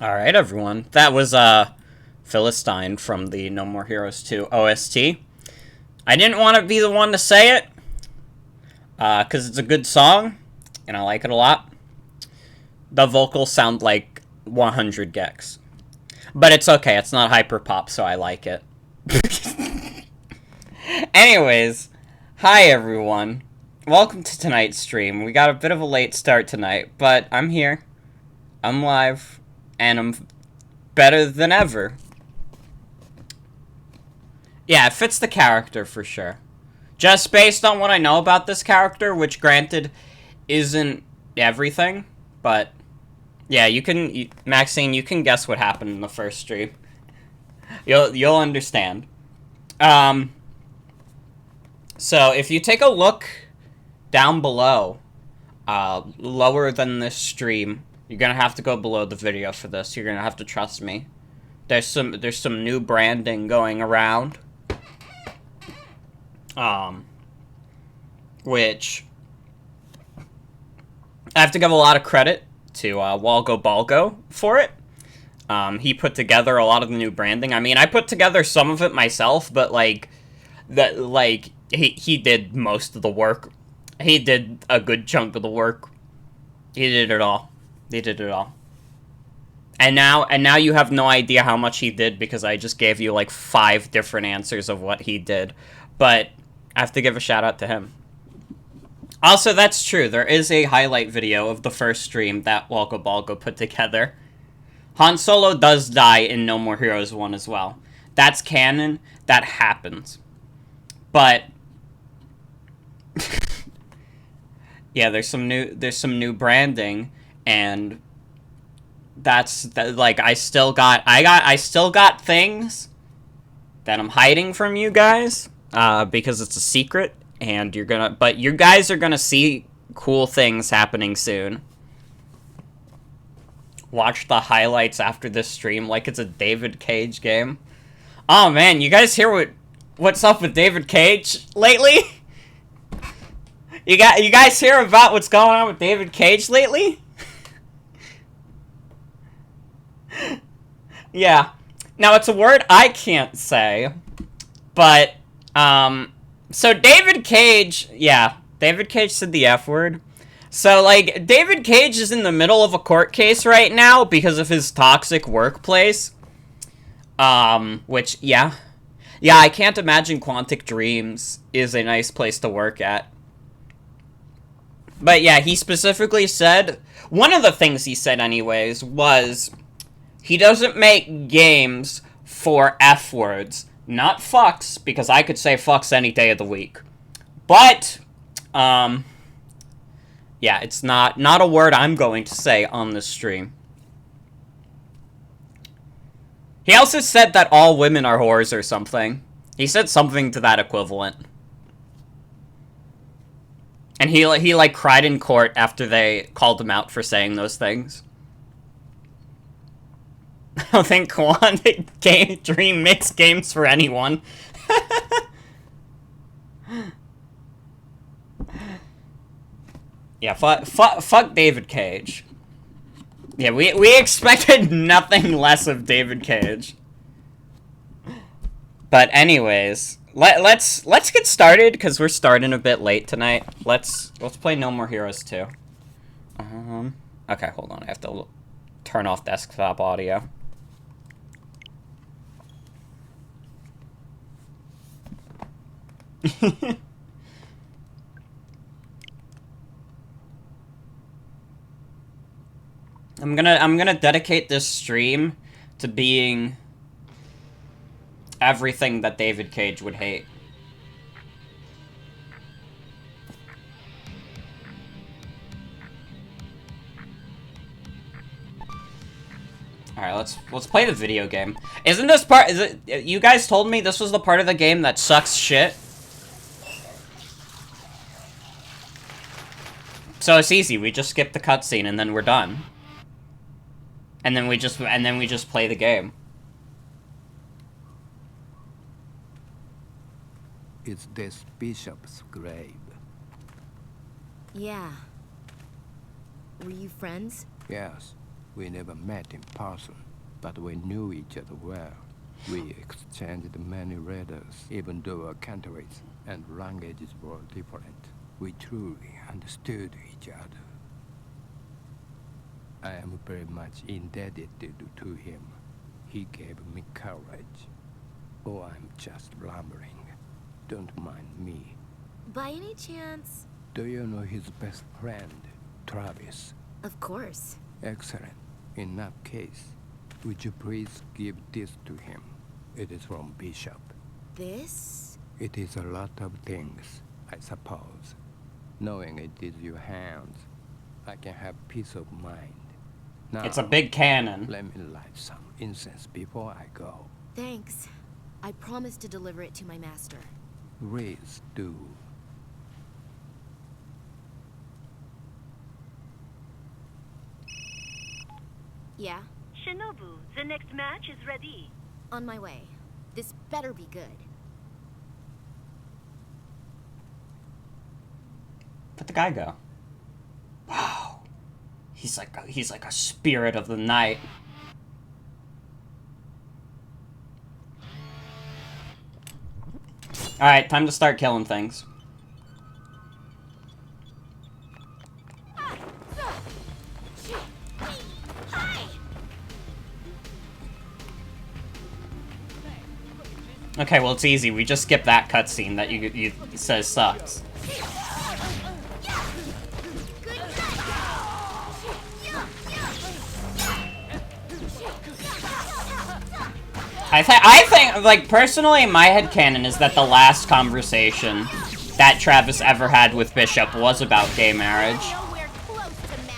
Alright, everyone. That was, Philistine from the No More Heroes 2 OST. I didn't want to be the one to say it, because it's a good song, and I like it a lot. The vocals sound like 100 gex. But it's okay, it's not hyperpop, so I like it. Anyways, hi everyone. Welcome to tonight's stream. We got a bit of a late start tonight, but I'm here. I'm live, and I'm better than ever. Yeah, it fits the character for sure. Just based on what I know about this character, which granted isn't everything, but yeah, Maxine, you can guess what happened in the first stream. You'll understand. So if you take a look down below, lower than this stream, you're gonna have to go below the video for this. You're gonna have to trust me. There's some new branding going around. Which I have to give a lot of credit to Walgo Balgo for it. He put together a lot of the new branding. I mean, I put together some of it myself, but he did most of the work. He did a good chunk of the work. He did it all. He did it all. And now you have no idea how much he did because I just gave you like 5 different answers of what he did. But I have to give a shout out to him. Also, that's true. There is a highlight video of the first stream that Walgo Balgo put together. Han Solo does die in No More Heroes 1 as well. That's canon. That happens. But yeah, there's some new branding, and I still got things that I'm hiding from you guys because it's a secret, and but you guys are gonna see cool things happening soon. Watch the highlights after this stream like it's a David Cage game. Oh man, you guys hear what's up with David Cage lately? You guys hear about what's going on with David Cage lately? Yeah. Now it's a word I can't say, but so David Cage, yeah, David Cage said the F word. So, like, David Cage is in the middle of a court case right now because of his toxic workplace. Which, yeah. Yeah, I can't imagine Quantic Dreams is a nice place to work at. But yeah, he specifically said, one of the things he said anyways, was he doesn't make games for F words. Not fucks, because I could say fucks any day of the week. But, yeah, it's not a word I'm going to say on this stream. He also said that all women are whores or something. He said something to that equivalent. And he like cried in court after they called him out for saying those things. I don't think Quantic Dream makes games for anyone. Yeah, fuck David Cage. Yeah, we expected nothing less of David Cage. But anyways, let's get started because we're starting a bit late tonight. Let's play No More Heroes 2. Okay, hold on. I have to turn off desktop audio. I'm gonna dedicate this stream to being everything that David Cage would hate. Alright, let's play the video game. Isn't this part, you guys told me this was the part of the game that sucks shit? So it's easy, we just skip the cutscene and then we're done. And then we just play the game. It's this bishop's grave. Yeah. Were you friends? Yes. We never met in person, but we knew each other well. We exchanged many letters, even though our countries and languages were different. We truly understood each other. I am very much indebted to him. He gave me courage. Oh, I'm just rambling. Don't mind me. By any chance? Do you know his best friend, Travis? Of course. Excellent. In that case, would you please give this to him? It is from Bishop. This? It is a lot of things, I suppose. Knowing it is your hands, I can have peace of mind. Now, It's a big cannon. let me light some incense before I go. Thanks. I promise to deliver it to my master. Please do. Yeah? Shinobu, the next match is ready. On my way. This better be good. Where'd the guy go? Wow. He's like a spirit of the night. Alright, time to start killing things. Okay, well it's easy. We just skip that cutscene that you says sucks. I think, like, personally, my headcanon is that the last conversation that Travis ever had with Bishop was about gay marriage.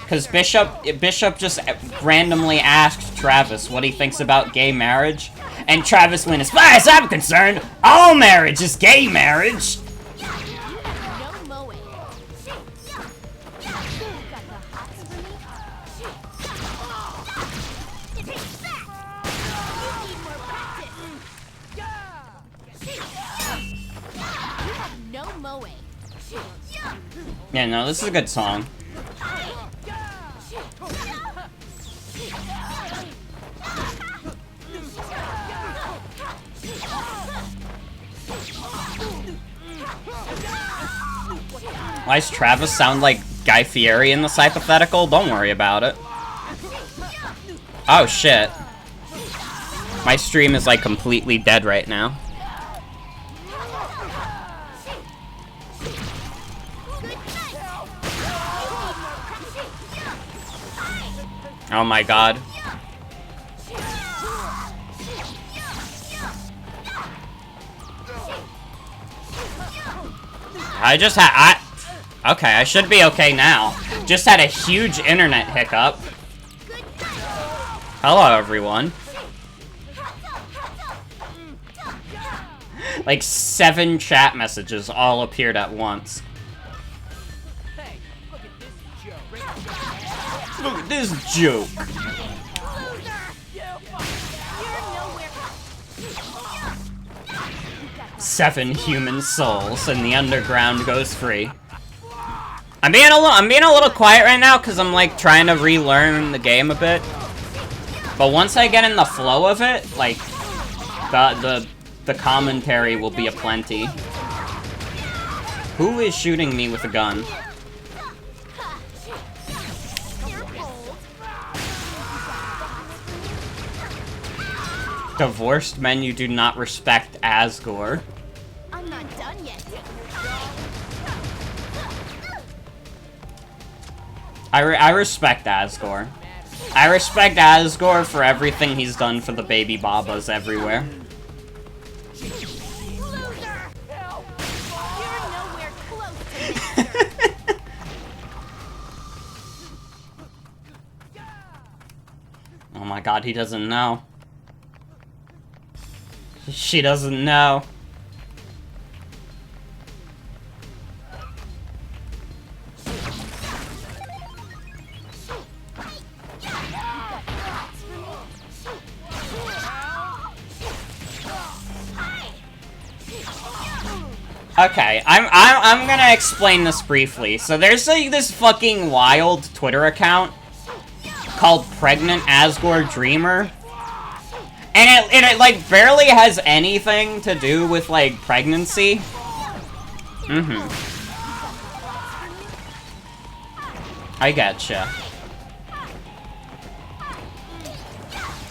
Because Bishop just randomly asked Travis what he thinks about gay marriage, and Travis went, as far as I'm concerned, all marriage is gay marriage! Yeah, no, this is a good song. Why does Travis sound like Guy Fieri in this hypothetical? Don't worry about it. Oh, shit. My stream is, like, completely dead right now. Oh my god. Okay, I should be okay now. Just had a huge internet hiccup. Hello, everyone. Like 7 chat messages all appeared at once. Look at this joke. 7 human souls and the underground goes free. I'm being a little quiet right now because I'm like trying to relearn the game a bit. But once I get in the flow of it, like the commentary will be aplenty. Who is shooting me with a gun? Divorced men you do not respect Asgore. I'm not done yet. I respect Asgore. I respect Asgore for everything he's done for the baby babas everywhere. Oh my god, he doesn't know. She doesn't know. Okay, I'm gonna explain this briefly. So there's like this fucking wild Twitter account called Pregnant Asgore Dreamer. And it like barely has anything to do with like pregnancy. Mm-hmm. I getcha.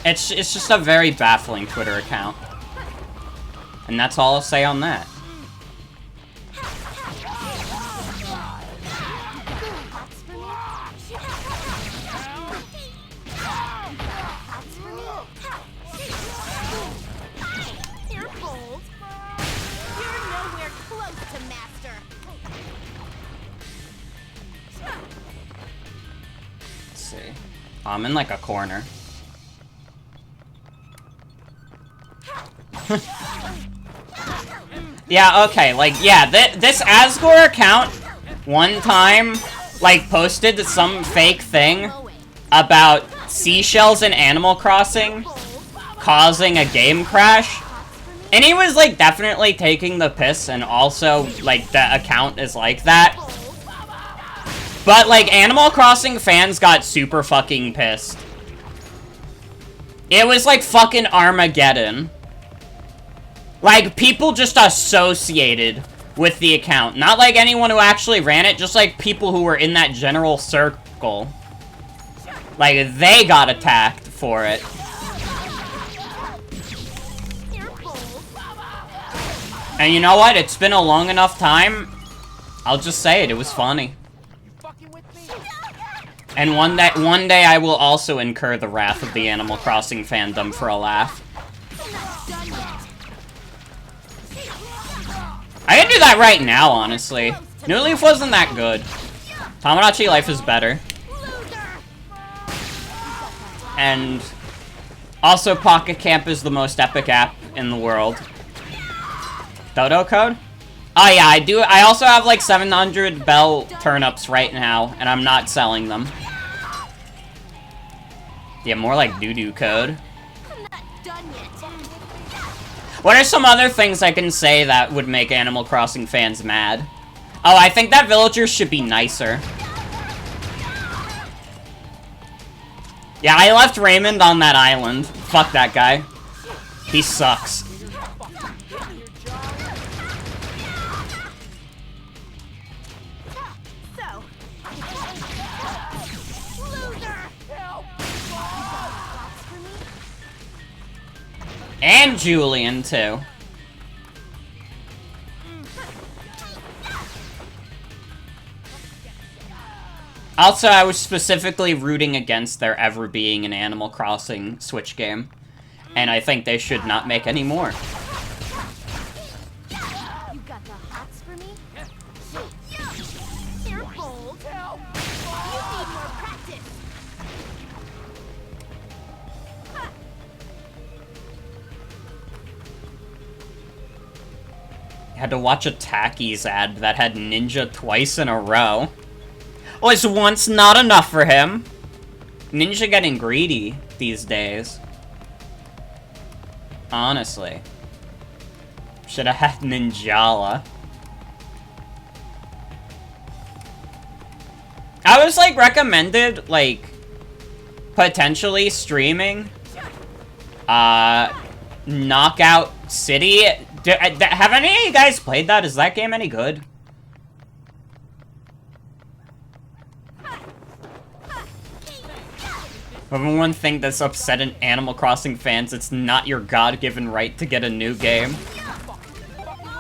It's just a very baffling Twitter account. And that's all I'll say on that. Let's see. Oh, I'm in like a corner. Yeah, okay, like, yeah, this Asgore account, one time, like, posted some fake thing about seashells in Animal Crossing causing a game crash, and he was, like, definitely taking the piss, and also, like, the account is like that. But, like, Animal Crossing fans got super fucking pissed. It was, like, fucking Armageddon. Like, people just associated with the account. Not like anyone who actually ran it, just like people who were in that general circle. Like, they got attacked for it. And you know what? It's been a long enough time. I'll just say it. It was funny. And one day I will also incur the wrath of the Animal Crossing fandom for a laugh. I can do that right now, honestly. New Leaf wasn't that good. Tamagotchi Life is better. And also Pocket Camp is the most epic app in the world. Dodo code? Oh yeah, I do. I also have like 700 bell turnips right now, and I'm not selling them. Yeah, more like doo-doo code. What are some other things I can say that would make Animal Crossing fans mad? Oh, I think that villagers should be nicer. Yeah, I left Raymond on that island. Fuck that guy. He sucks. And Julian, too. Also, I was specifically rooting against there ever being an Animal Crossing Switch game. And I think they should not make any more. You got the hots for me? You're bold. You need more practice. Had to watch a Takis ad that had Ninja twice in a row. Was once not enough for him. Ninja getting greedy these days. Honestly. Should have had Ninjala. I was like recommended like potentially streaming Knockout City. Have any of you guys played that? Is that game any good? Everyone think that's upsetting Animal Crossing fans. It's not your God-given right to get a new game.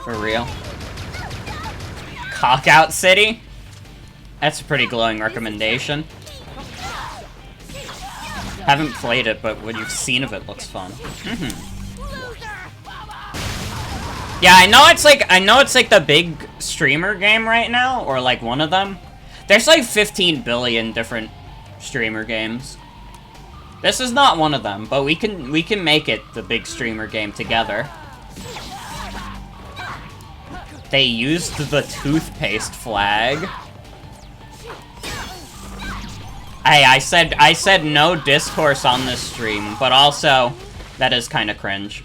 For real. Cockout City? That's a pretty glowing recommendation. Haven't played it, but what you've seen of it looks fun. Yeah, I know it's like the big streamer game right now, or like one of them. There's like 15 billion different streamer games. This is not one of them, but we can make it the big streamer game together. They used the toothpaste flag. Hey, I said no discourse on this stream, but also that is kind of cringe.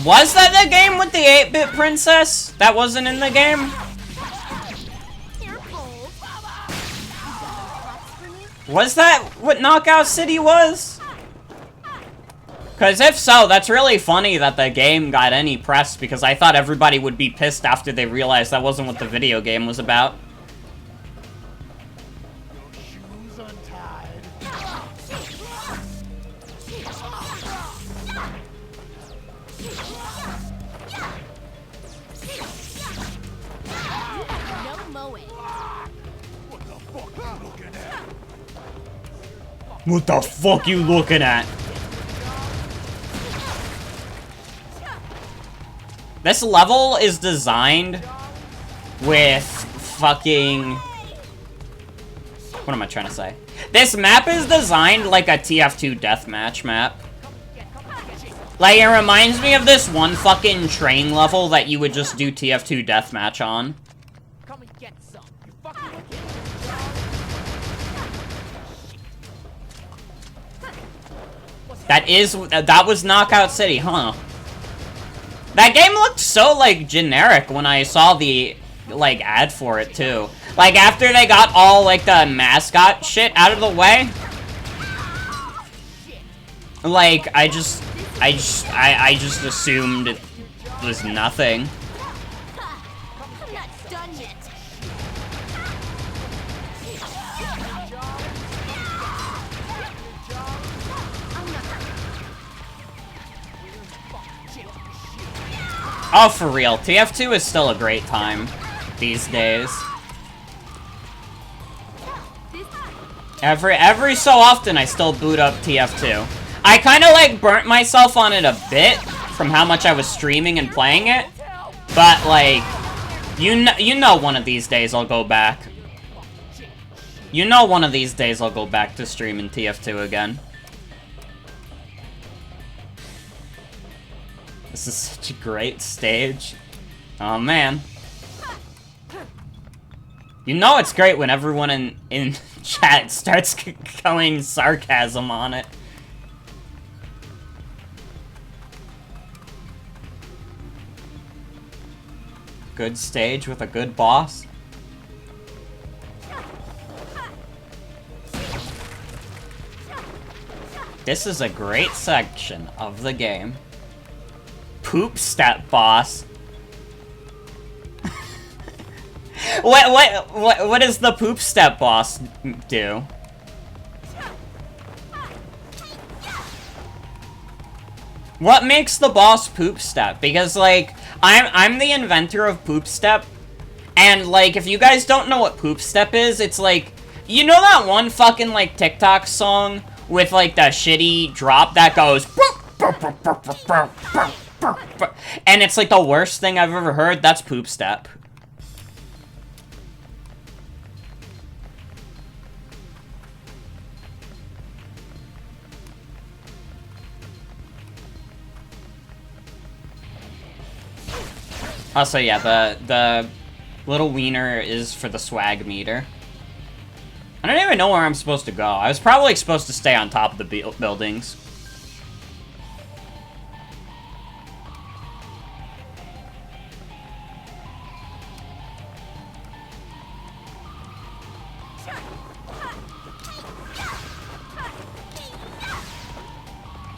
Was that the game with the 8-bit princess? That wasn't in the game? Was that what Knockout City was? Because if so, that's really funny that the game got any press, because I thought everybody would be pissed after they realized that wasn't what the video game was about. Shoes untied. No mowing. What the fuck you looking at? What the fuck you looking at? This level is designed with fucking... What am I trying to say? This map is designed like a TF2 deathmatch map. Like, it reminds me of this one fucking train level that you would just do TF2 deathmatch on. Come and get some. You fucking looking That was Knockout City, huh? That game looked so, like, generic when I saw the, like, ad for it, too. Like, after they got all, like, the mascot shit out of the way. Like, I just assumed it was nothing. I'm not done yet. Oh, for real. TF2 is still a great time these days. Every so often, I still boot up TF2. I kind of, like, burnt myself on it a bit from how much I was streaming and playing it. But, like, you know one of these days I'll go back. You know one of these days I'll go back to streaming TF2 again. This is such a great stage. Oh, man. You know it's great when everyone in chat starts going sarcasm on it. Good stage with a good boss. This is a great section of the game. Poop step boss. What does the poop step boss do? What makes the boss poop step? Because, like, I'm the inventor of poop step, and, like, if you guys don't know what poop step is, it's like, you know that one fucking, like, TikTok song with, like, the shitty drop that goes and it's, like, the worst thing I've ever heard? That's poop step. Also, yeah, the little wiener is for the swag meter. I don't even know where I'm supposed to go. I was probably supposed to stay on top of the buildings.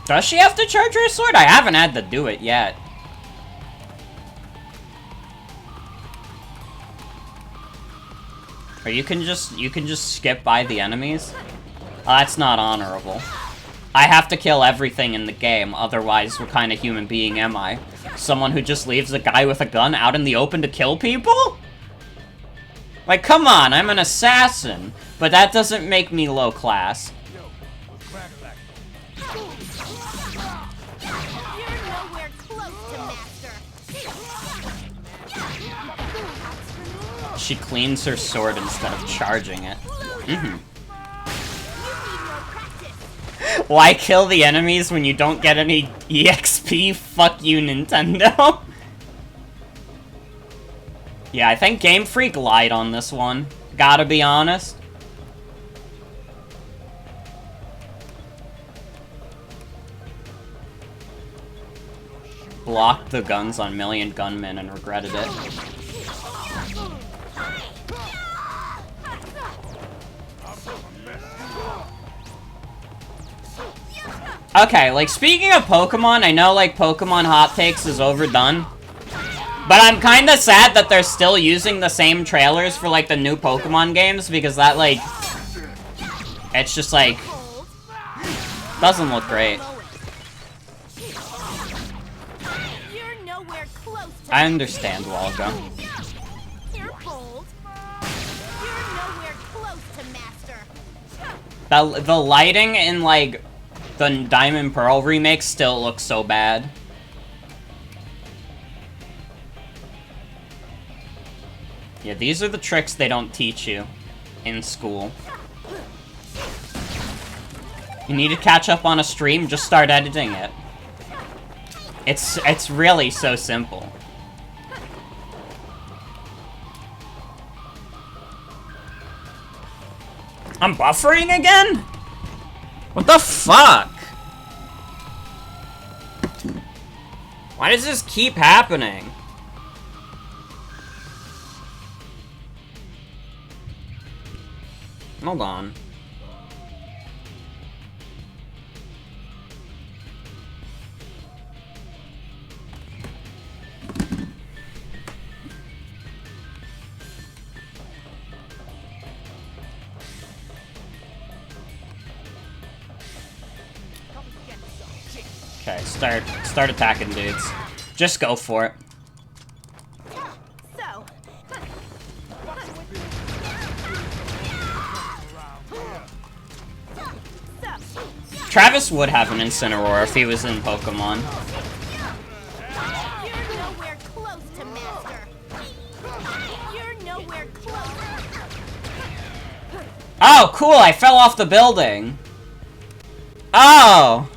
Does she have to charge her sword? I haven't had to do it yet. Or you can just skip by the enemies? Oh, that's not honorable. I have to kill everything in the game, otherwise what kind of human being am I? Someone who just leaves a guy with a gun out in the open to kill people? Like, come on, I'm an assassin, but that doesn't make me low class. You're nowhere close to master. She cleans her sword instead of charging it. Why kill the enemies when you don't get any EXP? Fuck you, Nintendo. Yeah, I think Game Freak lied on this one. Gotta be honest. blocked the guns on Million Gunmen and regretted it. Okay, like, speaking of Pokemon, I know, like, Pokemon Hot Takes is overdone. But I'm kinda sad that they're still using the same trailers for, like, the new Pokemon games, because that, like... It's just, like... Doesn't look great. I understand, Walga. The lighting in, like, the Diamond Pearl remake still looks so bad. Yeah, these are the tricks they don't teach you in school. You need to catch up on a stream, just start editing it. It's really so simple. I'm buffering again? What the fuck? Why does this keep happening? Hold on. Okay, start attacking dudes. Just go for it. Travis would have an Incineroar if he was in Pokemon. You're nowhere close to master. You're nowhere close. Oh, cool, I fell off the building. Oh!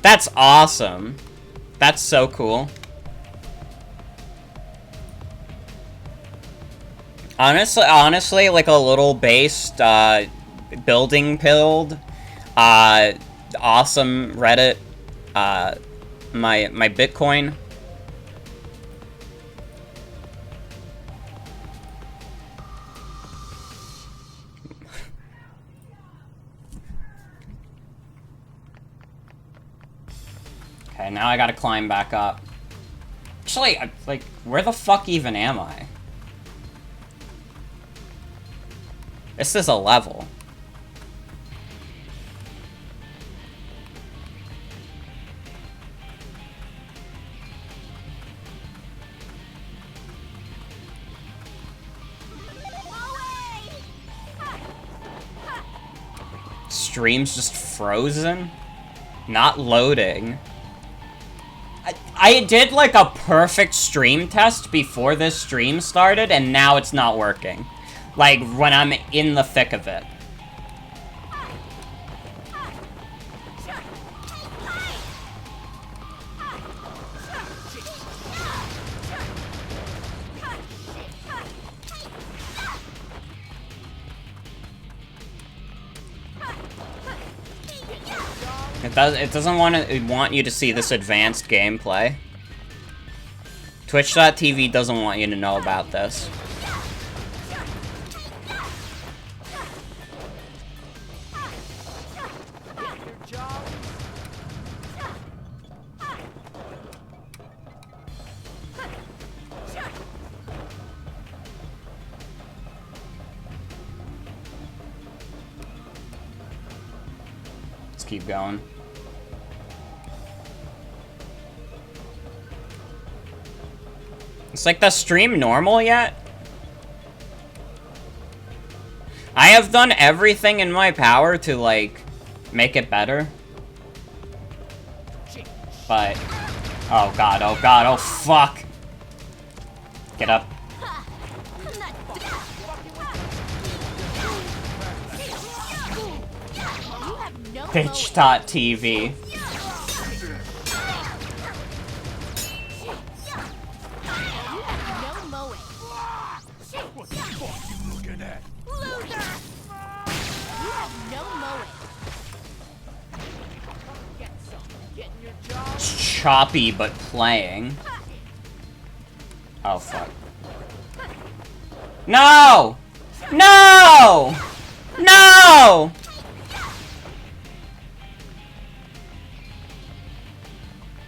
That's awesome. That's so cool. Honestly, like a little based, building build. Awesome Reddit. My Bitcoin. Okay, now I gotta climb back up. Actually, like, where the fuck even am I? This is a level. Stream's just frozen? Not loading. I did like a perfect stream test before this stream started, and now it's not working. Like, when I'm in the thick of it. It doesn't want you to see this advanced gameplay. Twitch.tv doesn't want you to know about this. Let's keep going. It's like the stream normal yet? I have done everything in my power to, like, make it better. But, oh god, oh fuck. Get up. Bitch.tv. choppy, but playing. Oh, fuck. No! No! No!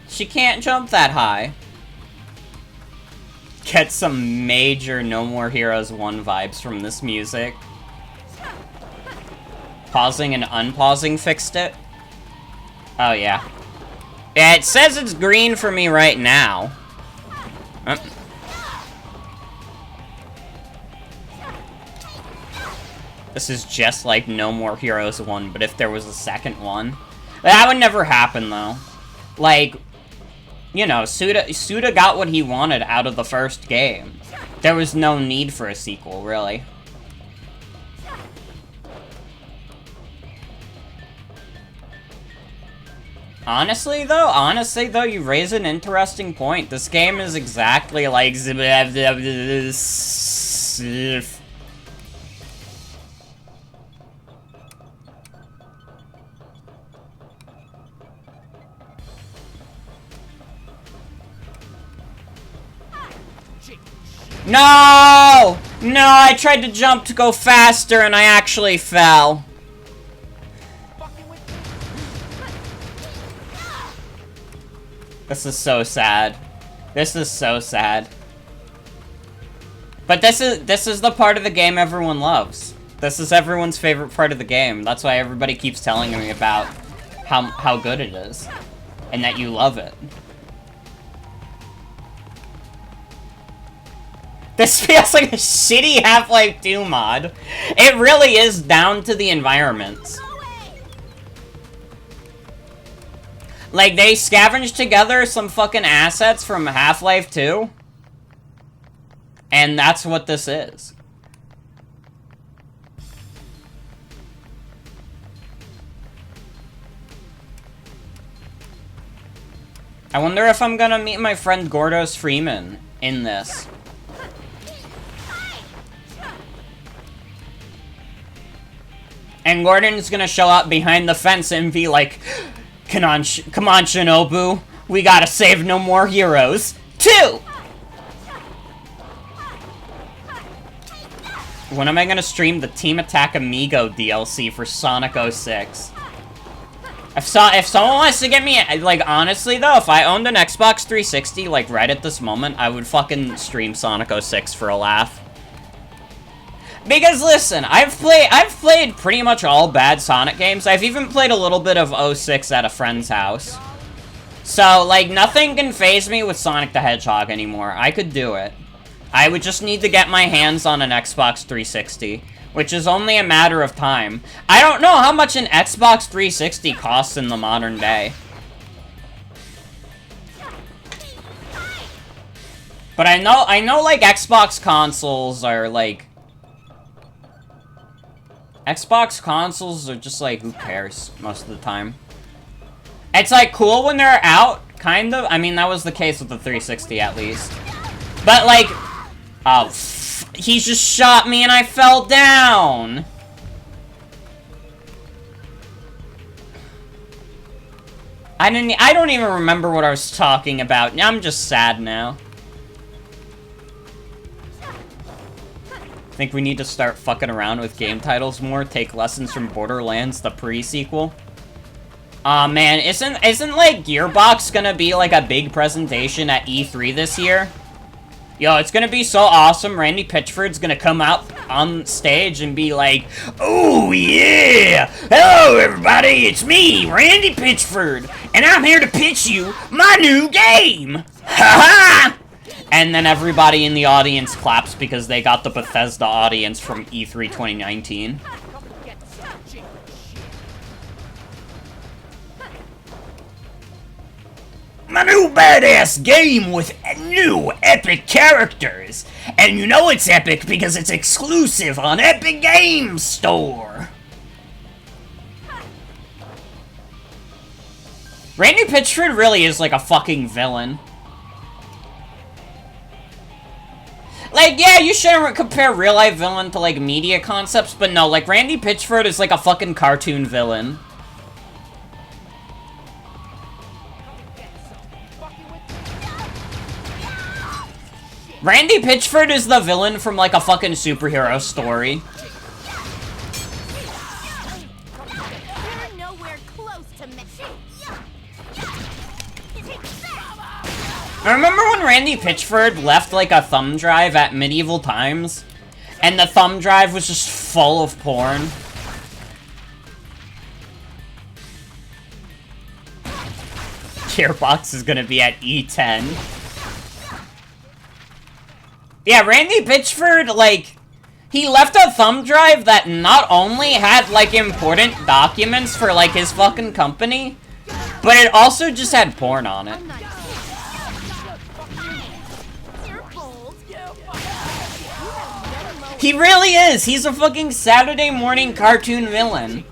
She can't jump that high. Get some major No More Heroes 1 vibes from this music. Pausing and unpausing fixed it? Oh, yeah. Yeah, it says it's green for me right now. This is just like No More Heroes 1, but if there was a second one. That would never happen, though. Like, you know, Suda got what he wanted out of the first game. There was no need for a sequel, really. Honestly, though, you raise an interesting point. This game is exactly like... No! No, I tried to jump to go faster and I actually fell. This is so sad. This is so sad. But this is the part of the game everyone loves. This is everyone's favorite part of the game. That's why everybody keeps telling me about how good it is. And that you love it. This feels like a shitty Half-Life 2 mod. It really is down to the environments. Like, they scavenged together some fucking assets from Half-Life 2. And that's what this is. I wonder if I'm gonna meet my friend Gordos Freeman in this. And Gordon's gonna show up behind the fence and be like, come on, Shinobu. We gotta save No More Heroes 2! When am I gonna stream the Team Attack Amigo DLC for Sonic 06? If someone wants to get me, like, honestly though, if I owned an Xbox 360, like, right at this moment, I would fucking stream Sonic 06 for a laugh. Because listen, I've played pretty much all bad Sonic games. I've even played a little bit of 06 at a friend's house. So, like, nothing can faze me with Sonic the Hedgehog anymore. I could do it. I would just need to get my hands on an Xbox 360, which is only a matter of time. I don't know how much an Xbox 360 costs in the modern day. But I know like Xbox consoles are like Xbox consoles are just like, who cares most of the time. It's like cool when they're out, kind of. I mean, that was the case with the 360 at least. But like, oh, he just shot me and I fell down. I don't even remember what I was talking about. I'm just sad now. Think we need to start fucking around with game titles more, take lessons from Borderlands, the pre-sequel. Aw, man, isn't like Gearbox gonna be like a big presentation at E3 this year? Yo, it's gonna be so awesome. Randy Pitchford's gonna come out on stage and be like, "Oh yeah! Hello everybody, it's me, Randy Pitchford, and I'm here to pitch you my new game! Ha ha!" And then everybody in the audience claps because they got the Bethesda audience from E3 2019. My new badass game with new epic characters. And you know it's epic because it's exclusive on Epic Games Store. Randy Pitchford really is like a fucking villain. Like, yeah, you shouldn't compare real-life villain to, like, media concepts, but no, like, Randy Pitchford is like a fucking cartoon villain. Randy Pitchford is the villain from, like, a fucking superhero story. You're nowhere close to I remember when Randy Pitchford left, like, a thumb drive at medieval times, and the thumb drive was just full of porn. Gearbox is gonna be at E10. Yeah, Randy Pitchford, like, he left a thumb drive that not only had, like, important documents for, like, his fucking company, but it also just had porn on it. He really is! He's a fucking Saturday morning cartoon villain.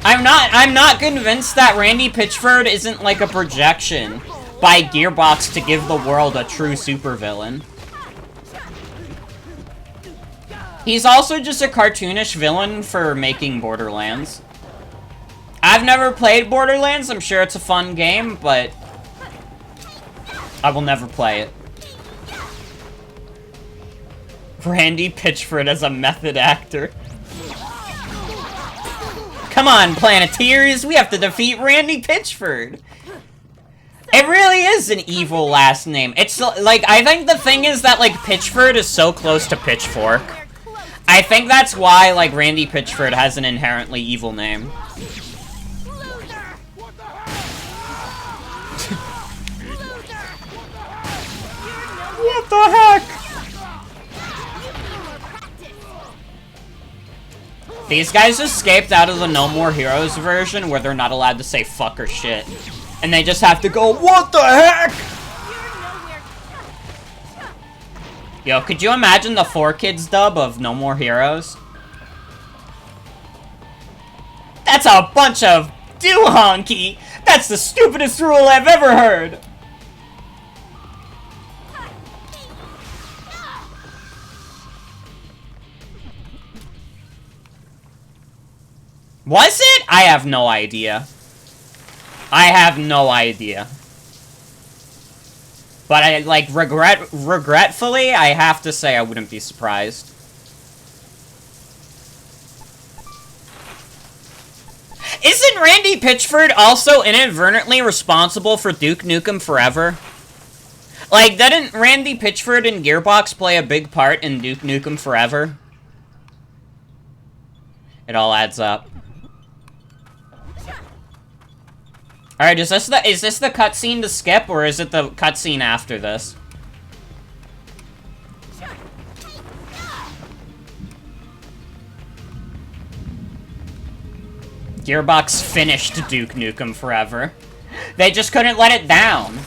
I'm not convinced that Randy Pitchford isn't like a projection by Gearbox to give the world a true supervillain. He's also just a cartoonish villain for making Borderlands. I've never played Borderlands, I'm sure it's a fun game, but I will never play it. Randy Pitchford as a method actor. Come on, Planeteers, we have to defeat Randy Pitchford. It really is an evil last name. It's, like, I think the thing is that, like, Pitchford is so close to Pitchfork. I think that's why, like, Randy Pitchford has an inherently evil name. What the heck? These guys escaped out of the No More Heroes version where they're not allowed to say fuck or shit. And they just have to go, what the heck? Yo, could you imagine the 4Kids dub of No More Heroes? That's a bunch of doohonky! That's the stupidest rule I've ever heard! Was it? I have no idea. I have no idea. But I, like, regretfully, I have to say I wouldn't be surprised. Isn't Randy Pitchford also inadvertently responsible for Duke Nukem Forever? Like, didn't Randy Pitchford and Gearbox play a big part in Duke Nukem Forever? It all adds up. Alright, is this the cutscene to skip, or is it the cutscene after this? Gearbox finished Duke Nukem Forever. They just couldn't let it down.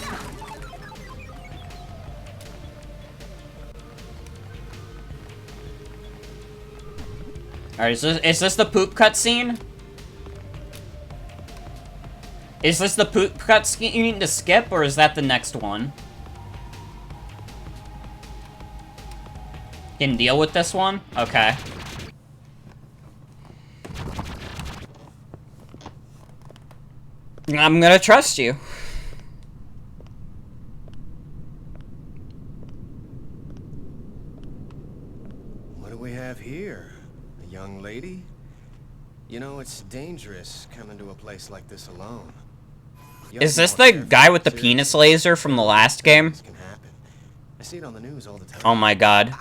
Alright, is this the poop cutscene? Is this the poop cutscene to skip, or is that the next one? Can deal with this one? Okay. I'm gonna trust you. What do we have here? A young lady? You know, it's dangerous coming to a place like this alone. Is this the guy with the penis laser from the last game? This can happen. I see it on the news all the time. Oh my god.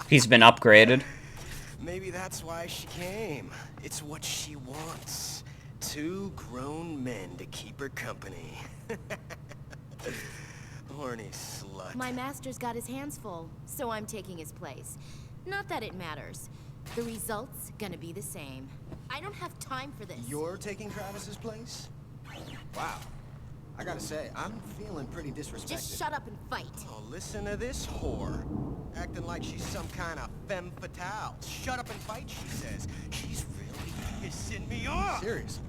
He's been upgraded. Maybe that's why she came. It's what she wants. 2 grown men to keep her company. Horny slut. My master's got his hands full, so I'm taking his place. Not that it matters. The result's gonna be the same. I don't have time for this. You're taking Travis's place? Wow. I gotta say, I'm feeling pretty disrespected. Just shut up and fight. Oh, listen to this whore. Acting like she's some kind of femme fatale. Shut up and fight, she says. She's really pissing me off. Seriously.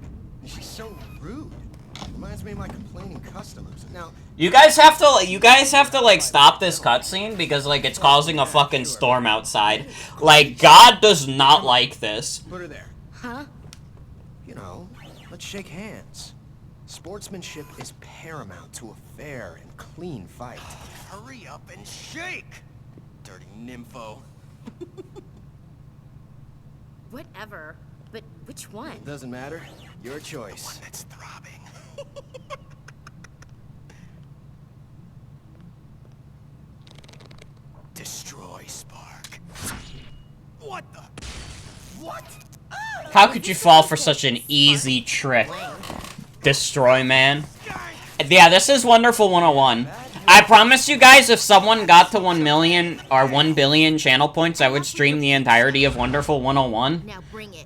She's so rude. Reminds me of my complaining customers. Now, You guys have to like stop this cutscene because like it's causing a fucking storm outside. Like God does not like this. put her there. Huh? You know, let's shake hands. Sportsmanship is paramount to a fair and clean fight. Hurry up and shake, dirty nympho. Whatever. But which one? Doesn't matter. Your choice. One that's throbbing. Destroy Spark. What the? What? How could you fall for such an easy trick? Destroy man. Yeah, this is Wonderful 101. I promise you guys, if someone got to 1 million or 1 billion channel points, I would stream the entirety of Wonderful 101. Now bring it.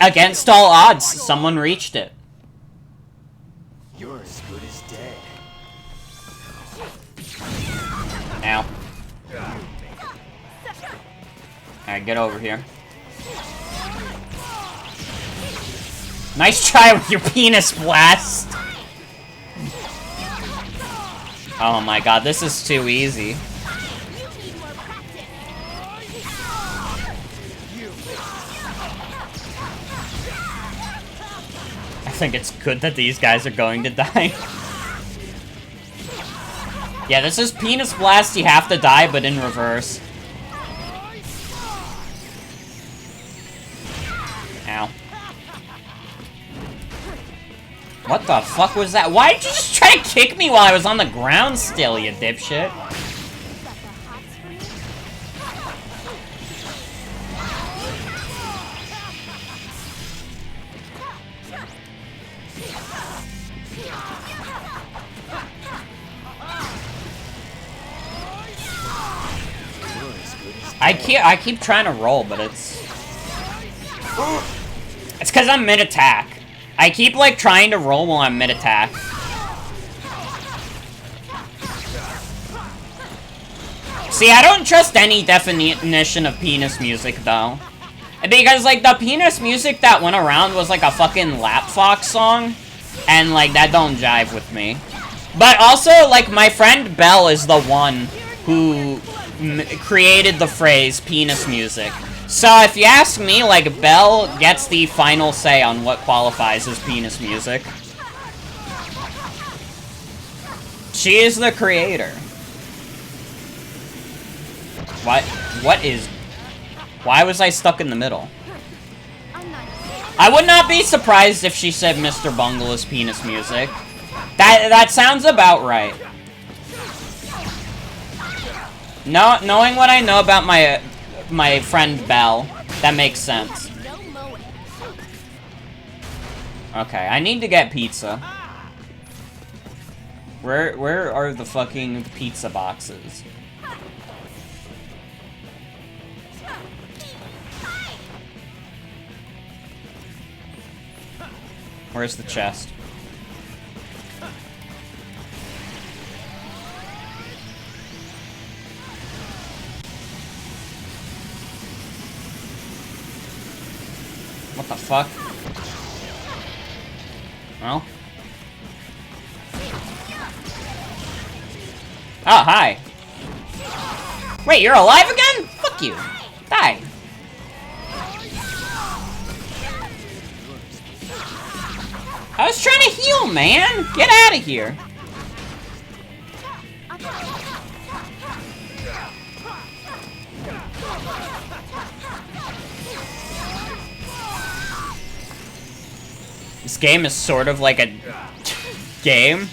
Against all odds, someone reached it. You're as good as dead. Ow. Alright, get over here. Nice try with your penis blast! Oh my god, this is too easy. I think it's good that these guys are going to die. Yeah, this is penis blast, you have to die, but in reverse. Ow. What the fuck was that? Why did you just try to kick me while I was on the ground still, you dipshit? I keep trying to roll, but it's because I'm mid-attack. I keep, like, trying to roll while I'm mid-attack. See, I don't trust any definition of penis music, though. Because, like, the penis music that went around was, like, a fucking Lap Fox song. And, like, that don't jive with me. But also, like, my friend Belle is the one who created the phrase penis music. So, if you ask me, like, Belle gets the final say on what qualifies as penis music. She is the creator. Why was I stuck in the middle? I would not be surprised if she said Mr. Bungle is penis music. That sounds about right. No, knowing what I know about my friend Belle, that makes sense. Okay, I need to get pizza. Where are the fucking pizza boxes? Where's the chest? What the fuck? Well. Oh, hi. Wait, you're alive again? Fuck you. Die. I was trying to heal, man. Get out of here. This game is sort of like a game.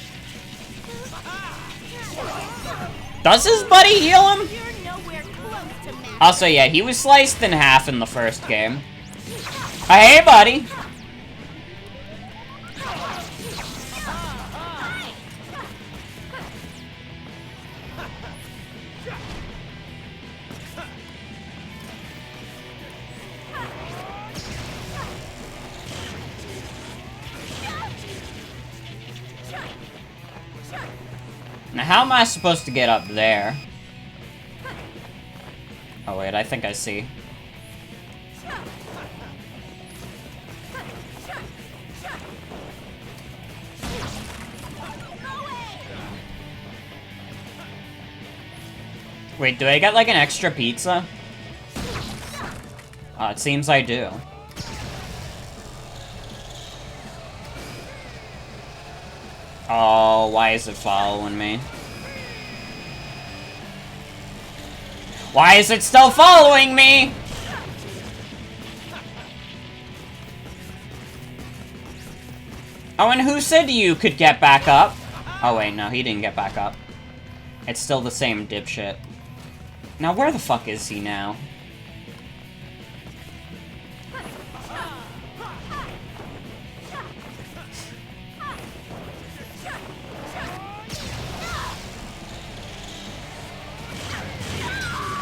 Does his buddy heal him? Also, yeah, he was sliced in half in the first game. Hey, buddy. Now, how am I supposed to get up there? Oh, wait, I think I see. Wait, do I get, like, an extra pizza? It seems I do. Oh, why is it following me? Why is it still following me? Oh, and who said you could get back up? Oh, wait, no, he didn't get back up. It's still the same dipshit. Now, where the fuck is he now?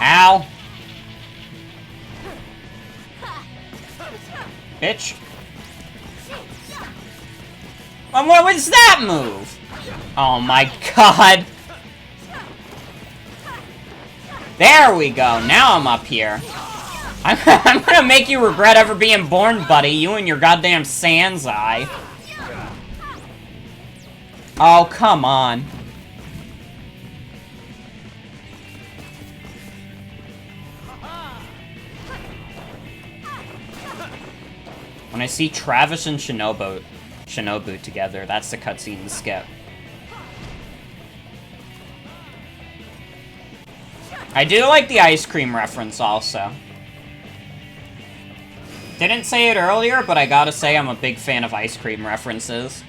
Ow! Bitch. What was that move? Oh my god. There we go. Now I'm up here. I'm gonna make you regret ever being born, buddy. You and your goddamn Sans eye. Oh, come on. When I see Travis and Shinobu together, that's the cutscene to skip. I do like the ice cream reference also. Didn't say it earlier, but I gotta say I'm a big fan of ice cream references.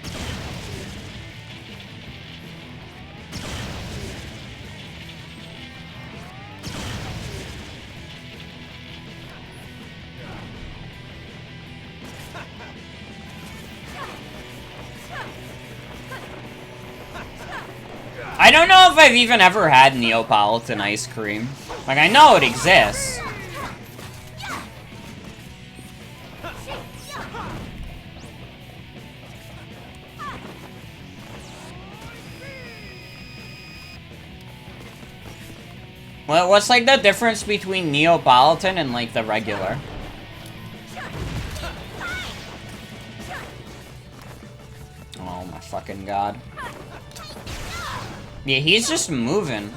I don't know if I've even ever had Neapolitan ice cream. Like, I know it exists. Well, what's, like, the difference between Neapolitan and, like, the regular? Oh my fucking god. Yeah, he's just moving.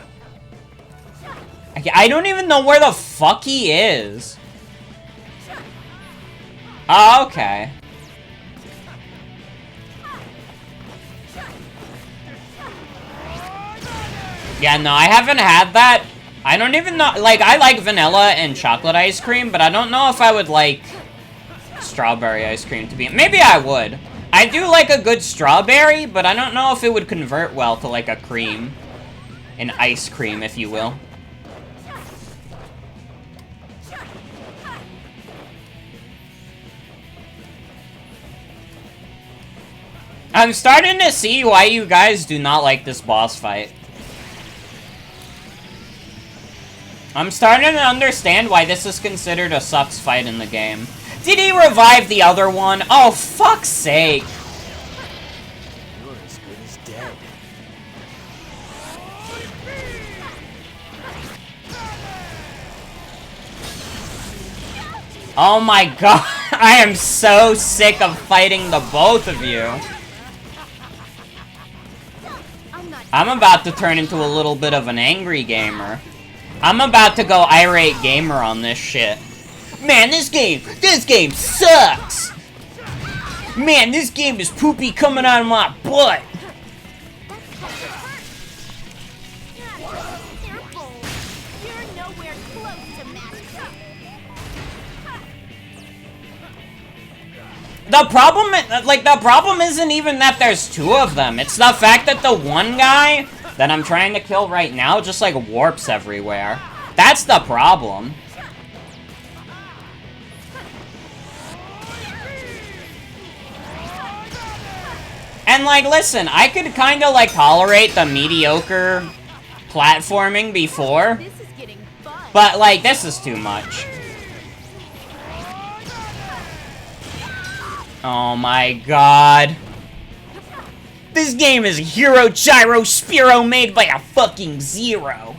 I don't even know where the fuck he is. Oh, okay. Yeah, no, I haven't had that. I don't even know. Like, I like vanilla and chocolate ice cream, but I don't know if I would like strawberry ice cream to be. Maybe I would. I do like a good strawberry, but I don't know if it would convert well to like a cream. An ice cream, if you will. I'm starting to see why you guys do not like this boss fight. I'm starting to understand why this is considered a sucks fight in the game. Did he revive the other one? Oh, fuck's sake. You're as good as dead. Oh my god. I am so sick of fighting the both of you. I'm about to turn into a little bit of an angry gamer. I'm about to go irate gamer on this shit. Man, this game sucks! Man, this game is poopy coming out of my butt! Careful! You're nowhere close to master. The problem isn't even that there's two of them. It's the fact that the one guy that I'm trying to kill right now just, like, warps everywhere. That's the problem. And, like, listen, I could kind of, like, tolerate the mediocre platforming before. This is getting fun. But, like, this is too much. Oh my god. This game is Hero Gyro Spiro made by a fucking zero.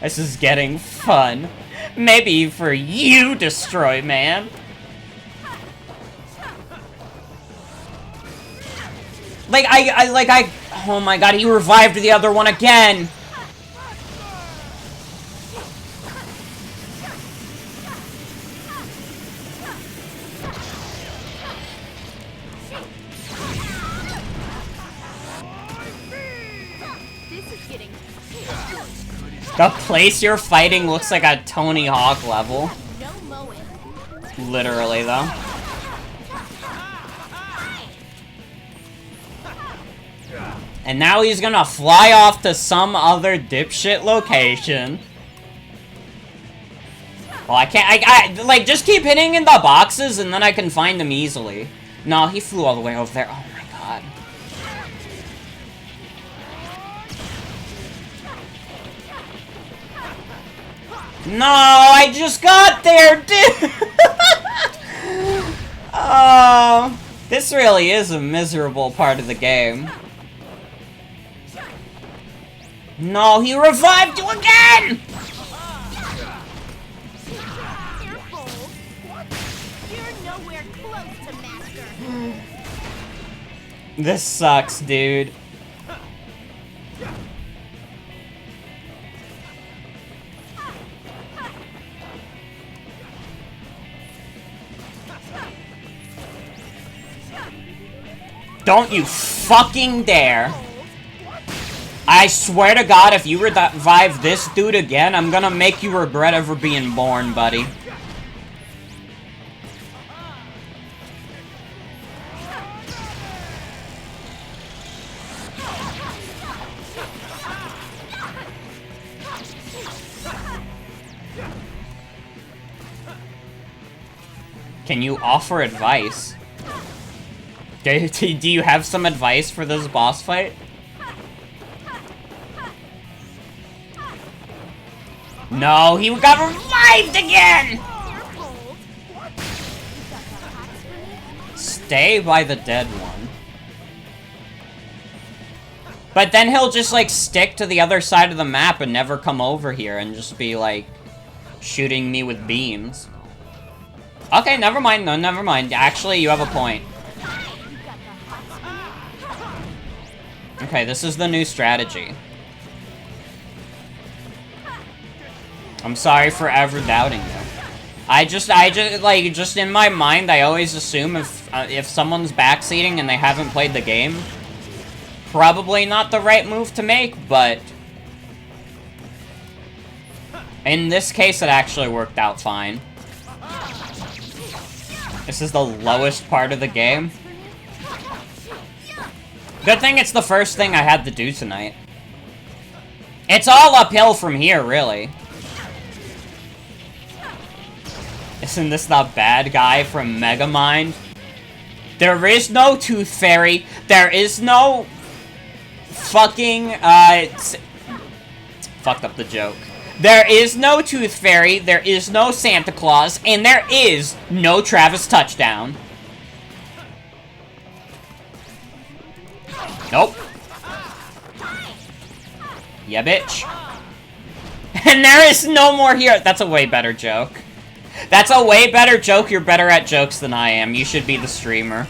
This is getting fun. Maybe for you, Destroy Man. Oh my god, he revived the other one again. The place you're fighting looks like a Tony Hawk level. No mowing. Literally, though. And now he's gonna fly off to some other dipshit location. Well, I can't, like, just keep hitting in the boxes and then I can find him easily. No, he flew all the way over there. Oh my god. No, I just got there, dude! Oh, this really is a miserable part of the game. No, he revived you again! Careful. You're nowhere close to master. This sucks, dude. Don't you fucking dare. I swear to God, if you revive this dude again, I'm gonna make you regret ever being born, buddy. Can you offer advice? Do you have some advice for this boss fight? No, he got revived again! Stay by the dead one. But then he'll just, like, stick to the other side of the map and never come over here and just be, like, shooting me with beams. Okay, never mind. No, never mind. Actually, you have a point. Okay, this is the new strategy. I'm sorry for ever doubting you. I just, like, just in my mind, I always assume if someone's backseating and they haven't played the game, probably not the right move to make, but in this case, it actually worked out fine. This is the lowest part of the game. Good thing it's the first thing I had to do tonight. It's all uphill from here, really. Isn't this the bad guy from Megamind? There is no Tooth Fairy. There is no fucking, fucked up the joke. There is no Tooth Fairy, there is no Santa Claus, and there is no Travis Touchdown. Nope. Yeah, bitch. And there is no more here. That's a way better joke. That's a way better joke. You're better at jokes than I am. You should be the streamer.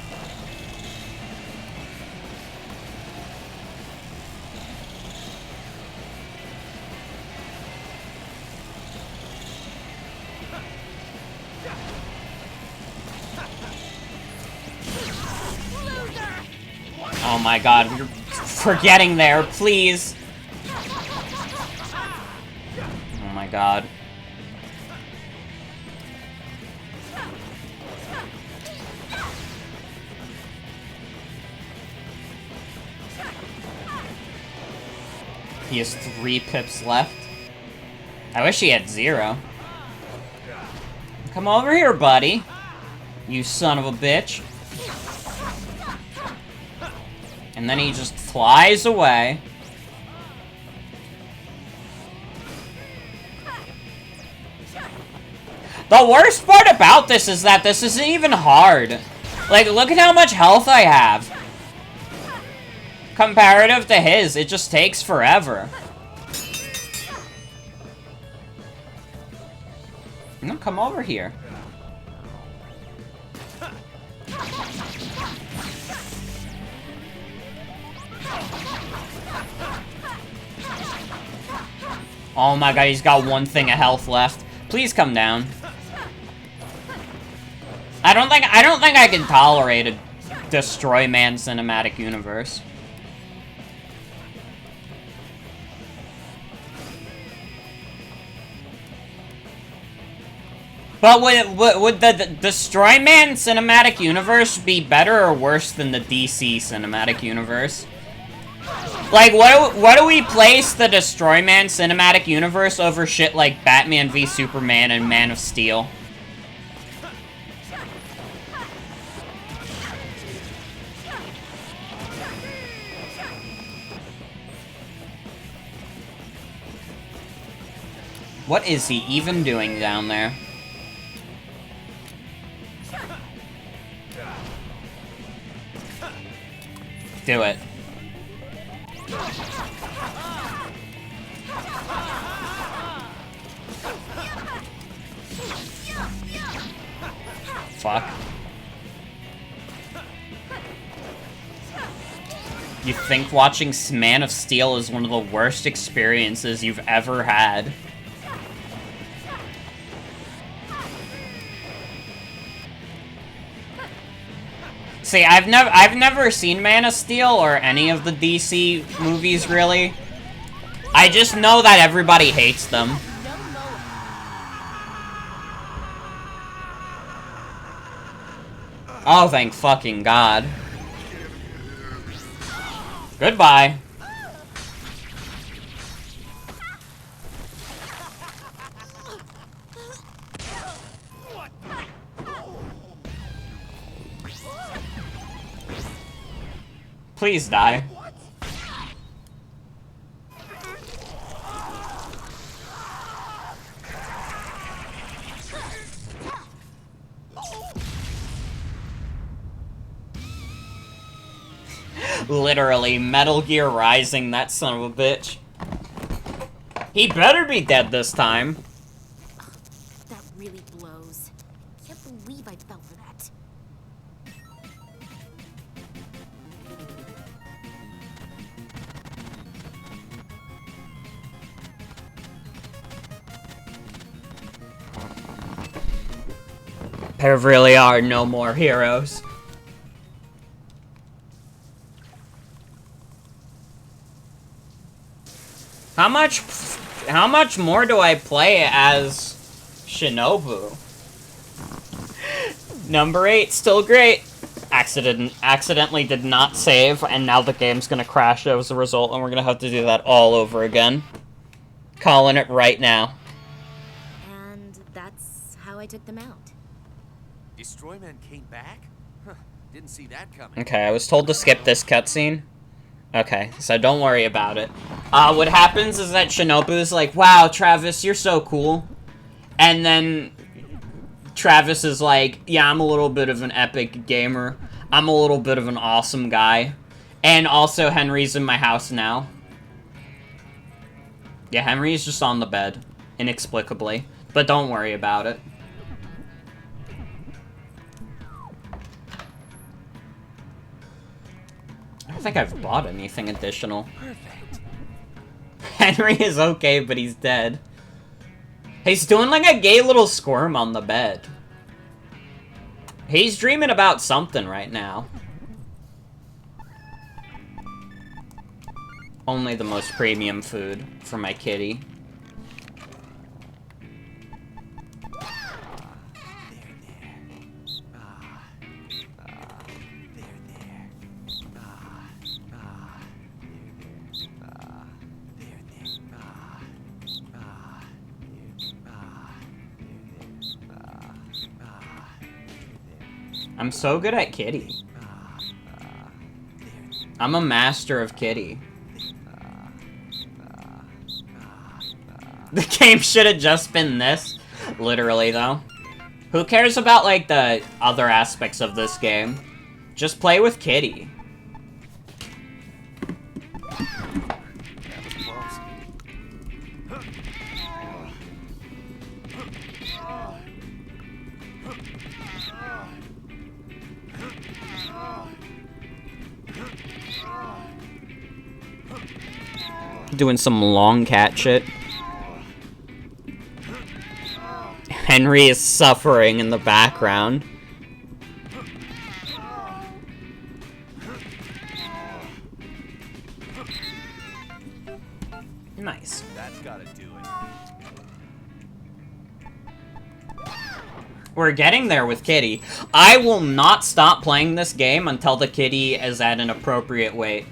Oh my god, we're forgetting there, please. Oh my god. He has 3 pips left. I wish he had 0. Come over here, buddy. You son of a bitch. And then he just flies away. The worst part about this is that this isn't even hard. Like, look at how much health I have. Comparative to his, it just takes forever. No, come over here. Oh my god, he's got 1 thing of health left. Please come down. I don't think I can tolerate a Destroy Man cinematic universe. But would the Destroy Man cinematic universe be better or worse than the DC cinematic universe? Like, what do we place the Destroy Man cinematic universe over shit like Batman v Superman and Man of Steel? What is he even doing down there? Do it. Fuck. You think watching Man of Steel is one of the worst experiences you've ever had? See, I've never seen Man of Steel or any of the DC movies, really. I just know that everybody hates them. Oh, thank fucking God. Goodbye. Please die. Literally, Metal Gear Rising, that son of a bitch. He better be dead this time. That really blows. Can't believe I fell for that. There really are no more heroes. How much more do I play as Shinobu? Number 8, still great. Accidentally did not save, and now the game's gonna crash as a result, and we're gonna have to do that all over again. Calling it right now. And that's how I took them out. Destroyman came back? Huh, didn't see that coming. Okay, I was told to skip this cutscene. Okay, so don't worry about it. What happens is that Shinobu's like, wow, Travis, you're so cool. And then Travis is like, yeah, I'm a little bit of an epic gamer. I'm a little bit of an awesome guy. And also, Henry's in my house now. Yeah, Henry's just on the bed, inexplicably. But don't worry about it. I don't think I've bought anything additional. Perfect. Henry is okay, but he's dead. He's doing like a gay little squirm on the bed. He's dreaming about something right now. Only the most premium food for my kitty. I'm so good at kitty. I'm a master of kitty. The game should have just been this. Literally, though. Who cares about, like, the other aspects of this game? Just play with kitty. Doing some long cat shit. Henry is suffering in the background. Nice. That's gotta do it. We're getting there with Kitty. I will not stop playing this game until the kitty is at an appropriate weight.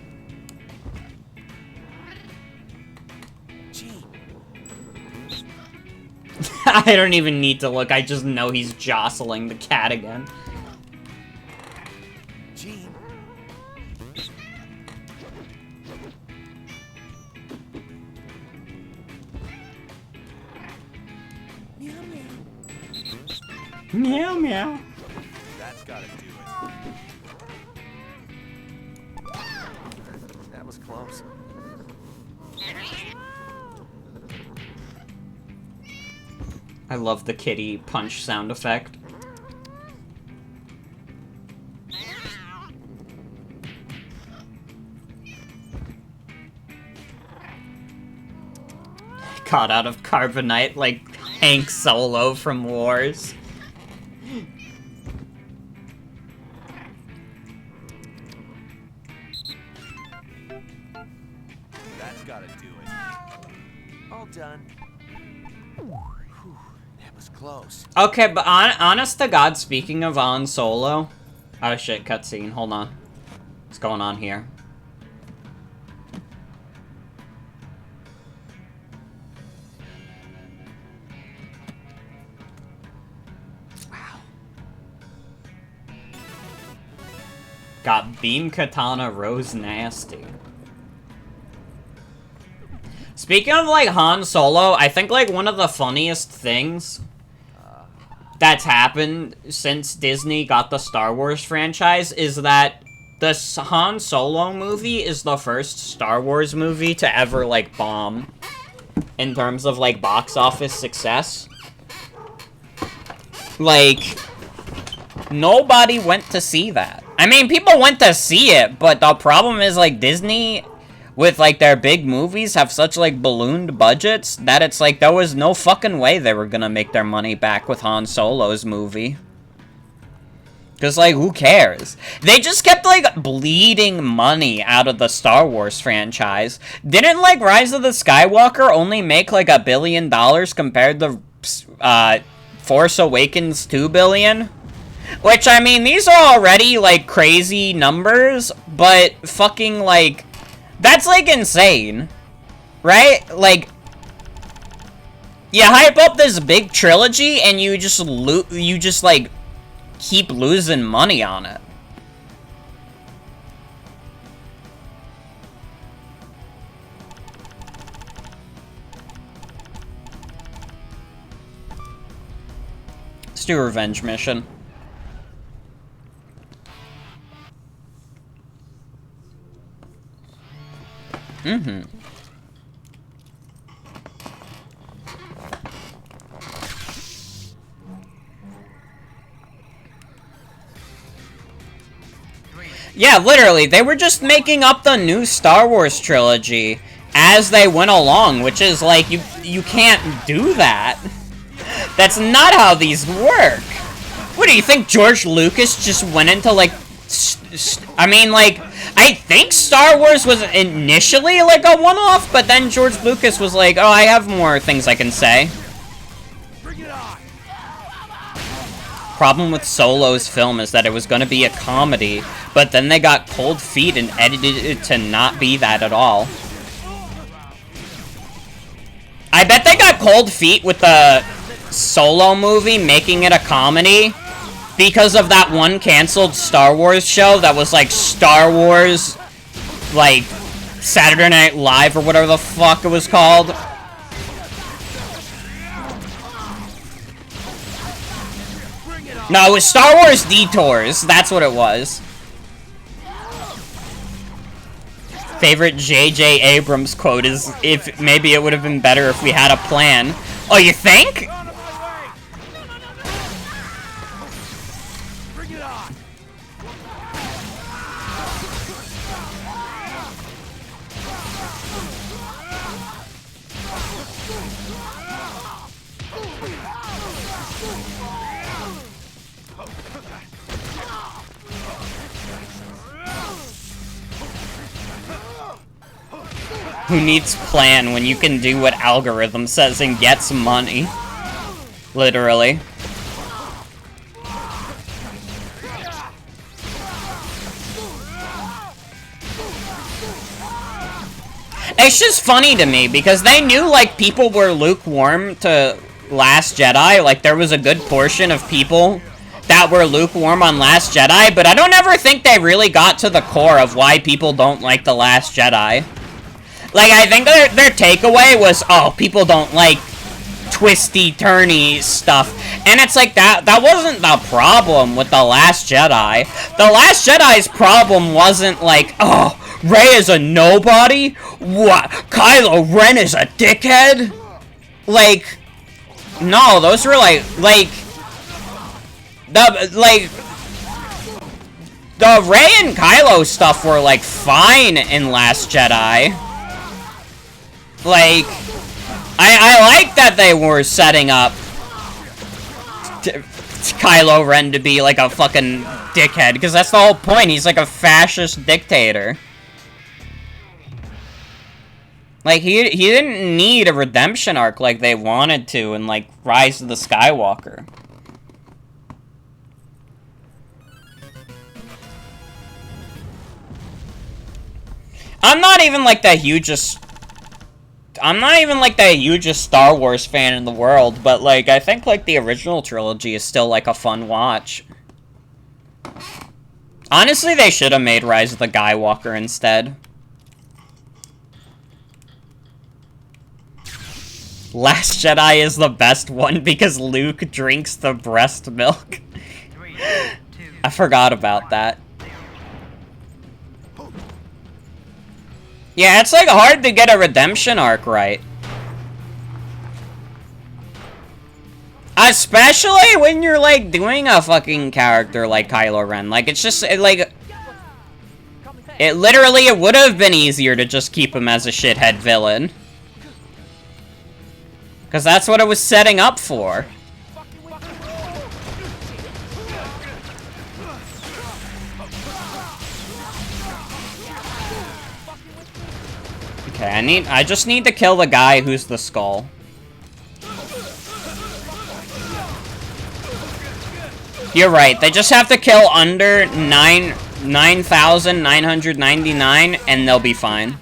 I don't even need to look, I just know he's jostling the cat again. Gene. Meow meow. That's gotta do it. That was close. I love the kitty punch sound effect. Caught out of carbonite like Hank Solo from Wars. That's gotta do it. All done. Whew, that was close. Okay, but honest to God, speaking of Han Solo... Oh shit, cutscene, hold on. What's going on here? Wow. Got Beam Katana Rose Nasty. Speaking of, like, Han Solo, I think, like, one of the funniest things that's happened since Disney got the Star Wars franchise is that the Han Solo movie is the first Star Wars movie to ever, like, bomb in terms of, like, box office success. Like, nobody went to see that. I mean, people went to see it, but the problem is, like, Disney... with, like, their big movies have such, like, ballooned budgets that it's like there was no fucking way they were gonna make their money back with Han Solo's movie. Because, like, who cares? They just kept, like, bleeding money out of the Star Wars franchise. Didn't, like, Rise of the Skywalker only make, like, $1 billion compared to, Force Awakens 2 billion? Which, I mean, these are already, like, crazy numbers, but fucking, like... That's, like, insane, right? Like, you hype up this big trilogy, and you just, like, keep losing money on it. Let's do a revenge mission. Mm-hmm. Yeah, literally, they were just making up the new Star Wars trilogy as they went along, which is like, you can't do that. That's not how these work. What do you think, George Lucas just went into, like, I mean, like, I think Star Wars was initially, like, a one-off, but then George Lucas was like, oh, I have more things I can say. Bring it on. Problem with Solo's film is that it was going to be a comedy, but then they got cold feet and edited it to not be that at all. I bet they got cold feet with the Solo movie making it a comedy because of that one canceled Star Wars show that was like Star Wars, like Saturday Night Live or whatever the fuck it was called. No, it was Star Wars Detours. That's what it was. Favorite J.J. Abrams quote is, if maybe it would have been better if we had a plan. Oh, you think? Bring it on. Who needs plan when you can do what algorithm says and gets money? Literally. It's just funny to me, because they knew, like, people were lukewarm to Last Jedi. Like, there was a good portion of people that were lukewarm on Last Jedi, but I don't ever think they really got to the core of why people don't like The Last Jedi. Like, I think their takeaway was, oh, people don't like twisty-turny stuff. And it's like, that wasn't the problem with The Last Jedi. The Last Jedi's problem wasn't like, oh, Rey is a nobody? What? Kylo Ren is a dickhead? Like, no, those were like, the Rey and Kylo stuff were, like, fine in Last Jedi. Like, I like that they were setting up Kylo Ren to be, like, a fucking dickhead, because that's the whole point. He's, like, a fascist dictator. Like, he didn't need a redemption arc like they wanted to in, like, Rise of the Skywalker. I'm not even, like, the hugest Star Wars fan in the world, but, like, I think, like, the original trilogy is still, like, a fun watch. Honestly, they should have made Rise of the Skywalker instead. Last Jedi is the best one because Luke drinks the breast milk. I forgot about that. Yeah, it's, like, hard to get a redemption arc right. Especially when you're, like, doing a fucking character like Kylo Ren. Like, it's just, it would have been easier to just keep him as a shithead villain. Because that's what it was setting up for. Okay, I just need to kill the guy who's the skull. You're right, they just have to kill under 9,999 and they'll be fine.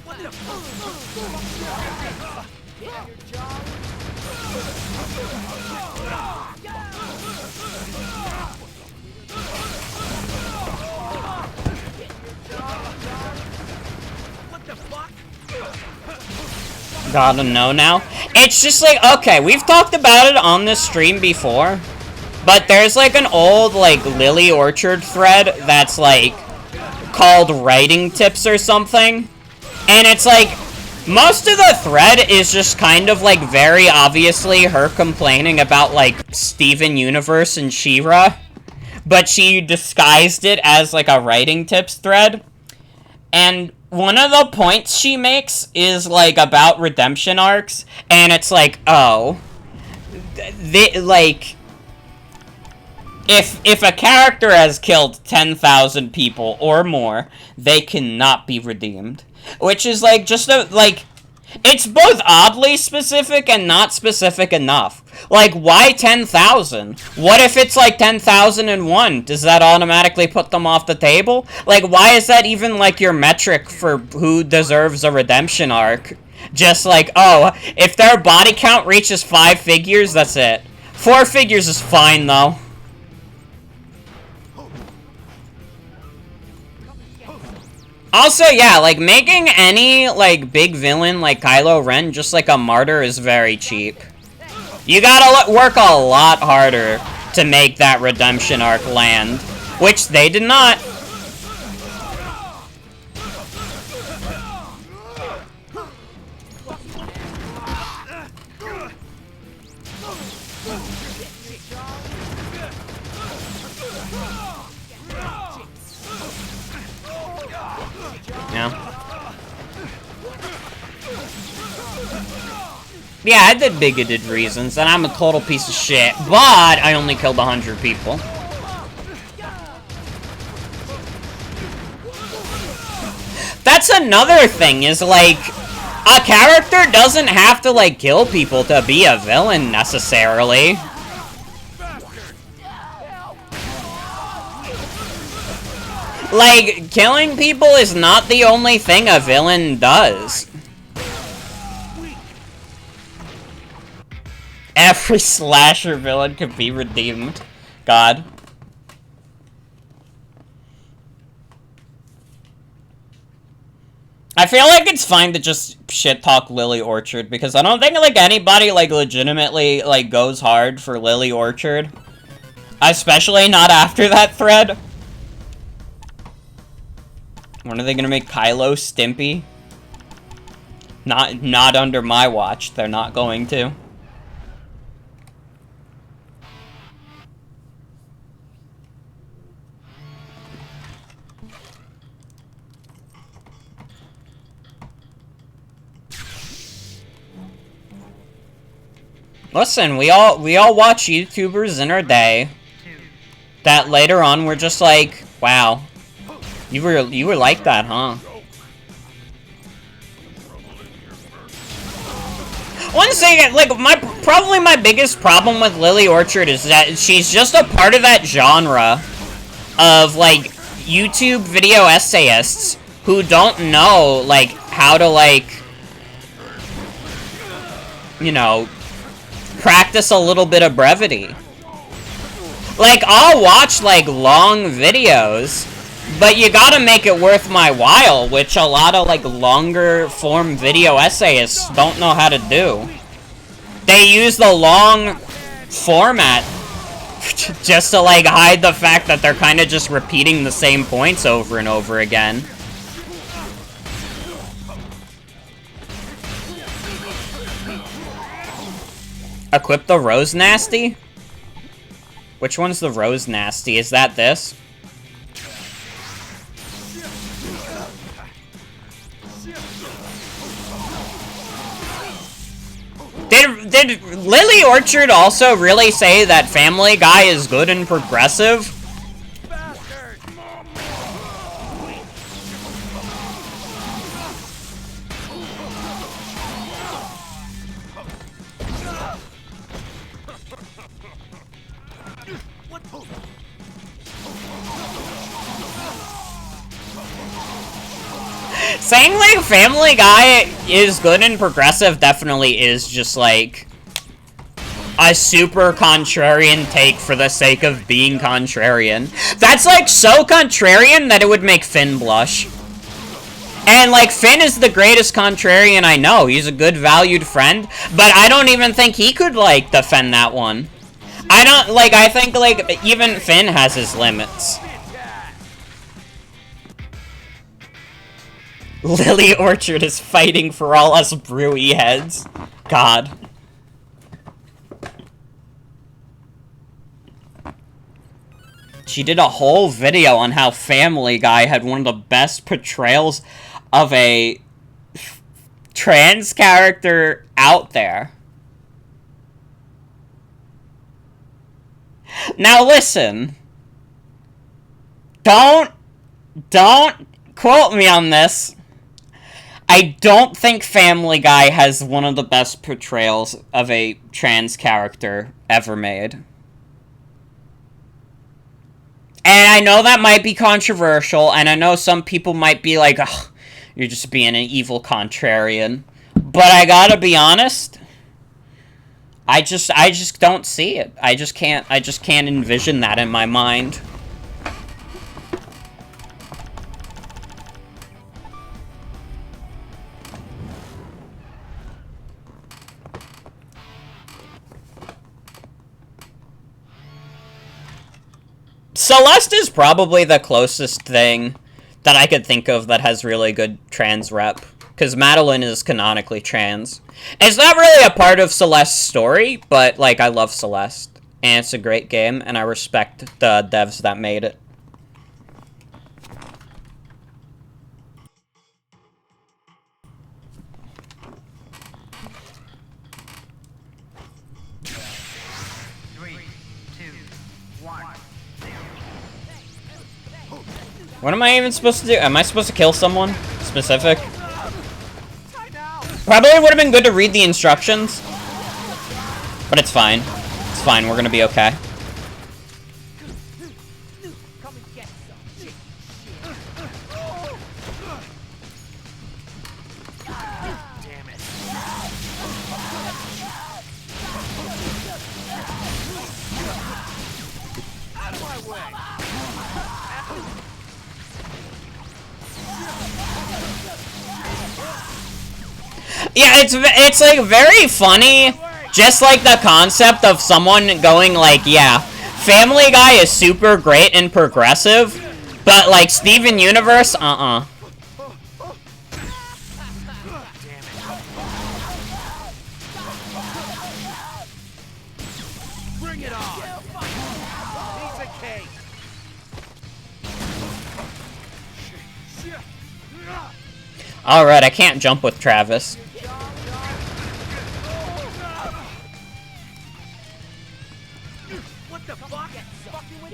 Gotta know now. It's just like, okay, we've talked about it on this stream before, but there's like an old, like, Lily Orchard thread that's like called writing tips or something, and it's like most of the thread is just kind of like very obviously her complaining about like Steven Universe and She-Ra, but she disguised it as like a writing tips thread. And one of the points she makes is, like, about redemption arcs, and it's like, oh, like, if a character has killed 10,000 people or more, they cannot be redeemed. Which is, like, just a, like, it's both oddly specific and not specific enough. Like, why 10,000? What if it's, like, 10,001? Does that automatically put them off the table? Like, why is that even, like, your metric for who deserves a redemption arc? Just like, oh, if their body count reaches 5 figures, that's it. 4 figures is fine, though. Also, yeah, like, making any, like, big villain like Kylo Ren just like a martyr is very cheap. You gotta work a lot harder to make that redemption arc land, which they did not. Yeah, I did bigoted reasons, and I'm a total piece of shit, but I only killed 100 people. That's another thing, is, like, a character doesn't have to, like, kill people to be a villain, necessarily. Like, killing people is not the only thing a villain does. Every slasher villain could be redeemed. God. I feel like it's fine to just shit talk Lily Orchard because I don't think like anybody like legitimately like goes hard for Lily Orchard. Especially not after that thread. When are they gonna make Kylo Stimpy? Not under my watch. They're not going to. Listen, we all watch YouTubers in our day that later on we're just like, wow, you were like that, huh? One thing, like, probably my biggest problem with Lily Orchard is that she's just a part of that genre of, like, YouTube video essayists who don't know, like, how to, like, you know, practice a little bit of brevity. Like, I'll watch, like, long videos, but you gotta make it worth my while, which a lot of, like, longer form video essayists don't know how to do. They use the long format just to, like, hide the fact that they're kind of just repeating the same points over and over again. Equip the Rose Nasty? Which one's the Rose Nasty? Is that this? Did Lily Orchard also really say that Family Guy is good and progressive? Saying, like, Family Guy is good and progressive definitely is just, like, a super contrarian take for the sake of being contrarian. That's, like, so contrarian that it would make Finn blush. And, like, Finn is the greatest contrarian I know. He's a good, valued friend, but I don't even think he could, like, defend that one. I think, like, even Finn has his limits. Lily Orchard is fighting for all us brewy heads. God. She did a whole video on how Family Guy had one of the best portrayals of a trans character out there. Now listen. Don't quote me on this. I don't think Family Guy has one of the best portrayals of a trans character ever made. And I know that might be controversial, and I know some people might be like, ugh, you're just being an evil contrarian. But I gotta be honest, I just don't see it. I just can't envision that in my mind. Celeste is probably the closest thing that I could think of that has really good trans rep. Because Madeline is canonically trans. It's not really a part of Celeste's story, but, like, I love Celeste. And it's a great game, and I respect the devs that made it. What am I even supposed to do? Am I supposed to kill someone specific? Probably would have been good to read the instructions. But it's fine. It's fine, we're gonna be okay. Yeah, it's like very funny, just like the concept of someone going like, yeah, Family Guy is super great and progressive, but like Steven Universe, Bring it on. Piece of cake. Alright, I can't jump with Travis. What the fuck? Fucking with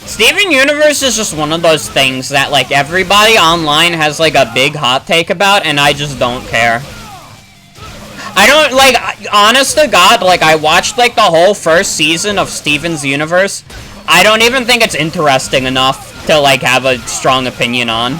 Steven Universe is just one of those things that, like, everybody online has, like, a big hot take about, and I just don't care. I don't, like, honest to God, like, I watched, like, the whole first season of Steven's Universe. I don't even think it's interesting enough to, like, have a strong opinion on.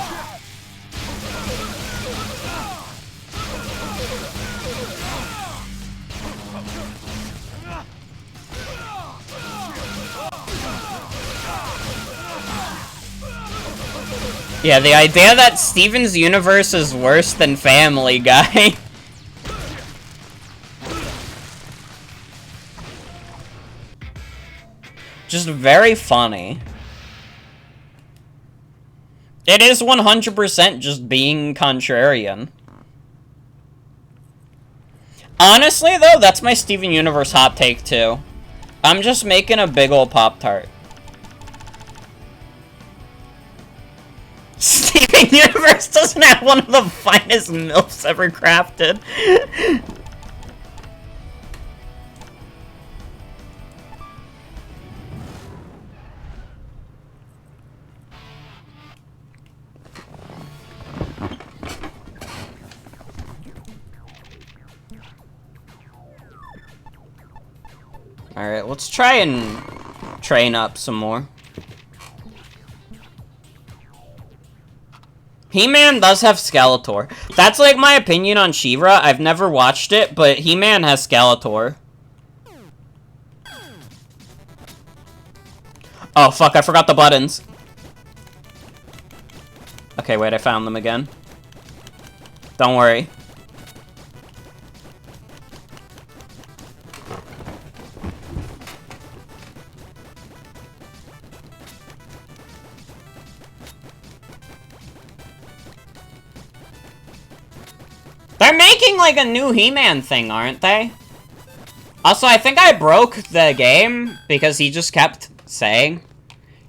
Yeah, the idea that Steven's Universe is worse than Family Guy. Just very funny. It is 100% just being contrarian. Honestly, though, that's my Steven Universe hot take, too. I'm just making a big ol' Pop-Tart. Steven Universe doesn't have one of the finest MILFs ever crafted. Alright, let's try and train up some more. He-Man does have Skeletor. That's like my opinion on She-Ra. I've never watched it, but He-Man has Skeletor. Oh, fuck, I forgot the buttons. Okay, wait, I found them again. Don't worry. They're making, like, a new He-Man thing, aren't they? Also, I think I broke the game because he just kept saying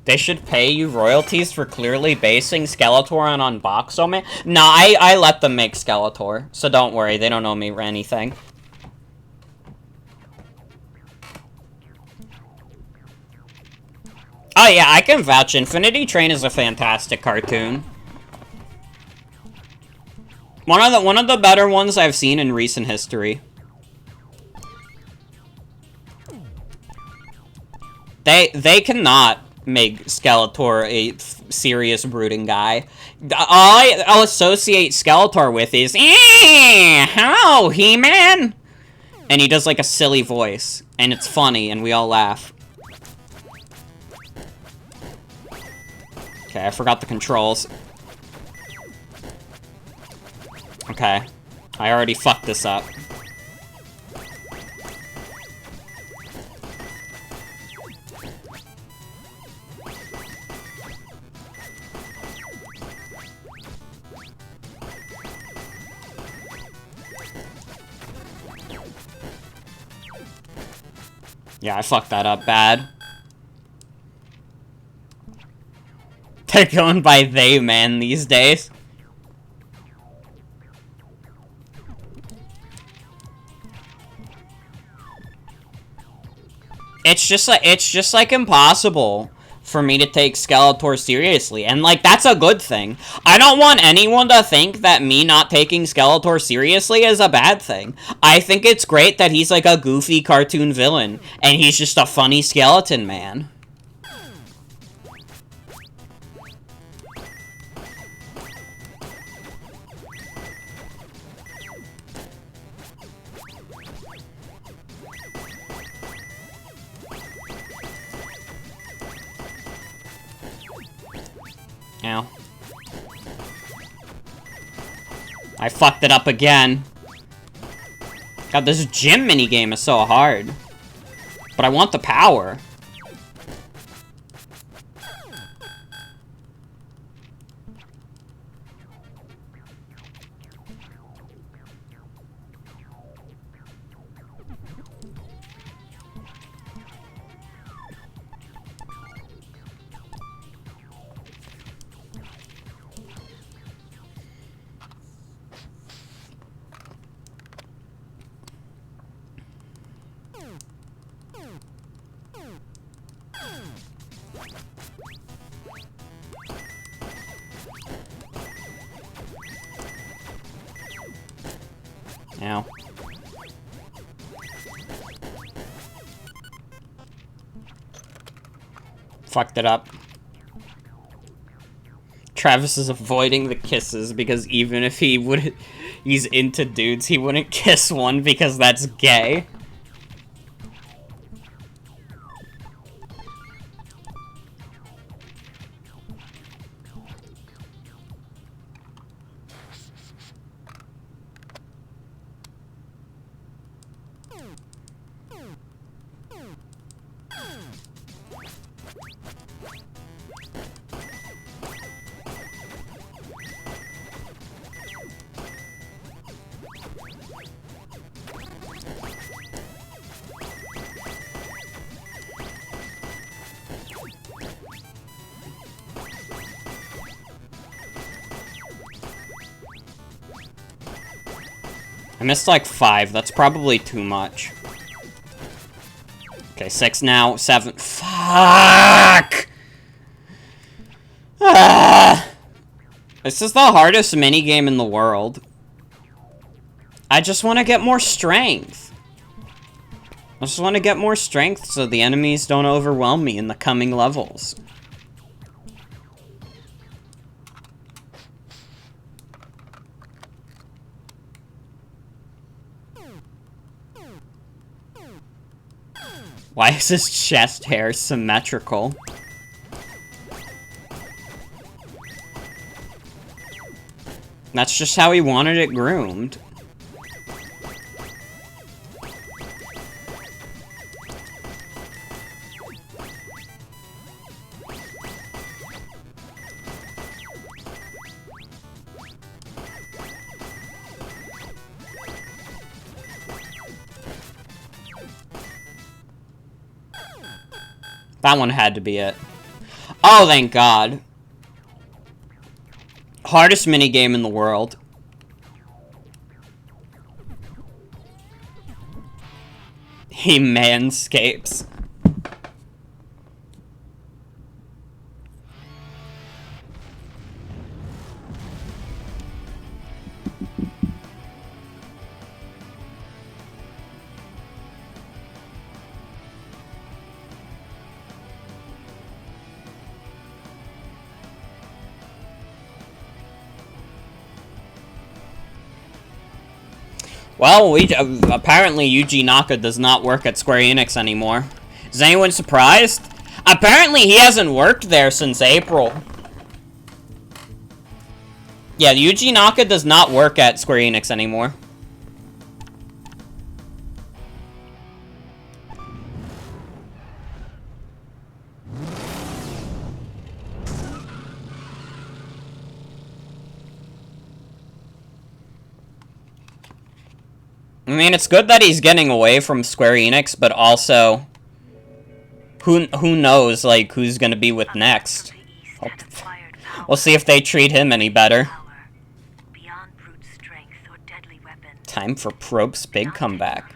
they should pay you royalties for clearly basing Skeletor on Unboxo Man. No, I let them make Skeletor, so don't worry, they don't owe me anything. Oh yeah, I can vouch. Infinity Train is a fantastic cartoon. One of the better ones I've seen in recent history. They cannot make Skeletor a serious brooding guy. All I'll associate Skeletor with is, hello, He-Man! And he does like a silly voice, and it's funny, and we all laugh. Okay, I forgot the controls. Okay, I already fucked this up. Yeah, I fucked that up bad. They're going by they, man, these days. It's just like impossible for me to take Skeletor seriously. And, like, that's a good thing. I don't want anyone to think that me not taking Skeletor seriously is a bad thing. I think it's great that he's, like, a goofy cartoon villain, and he's just a funny skeleton man. Ow. I fucked it up again. God, this gym minigame is so hard. But I want the power. Ow. Fucked it up. Travis is avoiding the kisses because even if he's into dudes, he wouldn't kiss one because that's gay. I missed like 5. That's probably too much. Okay, 6 now. 7. Fuck! Ah! This is the hardest minigame in the world. I just want to get more strength. I just want to get more strength so the enemies don't overwhelm me in the coming levels. Why is his chest hair symmetrical? That's just how he wanted it groomed. That one had to be it. Oh, thank God. Hardest minigame in the world. He manscapes. Well, apparently Yuji Naka does not work at Square Enix anymore. Is anyone surprised? Apparently he hasn't worked there since April. Yeah, Yuji Naka does not work at Square Enix anymore. I mean, it's good that he's getting away from Square Enix, but also, who knows, like, who's gonna be with next? We'll see if they treat him any better. Time for Probe's big comeback.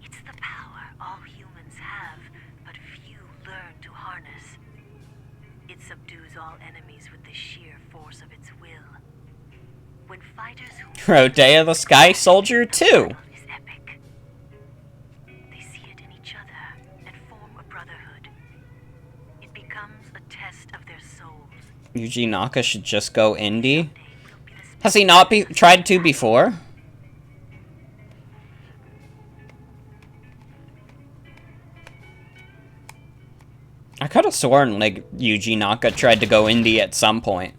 It's the power all humans have, but few learn harness. It subdues all enemies with the sheer force of its will. When fighters who Rodea the Sky Soldier 2. is epic. They see it in each other and form a brotherhood. It becomes a test of their souls. Yuji Naka should just go indie. Has he not tried to before? I could have sworn, like, Yuji Naka tried to go indie at some point.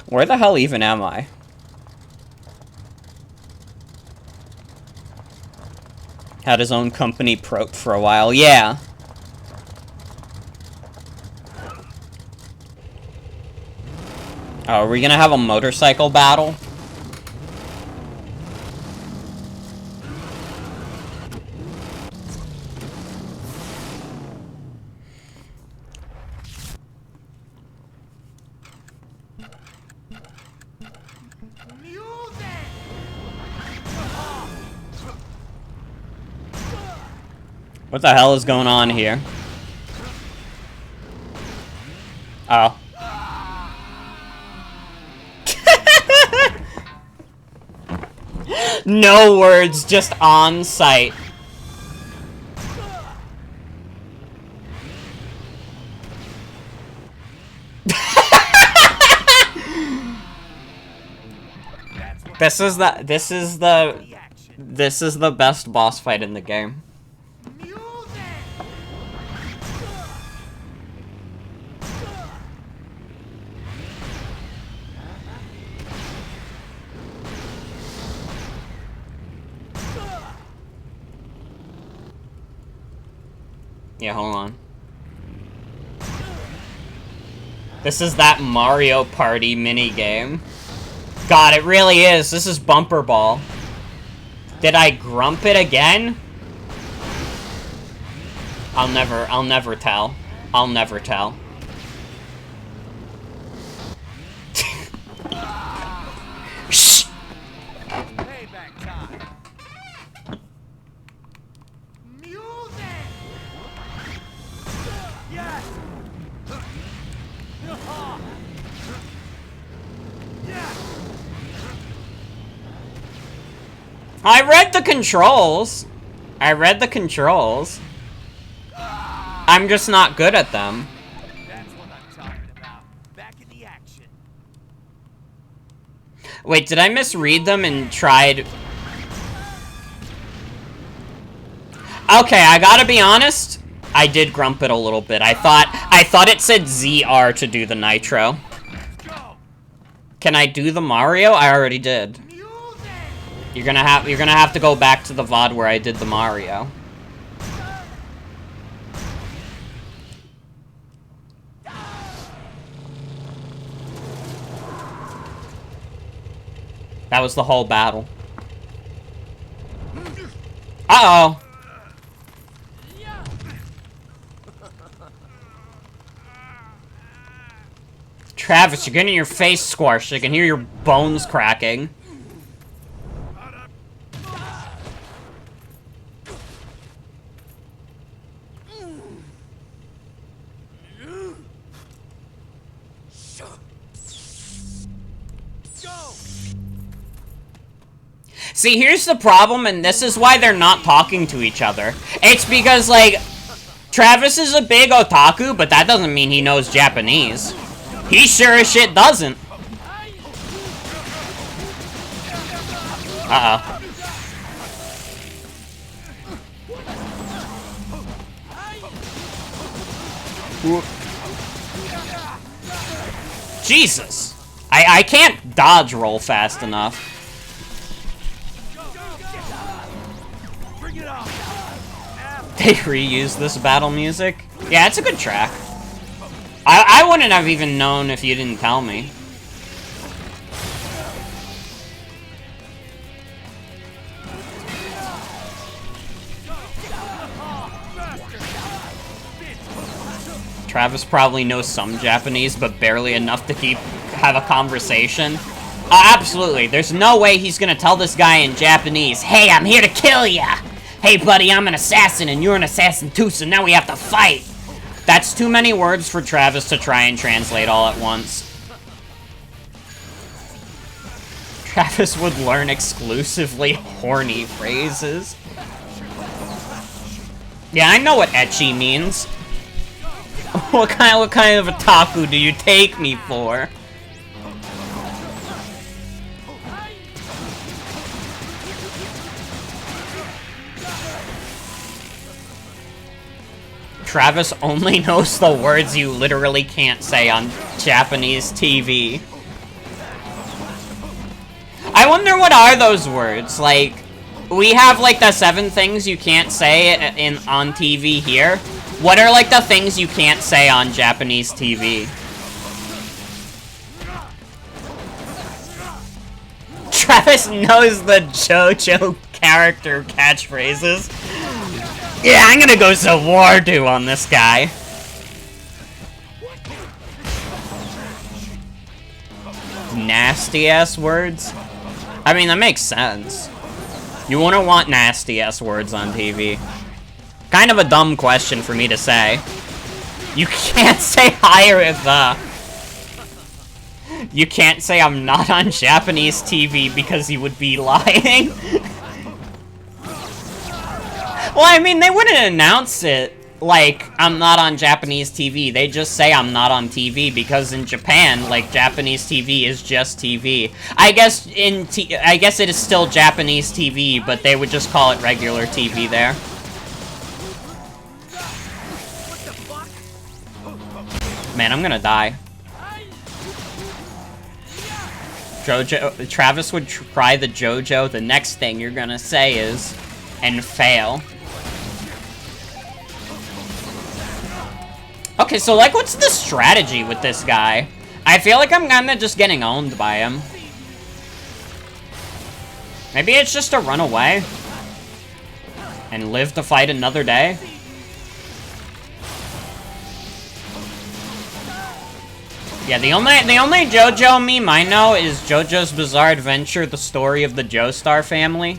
Where the hell even am I? Had his own company Prote for a while, yeah. Oh, are we gonna have a motorcycle battle? What the hell is going on here? Oh. No words, just on sight. This is the best boss fight in the game. Yeah, hold on. This is that Mario Party minigame. God, it really is. This is Bumper Ball. Did I grump it again? I'll never tell. I'll never tell. Shh! Payback time. Yes. I read the controls. I'm just not good at them. That's what I'm talking about. Back in the action. Wait, did I misread them and tried... Okay, I gotta be honest. I did grump it a little bit. I thought it said ZR to do the Nitro. Can I do the Mario? I already did. You're gonna have to go back to the VOD where I did the Mario. That was the whole battle. Uh-oh. Travis, you're getting your face squashed. I can hear your bones cracking. See, here's the problem, and this is why they're not talking to each other. It's because, like, Travis is a big otaku, but that doesn't mean he knows Japanese. He sure as shit doesn't. Uh-oh. Jesus. I can't dodge roll fast enough. They reused this battle music? Yeah, it's a good track. I wouldn't have even known if you didn't tell me. Travis probably knows some Japanese, but barely enough to have a conversation. Absolutely. There's no way he's gonna tell this guy in Japanese, "Hey, I'm here to kill ya! Hey, buddy, I'm an assassin, and you're an assassin too, so now we have to fight!" That's too many words for Travis to try and translate all at once. Travis would learn exclusively horny phrases. Yeah, I know what ecchi means. What kind of otaku do you take me for? Travis only knows the words you literally can't say on Japanese TV. I wonder what are those words, like, we have, like, the 7 things you can't say on TV here. What are, like, the things you can't say on Japanese TV? Travis knows the JoJo character catchphrases. Yeah, I'm gonna go Zawardu on this guy. Nasty-ass words? I mean, that makes sense. You wouldn't want nasty-ass words on TV. Kind of a dumb question for me to say. You can't say higher if You can't say I'm not on Japanese TV because you would be lying. Well, I mean, they wouldn't announce it like, I'm not on Japanese TV. They just say I'm not on TV because in Japan, like, Japanese TV is just TV. I guess it is still Japanese TV, but they would just call it regular TV there. Man, I'm gonna die. Travis would try the JoJo. The next thing you're gonna say is, and fail. Okay, so, like, what's the strategy with this guy? I feel like I'm kinda just getting owned by him. Maybe it's just to run away. And live to fight another day. Yeah, the only JoJo meme I know is JoJo's Bizarre Adventure, the story of the Joestar family.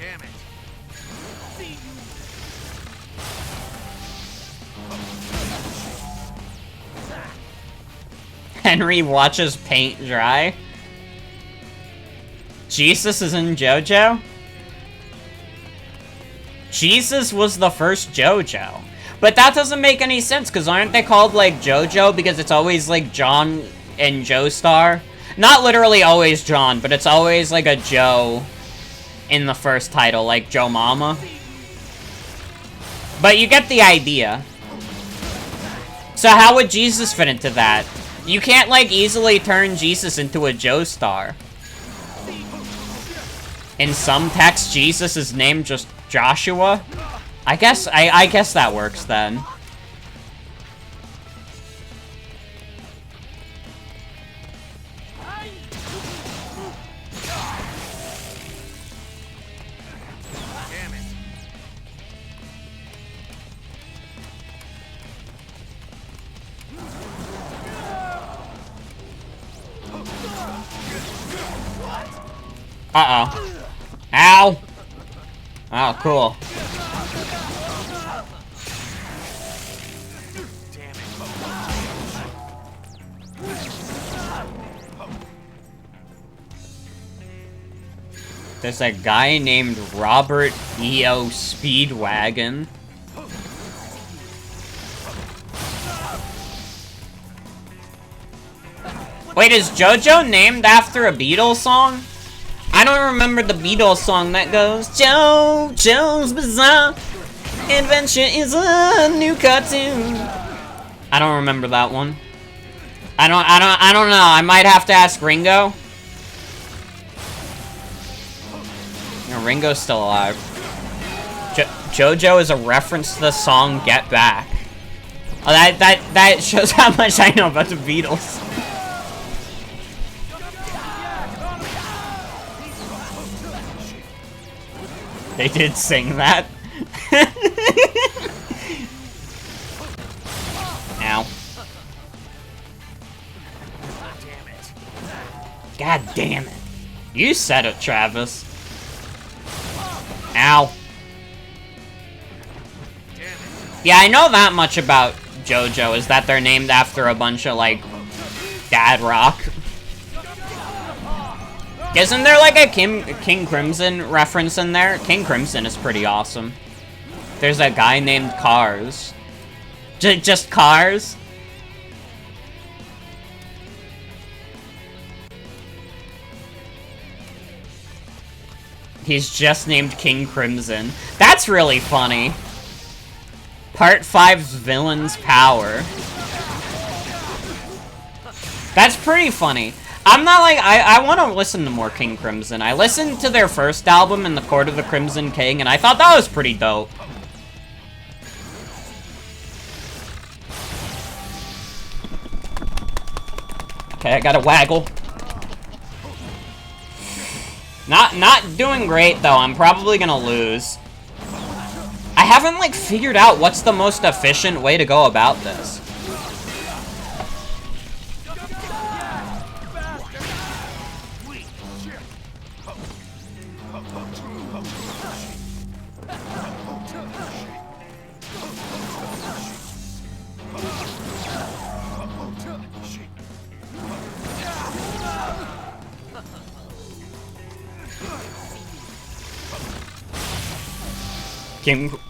Henry watches paint dry. Jesus is in JoJo? Jesus was the first JoJo. But that doesn't make any sense, because aren't they called, like, JoJo because it's always, like, John and Joestar? Not literally always John, but it's always, like, a Joe in the first title, like Joe Mama. But you get the idea. So how would Jesus fit into that? You can't, like, easily turn Jesus into a Joestar. In some texts, Jesus is named just Joshua. I guess that works then. Uh-oh. Ow! Oh, cool. There's a guy named Robert E.O. Speedwagon. Wait, is JoJo named after a Beatles song? I don't remember the Beatles song that goes, JoJo's Bizarre Adventure is a new cartoon. I don't remember that one. I don't know. I might have to ask Ringo. No, Ringo's still alive. JoJo is a reference to the song Get Back. Oh, that shows how much I know about the Beatles. They did sing that. Ow. God damn it. You said it, Travis. Ow. Yeah, I know that much about JoJo, is that they're named after a bunch of, like, dad rock. Isn't there, like, a King Crimson reference in there? King Crimson is pretty awesome. There's a guy named Cars. Just Cars? He's just named King Crimson. That's really funny. Part 5's Villain's Power. That's pretty funny. I'm not like, I want to listen to more King Crimson. I listened to their first album, In the Court of the Crimson King, and I thought that was pretty dope. Okay, I gotta waggle. Not doing great, though. I'm probably gonna lose. I haven't, like, figured out what's the most efficient way to go about this.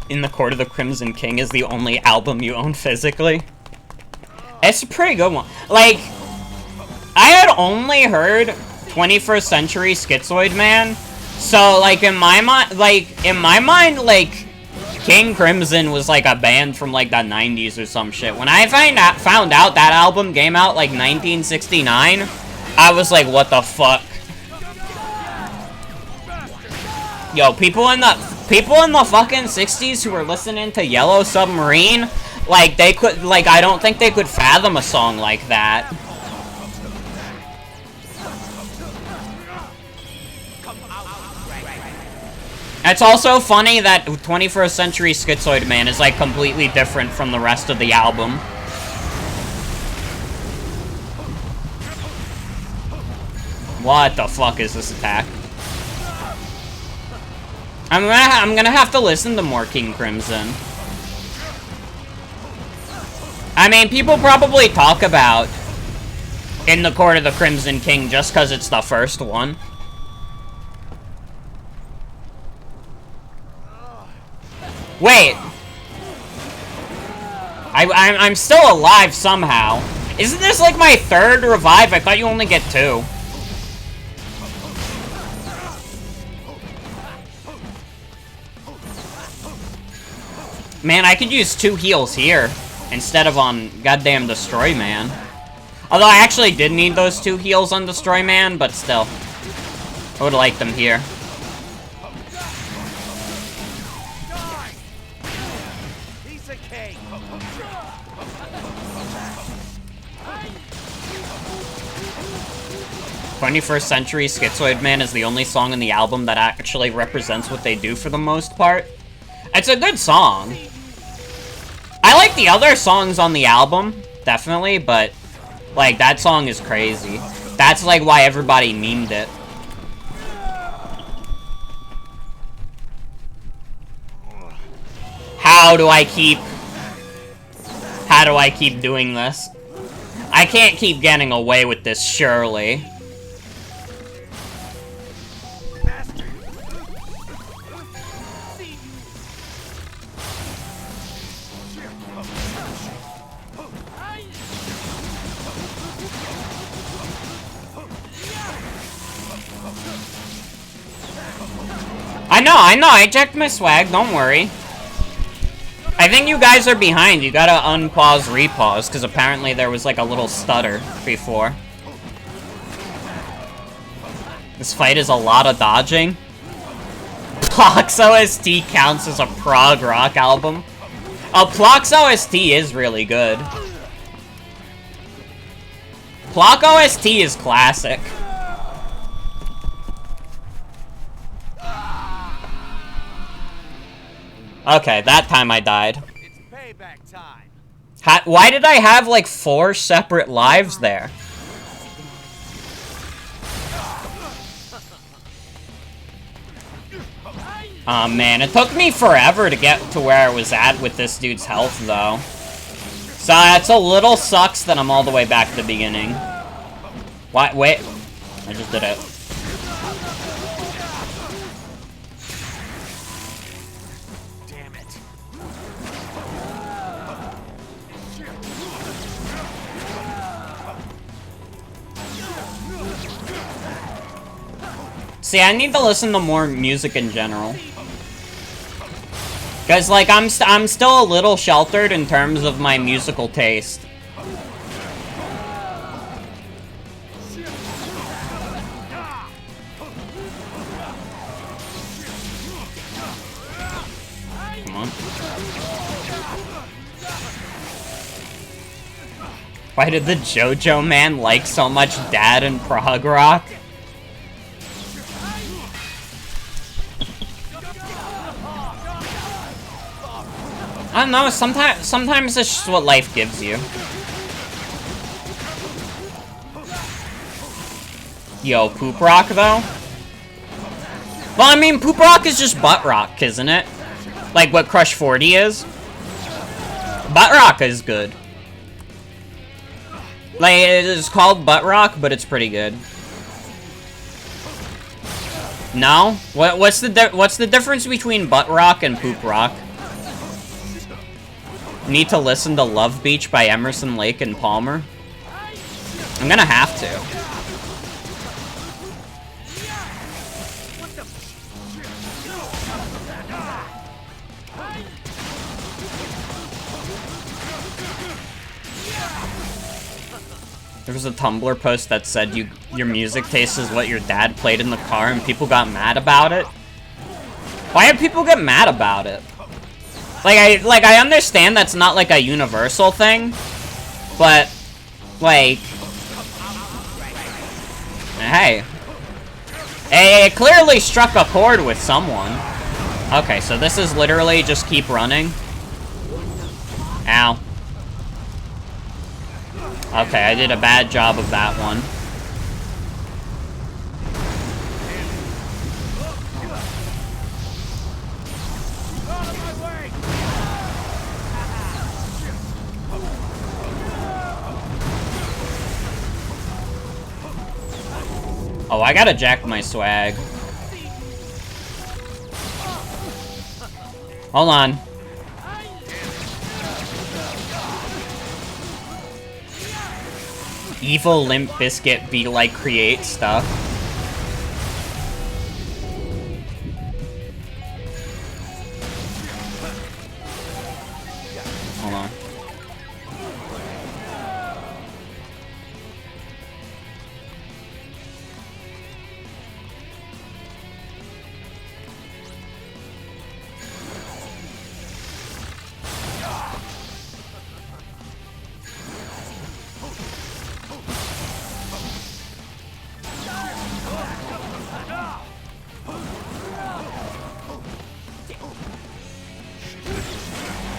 In the Court of the Crimson King is the only album you own physically. It's a pretty good one. Like, I had only heard 21st Century Schizoid Man, so, like, in my mind, like, King Crimson was, like, a band from, like, the 90s or some shit. When I found out that album came out, like, 1969, I was like, what the fuck? Yo, people in the fucking 60s who were listening to Yellow Submarine, like, they could, like, I don't think they could fathom a song like that. It's also funny that 21st Century Schizoid Man is, like, completely different from the rest of the album. What the fuck is this attack? I'm gonna have to listen to more King Crimson. I mean, people probably talk about In the Court of the Crimson King just because it's the first one. Wait. I'm still alive somehow. Isn't this like my third revive? I thought you only get 2. Man, I could use 2 heals here instead of on goddamn Destroy Man. Although I actually did need those 2 heals on Destroy Man, but still. I would like them here. Piece of cake. 21st Century Schizoid Man is the only song in the album that actually represents what they do for the most part. It's a good song. I like the other songs on the album, definitely, but, like, that song is crazy. That's, like, why everybody memed it. How do I keep doing this? I can't keep getting away with this, surely. I know, I checked my swag, don't worry. I think you guys are behind, you gotta unpause, repause, because apparently there was like a little stutter before. This fight is a lot of dodging. Plox OST counts as a prog rock album. Oh, Plox OST is really good. Plox OST is classic. Okay, that time I died. It's payback time. Why did I have like 4 separate lives there? Aw, man, it took me forever to get to where I was at with this dude's health, though. So it's a little sucks that I'm all the way back at the beginning. What? Wait. I just did it. Damn it. See, I need to listen to more music in general. Cause like I'm still a little sheltered in terms of my musical taste. Come on. Why did the JoJo man like so much Dad and prog rock? I don't know, sometimes it's just what life gives you. Yo, poop rock, though? Well, I mean, poop rock is just butt rock, isn't it? Like what Crush 40 is? Butt rock is good. Like, it is called butt rock, but it's pretty good. No? What's the difference between butt rock and poop rock? Need to listen to Love Beach by Emerson, Lake and Palmer? I'm gonna have to. There was a Tumblr post that said your music taste is what your dad played in the car and people got mad about it. Why did people get mad about it? Like I understand that's not like a universal thing, but like, hey, it clearly struck a chord with someone. Okay, so this is literally just keep running. Ow. Okay, I did a bad job of that one. Oh, I gotta jack my swag. Hold on. Evil Limp Bizkit be like create stuff. Hold on.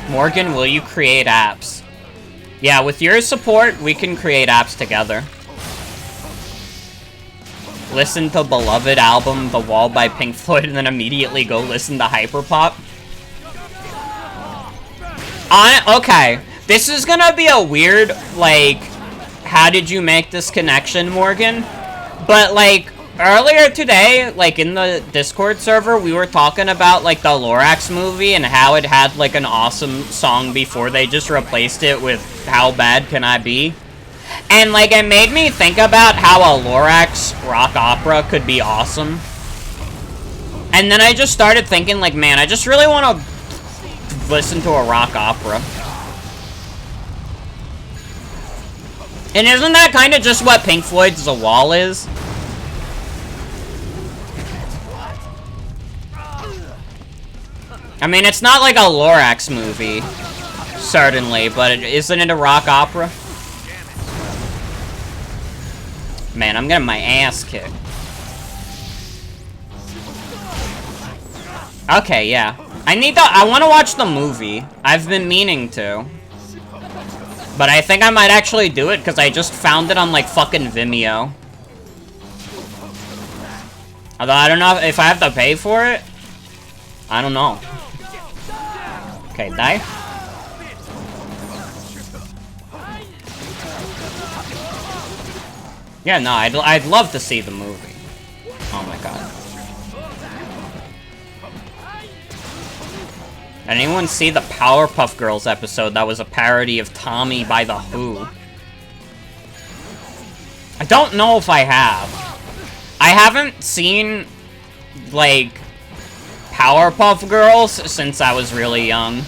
Morgan, will you create apps? Yeah, with your support, we can create apps together. Listen to Beloved album, The Wall by Pink Floyd, and then immediately go listen to Hyperpop. Okay, this is gonna be a weird, like, how did you make this connection, Morgan? But, like, earlier today, like, in the Discord server, we were talking about, like, the Lorax movie and how it had, like, an awesome song before they just replaced it with How Bad Can I Be? And, like, it made me think about how a Lorax rock opera could be awesome. And then I just started thinking, like, man, I just really want to listen to a rock opera. And isn't that kind of just what Pink Floyd's The Wall is? I mean, it's not like a Lorax movie, certainly, but isn't it a rock opera? Man, I'm getting my ass kicked. Okay, yeah. I want to watch the movie. I've been meaning to. But I think I might actually do it, because I just found it on, like, fucking Vimeo. Although, I don't know if I have to pay for it. I don't know. Okay, die. Yeah, no, I'd love to see the movie. Oh my god. Anyone see the Powerpuff Girls episode that was a parody of Tommy by The Who? I don't know if I have. I haven't seen, like, Powerpuff Girls since I was really young.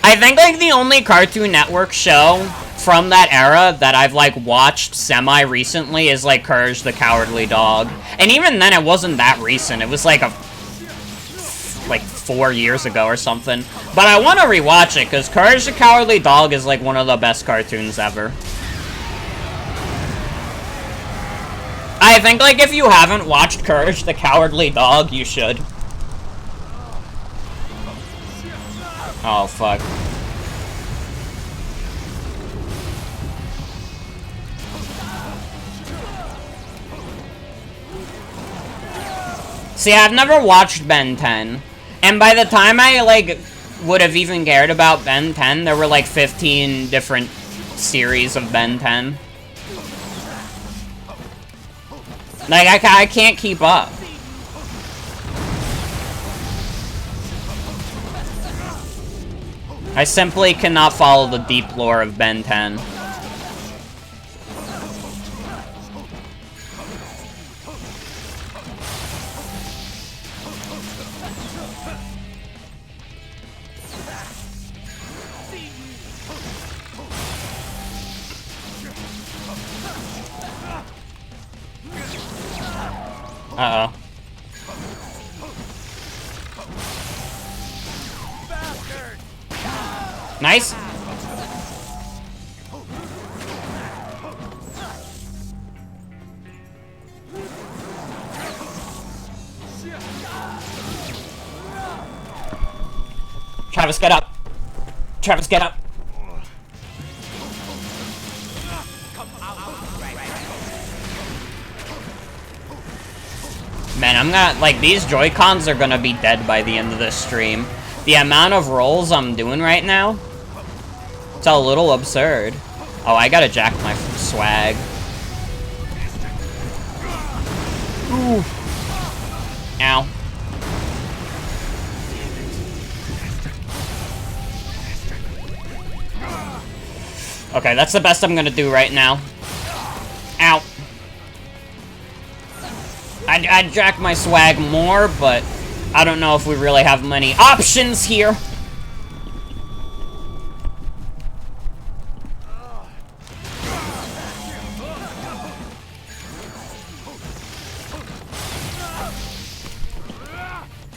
I think, like, the only Cartoon Network show from that era that I've, like, watched semi-recently is, like, Courage the Cowardly Dog. And even then, it wasn't that recent. It was, like, 4 years ago or something. But I want to rewatch it, because Courage the Cowardly Dog is, like, one of the best cartoons ever. I think, like, if you haven't watched Courage the Cowardly Dog, you should. Oh, fuck. See, I've never watched Ben 10. And by the time I, like, would have even cared about Ben 10, there were, like, 15 different series of Ben 10. Like, I can't keep up. I simply cannot follow the deep lore of Ben 10. Uh-oh. Nice. Travis, get up. Travis, get up. Man, I'm gonna, like, these Joy-Cons are gonna be dead by the end of this stream. The amount of rolls I'm doing right now, it's a little absurd. Oh, I gotta jack my swag. Ooh. Ow. Okay, that's the best I'm gonna do right now. Ow. I'd jack my swag more, but I don't know if we really have many options here.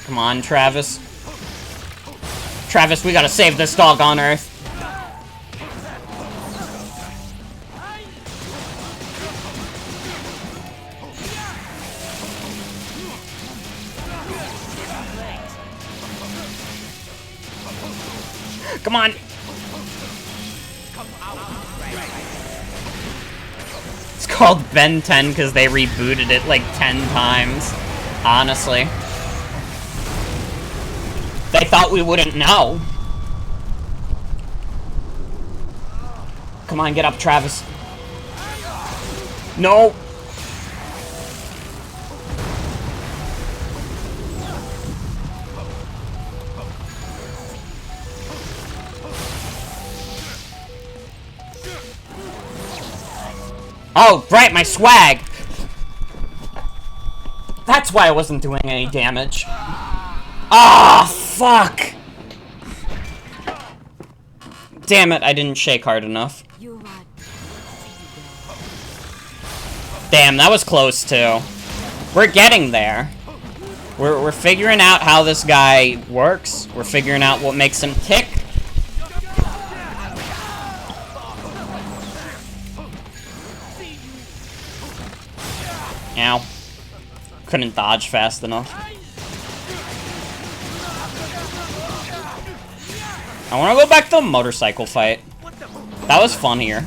Come on, Travis. Travis, we gotta save this dog on Earth. Come on. It's called Ben 10 because they rebooted it like 10 times. Honestly. They thought we wouldn't know. Come on, get up, Travis. No. Oh, right, my swag! That's why I wasn't doing any damage. Ah, fuck! Damn it, I didn't shake hard enough. Damn, that was close, too. We're getting there. We're figuring out how this guy works. We're figuring out what makes him tick. Ow. Couldn't dodge fast enough. I want to go back to the motorcycle fight. That was funnier.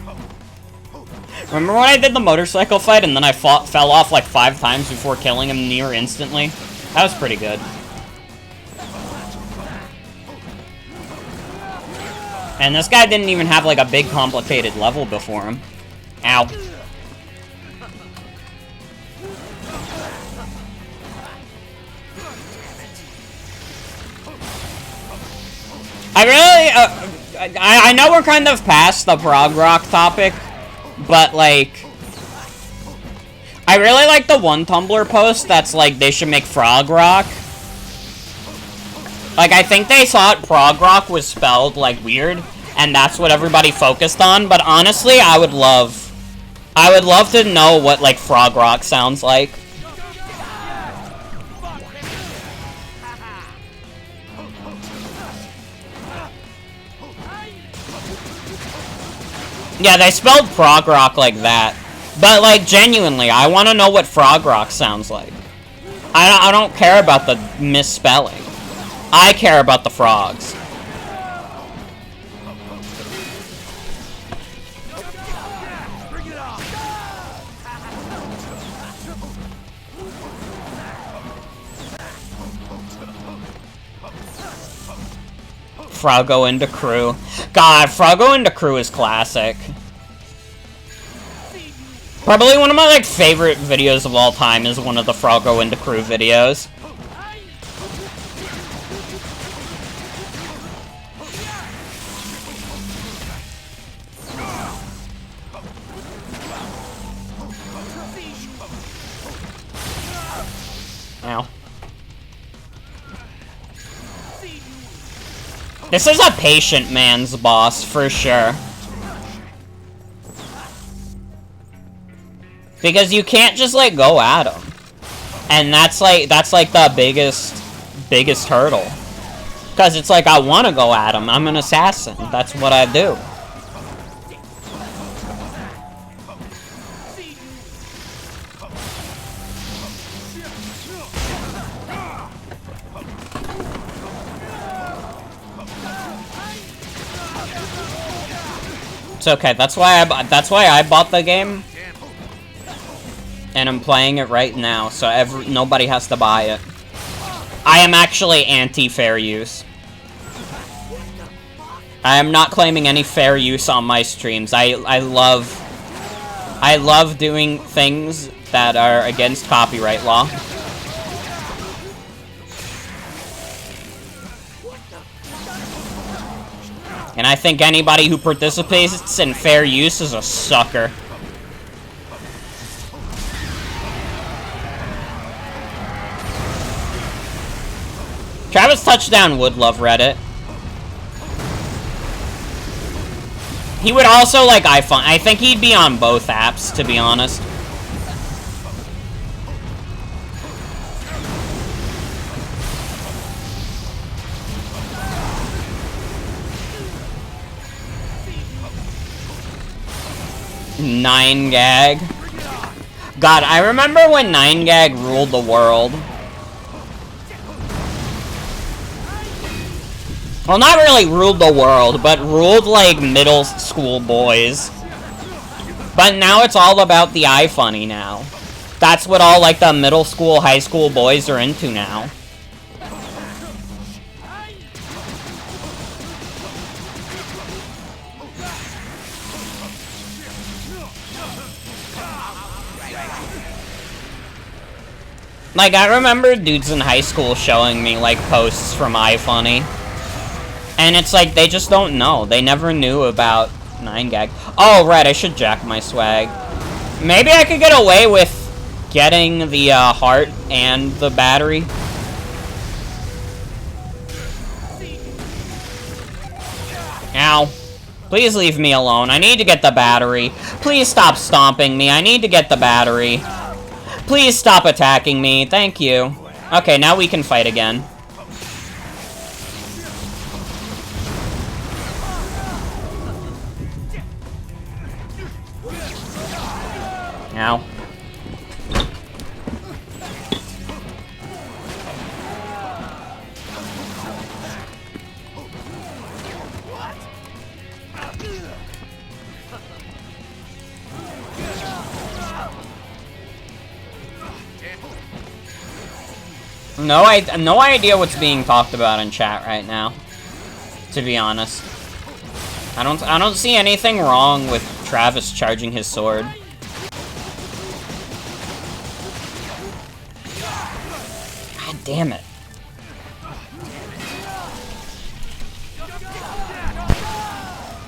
Remember when I did the motorcycle fight and then I fell off like 5 times before killing him near instantly? That was pretty good. And this guy didn't even have, like, a big, complicated level before him. Ow. I really, I know we're kind of past the prog rock topic, but, like, I really like the one Tumblr post that's like, they should make frog rock. Like, I think they thought prog rock was spelled, like, weird, and that's what everybody focused on, but honestly, I would love to know what, like, frog rock sounds like. Yeah, they spelled prog rock like that. But, like, genuinely, I want to know what frog rock sounds like. I don't care about the misspelling. I care about the frogs. Froggo into crew. God, Froggo into crew is classic. Probably one of my, like, favorite videos of all time is one of the Froggo into crew videos. Ow. This is a patient man's boss, for sure. Because you can't just, like, go at him. And that's like the biggest hurdle. Because it's like, I want to go at him. I'm an assassin. That's what I do. It's okay. That's why I bought the game. And I'm playing it right now, so nobody has to buy it. I am actually anti-fair use. I am not claiming any fair use on my streams. I love doing things that are against copyright law. And I think anybody who participates in fair use is a sucker. Travis Touchdown would love Reddit. He would also like iPhone. I think he'd be on both apps, to be honest. Nine Gag. God, I remember when 9gag ruled the world. Well, not really ruled the world, but ruled, like, middle school boys. But now it's all about the iFunny now. That's what all, like, the middle school, high school boys are into now. Like, I remember dudes in high school showing me, like, posts from iFunny. And it's like, they just don't know. They never knew about 9gag. Oh, right, I should jack my swag. Maybe I could get away with getting the heart and the battery. Ow. Please leave me alone. I need to get the battery. Please stop stomping me. I need to get the battery. Please stop attacking me. Thank you. Okay, now we can fight again. Ow. No idea what's being talked about in chat right now, to be honest. I don't see anything wrong with Travis charging his sword. God damn it.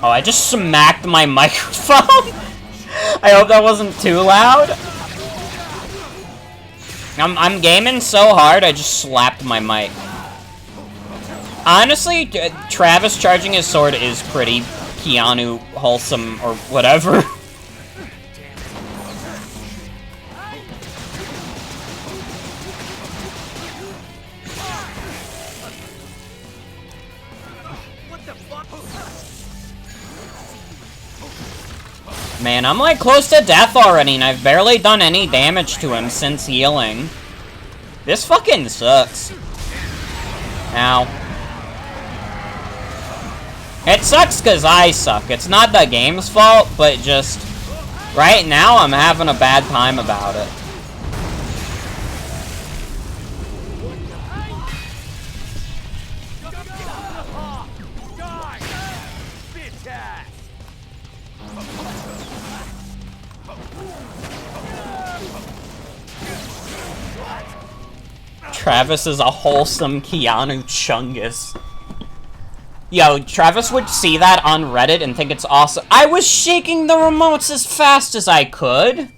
Oh, I just smacked my microphone. I hope that wasn't too loud. I'm gaming so hard, I just slapped my mic. Honestly, Travis charging his sword is pretty Keanu wholesome or whatever. Man, I'm like close to death already, and I've barely done any damage to him since healing. This fucking sucks. Ow. It sucks because I suck. It's not the game's fault, but just... right now, I'm having a bad time about it. Travis is a wholesome Keanu Chungus. Yo, Travis would see that on Reddit and think it's awesome. I was shaking the remotes as fast as I could.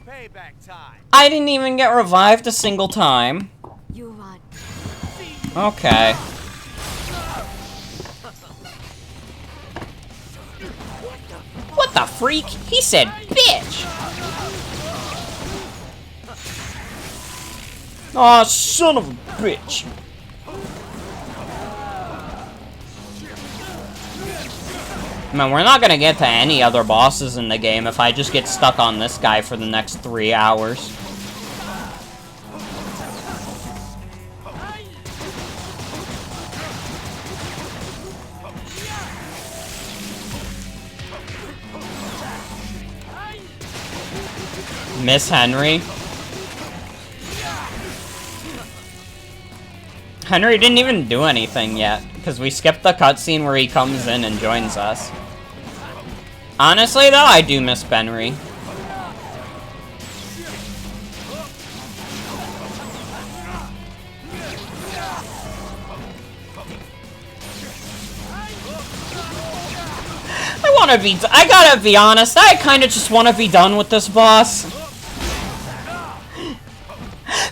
I didn't even get revived a single time. Okay. What the freak? He said bitch! Aw, son of a bitch. Man, we're not gonna get to any other bosses in the game if I just get stuck on this guy for the next 3 hours. Miss Henry. Henry didn't even do anything yet, because we skipped the cutscene where he comes in and joins us. Honestly, though, I do miss Benry. I gotta be honest, I kinda just wanna be done with this boss.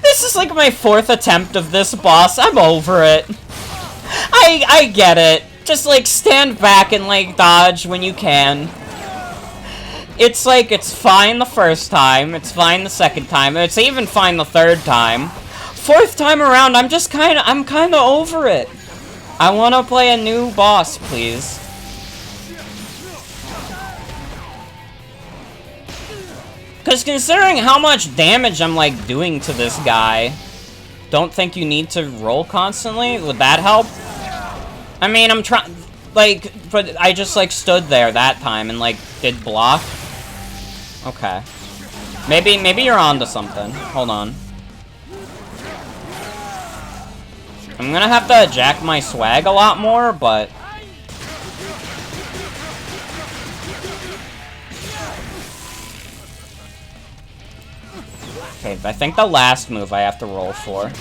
This is like my 4th attempt of this boss. I'm over it. I get it. Just like stand back and like dodge when you can. It's like it's fine the first time, it's fine the second time, it's even fine the 3rd time. 4th time around, I'm kinda over it. I wanna play a new boss, please. Because considering how much damage I'm, like, doing to this guy, don't think you need to roll constantly? Would that help? I mean, I'm trying, like, but I just, like, stood there that time and, like, did block. Okay. Maybe you're onto something. Hold on. I'm gonna have to jack my swag a lot more, but... okay, I think the last move I have to roll for.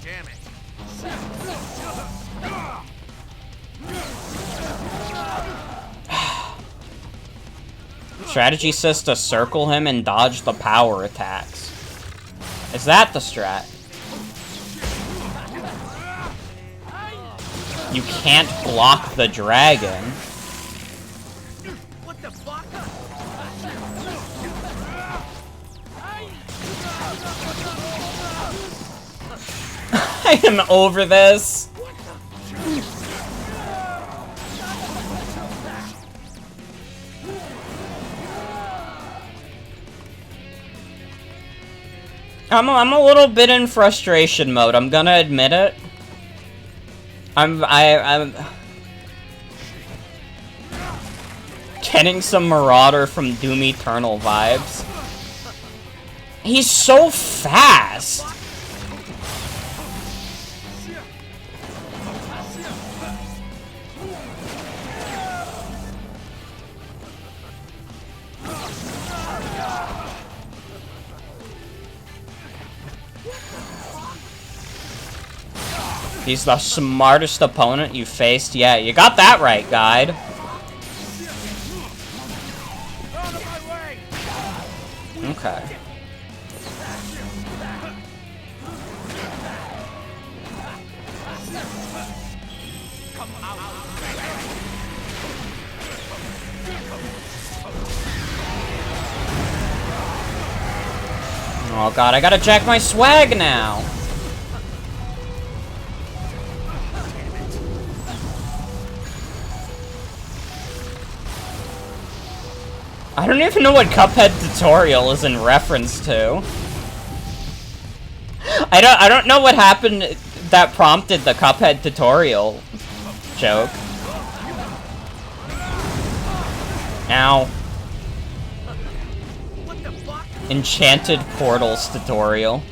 Damn it. Strategy says to circle him and dodge the power attacks. Is that the strat? You can't block the dragon. What the fuck? I am over this. I'm a little bit in frustration mode. I'm gonna admit it. I'm getting some Marauder from Doom Eternal vibes. He's so fast. He's the smartest opponent you faced. Yeah, you got that right, guide. Okay. Oh god, I gotta check my swag now. I don't even know what Cuphead tutorial is in reference to. I don't know what happened that prompted the Cuphead tutorial joke. Ow. Enchanted Portals tutorial.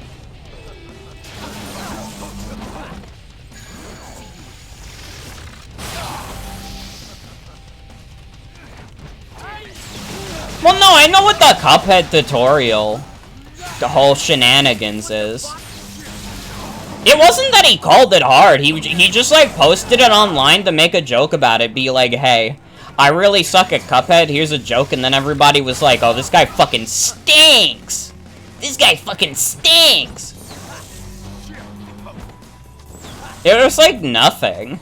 Well, no, I know what the Cuphead tutorial, the whole shenanigans is. It wasn't that he called it hard. He just, like, posted it online to make a joke about it. Be like, hey, I really suck at Cuphead. Here's a joke. And then everybody was like, oh, this guy fucking stinks. This guy fucking stinks. It was, like, nothing.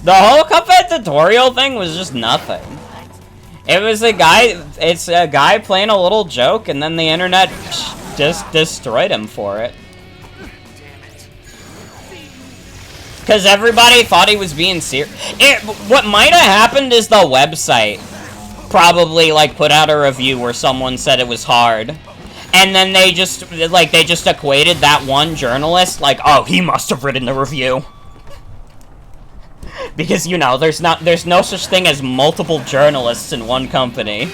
The whole Cuphead tutorial thing was just nothing. It was a guy, it's a guy playing a little joke, and then the internet just destroyed him for it. Because everybody thought he was being serious. What might have happened is the website probably, like, put out a review where someone said it was hard. And then they just equated that one journalist, like, oh, he must have written the review. Because, you know, there's no such thing as multiple journalists in one company.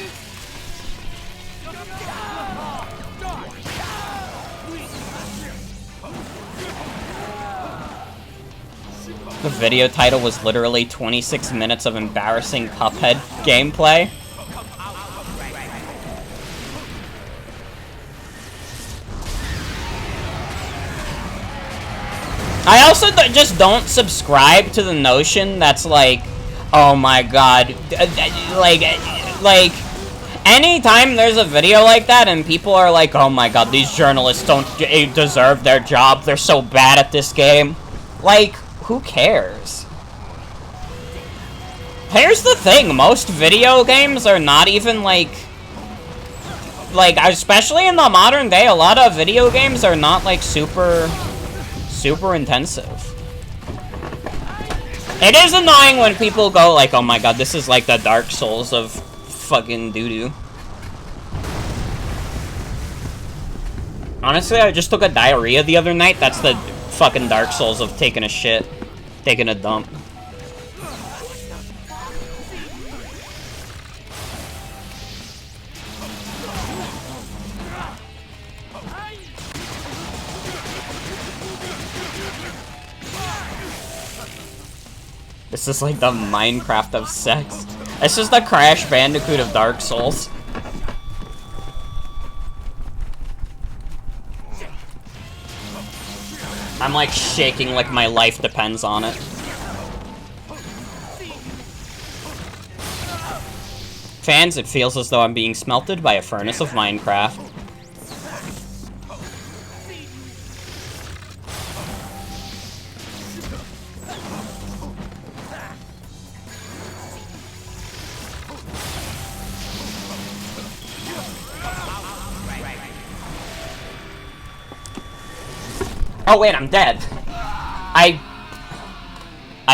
The video title was literally 26 minutes of embarrassing Cuphead gameplay. I also just don't subscribe to the notion that's like, oh my god, like, anytime there's a video like that and people are like, oh my god, these journalists don't deserve their job, they're so bad at this game. Like, who cares? Here's the thing, most video games are not even like, especially in the modern day, a lot of video games are not like super intensive. It is annoying when people go like, oh my god, this is like the Dark Souls of fucking doo-doo. Honestly, I just took a diarrhea the other night. That's the fucking Dark Souls of taking a shit. Taking a dump. This is like the Minecraft of sex. This is the Crash Bandicoot of Dark Souls. I'm like shaking like my life depends on it. Fans, it feels as though I'm being smelted by a furnace of Minecraft. Oh wait, I'm dead. I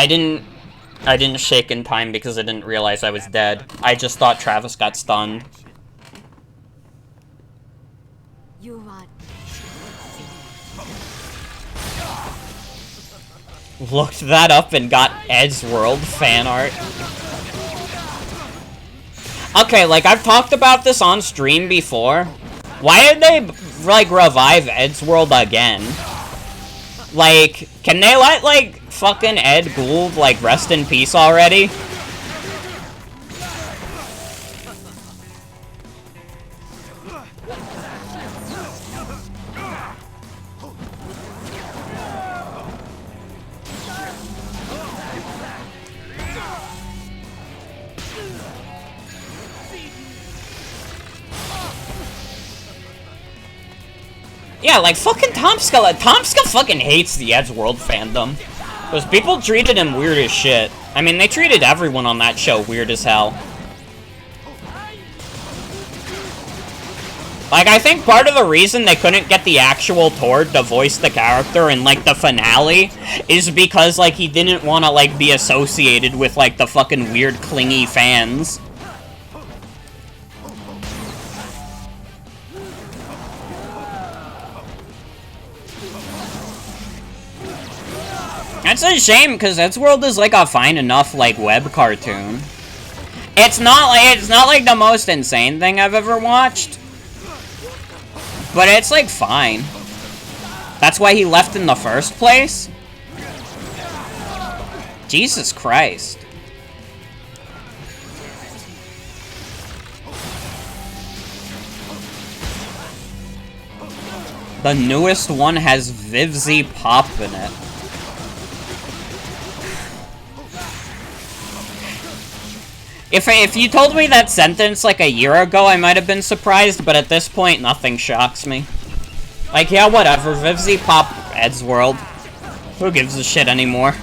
didn't shake in time because I didn't realize I was dead. I just thought Travis got stunned. You're right. Looked that up and got Ed's World fan art. Okay, like I've talked about this on stream before. Why did they like revive Ed's World again? Like, can they let, like, fucking Ed Gould, like, rest in peace already? Yeah, like fucking Tomska. Tomska fucking hates the Edgeworld fandom. Because people treated him weird as shit. I mean, they treated everyone on that show weird as hell. Like, I think part of the reason they couldn't get the actual Tord to voice the character in, like, the finale is because, like, he didn't want to, like, be associated with, like, the fucking weird, clingy fans. That's a shame, because Edgeworld is, like, a fine enough, like, web cartoon. It's not like the most insane thing I've ever watched. But it's, like, fine. That's why he left in the first place? Jesus Christ. The newest one has Vivzy Pop in it. If you told me that sentence like a year ago, I might have been surprised, but at this point, nothing shocks me. Like, yeah, whatever. Vivzy Pop Edgeworld. Who gives a shit anymore?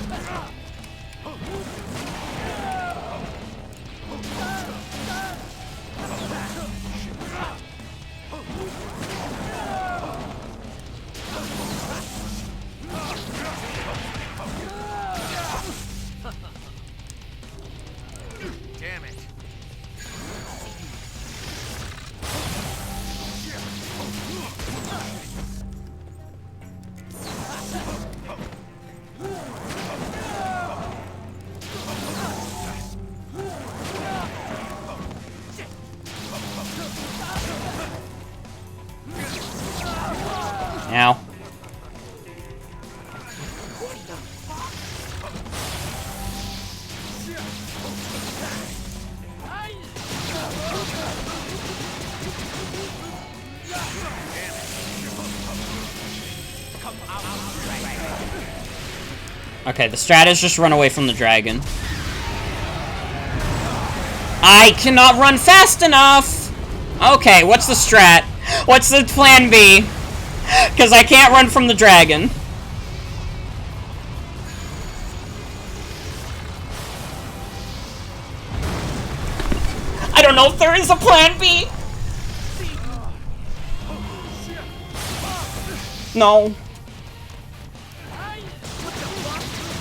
Ow. Okay, the strat is just run away from the dragon. I cannot run fast enough! Okay, what's the strat? What's the plan B? Because I can't run from the dragon. I don't know if there is a plan B. No.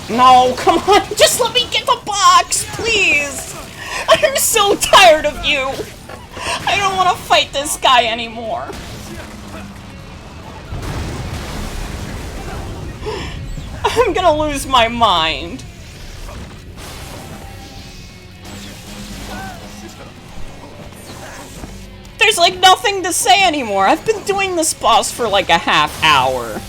No, come on. Just let me get the box, please. I'm so tired of you. I don't want to fight this guy anymore. I'm gonna lose my mind. There's like nothing to say anymore. I've been doing this boss for like a half hour.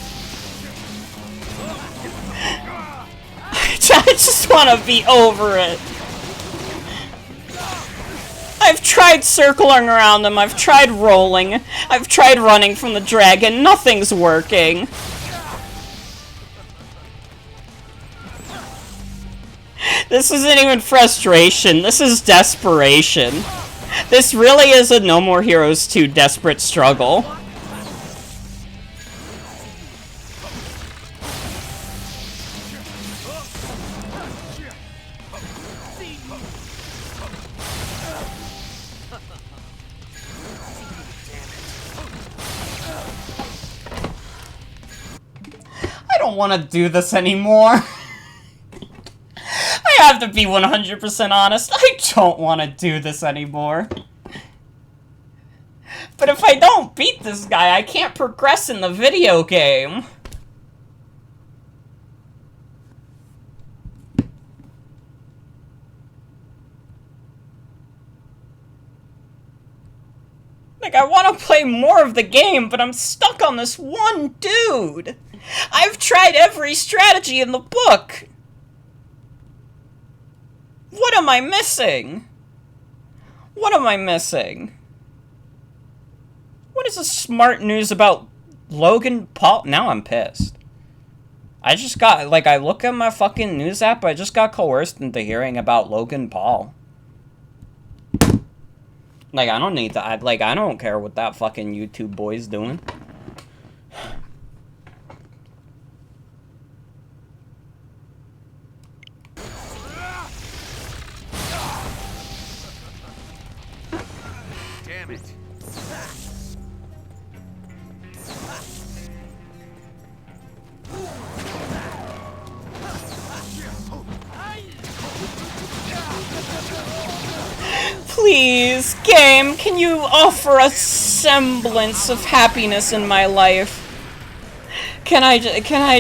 I just want to be over it. I've tried circling around them. I've tried rolling. I've tried running from the dragon. Nothing's working. This isn't even frustration. This is desperation. This really is a No More Heroes 2 desperate struggle. I don't want to do this anymore. I have to be 100% honest. I don't want to do this anymore. But if I don't beat this guy, I can't progress in the video game. Like, I want to play more of the game, but I'm stuck on this one dude. I've tried every strategy in the book. What am I missing? What am I missing? What is the smart news about Logan Paul? Now I'm pissed. I just got, like, I look at my fucking news app, I just got coerced into hearing about Logan Paul. Like, I don't need that. I don't care what that fucking YouTube boy's doing. Please, game, can you offer a semblance of happiness in my life? Can I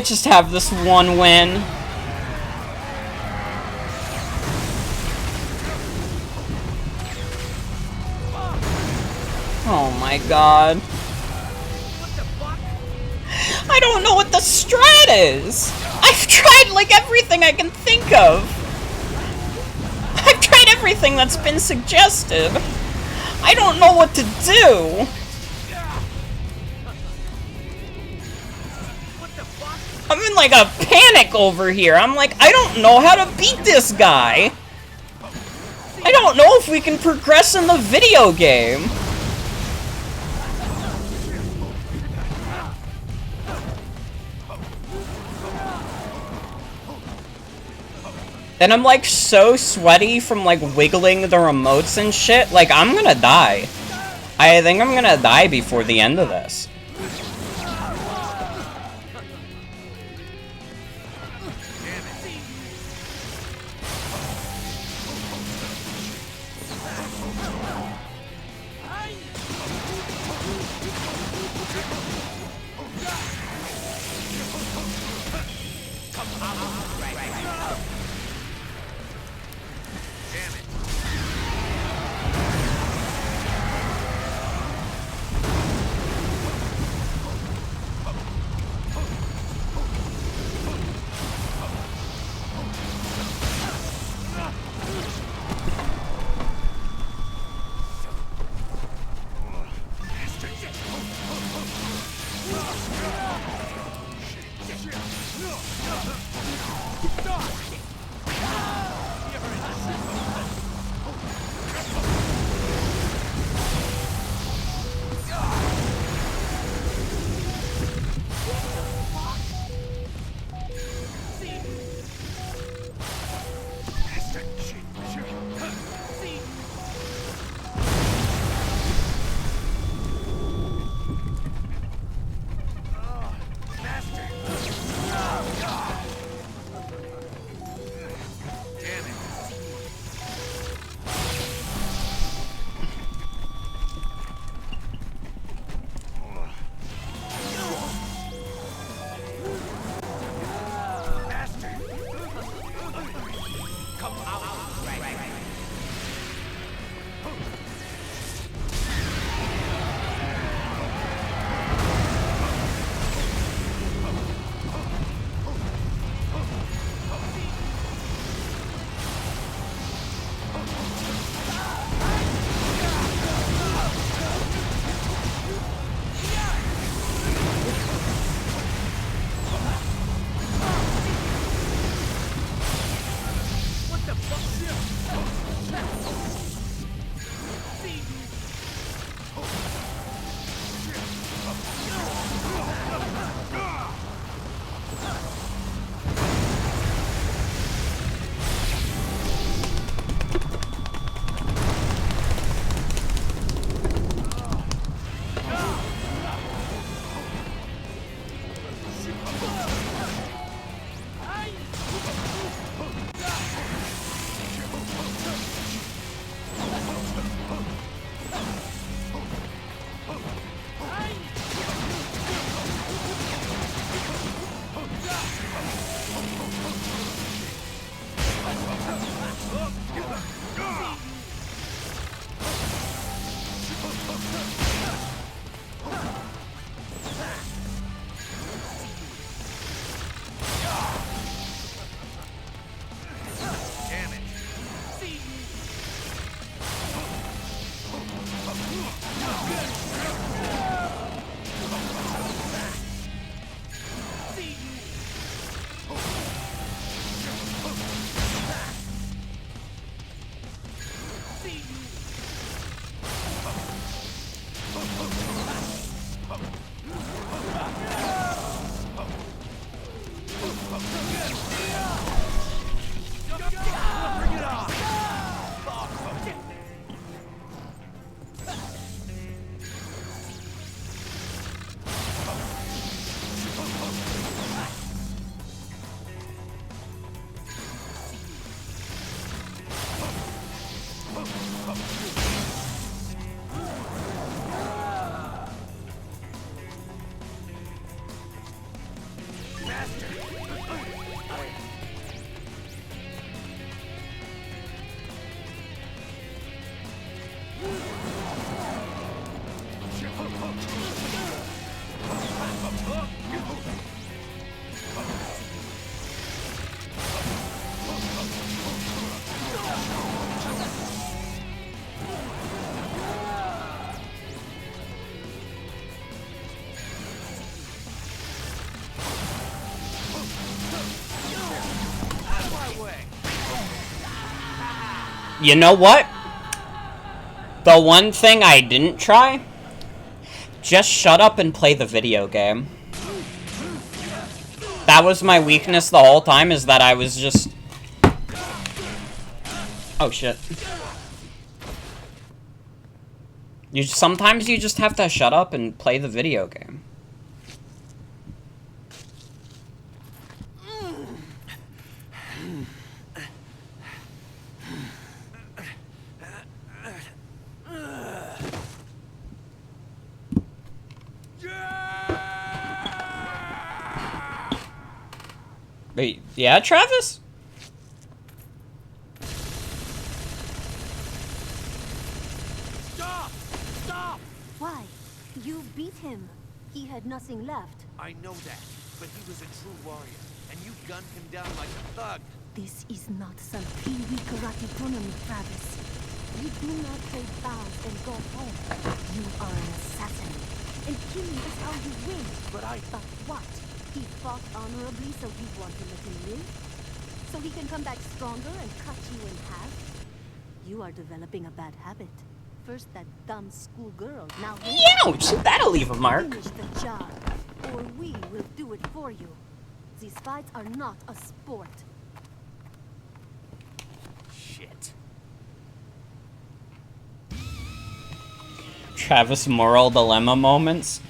just have this one win? Oh my god. I don't know what the strat is! I've tried, like, everything I can think of! I've tried everything that's been suggested! I don't know what to do! I'm in, like, a panic over here! I'm like, I don't know how to beat this guy! I don't know if we can progress in the video game! And I'm like so sweaty from like wiggling the remotes and shit, like I'm gonna die. I think I'm gonna die before the end of this. faster. You know what? The one thing I didn't try? Just shut up and play the video game. That was my weakness the whole time, is that I was just... Oh, shit. Sometimes you just have to shut up and play the video game. Wait, yeah, Travis? Stop! Stop! Why? You beat him. He had nothing left. I know that, but he was a true warrior, and you gunned him down like a thug. This is not some pee-wee karate tournament, Travis. You do not play bows and go home. You are an assassin, and killing is how you win. But what? He fought honorably, so you want to let him live? So he can come back stronger and cut you in half? You are developing a bad habit. First that dumb schoolgirl, now Ouch! That'll leave a mark. finish the job, or we will do it for you. These fights are not a sport. shit. Travis moral dilemma moments.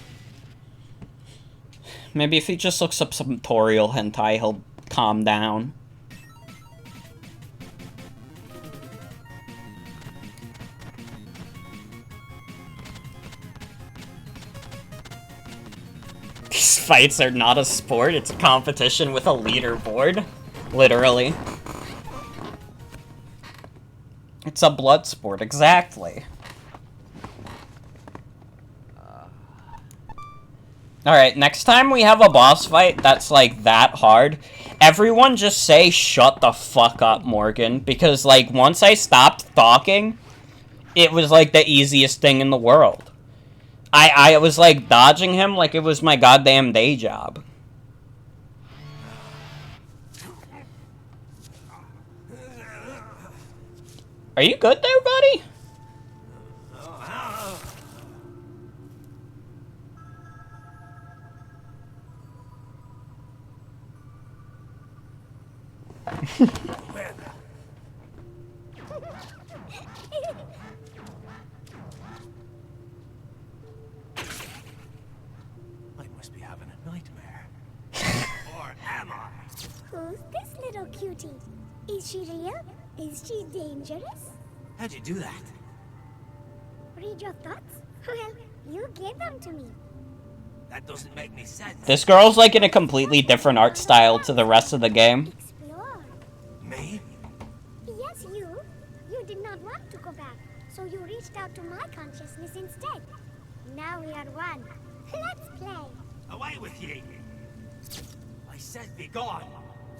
Maybe if he just looks up some tutorial hentai, he'll calm down. These fights are not a sport, it's a competition with a leaderboard. Literally. It's a blood sport, exactly. Alright, next time we have a boss fight that's, like, that hard, everyone just say, "Shut the fuck up, Morgan," because, like, once I stopped talking, it was, like, the easiest thing in the world. I was, like, dodging him like it was my goddamn day job. Are you good there, buddy? I must be having a nightmare. Or am I? Who's this little cutie? Is she real? Is she dangerous? How'd you do that? Read your thoughts? Well, you gave them to me. That doesn't make any sense. This girl's, like, in a completely different art style to the rest of the game. Explore. Me? Yes, you. You did not want to go back, so you reached out to my consciousness instead. Now we are one. Let's play. Away with ye! I said be gone.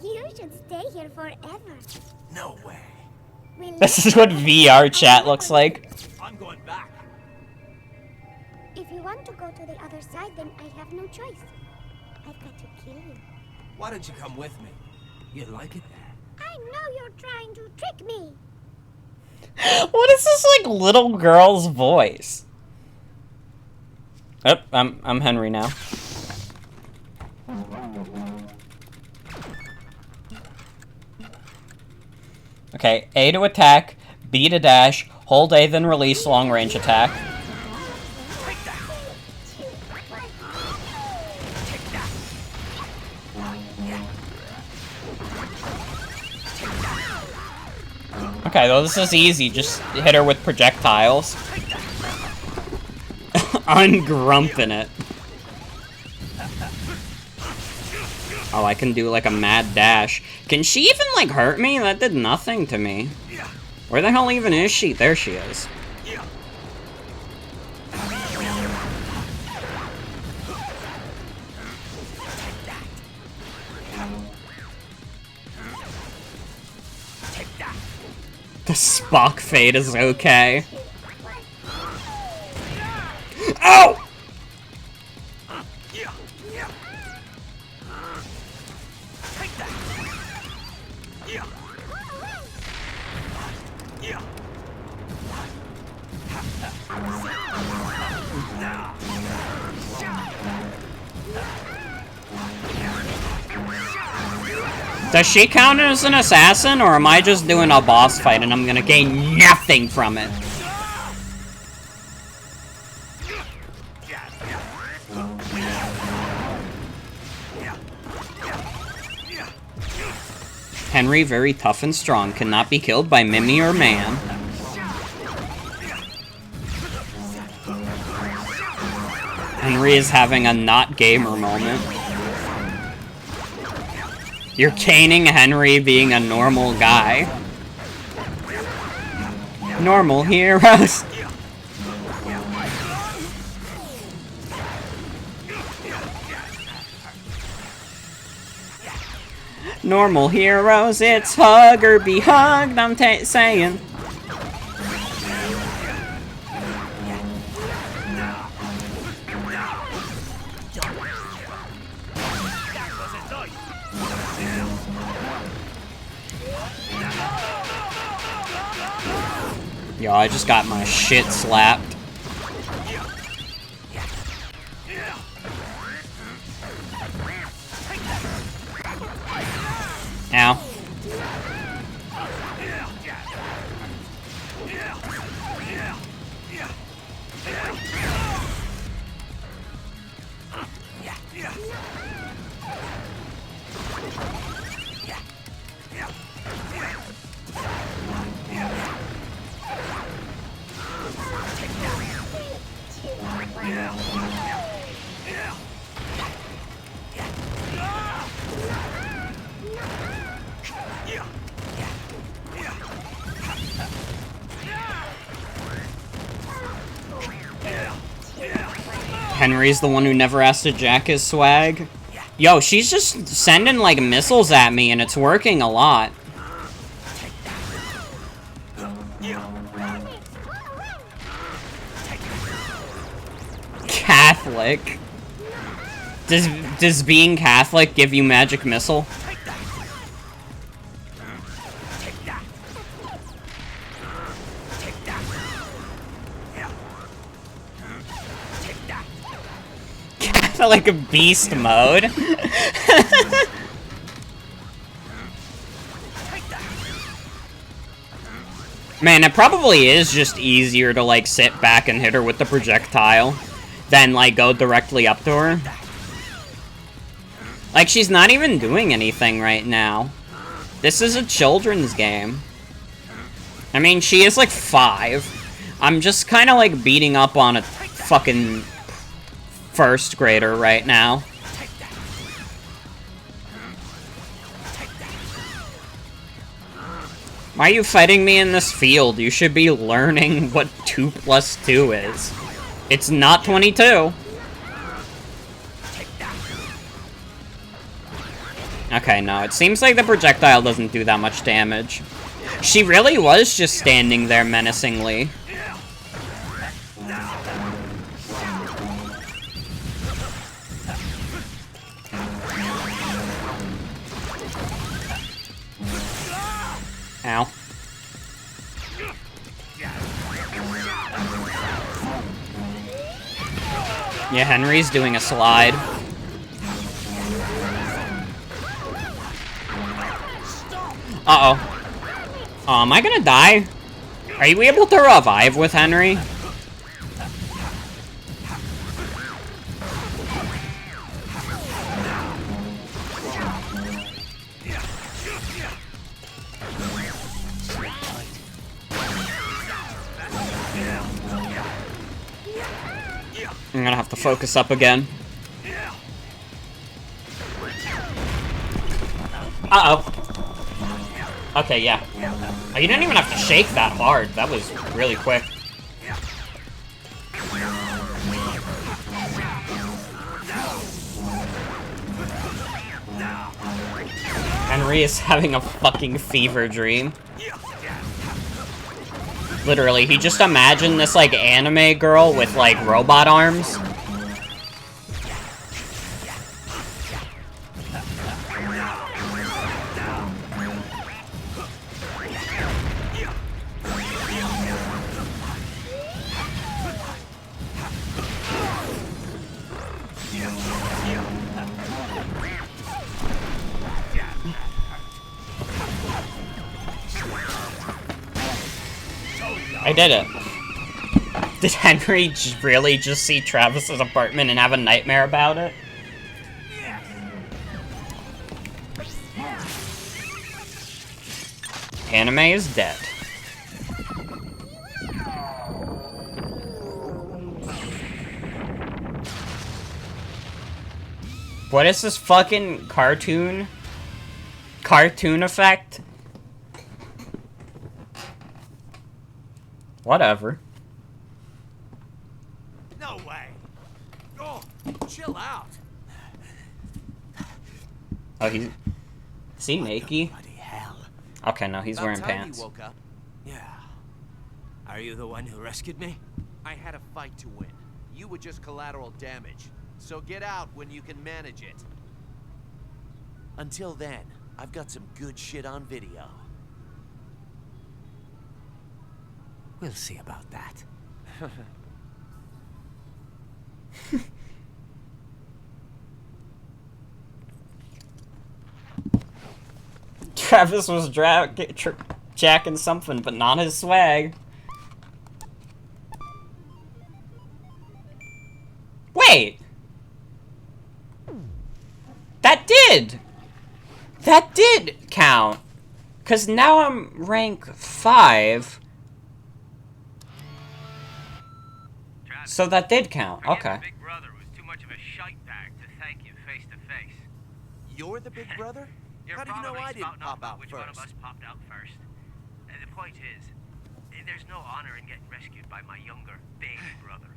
You should stay here forever. No way. We'll This is what VR chat looks like. I'm going back. If you want to go to the other side, then I have no choice. I've got to kill you. Why don't you come with me? You like it there? I know you're trying to trick me. What is this, like, little girl's voice? Oh, I'm Henry now. Okay, A to attack, B to dash, hold A then release long range attack. Okay, well, this is easy. Just hit her with projectiles. Ungrumping it. Oh, I can do like a mad dash. Can she even like hurt me? That did nothing to me. Where the hell even is she? There she is. The Spock fade is okay. Oh! Does she count as an assassin, or am I just doing a boss fight and I'm gonna gain nothing from it? Henry, very tough and strong, cannot be killed by Mimi or man. Henry is having a not gamer moment. You're caning Henry being a normal guy. Normal heroes. Normal heroes, it's hug or be hugged, I'm saying. Yo, I just got my shit slapped. Ow. Henry's the one who never asked to jack his swag. Yo, she's just sending, like, missiles at me, and it's working a lot. Catholic? Does being Catholic give you magic missile? Like a beast mode. Man, it probably is just easier to like sit back and hit her with the projectile than like go directly up to her. Like, she's not even doing anything right now. This is a children's game. I mean, she is like 5. I'm just kind of like beating up on a fucking first grader right now. Why are you fighting me in this field? You should be learning what 2 + 2 is. It's not 22. Okay, no, it seems like the projectile doesn't do that much damage. She really was just standing there menacingly. Ow. Yeah, Henry's doing a slide. Uh-oh. Oh, am I gonna die? Are you able to revive with Henry? I'm gonna have to focus up again. Uh-oh. Okay, yeah. Oh, you didn't even have to shake that hard. That was really quick. Henry is having a fucking fever dream. Literally, he just imagined this, like, anime girl with, like, robot arms. I did it. Did Henry really just see Travis's apartment and have a nightmare about it? Anime is dead. What is this fucking cartoon effect? Whatever. No way. Oh, chill out. Oh, is he naked? Bloody hell. Okay, no, he's wearing About time pants. you woke up. Yeah. Are you the one who rescued me? I had a fight to win. You were just collateral damage. So get out when you can manage it. Until then, I've got some good shit on video. We'll see about that. Travis was jacking something, but not his swag. Wait! That did count! Cause now I'm rank 5. So that did count, okay. Big brother was too much of a shite bag to thank you face to face. You're the big brother? You're How do you know probably I didn't spouting pop off about out which first? one of us popped out first. And the point is, there's no honor in getting rescued by my younger, baby brother.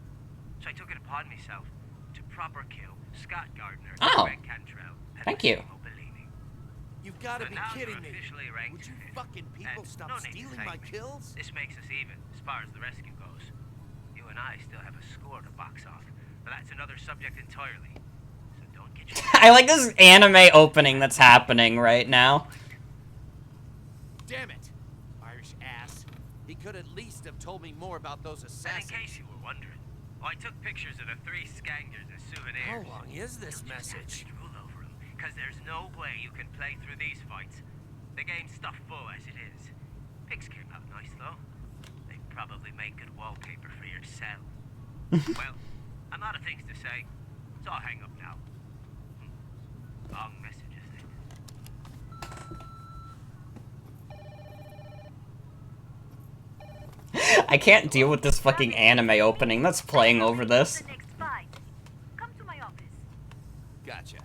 So I took it upon myself to proper kill Scott Gardner and Oh. Greg Cantrell. Thank you. You've got to So be now kidding you're me. officially ranked Would you fifth. fucking people And stop no need to stealing thank my me. kills? This makes us even as far as the rescue goes. You and I still have a score to box off, but that's another subject entirely. So don't get your I like this anime opening that's happening right now. Damn it, Irish ass. He could at least have told me more about those And in assassins. case you were wondering, I took pictures of the 3 skangers as souvenirs. How long is this You'll just have message? to rule over 'em, 'cause there's no way you can play through these fights. The game's stuffed full as it is. Pics came out nice though. They probably make good wallpaper for your cell. Well, I'm out of things to say, so I'll hang up now. Long messages then. I can't deal with this fucking anime opening that's playing over this. The next fight. Come to my office. Gotcha.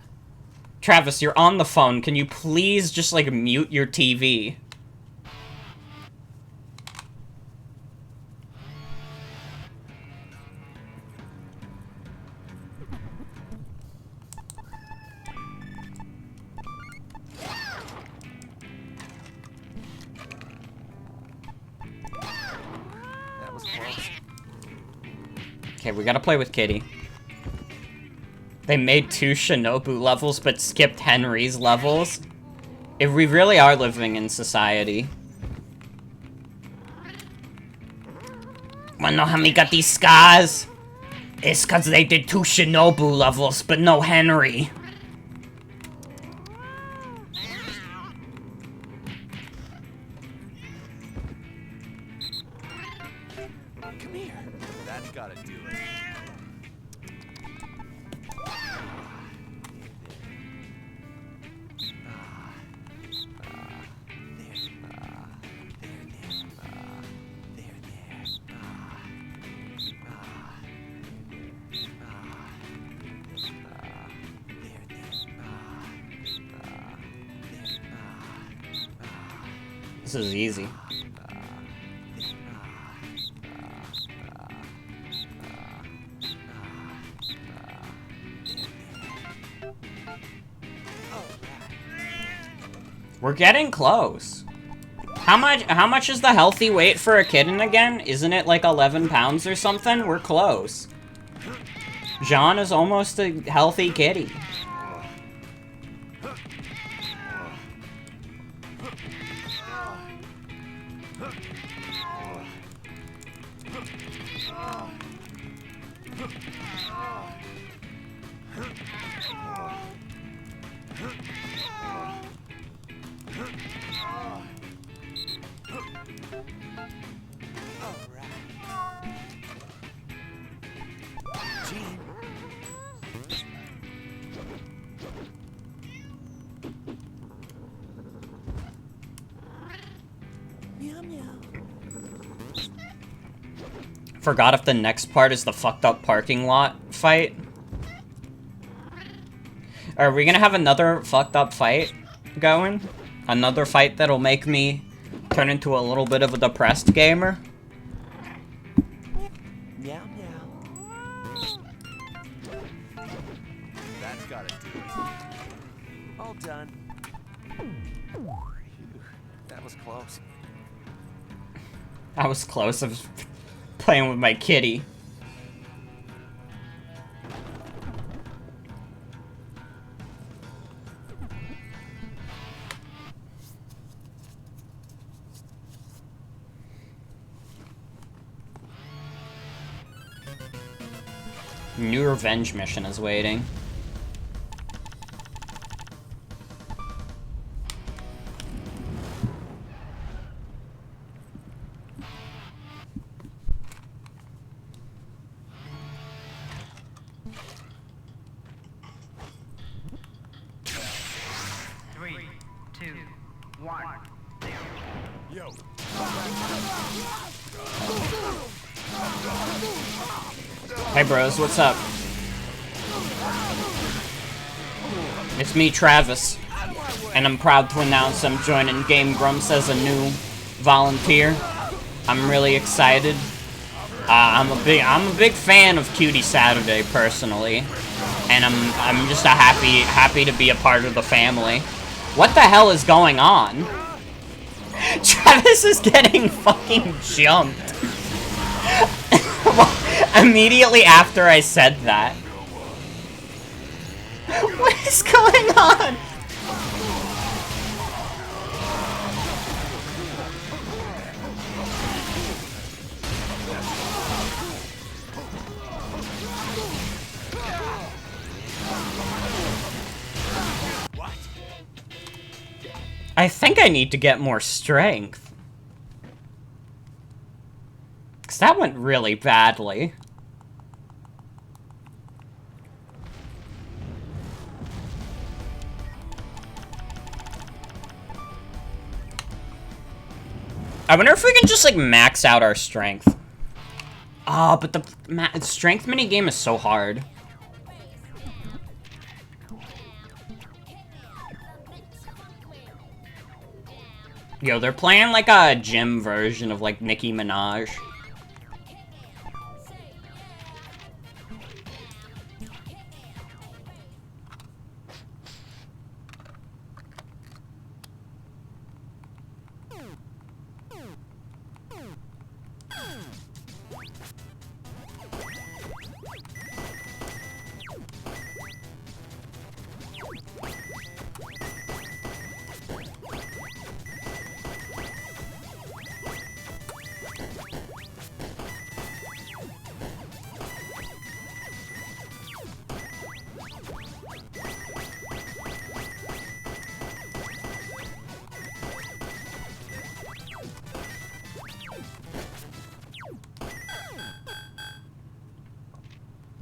Travis, you're on the phone. Can you please just, like, mute your TV? That was close. Okay, we gotta play with Kitty. They made 2 Shinobu levels, but skipped Henry's levels. If we really are living in society. Wanna know how many got these scars? It's cause they did 2 Shinobu levels, but no Henry. Come here. That's gotta do it. This is easy. We're getting close. How much is the healthy weight for a kitten again? Isn't it like 11 pounds or something? We're close. Jean is almost a healthy kitty. Forgot if the next part is the fucked up parking lot fight. Are we gonna have another fucked up fight going? Another fight that'll make me turn into a little bit of a depressed gamer? Meow meow. That's gotta do it. All done. That was close. I was close. I was playing with my kitty. New revenge mission is waiting. Hey bros, what's up? It's me, Travis, and I'm proud to announce I'm joining Game Grumps as a new volunteer. I'm really excited. I'm a big fan of Cutie Saturday personally, and I'm just happy to be a part of the family. What the hell is going on? Travis is getting fucking jumped. Immediately after I said that. What is going on? What? I think I need to get more strength. 'Cause that went really badly. I wonder if we can just, like, max out our strength. Ah, but the strength minigame is so hard. Yo, they're playing, like, a gym version of, like, Nicki Minaj.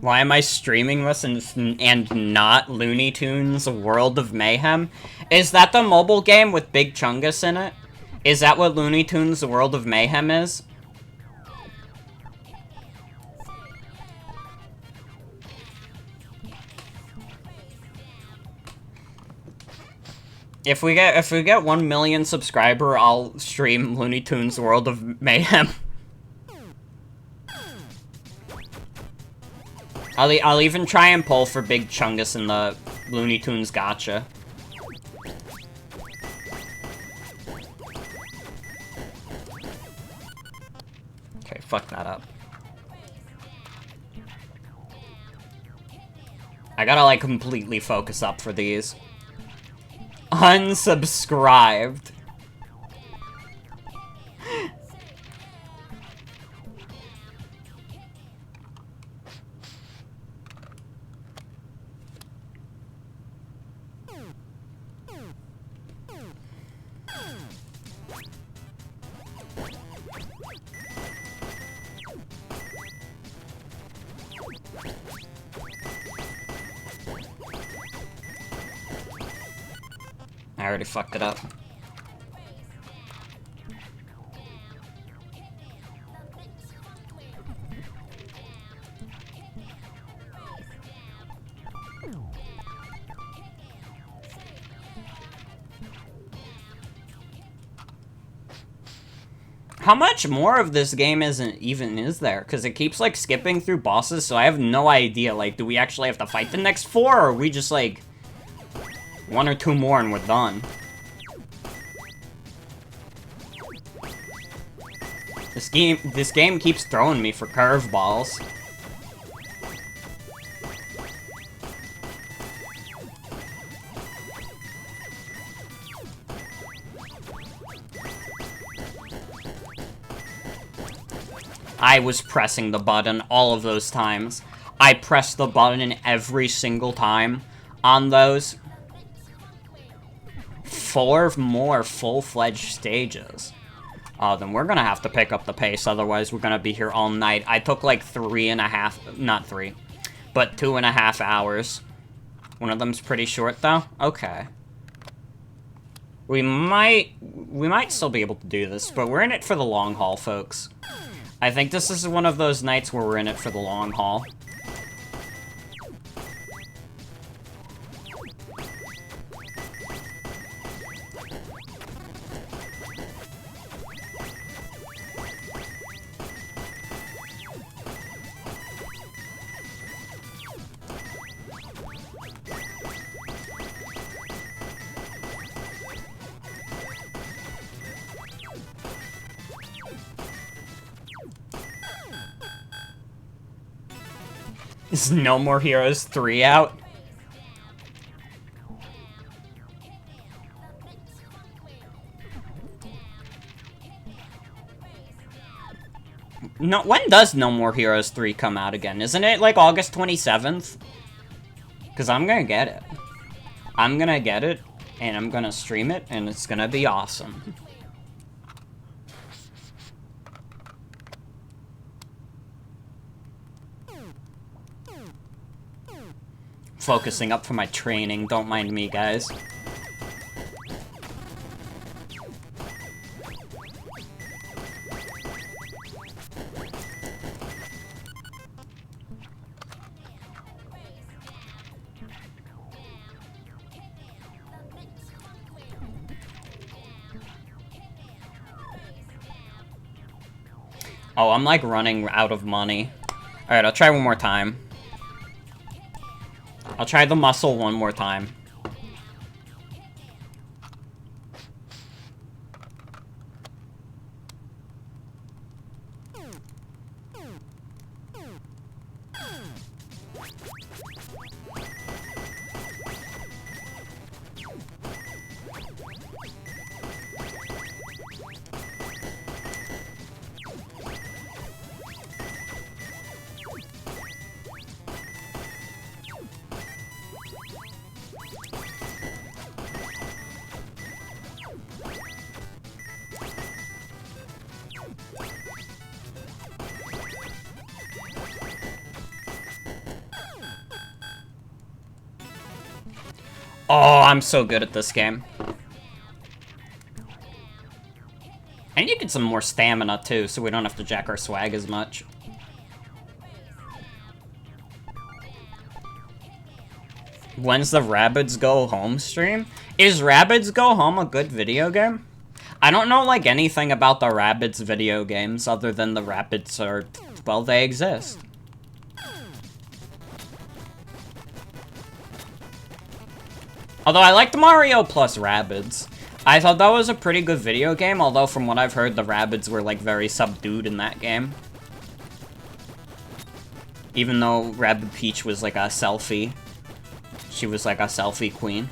Why am I streaming this and not Looney Tunes World of Mayhem? Is that the mobile game with Big Chungus in it? Is that what Looney Tunes World of Mayhem is? If we get 1 million subscriber, I'll stream Looney Tunes World of Mayhem. I'll even try and pull for Big Chungus in the Looney Tunes Gotcha. Okay, fuck that up. I gotta, like, completely focus up for these. Unsubscribed. I already fucked it up. How much more of this game is there? Because it keeps, like, skipping through bosses, so I have no idea. Like, do we actually have to fight the next 4, or are we just, like, 1 or 2 more and we're done? This game keeps throwing me for curveballs. I was pressing the button all of those times. I pressed the button every single time on those. 4 more full-fledged stages. Oh, then we're gonna have to pick up the pace, otherwise we're gonna be here all night. I took like 3.5, not 3, but 2.5 hours. One of them's pretty short though? Okay. We might still be able to do this, but we're in it for the long haul, folks. I think this is one of those nights where we're in it for the long haul. Is No More Heroes 3 out? No, when does No More Heroes 3 come out again? Isn't it like August 27th? Because I'm gonna get it. I'm gonna get it, and I'm gonna stream it, and it's gonna be awesome. Focusing up for my training, don't mind me, guys. Oh, I'm like running out of money. Alright, I'll try one more time. I'll try the muscle one more time. Oh, I'm so good at this game. I need to get some more stamina, too, so we don't have to jack our swag as much. When's the Rabbids Go Home stream? Is Rabbids Go Home a good video game? I don't know, like, anything about the Rabbids video games other than the Rabbids are... well, they exist. Although I liked Mario plus Rabbids. I thought that was a pretty good video game, although from what I've heard, the Rabbids were, like, very subdued in that game. Even though Rabbid Peach was, like, a selfie. She was, like, a selfie queen.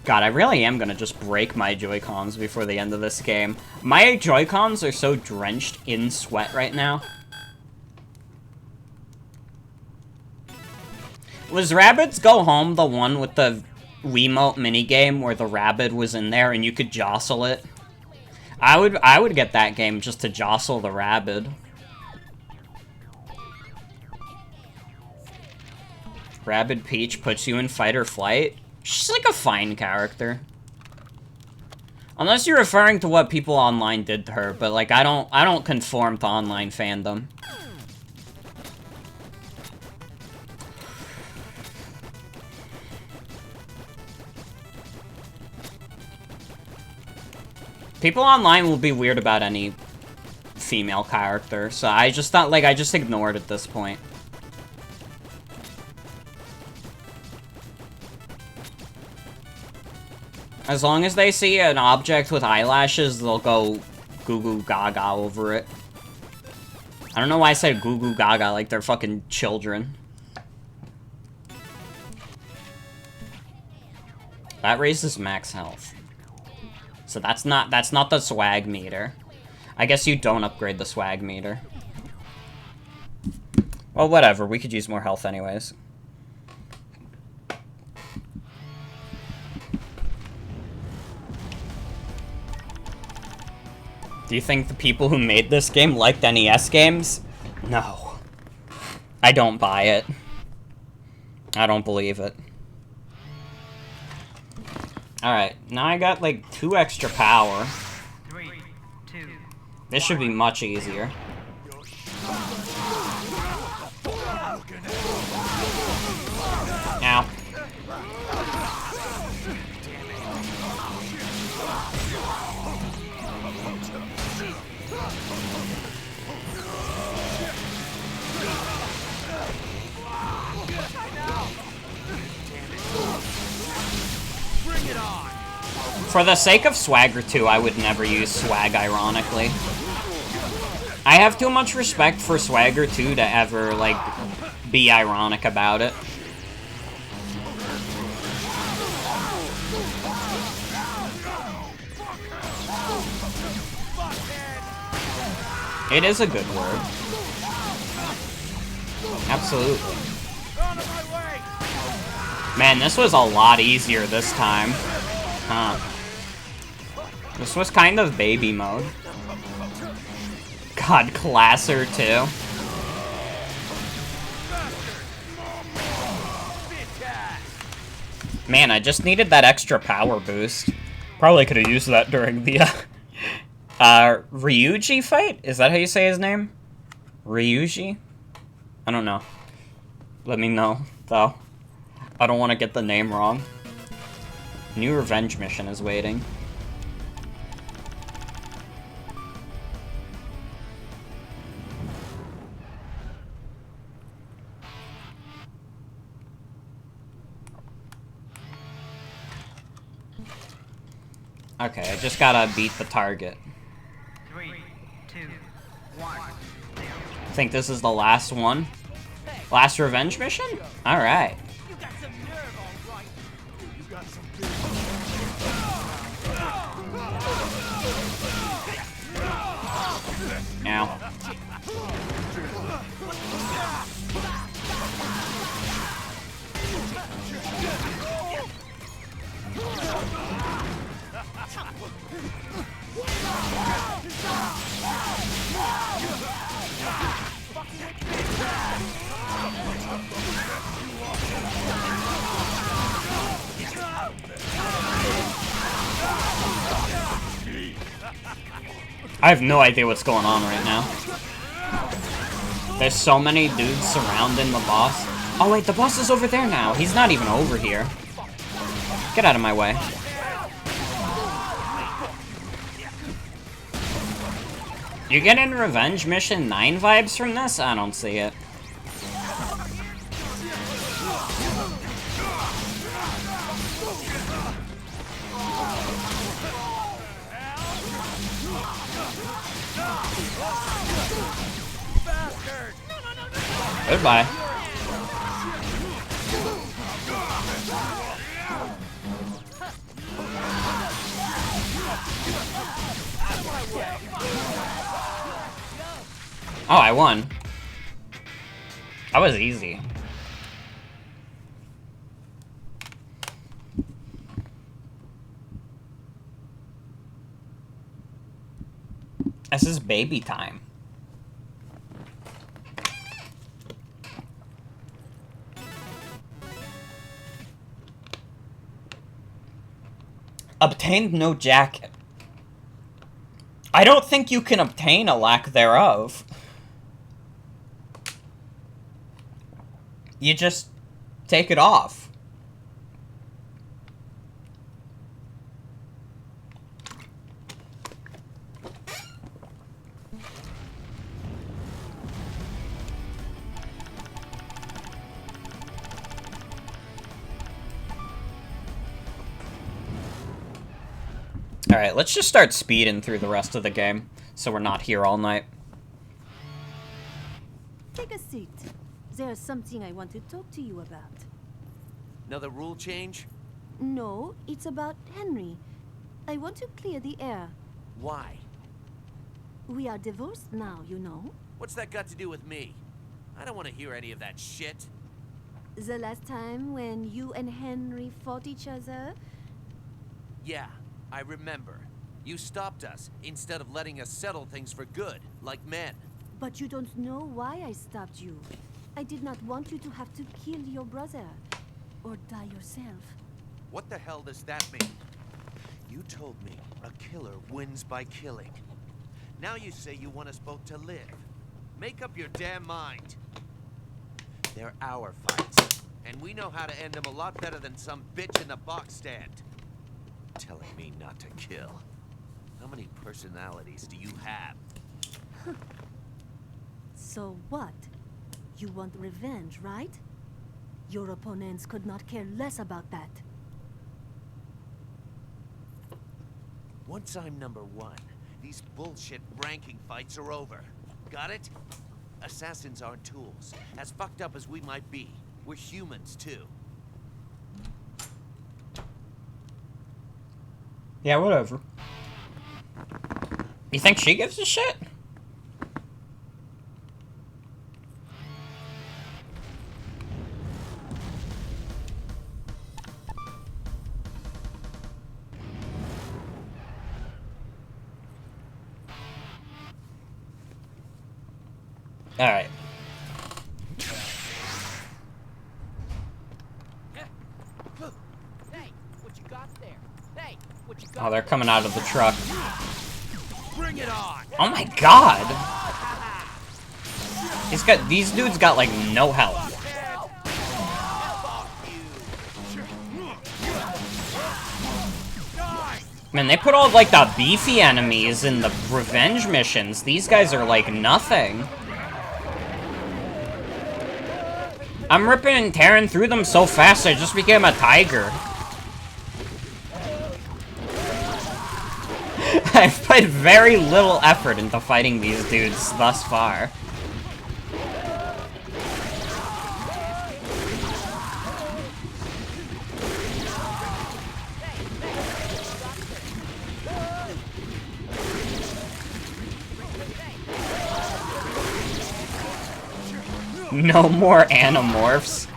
God, I really am gonna just break my Joy-Cons before the end of this game. My Joy-Cons are so drenched in sweat right now. Was Rabbids Go Home the one with the Wiimote minigame where the rabbit was in there and you could jostle it? I would get that game just to jostle the rabbit. Rabbid Peach puts you in fight or flight. She's like a fine character. Unless you're referring to what people online did to her, but like I don't conform to online fandom. People online will be weird about any female character, so I just thought, like, I just ignored at this point. As long as they see an object with eyelashes, they'll go goo goo gaga over it. I don't know why I said goo goo gaga like they're fucking children. That raises max health. So that's not the swag meter. I guess you don't upgrade the swag meter. Well, whatever. We could use more health anyways. Do you think the people who made this game liked NES games? No. I don't buy it. I don't believe it. Alright, now I got like 2 extra power. 3, 2. This should be much easier. Ow. For the sake of Swagger 2, I would never use Swag, ironically. I have too much respect for Swagger 2 to ever, like, be ironic about it. It is a good word. Absolutely. Man, this was a lot easier this time. Huh. This was kind of baby mode. God, Classer too. Man, I just needed that extra power boost. Probably could have used that during the Ryuji fight? Is that how you say his name? Ryuji? I don't know. Let me know, though. I don't want to get the name wrong. New revenge mission is waiting. Okay, I just gotta beat the target. 3, 2, 1. I think this is the last one. Last revenge mission? Alright. Ow. I have no idea what's going on right now. There's so many dudes surrounding the boss. Oh wait, the boss is over there now. He's not even over here. Get out of my way. You getting Revenge Mission 9 vibes from this? I don't see it. Goodbye. Oh, I won. That was easy. This is baby time. Obtained no jacket. I don't think you can obtain a lack thereof. You just take it off. Alright, let's just start speeding through the rest of the game, so we're not here all night. Take a seat. There's something I want to talk to you about. Another rule change? No, it's about Henry. I want to clear the air. Why? We are divorced now, you know. What's that got to do with me? I don't want to hear any of that shit. The last time when you and Henry fought each other? Yeah, I remember. You stopped us, instead of letting us settle things for good, like men. But you don't know why I stopped you. I did not want you to have to kill your brother. Or die yourself. What the hell does that mean? You told me a killer wins by killing. Now you say you want us both to live. Make up your damn mind. They're our fights, and we know how to end them a lot better than some bitch in the box stand. Telling me not to kill. How many personalities do you have? So what? You want revenge, right? Your opponents could not care less about that. Once I'm number one, these bullshit ranking fights are over. Got it? Assassins aren't tools. As fucked up as we might be, we're humans too. Yeah, whatever. You think she gives a shit? Alright. Oh, they're coming out of the truck. Bring it on. Oh my god! These dudes got like no health. Man, they put all like the beefy enemies in the revenge missions. These guys are like nothing. I'm ripping and tearing through them so fast I just became a tiger. I've put very little effort into fighting these dudes thus far. No more Animorphs.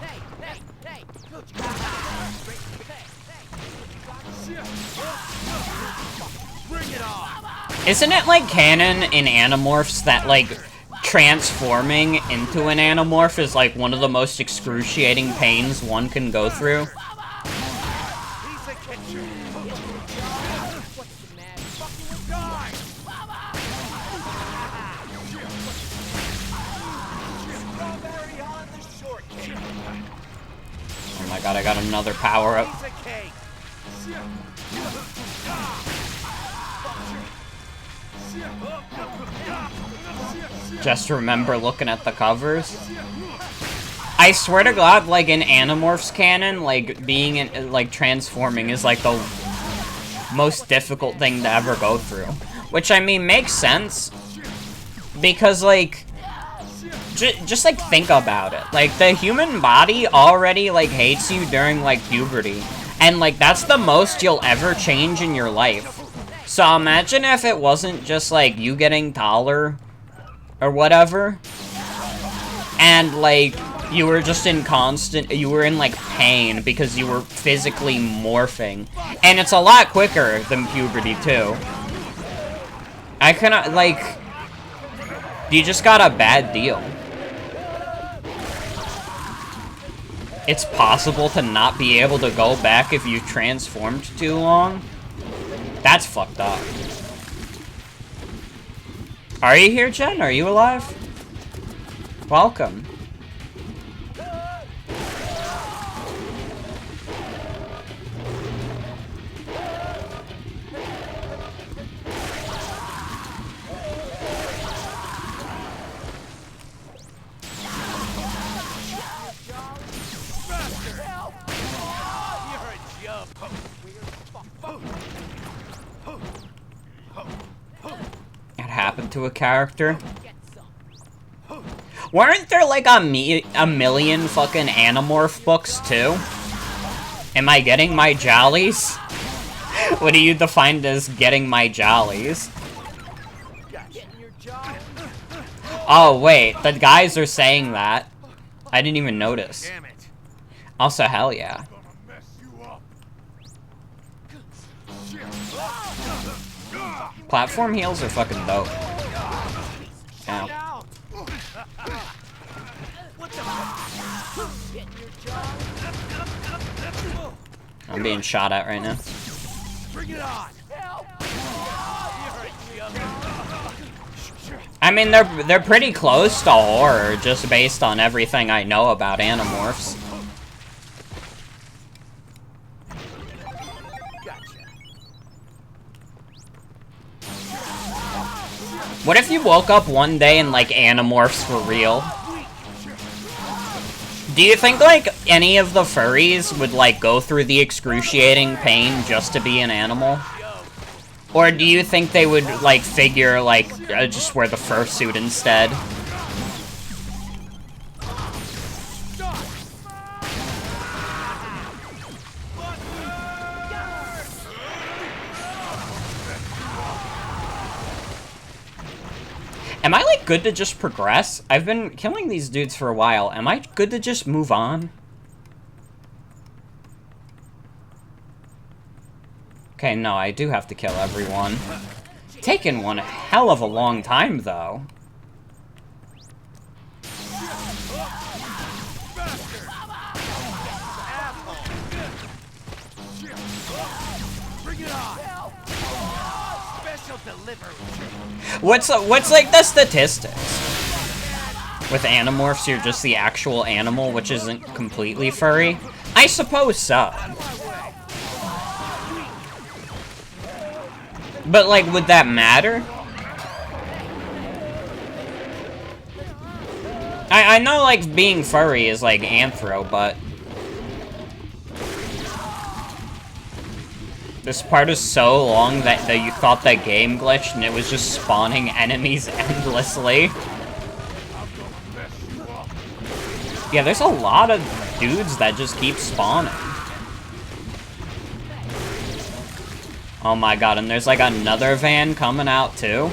Isn't it like canon in Animorphs that like transforming into an Animorph is like one of the most excruciating pains one can go through? my god, I got another power-up. Piece of cake. Just remember looking at the covers. I swear to god, like, in Animorphs canon, like, being in, like, transforming is, like, the most difficult thing to ever go through. Which, I mean, makes sense. Because, like, just, like, think about it. Like, the human body already, like, hates you during, like, puberty. And, like, that's the most you'll ever change in your life. So imagine if it wasn't just, like, you getting taller or whatever. And, like, you were just in you were in, like, pain because you were physically morphing. And it's a lot quicker than puberty, too. I cannot, like, you just got a bad deal. It's possible to not be able to go back if you transformed too long? That's fucked up. Are you here, Jen? Are you alive? Welcome. It happened to a character. Weren't there like a million fucking Animorph books too? Am I getting my jollies? What do you define as getting my jollies? Oh wait, the guys are saying that. I didn't even notice. Also, hell yeah. Platform heals are fucking dope. Ow. I'm being shot at right now. I mean, they're pretty close to horror, just based on everything I know about Animorphs. What if you woke up one day and, like, Animorphs were real? Do you think, like, any of the furries would, like, go through the excruciating pain just to be an animal? Or do you think they would, like, figure, like, just wear the fursuit instead? Am I, like, good to just progress? I've been killing these dudes for a while. Am I good to just move on? Okay, no, I do have to kill everyone. Taking one hell of a long time, though. What's like the statistics? With Animorphs, you're just the actual animal, which isn't completely furry? I suppose so. But, like, would that matter? I know, like, being furry is, like, anthro, but... This part is so long that you thought that game glitched and it was just spawning enemies endlessly. Yeah, there's a lot of dudes that just keep spawning. Oh my god, and there's like another van coming out too.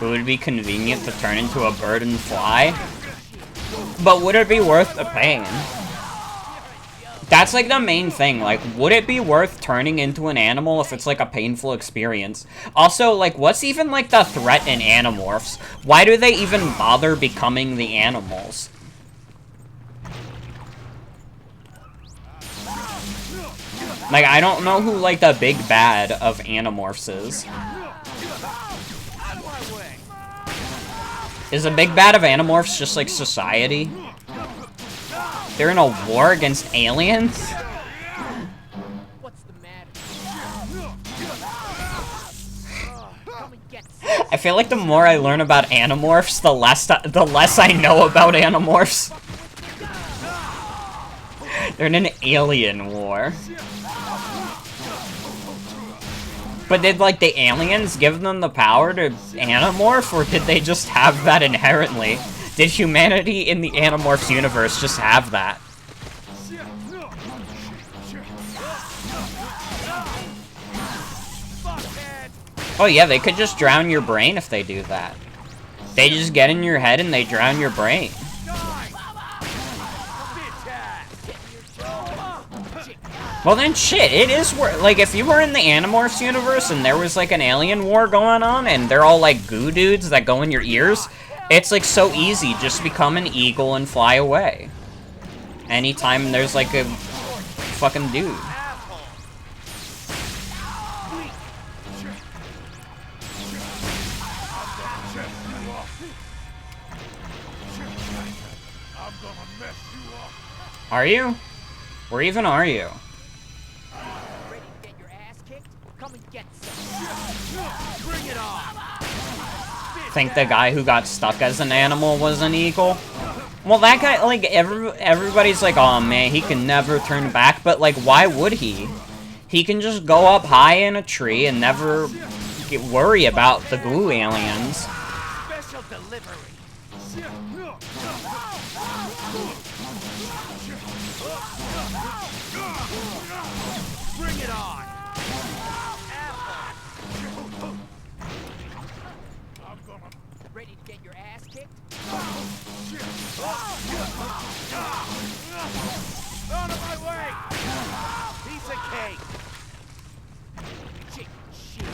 It would be convenient to turn into a bird and fly. But would it be worth the pain? That's like the main thing, like, would it be worth turning into an animal if it's like a painful experience? Also, like, what's even like the threat in Animorphs? Why do they even bother becoming the animals? Like, I don't know who like the big bad of Animorphs is. Is a big bad of Animorphs just like society? They're in a war against aliens? What's the matter? I feel like the more I learn about Animorphs, the less I know about Animorphs. They're in an alien war. But did, like, the aliens give them the power to Animorph, or did they just have that inherently? Did humanity in the Animorphs universe just have that? Oh yeah, they could just drown your brain if they do that. They just get in your head and they drown your brain. Well then shit, it is like if you were in the Animorphs universe and there was like an alien war going on and they're all like goo dudes that go in your ears, it's like so easy, just become an eagle and fly away. Anytime there's like a fucking dude. Are you? Where even are you? Ready to get your ass kicked? Come and get some. Bring it on. Think the guy who got stuck as an animal was an eagle? Well, that guy, like, everybody's like, oh man, he can never turn back, but like, why would he? He can just go up high in a tree and never worry about the glue aliens. Special delivery. Bring it on. Ready to get your ass kicked? Out of my way! Piece of cake. Chicken shit.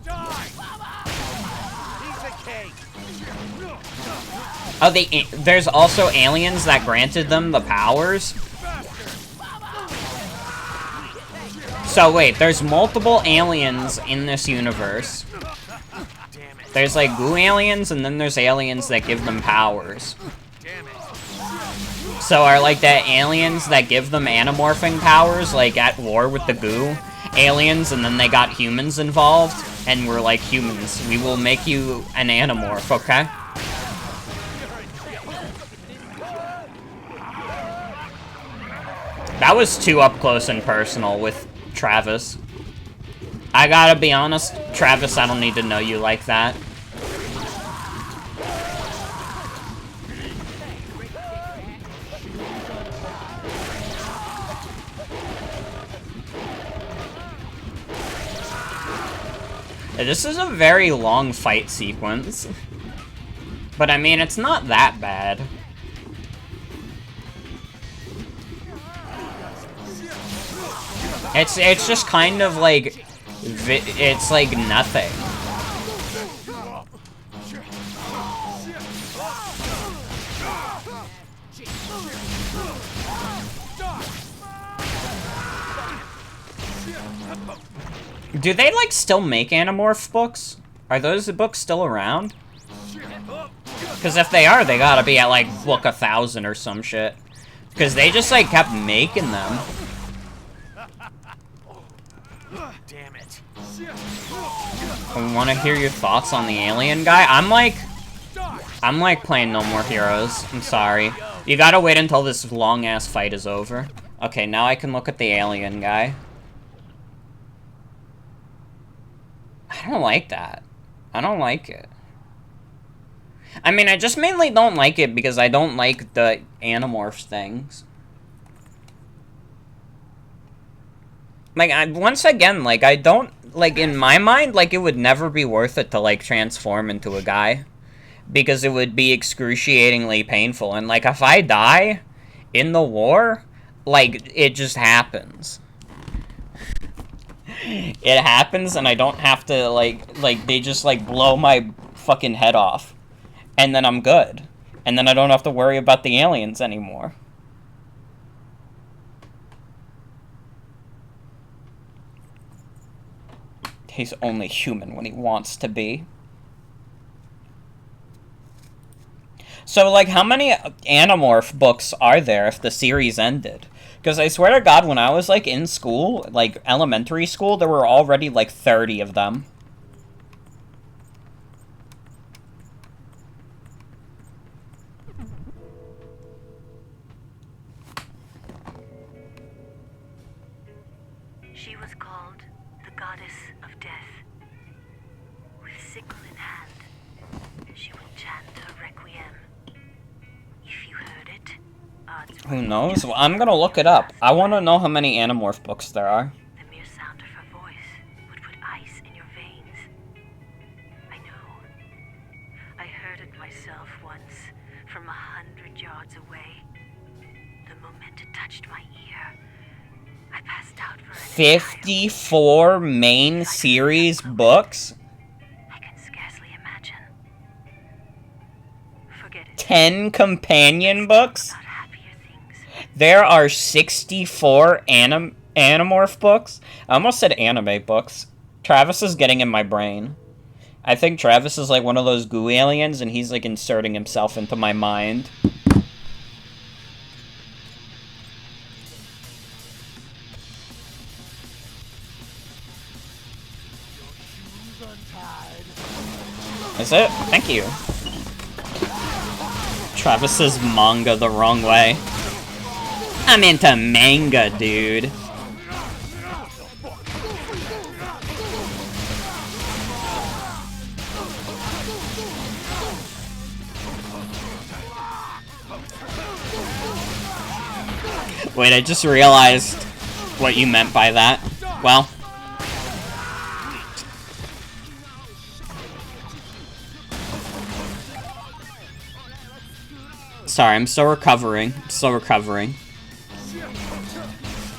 Die! Piece of cake. Oh, there's also aliens that granted them the powers? So wait, there's multiple aliens in this universe. There's like goo aliens, and then there's aliens that give them powers. So are like the aliens that give them animorphing powers, like at war with the goo aliens, and then they got humans involved, and we're like, humans, we will make you an animorph, okay? That was too up close and personal with Travis. I gotta be honest, Travis, I don't need to know you like that. This is a very long fight sequence. But I mean, it's not that bad. It's just kind of like, it's like nothing. Do they like still make Animorph books? Are those books still around? Because if they are, they gotta be at like book 1000 or some shit. Because they just like kept making them. Damn it. I want to hear your thoughts on the alien guy. I'm like playing No More Heroes. I'm sorry. You gotta wait until this long ass fight is over. Okay, now I can look at the alien guy. I don't like that. I don't like it. I mean, I just mainly don't like it because I don't like the Animorphs things. Like, once again, like, I don't, like, in my mind, like, it would never be worth it to, like, transform into a guy. Because it would be excruciatingly painful. And, like, if I die in the war, like, it just happens. It happens, and I don't have to, like, they just, like, blow my fucking head off. And then I'm good. And then I don't have to worry about the aliens anymore. He's only human when he wants to be. So, like, how many Animorph books are there if the series ended? Because I swear to God, when I was, like, in school, like, elementary school, there were already, like, 30 of them. She was called the Goddess of Death. With sickle in hand, she would chant a requiem. If you heard it, odds Who knows? Well, I'm gonna look it up. I want to know how many Animorph books there are. the mere sound of her voice would put ice in your veins. I know. I heard it myself once, from 100 yards away. The moment it touched my ear, I passed out for an 54 main series books? I can scarcely imagine. Forget it. 10 companion books? About happier things. There are 64 Animorph books? I almost said anime books. Travis is getting in my brain. I think Travis is like one of those goo aliens, and he's like inserting himself into my mind. Is it? Thank you. Travis says manga the wrong way. I'm into manga, dude. Wait, I just realized what you meant by that. Well. Sorry, I'm still recovering.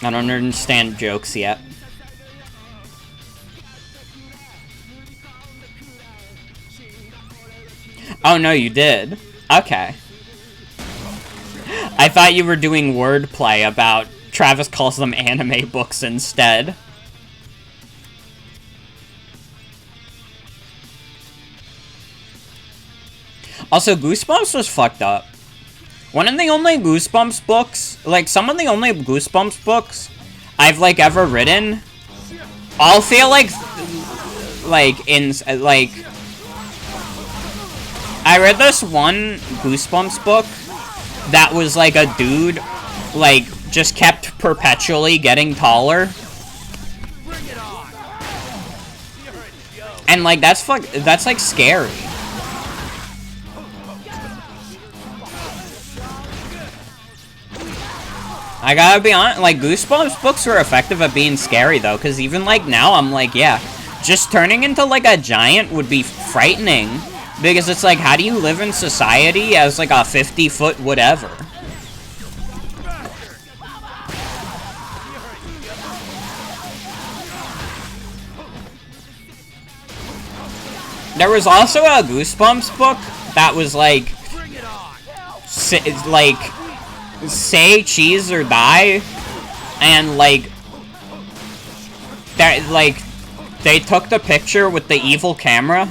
I don't understand jokes yet. Oh, no, you did. Okay. I thought you were doing wordplay about Travis calls them anime books instead. Also, Goosebumps was fucked up. One of the only Goosebumps books, like, some of the only Goosebumps books I've, like, ever written, I'll feel like, I read this one Goosebumps book that was, like, a dude, like, just kept perpetually getting taller. And, like, that's, like, scary. I gotta be honest, like, Goosebumps books were effective at being scary, though, because even, like, now, I'm like, yeah, just turning into, like, a giant would be frightening, because it's like, how do you live in society as, like, a 50-foot whatever? There was also a Goosebumps book that was, like, say cheese or die, and like that, like, they took the picture with the evil camera,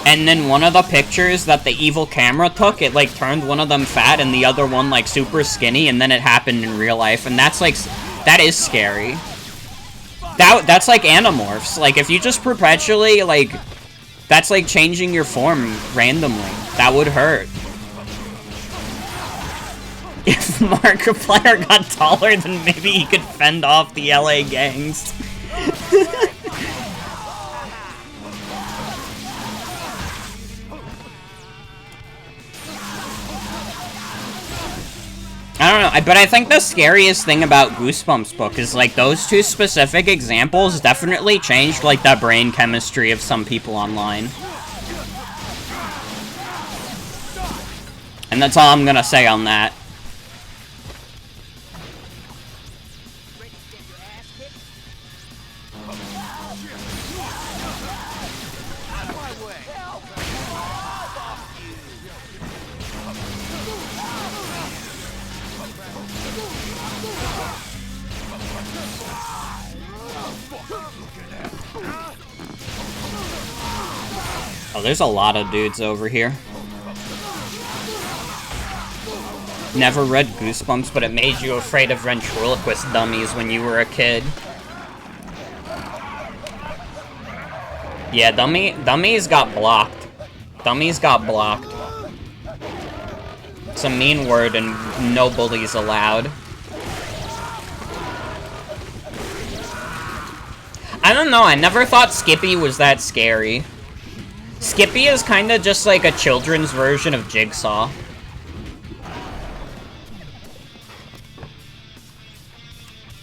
and then one of the pictures that the evil camera took, it like turned one of them fat and the other one like super skinny, and then it happened in real life, and that's like, that is scary. That's like Animorphs. Like, if you just perpetually, like, that's like changing your form randomly. That would hurt. If Markiplier got taller, then maybe he could fend off the LA gangs. I don't know, but I think the scariest thing about Goosebumps book is, like, those two specific examples definitely changed, like, the brain chemistry of some people online. And that's all I'm gonna say on that. Oh, there's a lot of dudes over here. Never read Goosebumps, but it made you afraid of ventriloquist dummies when you were a kid. Yeah, dummies got blocked. Dummies got blocked. It's a mean word and no bullies allowed. I don't know, I never thought Skippy was that scary. Skippy is kinda just like a children's version of Jigsaw.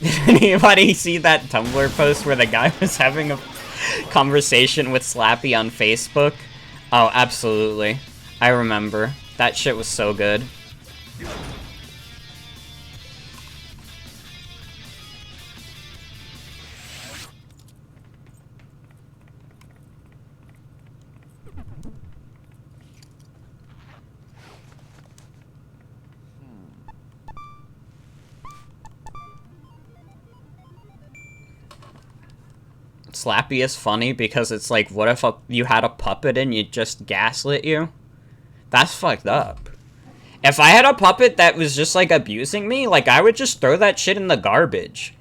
Did anybody see that Tumblr post where the guy was having a conversation with Slappy on Facebook? Oh, absolutely. I remember. That shit was so good. Slappy is funny because it's like, what if you had a puppet and you just gaslit you? That's fucked up. If I had a puppet that was just like abusing me, like I would just throw that shit in the garbage.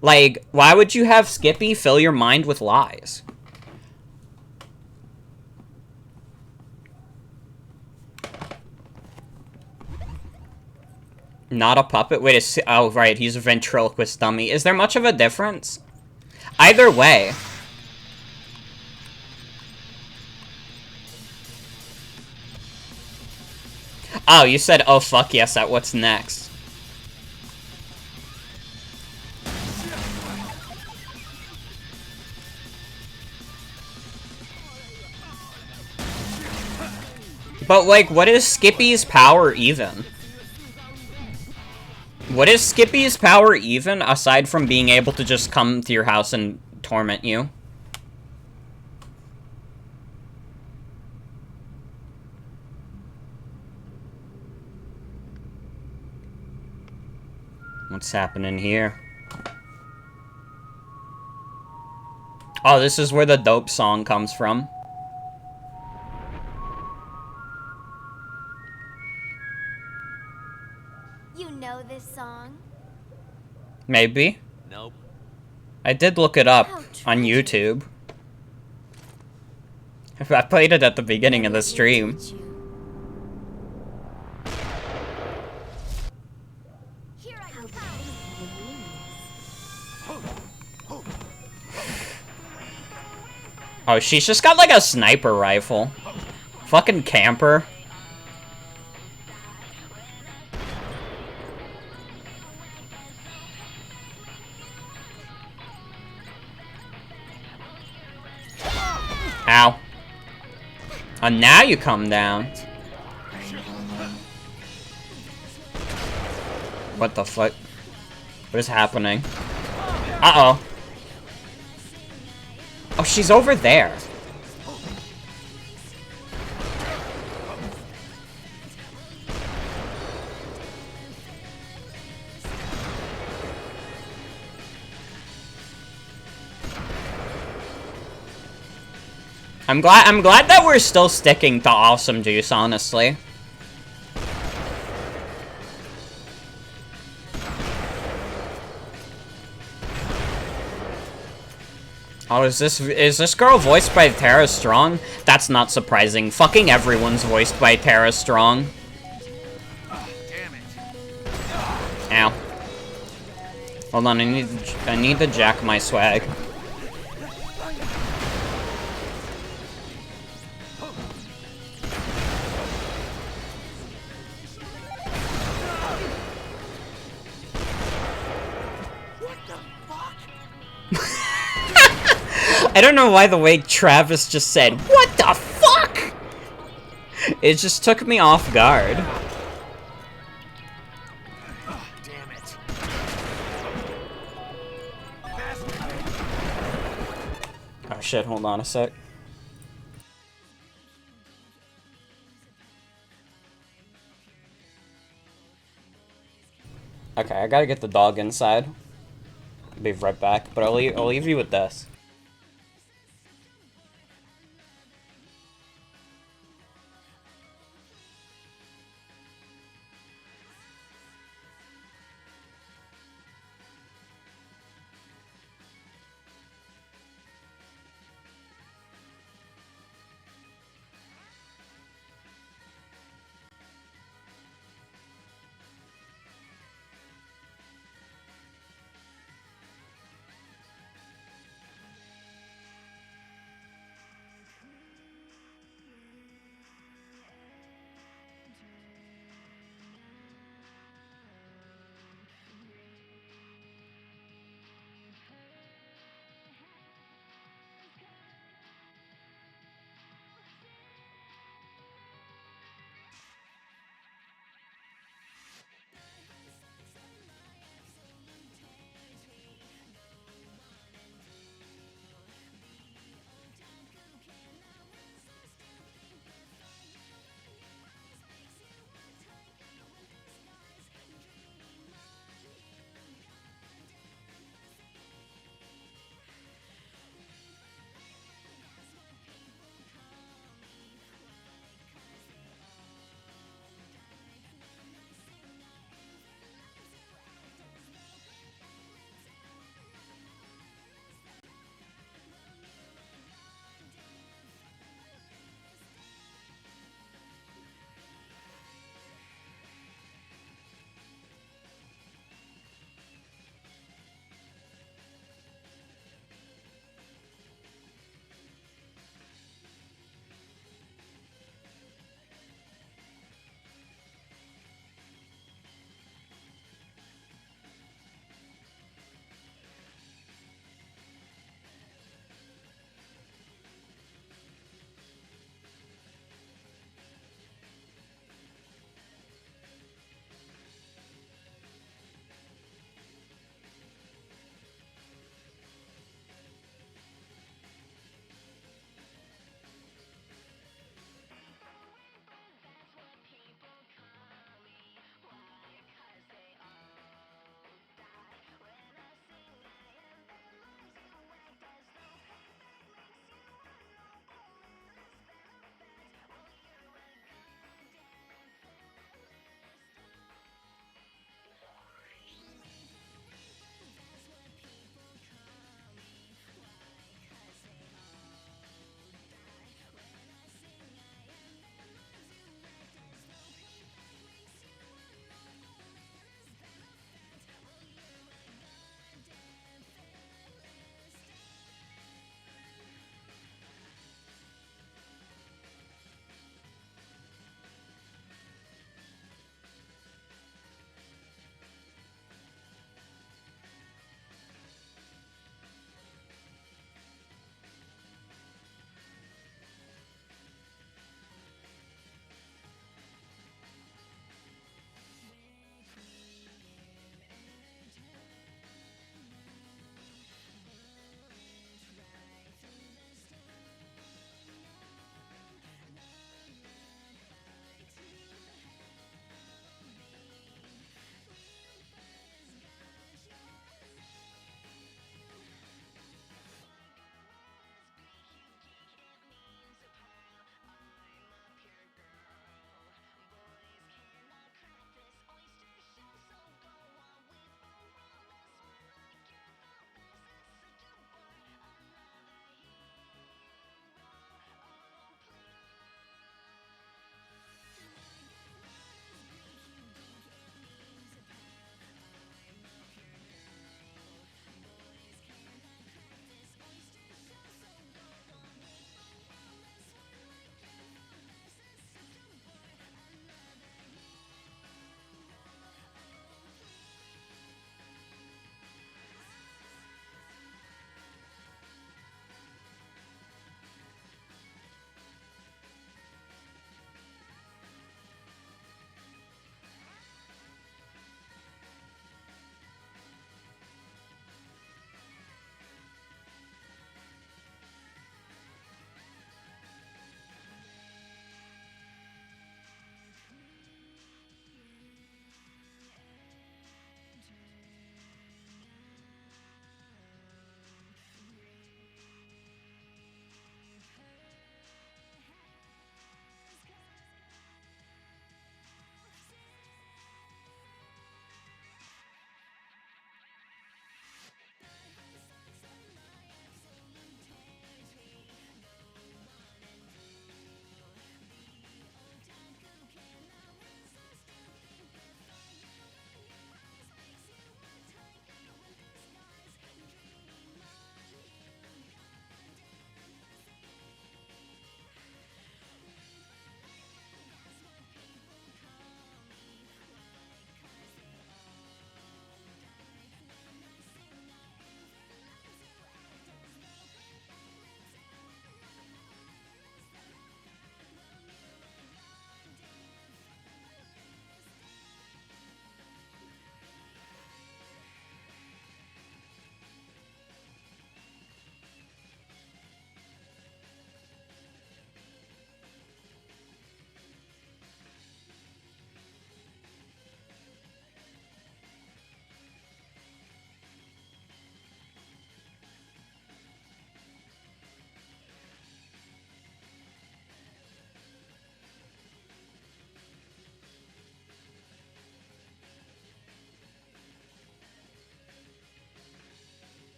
Like, why would you have Skippy fill your mind with lies? Not a puppet? Wait, oh right, he's a ventriloquist dummy. Is there much of a difference? Either way. Oh, you said, oh fuck yes, at what's next. But like, what is Skippy's power even? What is Skippy's power even, aside from being able to just come to your house and torment you? What's happening here? Oh, this is where the dope song comes from. You know this song? Maybe. Nope. I did look it up on YouTube. I played it at the beginning of the stream. Oh, she's just got like a sniper rifle. Fucking camper. Ow. Oh, now you come down. What the fuck? What is happening? Uh-oh. Oh, she's over there. I'm glad that we're still sticking to Awesome Juice, honestly. Oh, is this girl voiced by Tara Strong? That's not surprising. Fucking everyone's voiced by Tara Strong. Damn it. Ow. Hold on, I need to jack my swag. I don't know why the way Travis just said, "What the fuck?" It just took me off guard. Damn it. Oh shit, hold on a sec. Okay, I gotta get the dog inside. I'll be right back, but I'll leave you with this.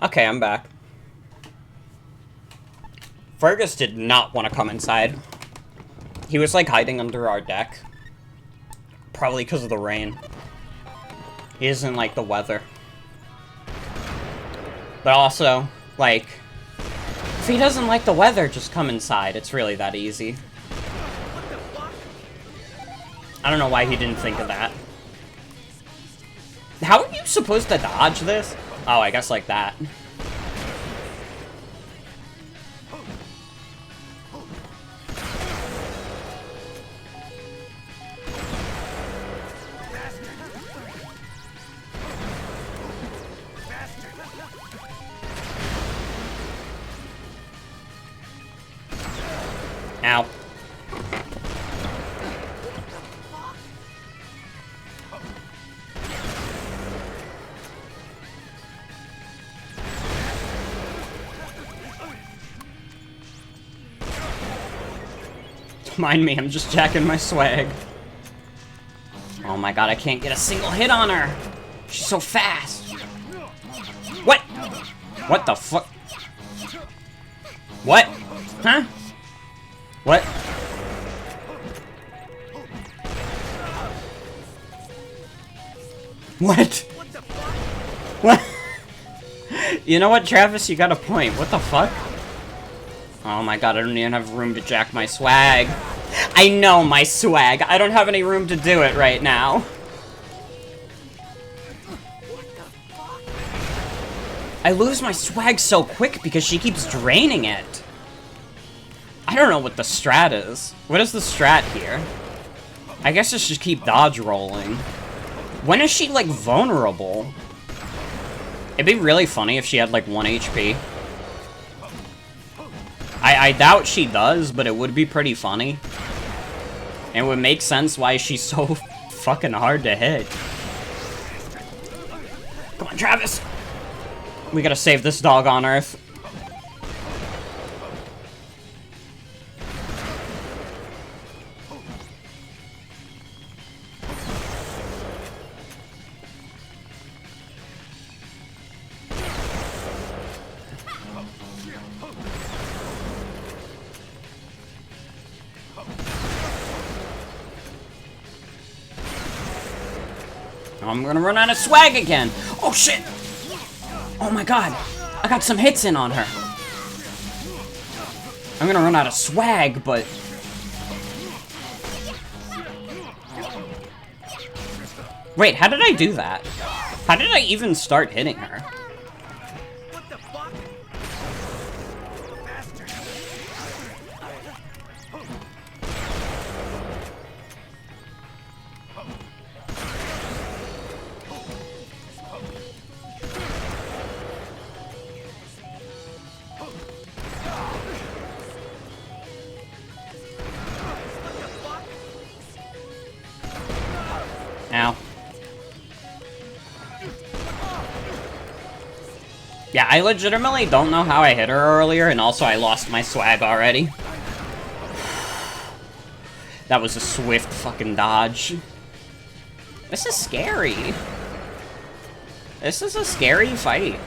Okay, I'm back. Fergus did not want to come inside. He was, like, hiding under our deck. Probably because of the rain. He doesn't like the weather. But also, like, if he doesn't like the weather, just come inside. It's really that easy. I don't know why he didn't think of that. How are you supposed to dodge this? Oh, I guess like that. Ow. Don't mind me, I'm just jacking my swag. Oh my god, I can't get a single hit on her! She's so fast! What? What the fuck? What? Huh? What? What? What? You know what, Travis? You got a point. What the fuck? Oh my god, I don't even have room to jack my swag. I know my swag. I don't have any room to do it right now. I lose my swag so quick because she keeps draining it. I don't know what the strat is. What is the strat here? I guess I should keep dodge rolling. When is she, like, vulnerable? It'd be really funny if she had, like, 1 HP. I doubt she does, but it would be pretty funny. And it would make sense why she's so fucking hard to hit. Come on, Travis! We gotta save this dog on Earth. I'm gonna run out of swag again. Oh shit! Oh my god! I got some hits in on her. I'm gonna run out of swag, but... Wait, how did I do that? How did I even start hitting her? Ow. Yeah, I legitimately don't know how I hit her earlier, and also I lost my swag already. That was a swift fucking dodge. This is scary. This is a scary fight.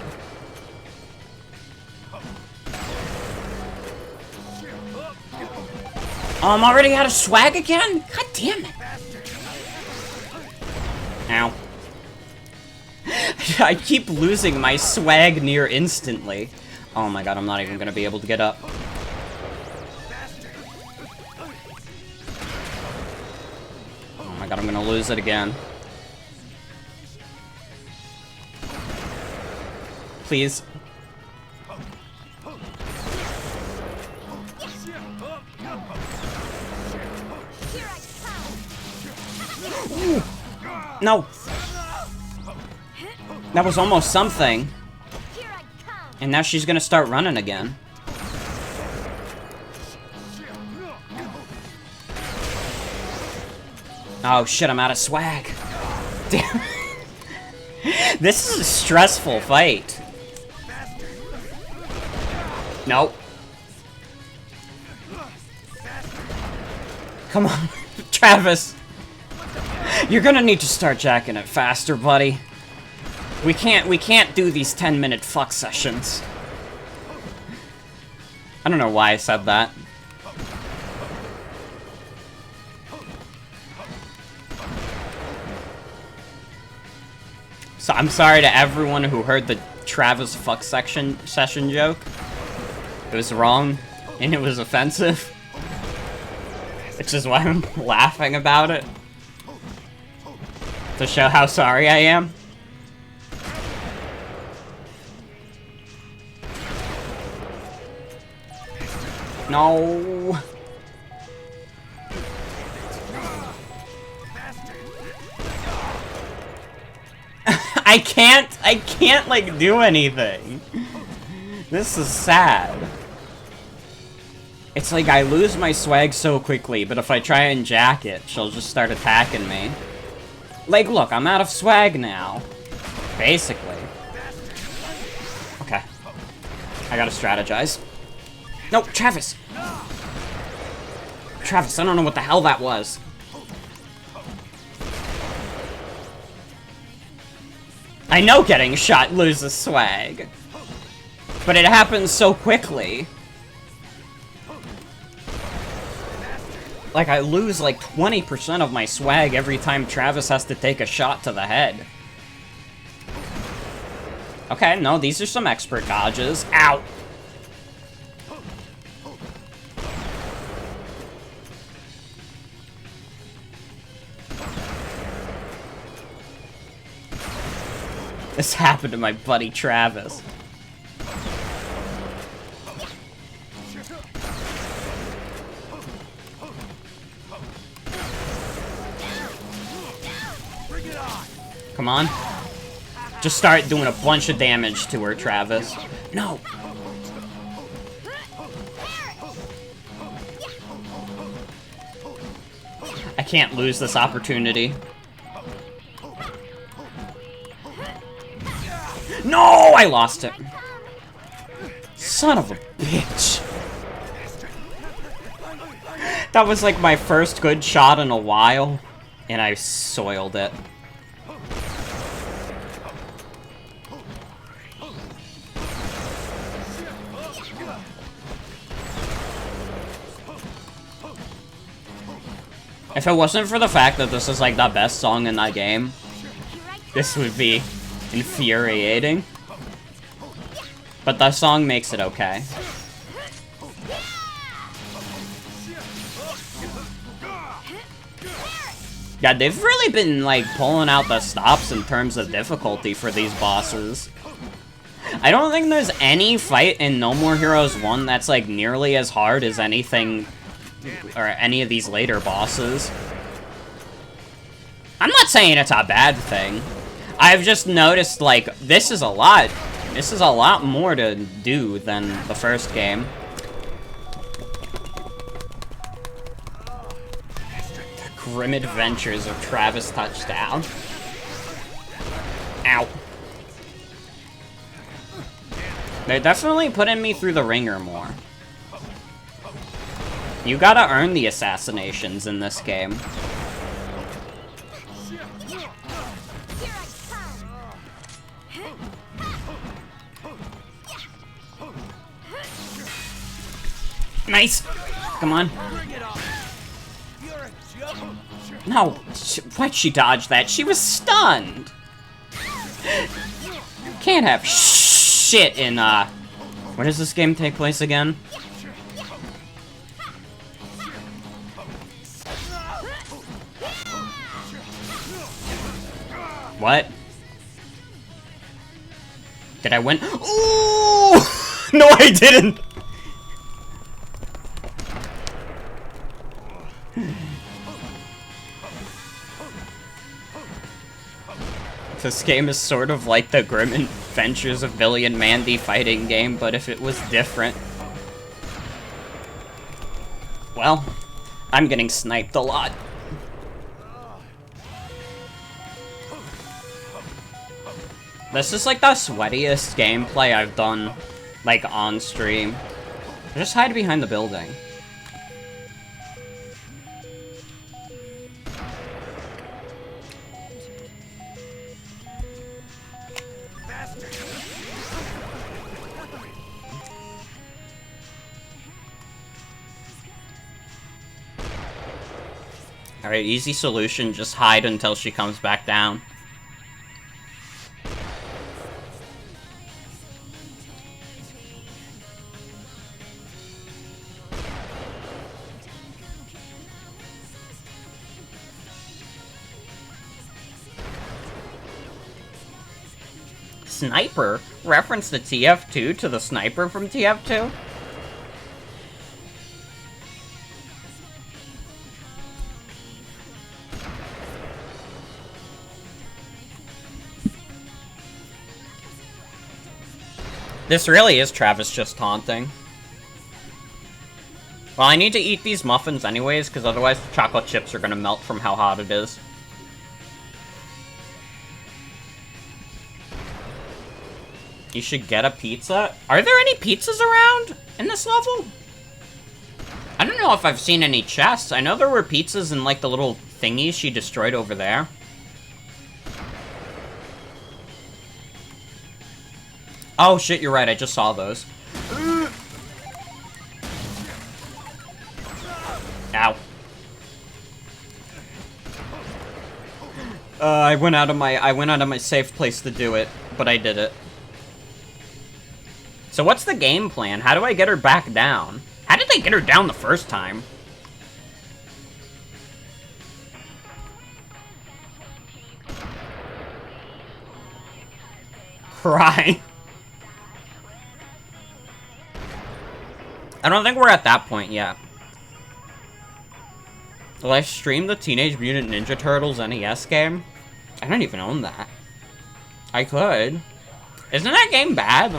Oh, I'm already out of swag again? God damn it. Ow. I keep losing my swag near instantly. Oh my god, I'm not even gonna be able to get up. Oh my god, I'm gonna lose it again. Please. Ooh. No! That was almost something. And now she's gonna start running again. Oh shit, I'm out of swag. Damn. This is a stressful fight. Nope. Come on, Travis. You're gonna need to start jacking it faster, buddy. We can't do these 10-minute fuck sessions. I don't know why I said that. So I'm sorry to everyone who heard the Travis fuck session joke. It was wrong, and it was offensive. Which is why I'm laughing about it. To show how sorry I am. No. I can't like do anything. This is sad. It's like I lose my swag so quickly, but if I try and jack it, she'll just start attacking me. Like, look, I'm out of swag now. Basically. Okay. I gotta strategize. No, Travis! Travis, I don't know what the hell that was. I know getting shot loses swag. But it happens so quickly. Like, I lose like 20% of my swag every time Travis has to take a shot to the head. Okay, no, these are some expert dodges. Ow! This happened to my buddy Travis. Come on. Just start doing a bunch of damage to her, Travis. No! I can't lose this opportunity. No! I lost it. Son of a bitch. That was like my first good shot in a while, and I soiled it. If it wasn't for the fact that this is like the best song in that game, this would be infuriating. But the song makes it okay. Yeah, they've really been like pulling out the stops in terms of difficulty for these bosses. I don't think there's any fight in No More Heroes 1 that's like nearly as hard as anything or any of these later bosses. I'm not saying it's a bad thing. I've just noticed, like, this is a lot more to do than the first game. The Grim Adventures of Travis Touchdown. Ow. They're definitely putting me through the ringer more. You gotta earn the assassinations in this game. Nice! Come on. No, why'd she dodge that? She was stunned! Can't have shit in, where does this game take place again? What? Did I win? Ooh! No, I didn't! This game is sort of like the Grim Adventures of Billy and Mandy fighting game, but if it was different. Well, I'm getting sniped a lot. This is like the sweatiest gameplay I've done, like, on stream. Just hide behind the building. Alright, easy solution, just hide until she comes back down. Sniper? Reference to TF2 to the sniper from TF2? This really is Travis just taunting. Well, I need to eat these muffins anyways, because otherwise the chocolate chips are gonna melt from how hot it is. You should get a pizza? Are there any pizzas around in this level? I don't know if I've seen any chests. I know there were pizzas in, like, the little thingies she destroyed over there. Oh, shit, you're right. I just saw those. Ow. I went out of my safe place to do it, but I did it. So what's the game plan? How do I get her back down? How did they get her down the first time? Cry. I don't think we're at that point yet. Will I stream the Teenage Mutant Ninja Turtles NES game? I don't even own that. I could. Isn't that game bad?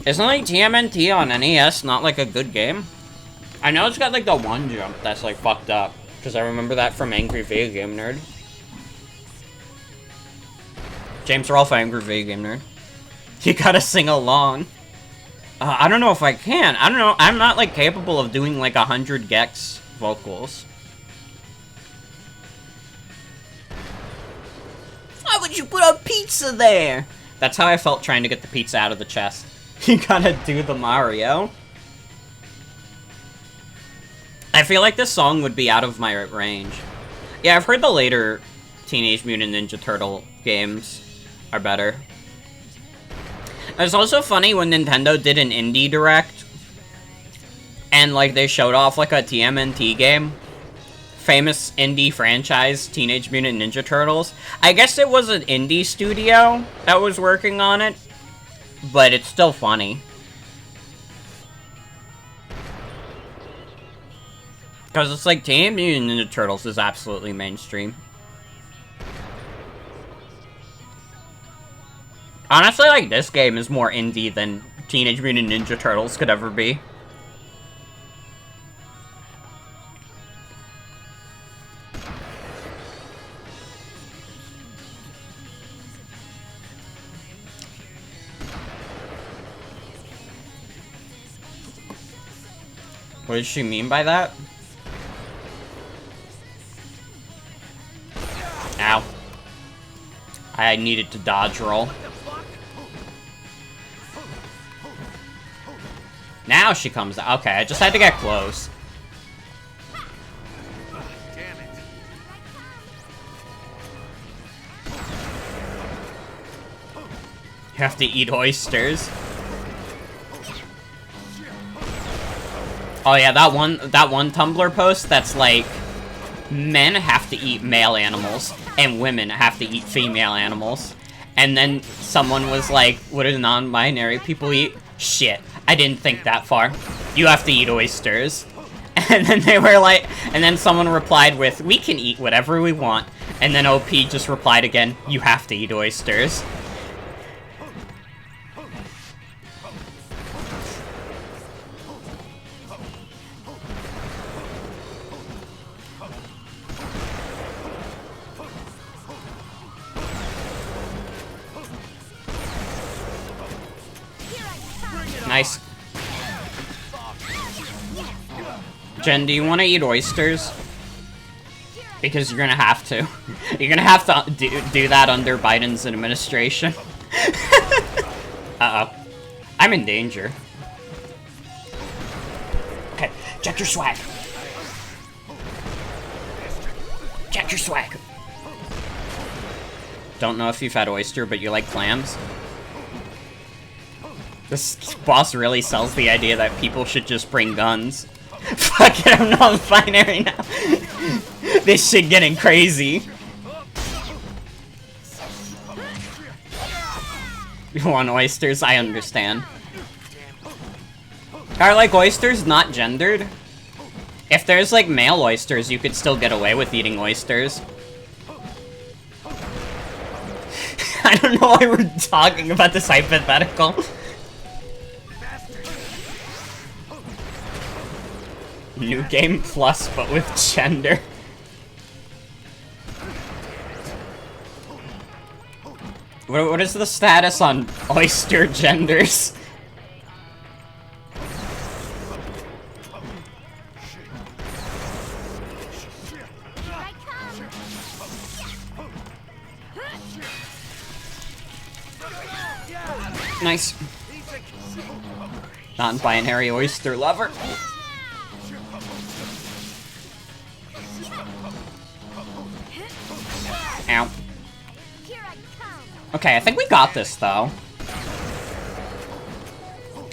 Isn't, like, TMNT on NES not, like, a good game? I know it's got, like, the one jump that's, like, fucked up. Because I remember that from Angry Video Game Nerd. James Rolfe, Angry Video Game Nerd. You gotta sing along. I don't know if I can. I don't know. I'm not, like, capable of doing, like, 100 Gex vocals. Why would you put a pizza there? That's how I felt trying to get the pizza out of the chest. You gotta do the Mario. I feel like this song would be out of my range. Yeah, I've heard the later Teenage Mutant Ninja Turtle games are better. It's also funny when Nintendo did an indie direct and, like, they showed off, like, a TMNT game. Famous indie franchise, Teenage Mutant Ninja Turtles. I guess it was an indie studio that was working on it, but it's still funny. Because it's like, Teenage Mutant Ninja Turtles is absolutely mainstream. Honestly, like, this game is more indie than Teenage Mutant Ninja Turtles could ever be. What does she mean by that? Ow. I needed to dodge roll. Now she comes out. Okay, I just had to get close. Damn it. You have to eat oysters. Oh yeah, that one Tumblr post that's like, men have to eat male animals and women have to eat female animals. And then someone was like, what do non-binary people eat? Shit, I didn't think that far. You have to eat oysters. And then they were like, and then someone replied with, we can eat whatever we want. And then OP just replied again, you have to eat oysters. Nice. Jen, do you want to eat oysters? Because you're gonna have to. You're gonna have to do that under Biden's administration. Uh-oh. I'm in danger. Okay, check your swag. Check your swag. Don't know if you've had oyster, but you like clams? This boss really sells the idea that people should just bring guns. Fuck it, I'm non-binary now. This shit getting crazy. You want oysters? I understand. Are, like, oysters not gendered? If there's, like, male oysters, you could still get away with eating oysters. I don't know why we're talking about this hypothetical. New Game Plus, but with gender. What is the status on oyster genders? Nice. Non-binary oyster lover. Ow. Okay, I think we got this, though.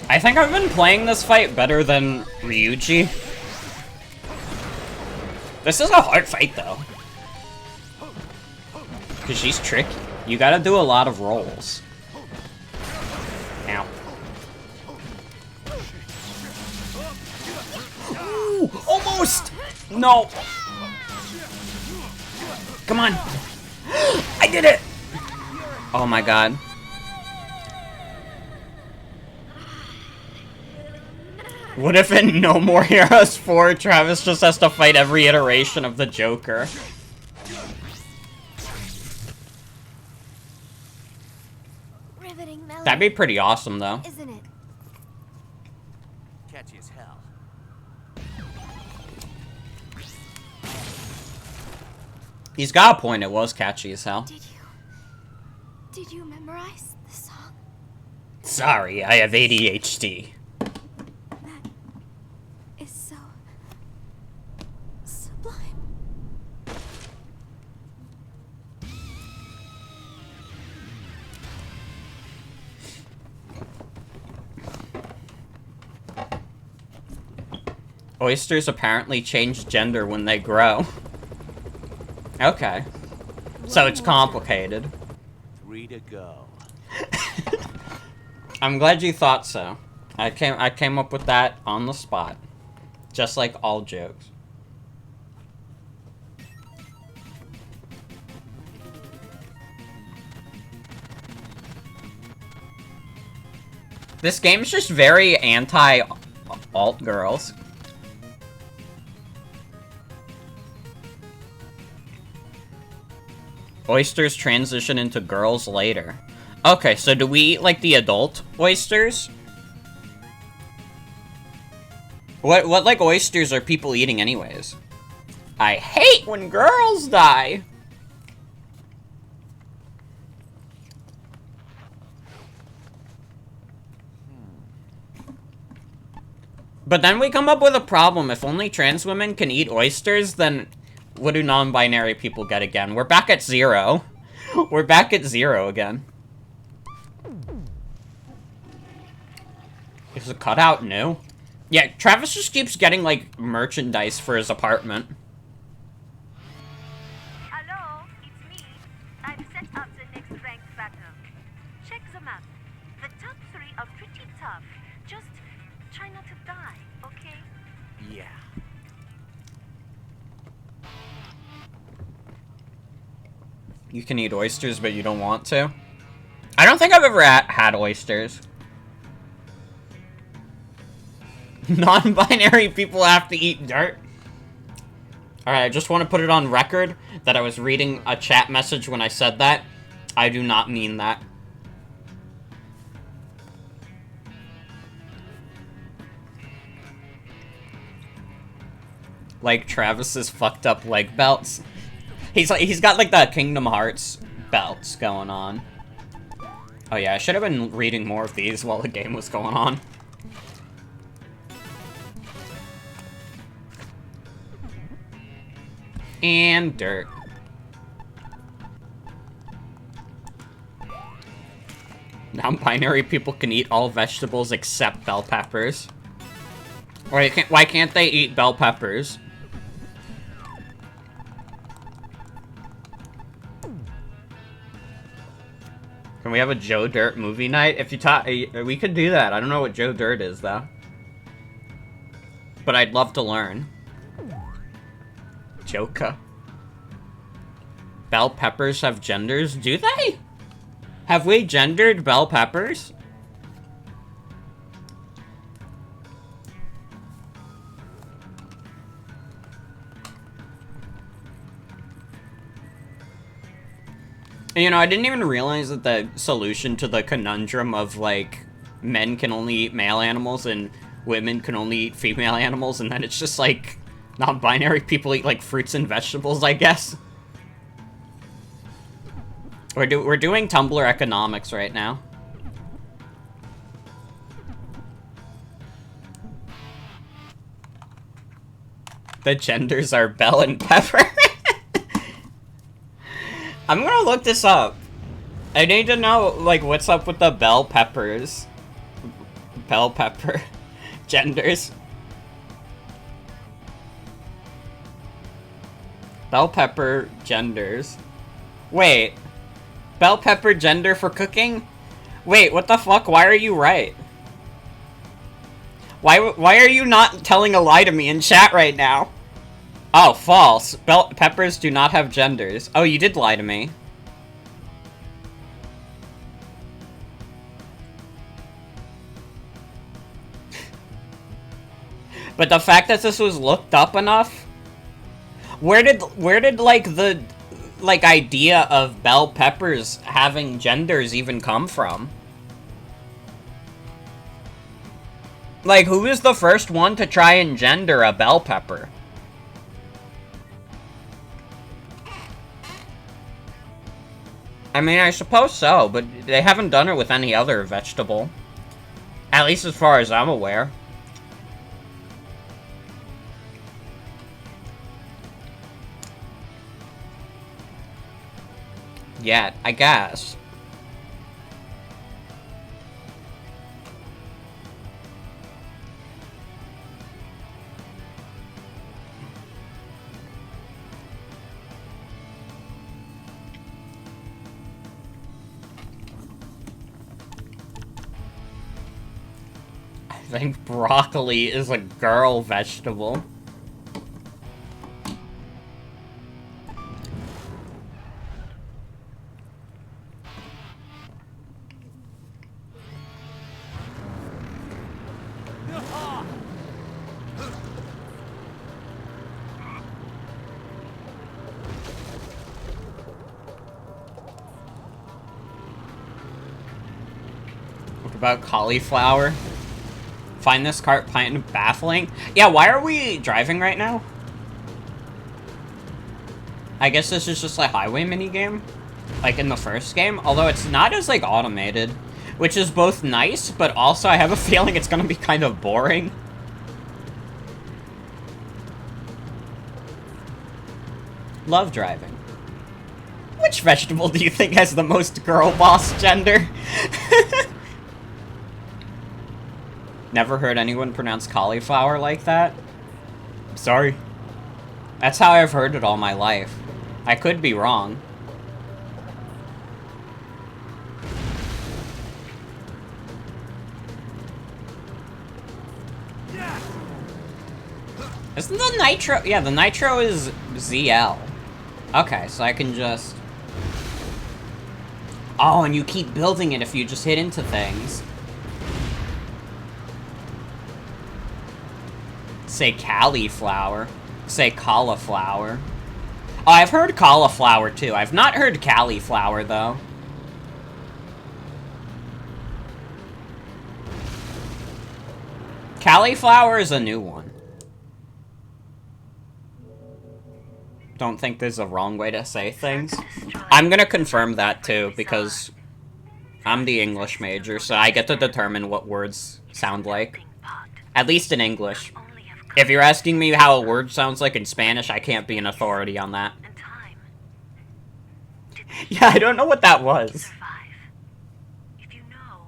I think I've been playing this fight better than Ryuji. This is a hard fight, though. Because she's tricky. You gotta do a lot of rolls. Ow. Ooh, almost! No! Come on! I did it! Oh my god. What if in No More Heroes 4, Travis just has to fight every iteration of the Joker? Riveting melody. That'd be pretty awesome, though. Isn't it? Catchy as hell. He's got a point, it was catchy as hell. Did you memorize the song? Sorry, I have ADHD. That is so sublime. Oysters apparently change gender when they grow. Okay. So it's complicated. 3 to go. I'm glad you thought so. I came up with that on the spot. Just like all jokes. This game's just very anti-alt girls. Oysters transition into girls later. Okay, so do we eat, like, the adult oysters? What, like, oysters are people eating anyways? I hate when girls die! But then we come up with a problem. If only trans women can eat oysters, then what do non-binary people get again? We're back at 0. We're back at 0 again. Is the cutout new? Yeah, Travis just keeps getting, like, merchandise for his apartment. Hello, it's me. I've set up the next ranked battle. Check the map. The top 3 are pretty tough. Just try not to die, okay? Yeah. You can eat oysters, but you don't want to? I don't think I've ever had oysters. Non-binary people have to eat dirt. Alright, I just want to put it on record that I was reading a chat message when I said that. I do not mean that. Like Travis's fucked up leg belts. He's got like the Kingdom Hearts belts going on. Oh yeah, I should have been reading more of these while the game was going on. And dirt. Non-binary people can eat all vegetables except bell peppers. Why can't they eat bell peppers? Can we have a Joe Dirt movie night? If you talk, we could do that. I don't know what Joe Dirt is, though. But I'd love to learn. Joker. Bell peppers have genders? Do they? Have we gendered bell peppers? You know, I didn't even realize that the solution to the conundrum of, like, men can only eat male animals and women can only eat female animals, and then it's just, like, non-binary people eat, like, fruits and vegetables, I guess. We're doing Tumblr economics right now. The genders are bell and pepper. I'm gonna look this up. I need to know, like, what's up with the bell peppers. Bell pepper genders. Bell pepper genders. Wait. Bell pepper gender for cooking? Wait, what the fuck? Why are you right? Why are you not telling a lie to me in chat right now? Oh, false. Bell peppers do not have genders. Oh, you did lie to me. But the fact that this was looked up enough? Where did like the idea of bell peppers having genders even come from? Like, who is the first one to try and gender a bell pepper? I mean, I suppose so, but they haven't done it with any other vegetable. At least as far as I'm aware. Yet, I guess. I think broccoli is a girl vegetable. What about cauliflower? Find this cart kind of baffling. Yeah, why are we driving right now? I guess this is just a highway minigame, like in the first game, although it's not as, like, automated, which is both nice, but also I have a feeling it's gonna be kind of boring. Love driving. Which vegetable do you think has the most girl boss gender? Never heard anyone pronounce cauliflower like that. Sorry. That's how I've heard it all my life. I could be wrong. Isn't the nitro? Yeah, the nitro is ZL. Okay, so I can just... Oh, and you keep building it if you just hit into things. Say cauliflower. Say cauliflower. Oh, I've heard cauliflower too. I've not heard cauliflower though. Cauliflower is a new one. Don't think there's a wrong way to say things. I'm gonna confirm that too, because I'm the English major, so I get to determine what words sound like. At least in English. If you're asking me how a word sounds like in Spanish, I can't be an authority on that. Yeah, I don't know what that was. If you know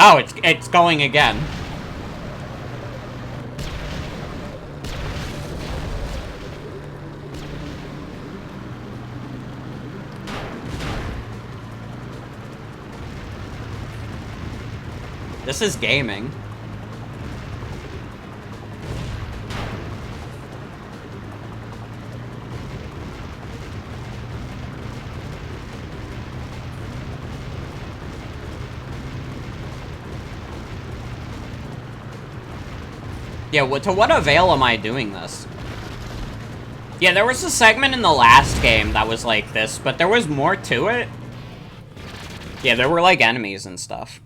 Oh, it's going again. This is gaming. Yeah, to what avail am I doing this? Yeah, there was a segment in the last game that was like this, but there was more to it. Yeah, there were like enemies and stuff.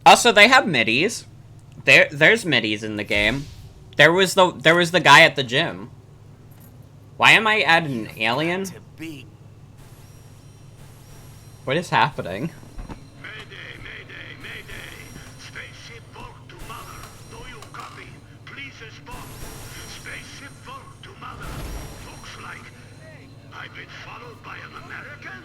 Also, they have middies. There's middies in the game. There was the guy at the gym. Why am I at an alien? What is happening? Mayday, mayday, mayday. Spaceship Volk to Mother. Do you copy? Please respond. Spaceship Volk to Mother. Looks like I've been followed by an American.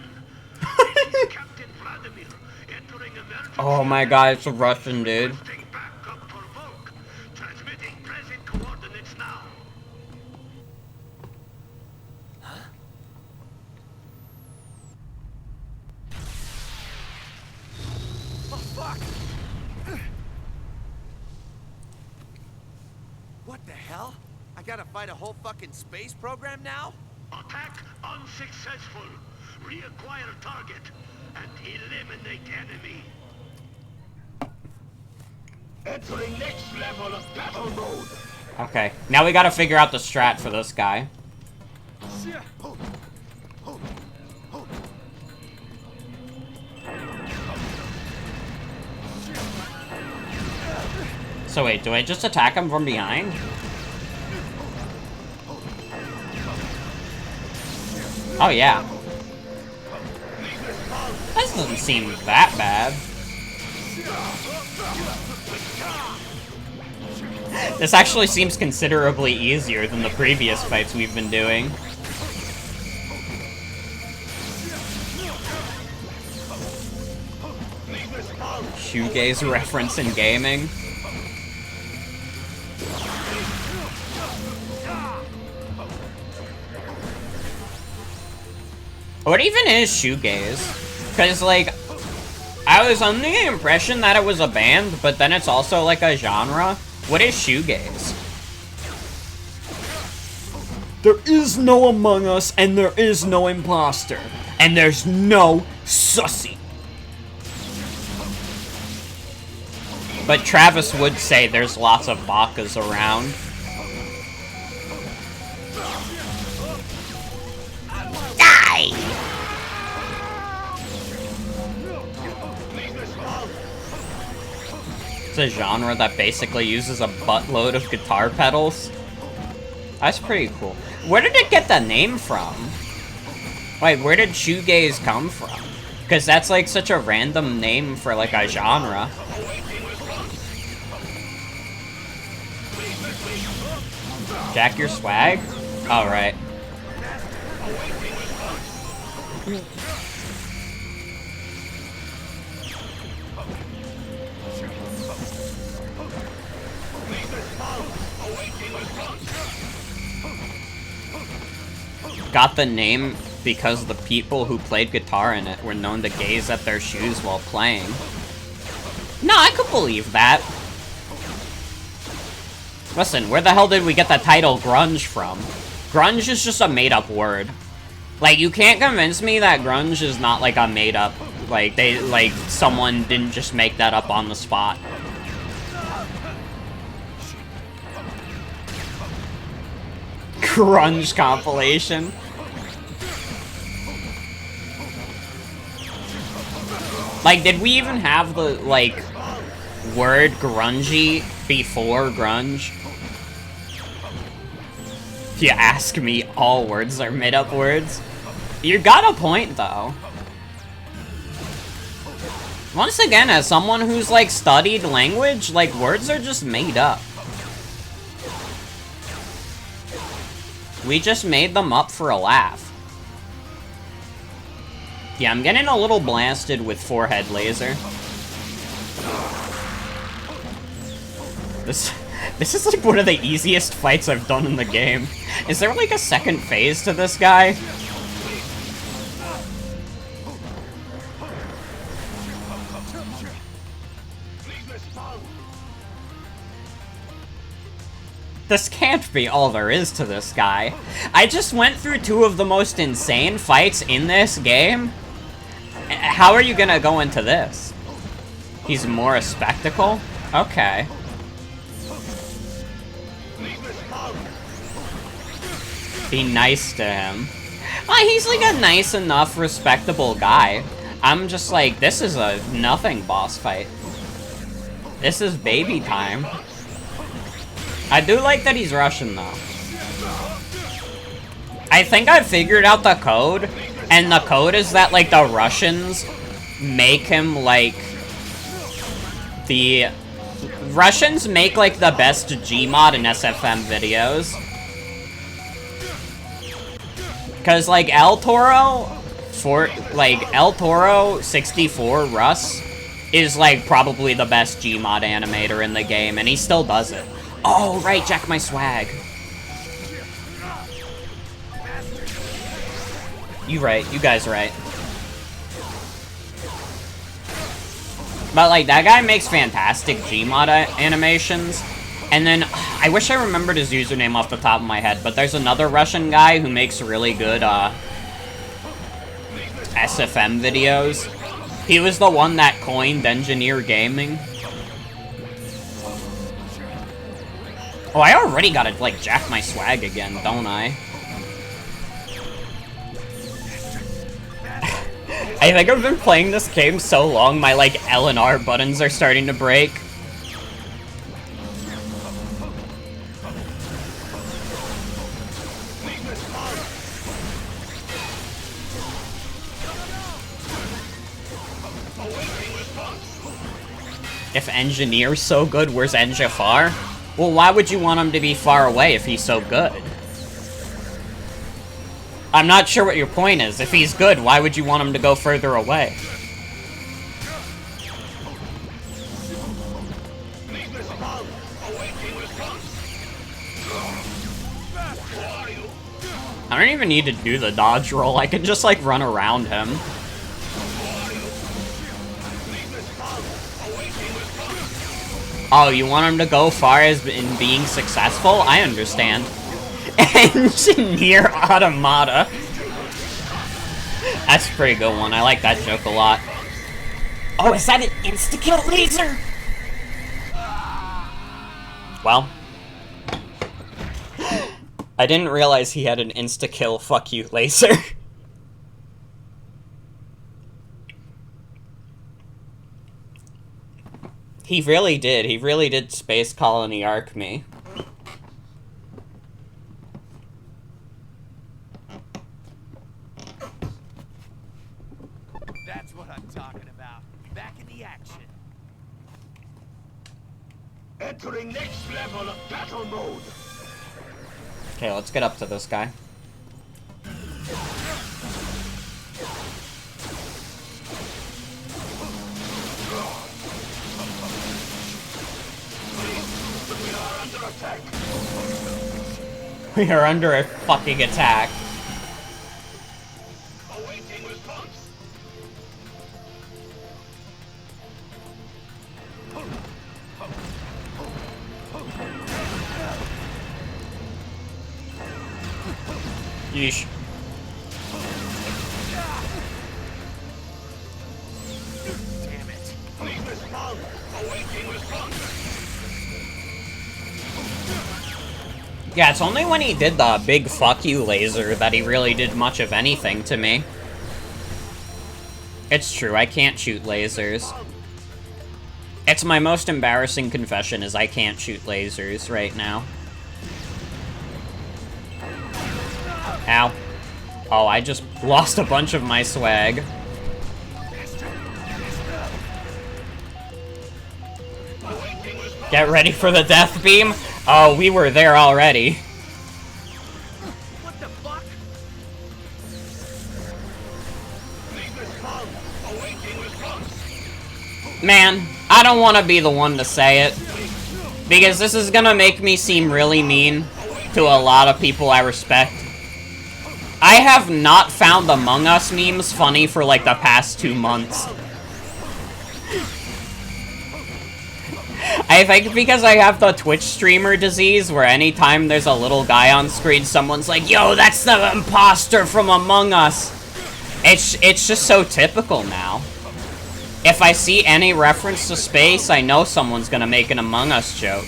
This is Captain Vladimir entering emergency. Oh my god, it's a Russian dude. Backup for Volk. Transmitting present coordinates now. Oh, fuck! What the hell? I gotta fight a whole fucking space program now? Attack unsuccessful. Reacquire target and eliminate enemy. Entering next level of battle mode. Okay, now we gotta figure out the strat for this guy. So wait, do I just attack him from behind? Oh yeah. This doesn't seem that bad. This actually seems considerably easier than the previous fights we've been doing. Shoegaze reference in gaming. What even is shoegaze? Because, like, I was under the impression that it was a band, but then it's also, like, a genre. What is shoegaze? There is no Among Us, and there is no imposter. And there's no sussy. But Travis would say there's lots of bakas around. Die! It's a genre that basically uses a buttload of guitar pedals. That's pretty cool. Where did it get the name from? Like, where did shoegaze come from? Because that's, like, such a random name for, like, a genre. Jack your swag? Alright. Got the name because the people who played guitar in it were known to gaze at their shoes while playing. No, I could believe that. Listen, where the hell did we get the title grunge from? Grunge is just a made-up word. Like, you can't convince me that grunge is not, like, a made-up... Like, someone didn't just make that up on the spot. Grunge compilation. Like, did we even have the, like, word grungy before grunge? If you ask me, all words are made-up words. You got a point, though. Once again, as someone who's, like, studied language, like, words are just made up. We just made them up for a laugh. Yeah, I'm getting a little blasted with forehead laser. This is like one of the easiest fights I've done in the game. Is there like a second phase to this guy? This can't be all there is to this guy. I just went through two of the most insane fights in this game. How are you gonna go into this? He's more a spectacle? Okay. Be nice to him. He's like a nice enough, respectable guy. I'm just like, this is a nothing boss fight. This is baby time. I do like that he's Russian, though. I think I figured out the code, and the code is that, like, the Russians make him, like... The Russians make, like, the best Gmod and SFM videos. Because, like, El Toro 64 Russ is, like, probably the best Gmod animator in the game, and he still does it. Oh, right, Jack my swag. You right, you guys right. But, like, that guy makes fantastic Gmod animations. And then, I wish I remembered his username off the top of my head, but there's another Russian guy who makes really good, SFM videos. He was the one that coined Engineer Gaming. Oh, I already gotta, like, jack my swag again, don't I? I think I've been playing this game so long, my, like, L and R buttons are starting to break. If Engineer's so good, where's Enjafar? Well, why would you want him to be far away if he's so good? I'm not sure what your point is. If he's good, why would you want him to go further away? I don't even need to do the dodge roll. I can just, like, run around him. Oh, you want him to go far as in being successful? I understand. Engineer Automata. That's a pretty good one. I like that joke a lot. Oh, is that an insta-kill laser? Well. I didn't realize he had an insta-kill fuck you laser. He really did. He really did Space Colony Arc me. That's what I'm talking about. Back in the action. Entering next level of battle mode. Okay, let's get up to this guy. We are under a fucking attack. Awaiting response. Yeesh. Damn it. Please respond. Awaiting response. Yeah, it's only when he did the big fuck you laser that he really did much of anything to me. It's true, I can't shoot lasers. It's my most embarrassing confession is I can't shoot lasers right now. Ow. Oh, I just lost a bunch of my swag. Get ready for the death beam. Oh, we were there already. What the fuck? Man, I don't want to be the one to say it. Because this is gonna make me seem really mean to a lot of people I respect. I have not found Among Us memes funny for like the past 2 months. I think because I have the Twitch streamer disease, where anytime there's a little guy on screen, someone's like, yo, that's the imposter from Among Us. It's just so typical now. If I see any reference to space, I know someone's gonna make an Among Us joke.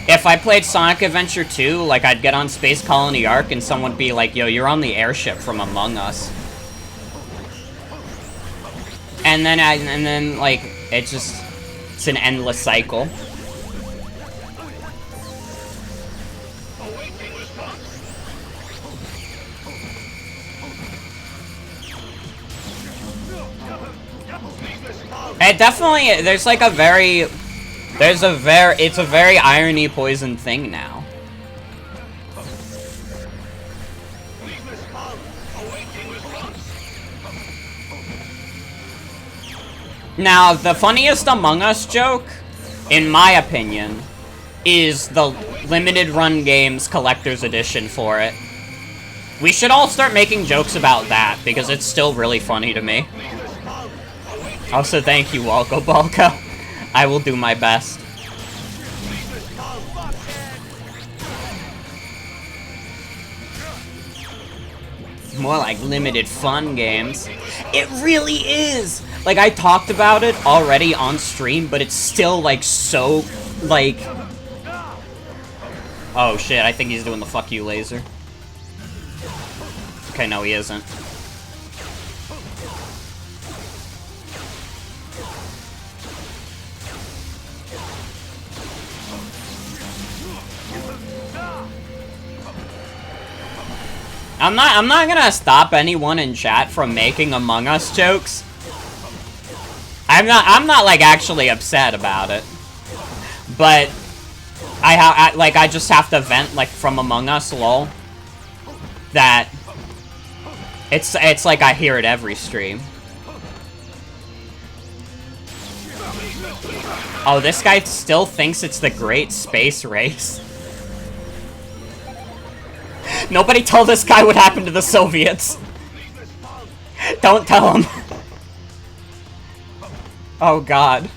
If I played Sonic Adventure 2, like, I'd get on Space Colony Arc and someone would be like, yo, you're on the airship from Among Us. And then, like, it's an endless cycle. It definitely, it's a very irony poison thing now. Now, the funniest Among Us joke, in my opinion, is the limited run games collector's edition for it. We should all start making jokes about that, because it's still really funny to me. Also, thank you, Walko Balko. I will do my best. More like limited fun games. It really is! Like, I talked about it already on stream, but it's still, like, so, like... Oh, shit, I think he's doing the fuck you laser. Okay, no, he isn't. I'm not gonna stop anyone in chat from making Among Us jokes. I'm not like actually upset about it. But I just have to vent like from Among Us, lol. That it's like I hear it every stream. Oh, this guy still thinks it's the Great Space Race. Nobody tell this guy what happened to the Soviets. Don't tell him. Oh, God.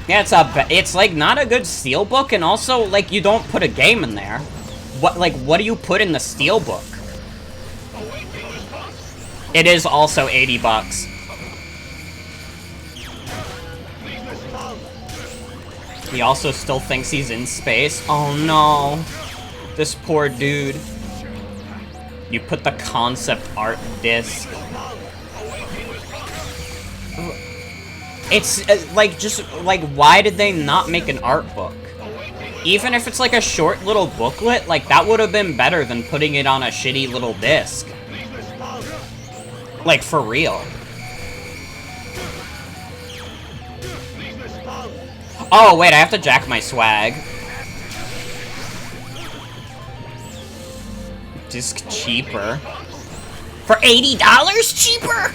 Yeah, it's like not a good steelbook, and also like you don't put a game in there. What do you put in the steelbook? It is also 80 bucks. He also still thinks he's in space. Oh no. This poor dude. You put the concept art disc. It's like, just like, why did they not make an art book? Even if it's like a short little booklet, like that would have been better than putting it on a shitty little disc. Like, for real. Oh, wait, I have to jack my swag. Disc cheaper. For $80 cheaper?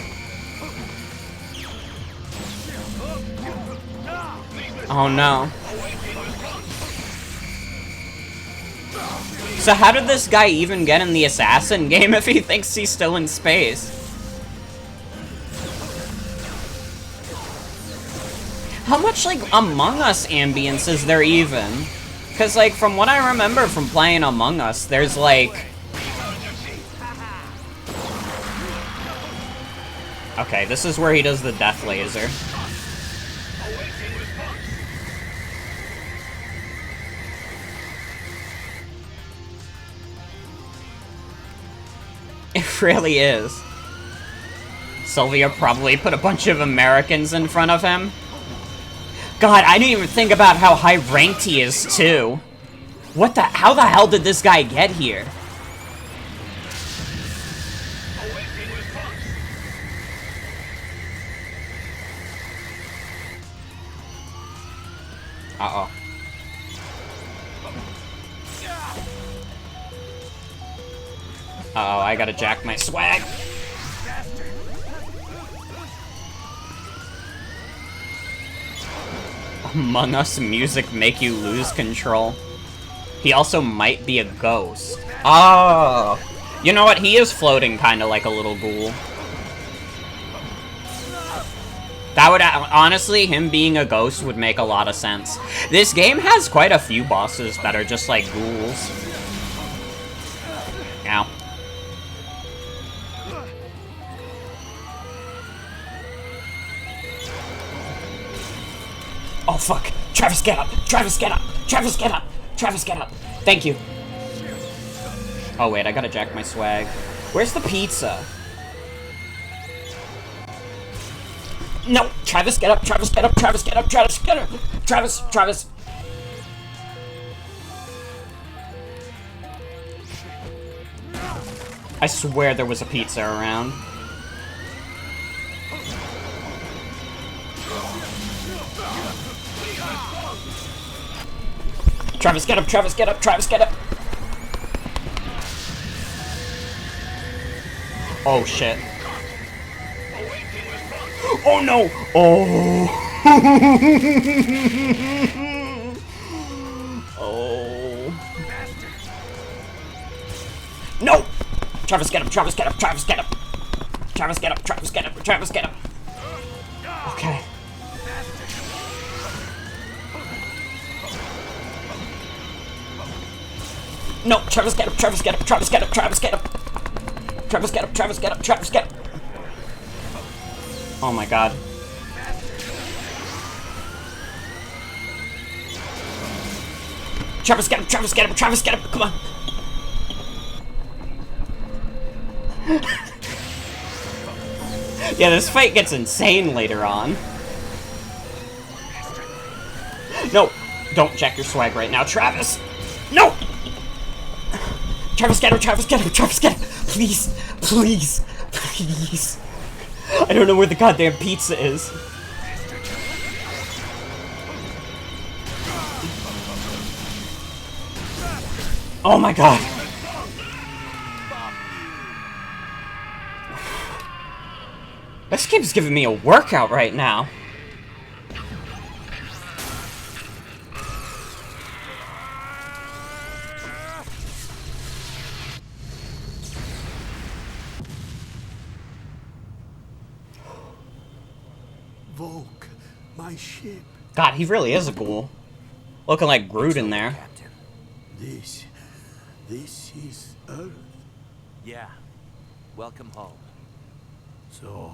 Oh, no. So how did this guy even get in the Assassin game if he thinks he's still in space? How much, like, Among Us ambience is there even? Because, like, from what I remember from playing Among Us, there's, like... Okay, this is where he does the death laser. It really is. Sylvia probably put a bunch of Americans in front of him. God, I didn't even think about how high ranked he is, too. How the hell did this guy get here? Uh-oh. Uh-oh, I gotta jack my swag. Among Us music make you lose control. He also might be a ghost. Oh! You know what? He is floating kind of like a little ghoul. That would, honestly, him being a ghost would make a lot of sense. This game has quite a few bosses that are just like ghouls. Ow. Oh, fuck. Travis, get up! Travis, get up! Travis, get up! Travis, get up! Thank you. Oh, wait, I gotta jack my swag. Where's the pizza? No! Travis, get up! Travis, get up! Travis, get up! Travis, get up! Travis, Travis! I swear there was a pizza around. Travis, get up! Travis, get up! Travis, get up! Oh, shit. Oh, no! Oh! Oh. No! Travis, get up! Travis, get up! Travis, get up! Travis, get up! Travis, get up! Travis, get up! Okay. No! Travis, get up! Travis, get up! Travis, get up! Travis, get up! Travis, get up! Travis, get up! Travis, get up! Oh my god. Travis, get up! Travis, get up! Travis, get up! Come on! Yeah, this fight gets insane later on. No! Don't check your swag right now, Travis! No! Travis, get him! Travis, get him! Travis, get him! Please! Please! Please! I don't know where the goddamn pizza is. Oh my god! This game's giving me a workout right now. Volk, my ship. God, he really is a ghoul. Looking like Groot in there. Captain. This is Earth. Yeah. Welcome home. So,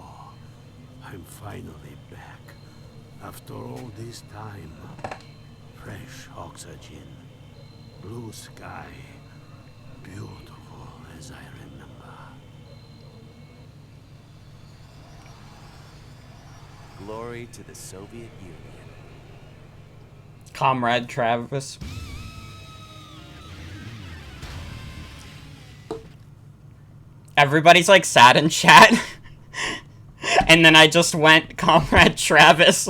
I'm finally back. After all this time. Fresh oxygen. Blue sky. Beautiful as I remember. Glory to the Soviet Union. Comrade Travis. Everybody's like sad in chat. And then I just went Comrade Travis.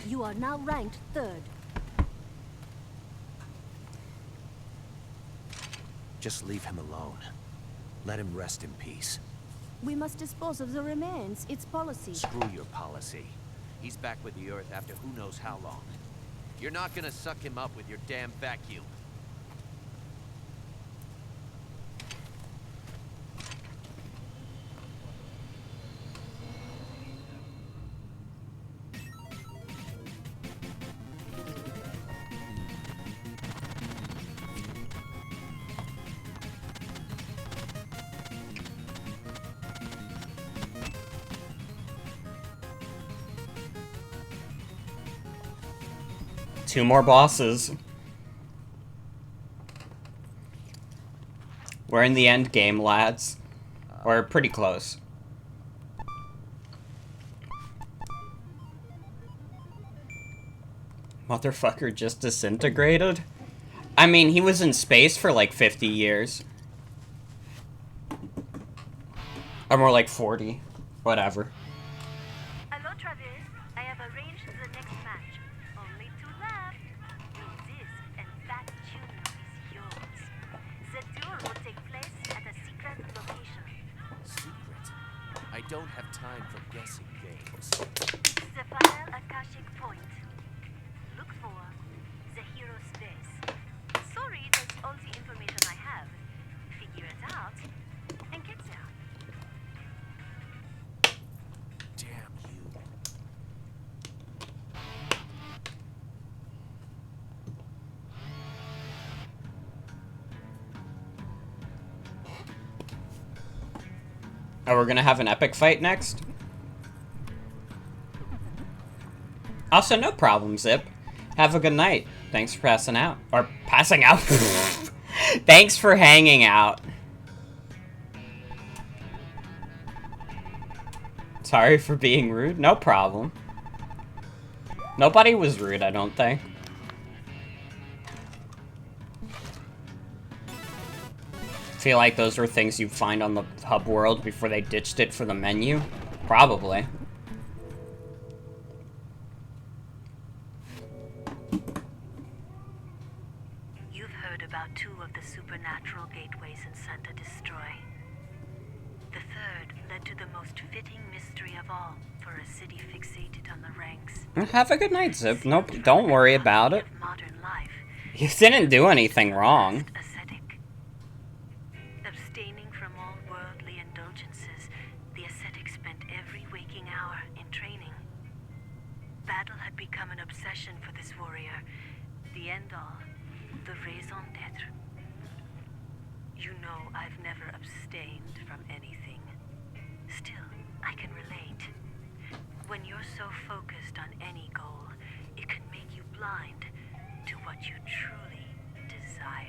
You are now ranked 3rd. Just leave him alone. Let him rest in peace. We must dispose of the remains. It's policy. Screw your policy. He's back with the Earth after who knows how long. You're not gonna suck him up with your damn vacuum. Two more bosses. We're in the end game, lads. We're pretty close. Motherfucker just disintegrated? I mean, he was in space for like 50 years. Or more like 40. Whatever. Hello, Travis. I have arranged the next match. Only 2 left. This and that tune is yours. The duel will take place at a secret location. Secret? I don't have time for guessing games. The final Akashic point. for the hero space. Sorry, that's all the information I have. Figure it out and get there. Damn you. Oh, we're gonna have an epic fight next? Also, no problem, Zip. Have a good night. Thanks for passing out. Or passing out? Thanks for hanging out. Sorry for being rude. No problem. Nobody was rude, I don't think. Feel like those were things you'd find on the hub world before they ditched it for the menu? Probably. You've heard about two of the supernatural gateways in Santa Destroy. The third led to the most fitting mystery of all for a city fixated on the ranks. Have a good night, Zip. Nope, don't worry about it. Modern life. You didn't do anything wrong. Ascetic. Abstaining from all worldly indulgences, the ascetic spent every waking hour in training. Battle had become an obsession for this warrior. The end-all. The raison d'etre. You know I've never abstained from anything. Still, I can relate. When you're so focused on any goal, it can make you blind to what you truly desire.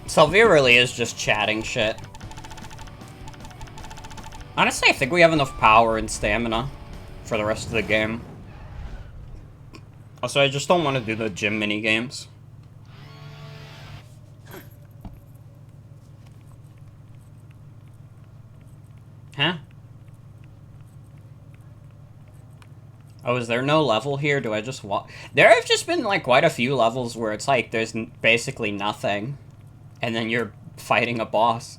Sylvia really is just chatting shit. Honestly, I think we have enough power and stamina for the rest of the game. Also, I just don't want to do the gym mini-games. Huh? Oh, is there no level here? Do I just walk? There have just been, like, quite a few levels where it's like, there's basically nothing. And then you're fighting a boss.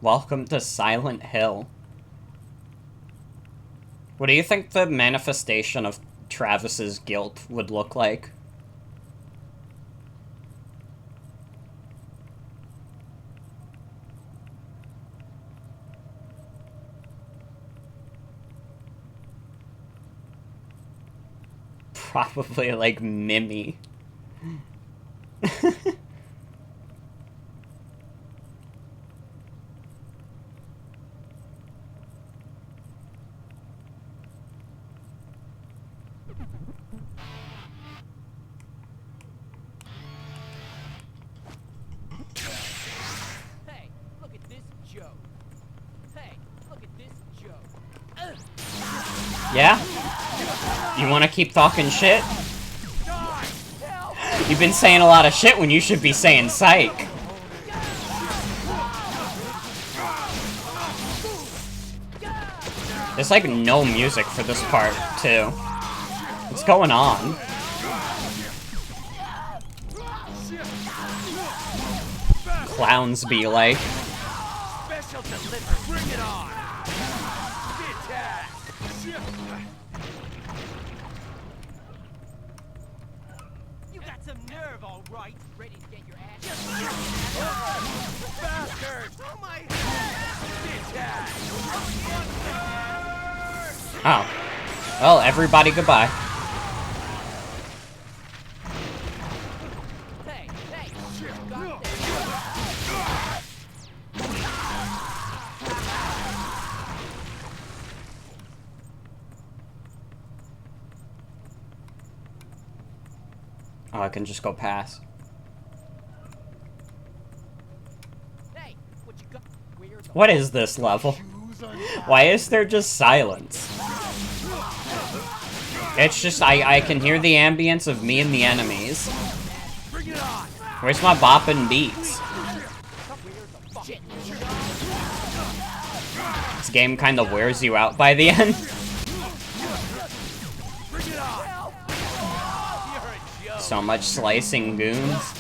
Welcome to Silent Hill. What do you think the manifestation of Travis's guilt would look like? Probably like Mimi. Hey, look at this joke. Hey, look at this joke. Yeah? You want to keep talking shit? You've been saying a lot of shit when you should be saying psych. There's like no music for this part, too. What's going on? Clowns be like. Special delivery. Bring it on. You got some nerve, all right. Ready to get your ass. Bastard! Oh my Oh. Well, everybody goodbye. Hey, hey, you got this. Oh, I can just go past. Hey, what you got? Where the What is this level? Why is there just silence? It's just, I can hear the ambience of me and the enemies. Bring it on. Where's my bopping beats? where the fuck? this game kind of wears you out by the end. So much slicing goons.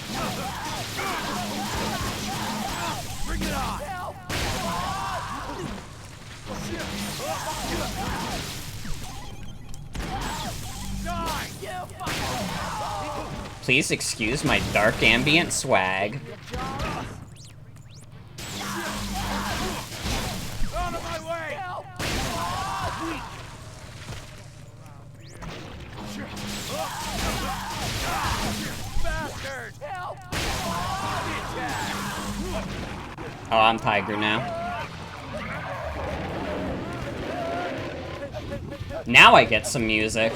Please excuse my dark ambient swag. Oh, I'm Tiger now. Now I get some music.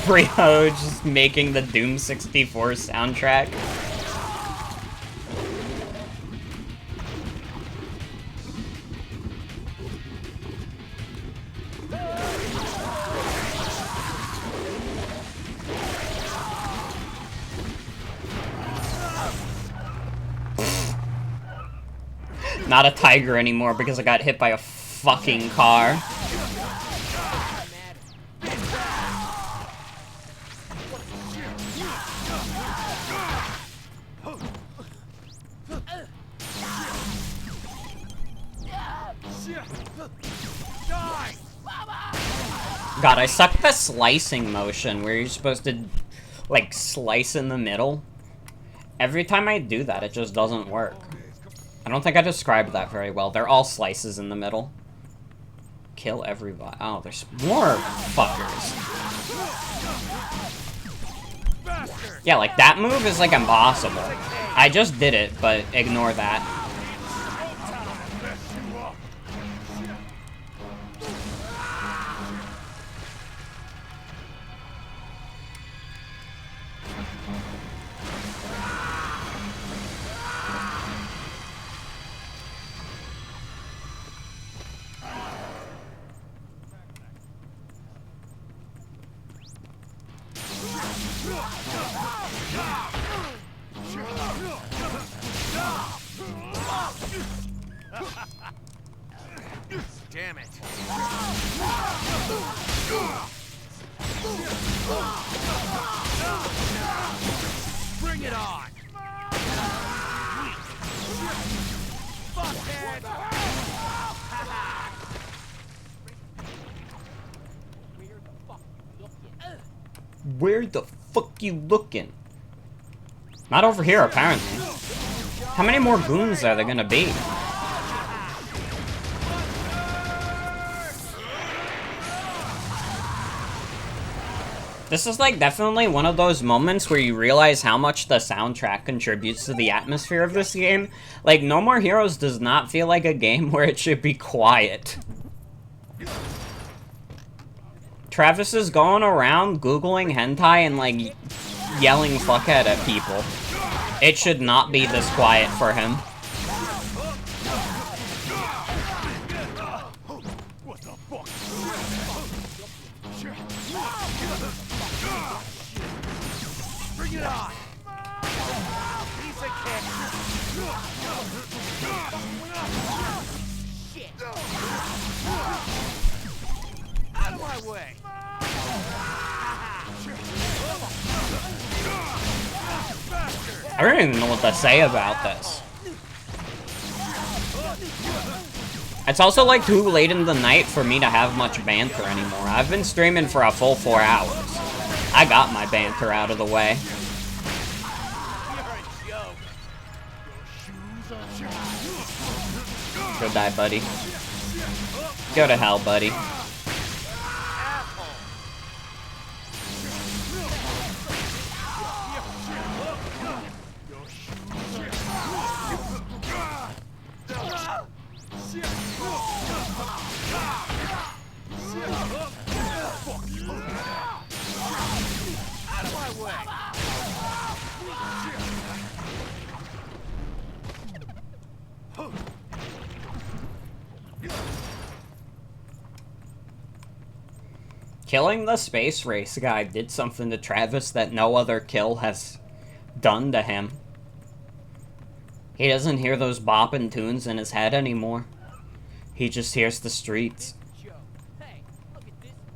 Rio just making the Doom 64 soundtrack. Not a tiger anymore because I got hit by a fucking car. God, I suck at the slicing motion where you're supposed to, like, slice in the middle. Every time I do that, it just doesn't work. I don't think I described that very well. They're all slices in the middle. Kill everybody. Oh, there's more fuckers. Yeah, like, that move is, like, impossible. I just did it, but ignore that. Damn it. Bring it on. Fuckhead. Where the fuck you looking? Not over here, apparently. How many more goons are there gonna be? This is, like, definitely one of those moments where you realize how much the soundtrack contributes to the atmosphere of this game. Like, No More Heroes does not feel like a game where it should be quiet. Travis is going around Googling hentai and, like, yelling fuckhead at people. It should not be this quiet for him. What the fuck? Bring it on. Piece of cake. Shit. Out of my way. I don't even know what to say about this. It's also, like, too late in the night for me to have much banter anymore. I've been streaming for a full 4 hours. I got my banter out of the way. Go die, buddy. Go to hell, buddy. Killing the space race guy did something to Travis that no other kill has done to him. He doesn't hear those bopping tunes in his head anymore. He just hears the streets.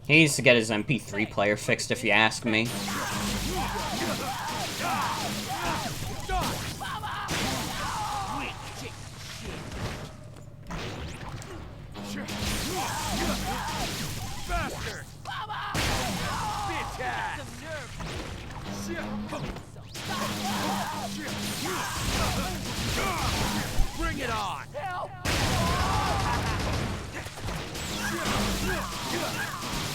He needs to get his MP3 player fixed, if you ask me. Bring it on! Help!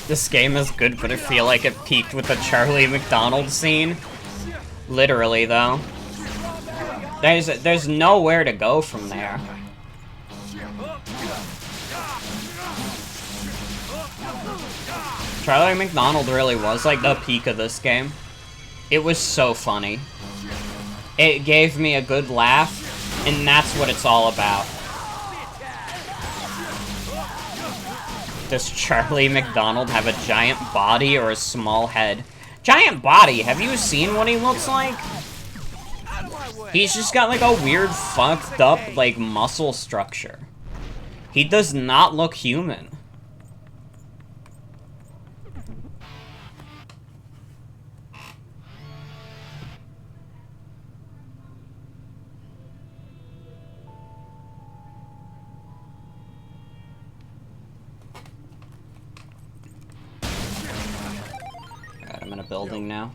This game is good, but I feel like it peaked with the Charlie McDonald scene. Literally, though. There's nowhere to go from there. Charlie McDonald really was like the peak of this game. It was so funny. It gave me a good laugh, and that's what it's all about. Does Charlie McDonald have a giant body or a small head? Giant body! Have you seen what he looks like? He's just got like a weird fucked up like muscle structure. He does not look human. I'm in a building now.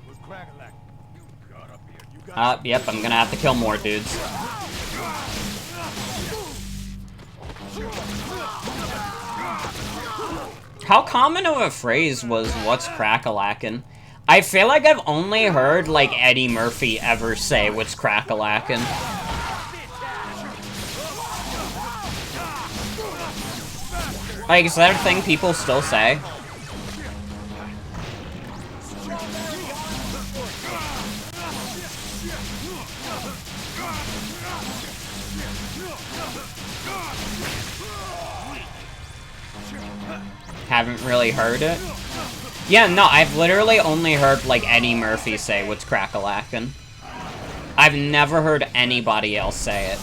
Yep, I'm gonna have to kill more dudes. How common of a phrase was "what's crack-a-lackin'"? I feel like I've only heard, like, Eddie Murphy ever say "what's crack-a-lackin'." Like, is that a thing people still say? Haven't really heard it. Yeah, no, I've literally only heard, like, Eddie Murphy say "what's crack-a-lackin'." I've never heard anybody else say it.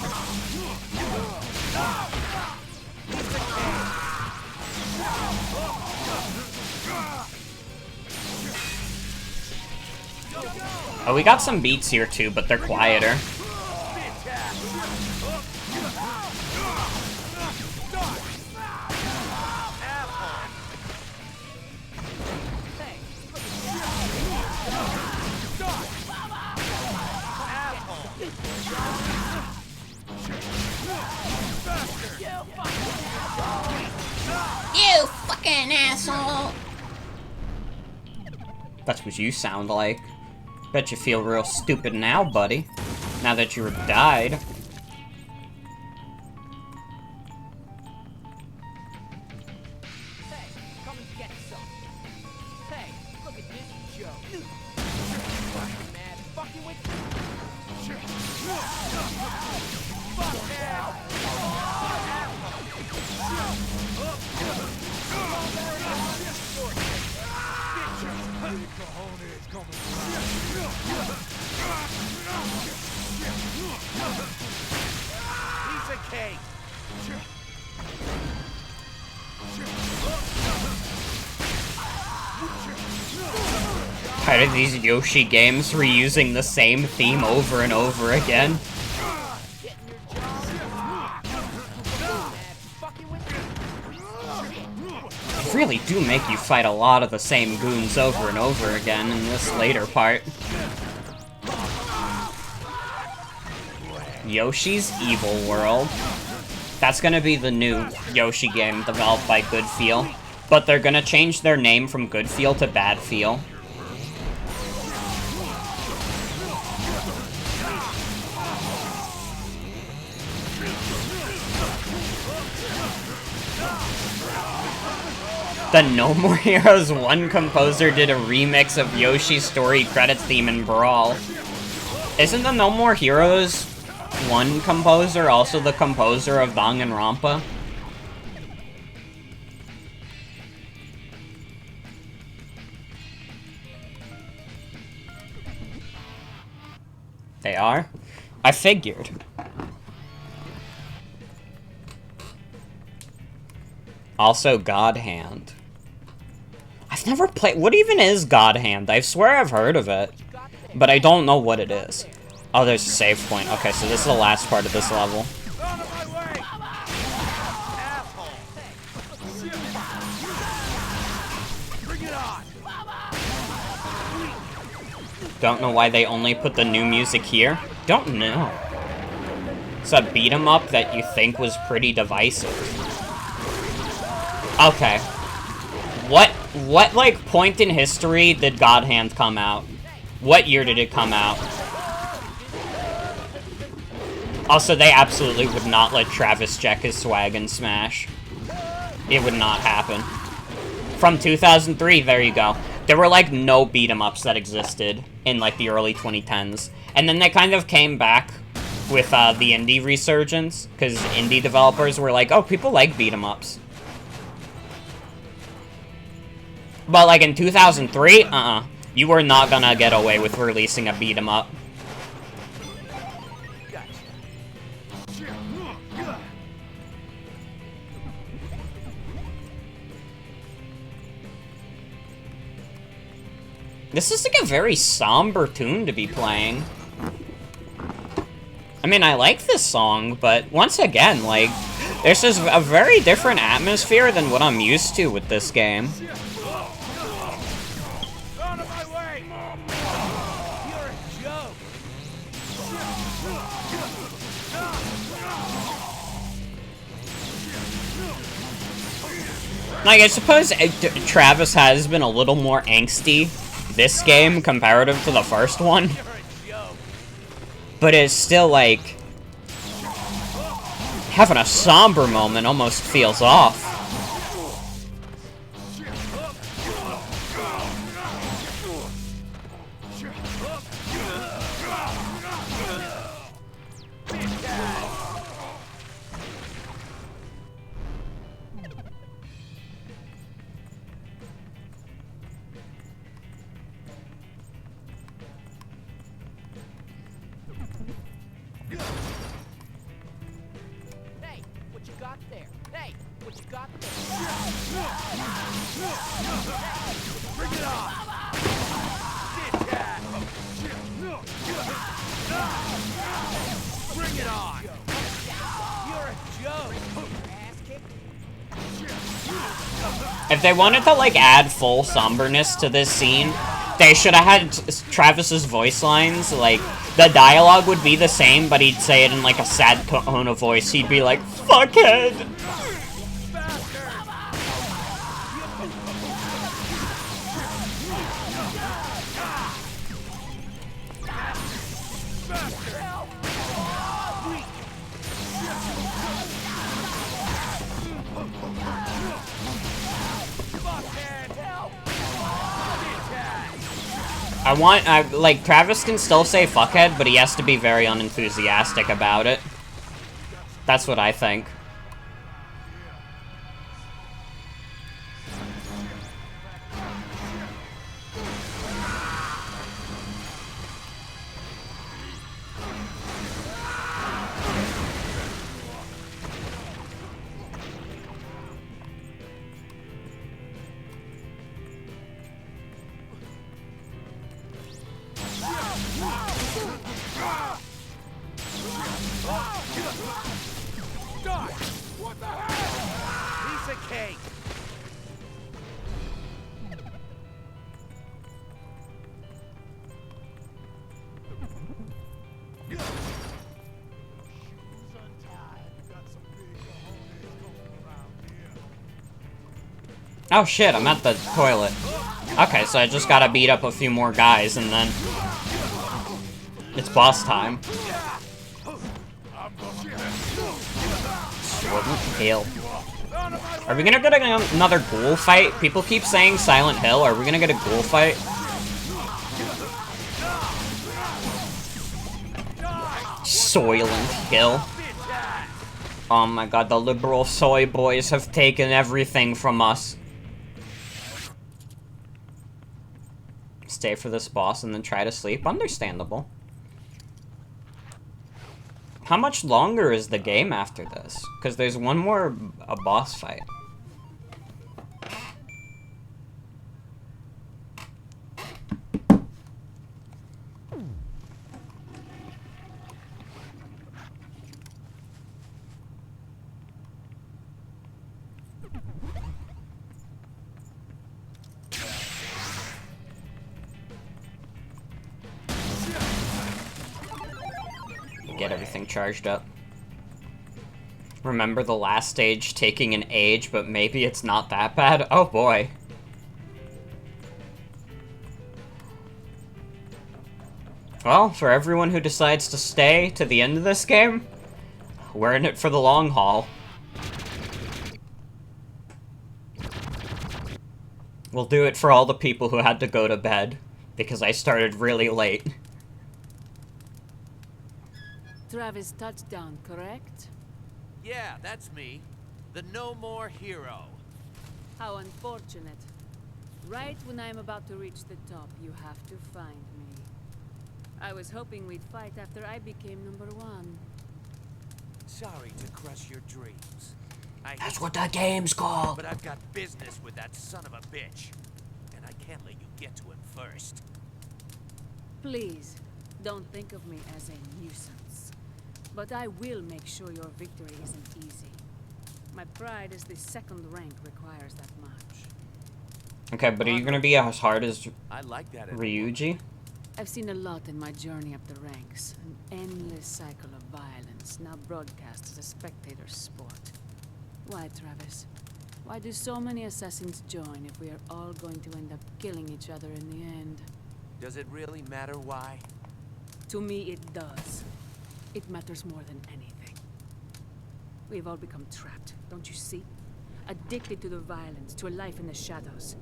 Oh, we got some beats here too, but they're quieter. You fucking asshole! That's what you sound like. Bet you feel real stupid now, buddy. Now that you're died. Hey, come and get some. Hey, look at this joke. Mad fucking with you. Fuck now! Piece of cake. Tired of these Yoshi games reusing the same theme over and over again. They really do make you fight a lot of the same goons over and over again in this later part. Yoshi's Evil World. That's gonna be the new Yoshi game developed by Good Feel, but they're gonna change their name from Good Feel to Bad Feel. The No More Heroes 1 composer did a remix of Yoshi's story credits theme in Brawl. Isn't the No More Heroes 1 composer also the composer of Danganronpa? They are? I figured. Also, God Hand. I've never played... What even is God Hand? I swear I've heard of it. But I don't know what it is. Oh, there's a save point. Okay, so this is the last part of this level. Don't know why they only put the new music here. Don't know. It's a beat 'em up that you think was pretty divisive. Okay. What like point in history did God Hand come out? What year did it come out? Also, they absolutely would not let Travis check his swag in Smash. It would not happen. From 2003, there you go. There were, like, no beat-em-ups that existed in, like, the early 2010s. And then they kind of came back with, the indie resurgence, because indie developers were like, oh, people like beat-em-ups. But, like, in 2003, you were not gonna get away with releasing a beat-em-up. This is like a very somber tune to be playing. I mean, I like this song, but once again, like, this is a very different atmosphere than what I'm used to with this game. Like, I suppose Travis has been a little more angsty this game comparative to the first one. But it's still, like, having a somber moment almost feels off. If they wanted to, like, add full somberness to this scene, they should have had Travis's voice lines. Like, the dialogue would be the same, but he'd say it in, like, a sad tone of voice. He'd be like, fuckhead! like, Travis can still say fuckhead, but he has to be very unenthusiastic about it. That's what I think. Oh shit, I'm at the toilet. Okay, so I just gotta beat up a few more guys and then it's boss time. Silent Hill. Are we gonna get another ghoul fight? People keep saying Silent Hill. Are we gonna get a ghoul fight? Soylent Hill. Oh my god, the liberal soy boys have taken everything from us. Stay for this boss and then try to sleep? Understandable. How much longer is the game after this? Because there's one more boss fight. charged up. Remember the last stage taking an age, but maybe it's not that bad? Oh boy. Well, for everyone who decides to stay to the end of this game, we're in it for the long haul. We'll do it for all the people who had to go to bed, because I started really late. Travis touchdown, correct? Yeah, that's me. The no more hero. How unfortunate. Right when I'm about to reach the top, you have to find me. I was hoping we'd fight after I became #1. Sorry to crush your dreams. That's what that game's called. But I've got business with that son of a bitch. And I can't let you get to him first. Please, don't think of me as a nuisance. But I will make sure your victory isn't easy. My pride as the second rank requires that much. Okay, but are you gonna be as hard as I like that Ryuji? I've seen a lot in my journey up the ranks. An endless cycle of violence, now broadcast as a spectator sport. Why, Travis? Why do so many assassins join if we are all going to end up killing each other in the end? Does it really matter why? To me, it does. It matters more than anything. We've all become trapped, don't you see? Addicted to the violence, to a life in the shadows.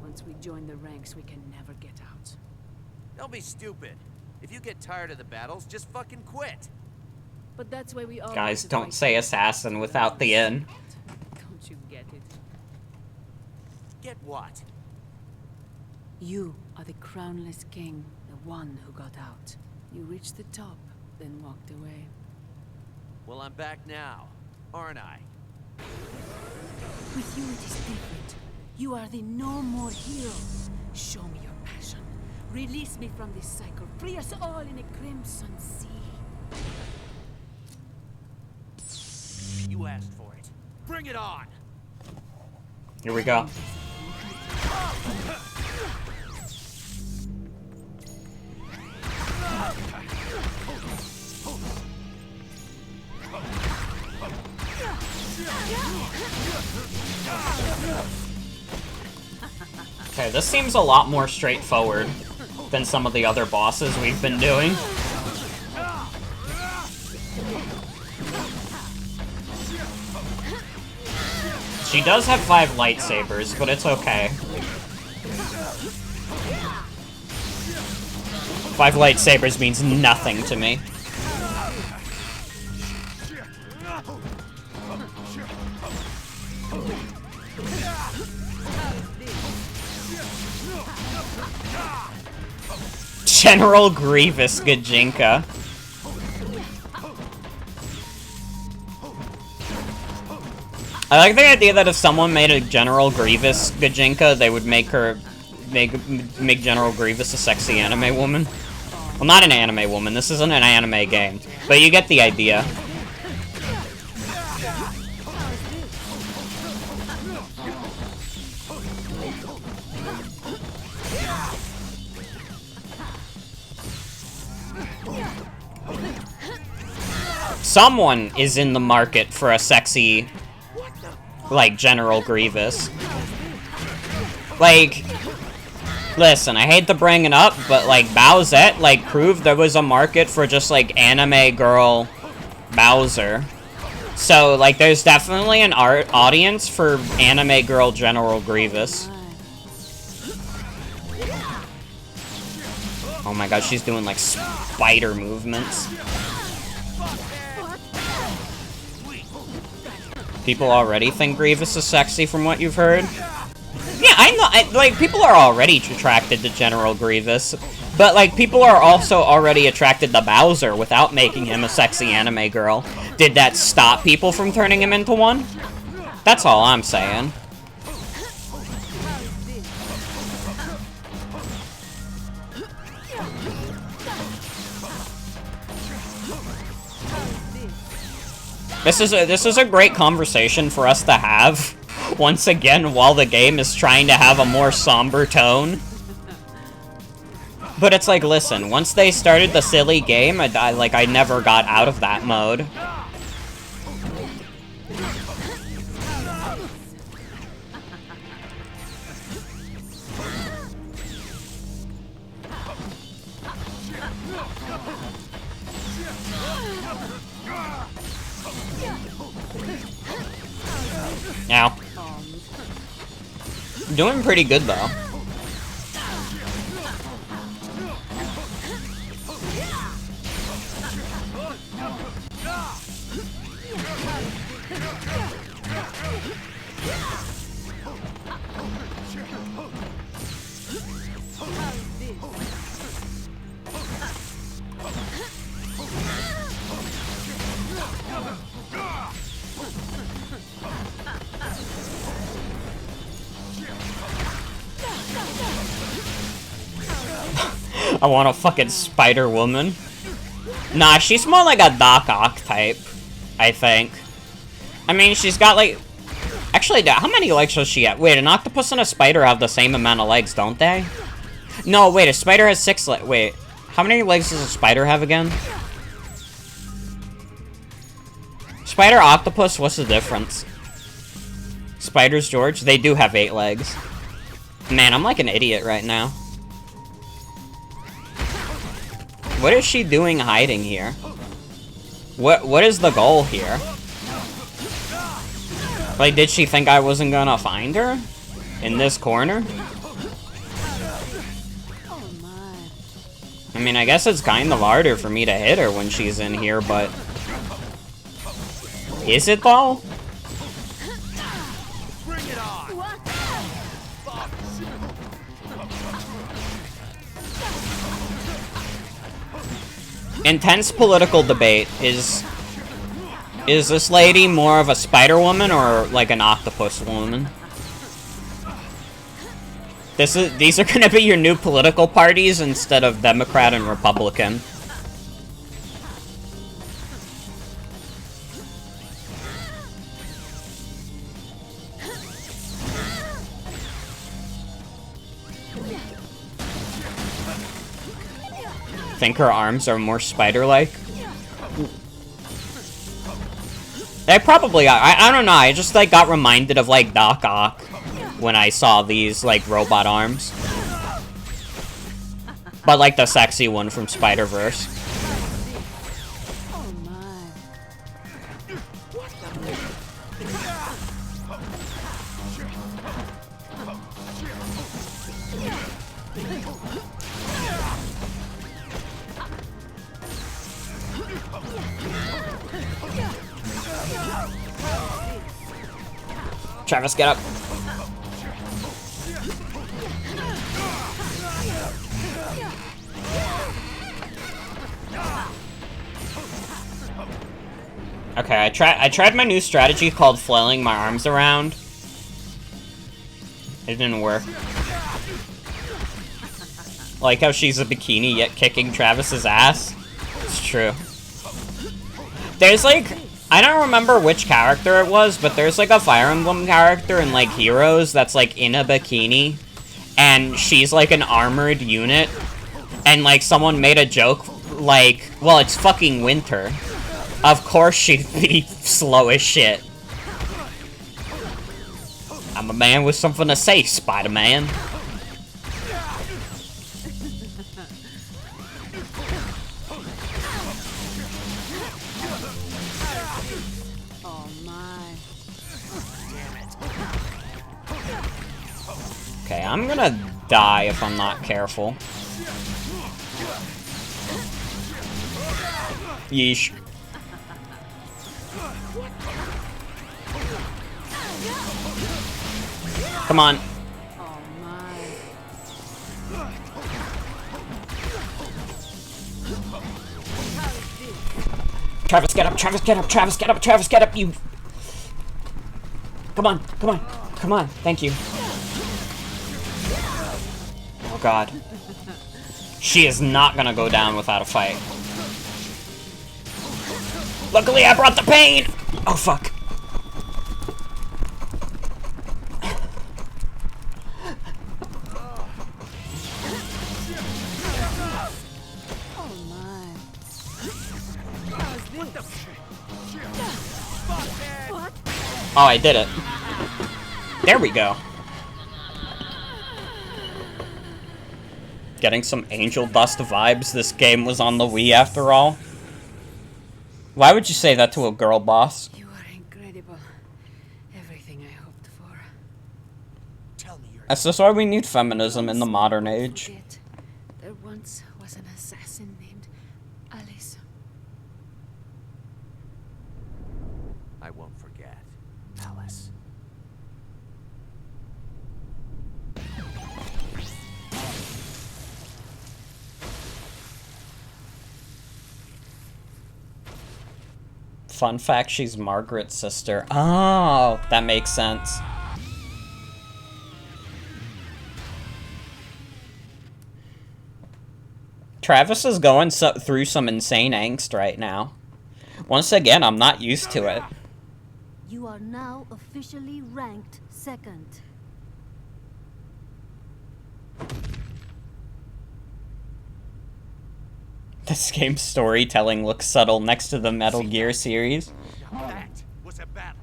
Once we join the ranks, we can never get out. Don't be stupid. If you get tired of the battles, just fucking quit. But that's why we all... Guys, don't say assassin without the N. Don't you get it? Get what? You are the crownless king, the one who got out. You reached the top, then walked away. Well, I'm back now, aren't I? With you it is different. You are the no more hero. Show me your passion. Release me from this cycle. Free us all in a crimson sea. You asked for it. Bring it on! Here we go. Okay, this seems a lot more straightforward than some of the other bosses we've been doing. She does have 5 lightsabers, but it's okay. 5 lightsabers means nothing to me. General Grievous Gajinka. I like the idea that if someone made a General Grievous Gajinka, they would make General Grievous a sexy anime woman. Well, not an anime woman. This isn't an anime game, but you get the idea. Someone is in the market for a sexy, like, General Grievous. Like, listen, I hate to bring it up, but, like, Bowsette, like, proved there was a market for just, like, anime girl Bowser. So, like, there's definitely an audience for anime girl General Grievous. Oh my god, she's doing, like, spider movements. People already think Grievous is sexy from what you've heard? Yeah, I know, like, people are already attracted to General Grievous, but, like, people are also already attracted to Bowser without making him a sexy anime girl. Did that stop people from turning him into one? That's all I'm saying. This is a great conversation for us to have, once again, while the game is trying to have a more somber tone. But it's like, listen, once they started the silly game, I never got out of that mode. Ow. Doing pretty good, though. I want a fucking Spider-Woman. Nah, she's more like a Doc Ock type, I think. I mean, she's got like... Actually, how many legs does she have? Wait, an octopus and a spider have the same amount of legs, don't they? No, wait, a spider has 6 legs. Wait, how many legs does a spider have again? Spider, octopus, what's the difference? Spiders, George, they do have 8 legs. Man, I'm like an idiot right now. What is she doing hiding here? What is the goal here? Like, did she think I wasn't gonna find her? In this corner? I mean, I guess it's kind of harder for me to hit her when she's in here, but... Is it, though? Intense political debate. Is this lady more of a Spider-Woman or like an octopus woman? These are gonna be your new political parties instead of Democrat and Republican. Think her arms are more spider-like? I probably, I don't know, I just like got reminded of like Doc Ock when I saw these like robot arms. But like the sexy one from Spider-Verse. Travis, get up. Okay, I tried my new strategy called flailing my arms around. It didn't work. Like how she's a bikini yet kicking Travis's ass. It's true. There's like, I don't remember which character it was, but there's like a Fire Emblem character in like Heroes that's like in a bikini, and she's like an armored unit, and like someone made a joke like, well, it's fucking winter. Of course she'd be slow as shit. I'm a man with something to say, Spider-Man. Okay, I'm gonna die if I'm not careful. Yeesh. Come on. Travis, get up, Travis, get up, Travis, get up, Travis, get up, you... Come on, come on, come on, thank you. Oh god. She is not gonna go down without a fight. Luckily I brought the pain! Oh fuck. Oh, I did it. There we go. Getting some Angel Dust vibes. This game was on the Wii after all. Why would you say that to a girl boss? You are incredible. Everything I hoped for. Tell me you're... That's just why we need feminism in the modern age. Forget. There once was an assassin named Alice. I won't forget. Alice. Fun fact, she's Margaret's sister. Oh, that makes sense. Travis is going through some insane angst right now. Once again, I'm not used to it. You are now officially ranked second. This game's storytelling looks subtle next to the Metal Gear series. Now that was a battle.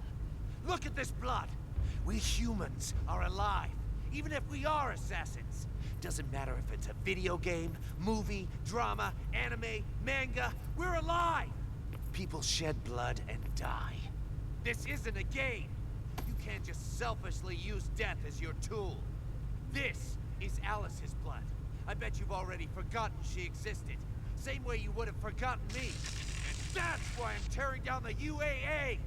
Look at this blood. We humans are alive, even if we are assassins. Doesn't matter if it's a video game, movie, drama, anime, manga, we're alive. People shed blood and die. This isn't a game. You can't just selfishly use death as your tool. This is Alice's blood. I bet you've already forgotten she existed. Same way you would have forgotten me. And that's why I'm tearing down the UAA!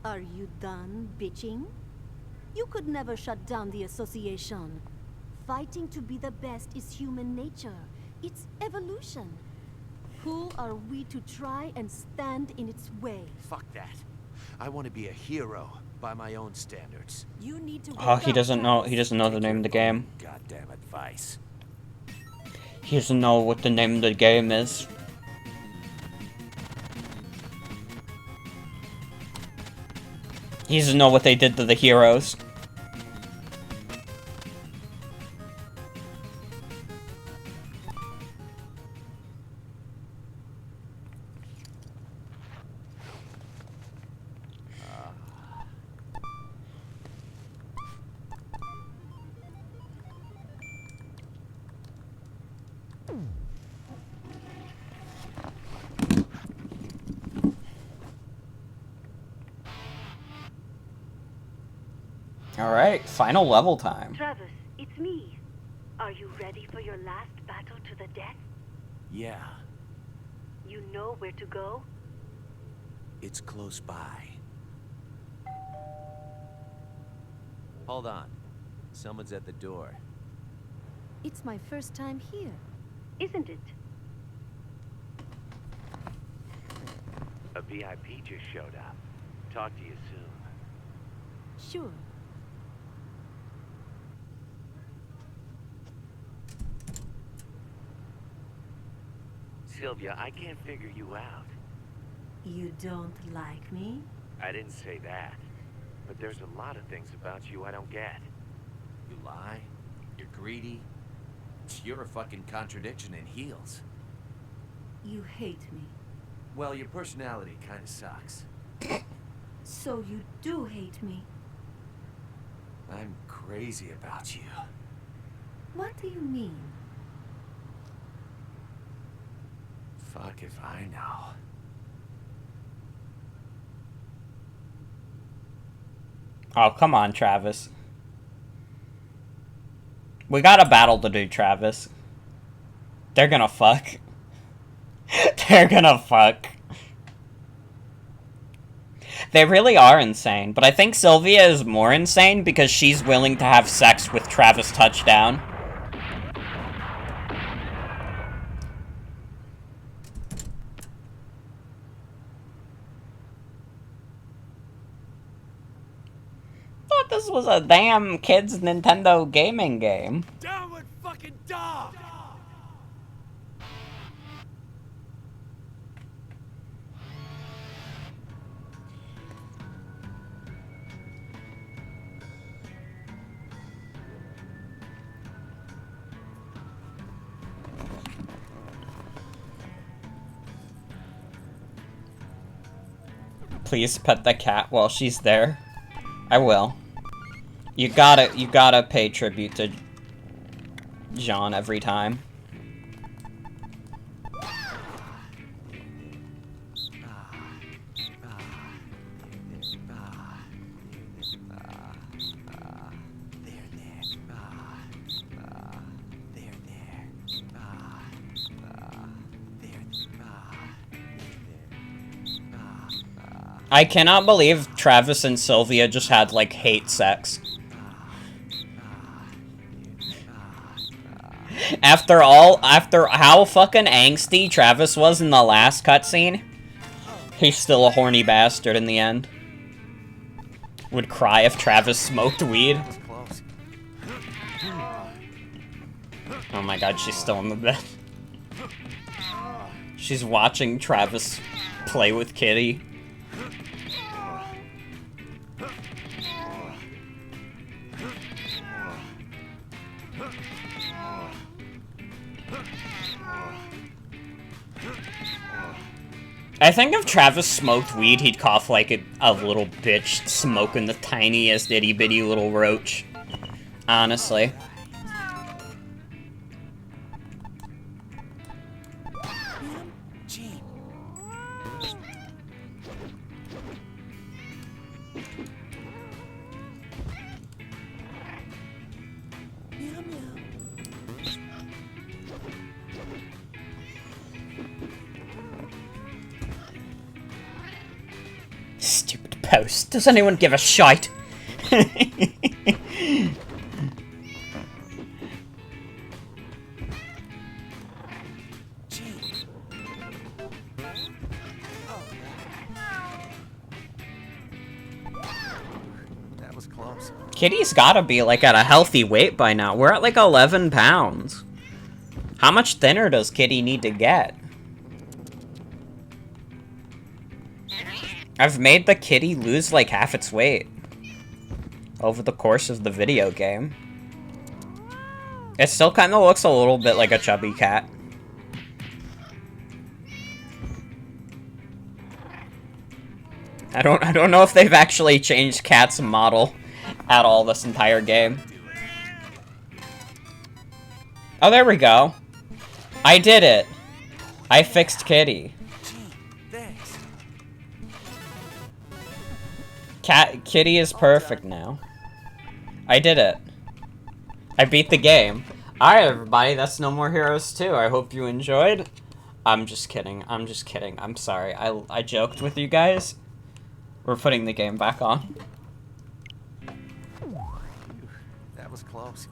Are you done bitching? You could never shut down the association. Fighting to be the best is human nature. It's evolution. Who are we to try and stand in its way? Fuck that. I want to be a hero by my own standards. You need to. Oh, he doesn't know the name of the game. Goddamn advice. He doesn't know what the name of the game is. He doesn't know what they did to the heroes. Alright, final level time. Travis, it's me. Are you ready for your last battle to the death? Yeah, You know where to go? it's close by. Hold on. Someone's at the door. It's my first time here. Isn't it? A VIP just showed up. Talk to you soon. Sure. Sylvia, I can't figure you out. You don't like me? I didn't say that. But there's a lot of things about you I don't get. You lie? You're greedy? You're a fucking contradiction in heels. You hate me. Well, your personality kinda sucks. So you do hate me. I'm crazy about you. What do you mean? Fuck if I know. Oh, come on, Travis. We got a battle to do, Travis. They're gonna fuck. They're gonna fuck. They really are insane, but I think Sylvia is more insane because she's willing to have sex with Travis Touchdown. Thought this was a damn kids Nintendo gaming game. Downward fucking dog! Please pet the cat while she's there. I will. You gotta pay tribute to Jean every time. I cannot believe Travis and Sylvia just had, like, hate sex. After how fucking angsty Travis was in the last cutscene, he's still a horny bastard in the end. Would cry if Travis smoked weed. Oh my god, she's still in the bed. She's watching Travis play with Kitty. I think if Travis smoked weed, he'd cough like a little bitch smoking the tiniest itty bitty little roach. Honestly. Stupid post. Does anyone give a shite? That was close. Kitty's gotta be, like, at a healthy weight by now. We're at, like, 11 pounds. How much thinner does Kitty need to get? I've made the kitty lose, like, half its weight over the course of the video game. It still kind of looks a little bit like a chubby cat. I don't know if they've actually changed Cat's model at all this entire game. Oh, there we go. I did it. I fixed Kitty. Kitty is perfect now. I did it. I beat the game. Alright, everybody, that's No More Heroes 2. I hope you enjoyed. I'm just kidding. I'm just kidding. I'm sorry. I joked with you guys. We're putting the game back on. That was close.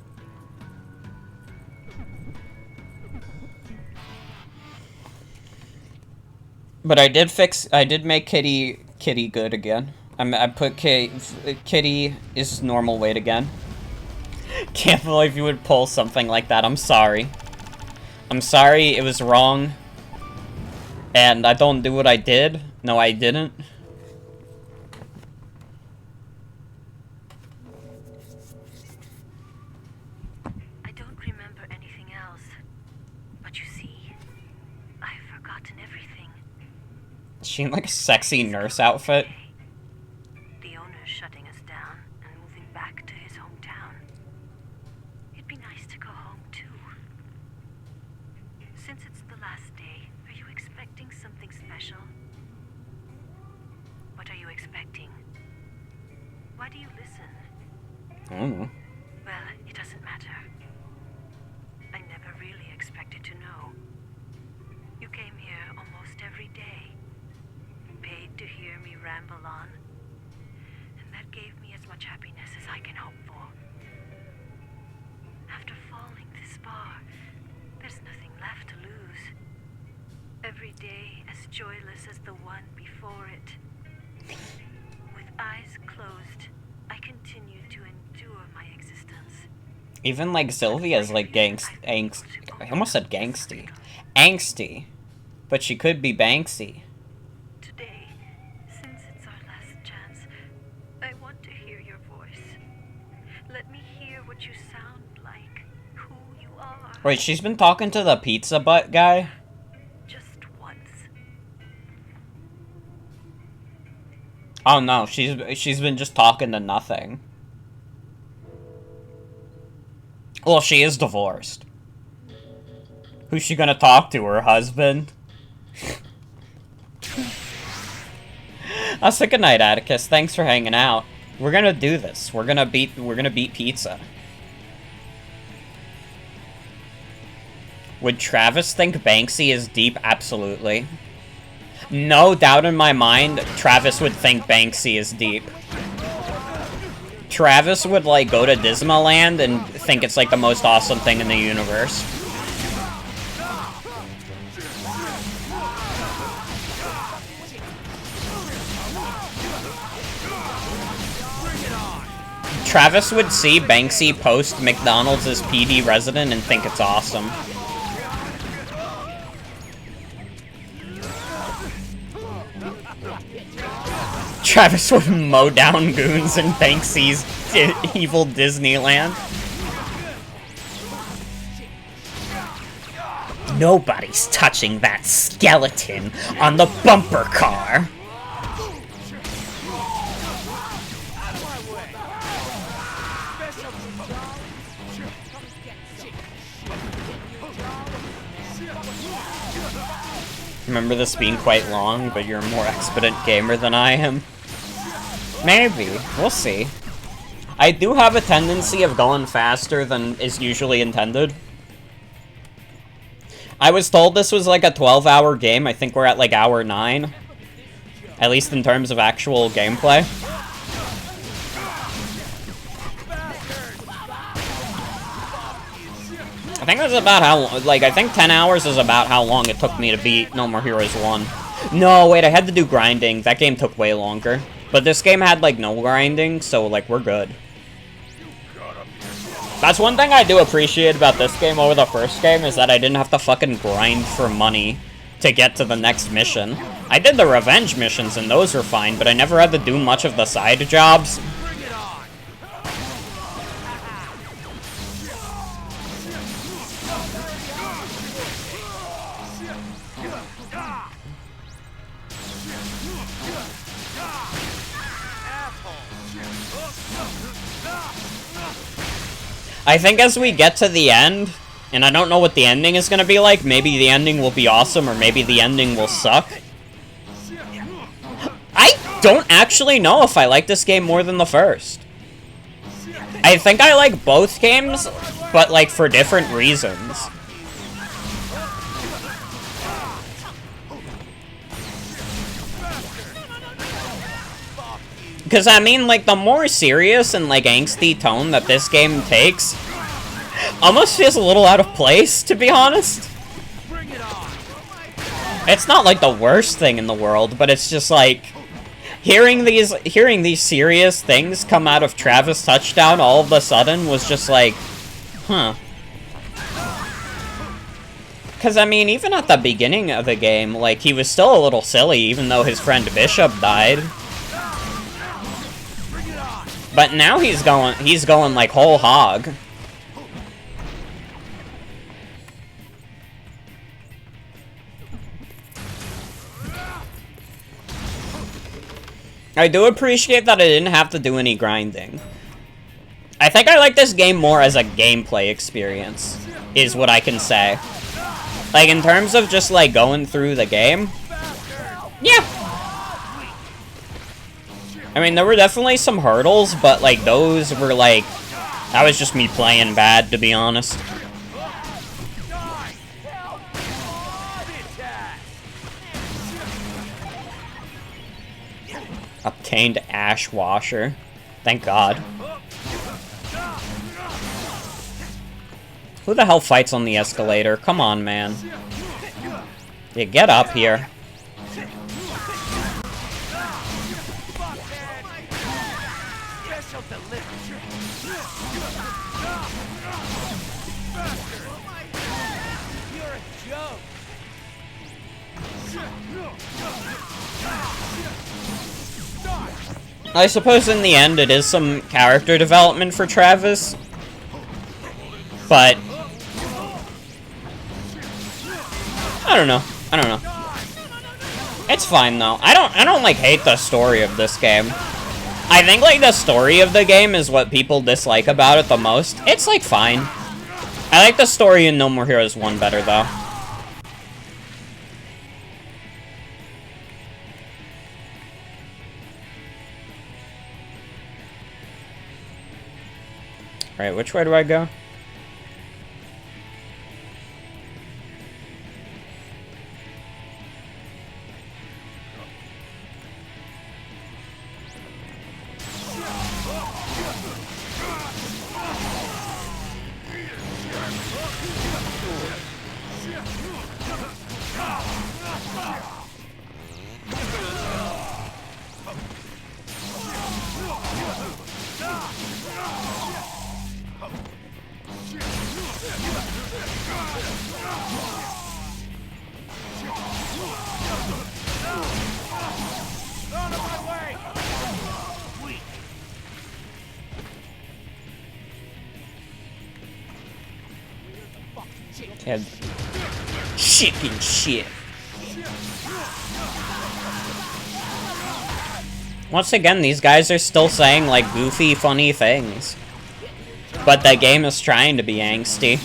But I did make Kitty good again. I put Kitty is normal weight again. Can't believe you would pull something like that. I'm sorry. I'm sorry, it was wrong. And I don't do what I did. No, I didn't. I don't remember anything else. But you see, I've forgotten everything. Is she in like a sexy nurse outfit? The owner's shutting us down and moving back to his hometown. It'd be nice to go home too. Since it's the last day, are you expecting something special? What are you expecting? Why do you listen? I don't know. Well, it doesn't matter. I never really expected to know. You came here almost every day, paid to hear me ramble on, and that gave me as much happiness as I can hope for. After falling this far, there's nothing left to lose. Every day as joyless as the one before it. With eyes closed, I continue to endure my existence. Even like Sylvia's like I almost said gangsty. Angsty. But she could be Banksy. Today, since it's our last chance, I want to hear your voice. Let me hear what you sound like, who you are. Wait, she's been talking to the pizza butt guy? Just once. Oh no, she's been just talking to nothing. Well, she is divorced. Who's she gonna talk to? Her husband? So good night, Atticus. Thanks for hanging out. We're gonna do this. We're gonna beat pizza. Would Travis think Banksy is deep? Absolutely. No doubt in my mind, Travis would think Banksy is deep. Travis would, like, go to Disneyland and think it's, like, the most awesome thing in the universe. Travis would see Banksy post McDonald's as PD resident and think it's awesome. Travis would mow down goons in Banksy's evil Disneyland. Nobody's touching that skeleton on the bumper car. Remember this being quite long, but you're a more expert gamer than I am. Maybe. We'll see. I do have a tendency of going faster than is usually intended. I was told this was like a 12-hour game. I think we're at like hour 9. At least in terms of actual gameplay. I think that's about how, like, I think 10 hours is about how long it took me to beat No More Heroes 1. No, wait, I had to do grinding. That game took way longer. But this game had, like, no grinding, so, like, we're good. That's one thing I do appreciate about this game over the first game, is that I didn't have to fucking grind for money to get to the next mission. I did the revenge missions, and those were fine, but I never had to do much of the side jobs. I think as we get to the end, and I don't know what the ending is going to be like, maybe the ending will be awesome, or maybe the ending will suck. I don't actually know if I like this game more than the first. I think I like both games, but like for different reasons. Because, I mean, like, the more serious and, like, angsty tone that this game takes almost feels a little out of place, to be honest. It's not, like, the worst thing in the world, but it's just, like, hearing these serious things come out of Travis Touchdown all of a sudden was just like, huh. Because, I mean, even at the beginning of the game, like, he was still a little silly, even though his friend Bishop died. But now he's going like whole hog. I do appreciate that I didn't have to do any grinding. I think I like this game more as a gameplay experience, is what I can say. Like, in terms of just, like, going through the game, yeah. I mean, there were definitely some hurdles, but, like, those were, like, that was just me playing bad, to be honest. Obtained ash washer. Thank God. Who the hell fights on the escalator? Come on, man. Yeah, get up here. I suppose in the end it is some character development for Travis, but I don't know. It's fine though. I don't like hate the story of this game. I think like the story of the game is what people dislike about it the most. It's like fine. I like the story in No More Heroes 1 better though. Alright, which way do I go? Had chicken shit. Once again, these guys are still saying like goofy, funny things. But the game is trying to be angsty.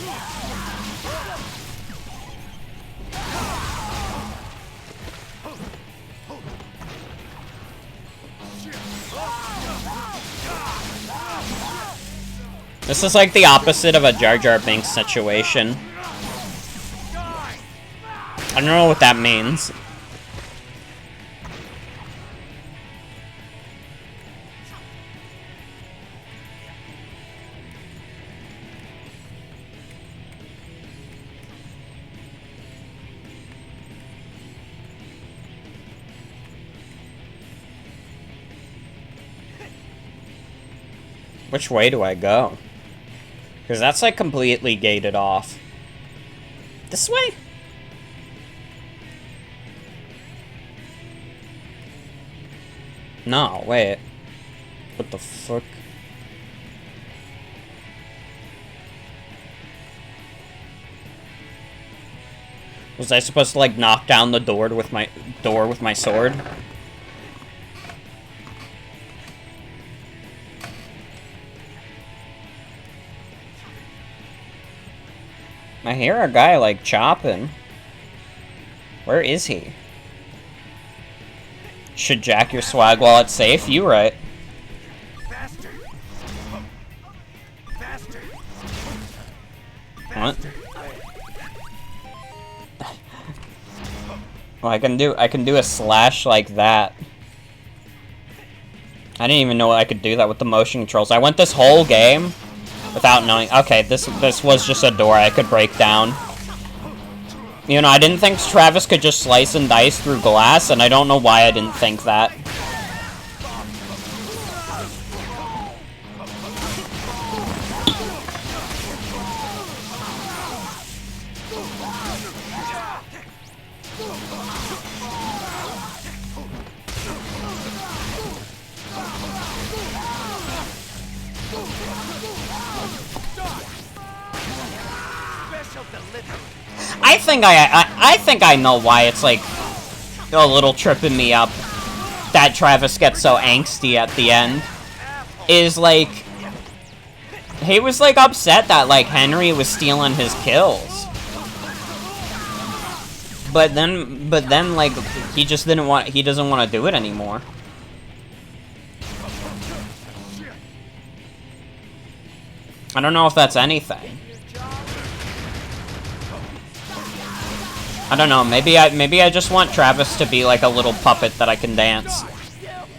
This is like the opposite of a Jar Jar Binks situation. I don't know what that means. Which way do I go? Because that's like completely gated off. This way? No, wait. What the fuck? Was I supposed to like knock down the door with my sword? I hear a guy like chopping. Where is he? Should jack your swag while it's safe? You right. What? Well, I can do a slash like that. I didn't even know I could do that with the motion controls. I went this whole game without knowing. Okay, this was just a door I could break down. You know, I didn't think Travis could just slice and dice through glass, and I don't know why I didn't think that. I think I know why it's like a little tripping me up that Travis gets so angsty at the end. Is like he was like upset that like Henry was stealing his kills. But then like he doesn't want to do it anymore. I don't know if that's anything. I don't know, maybe I just want Travis to be like a little puppet that I can dance.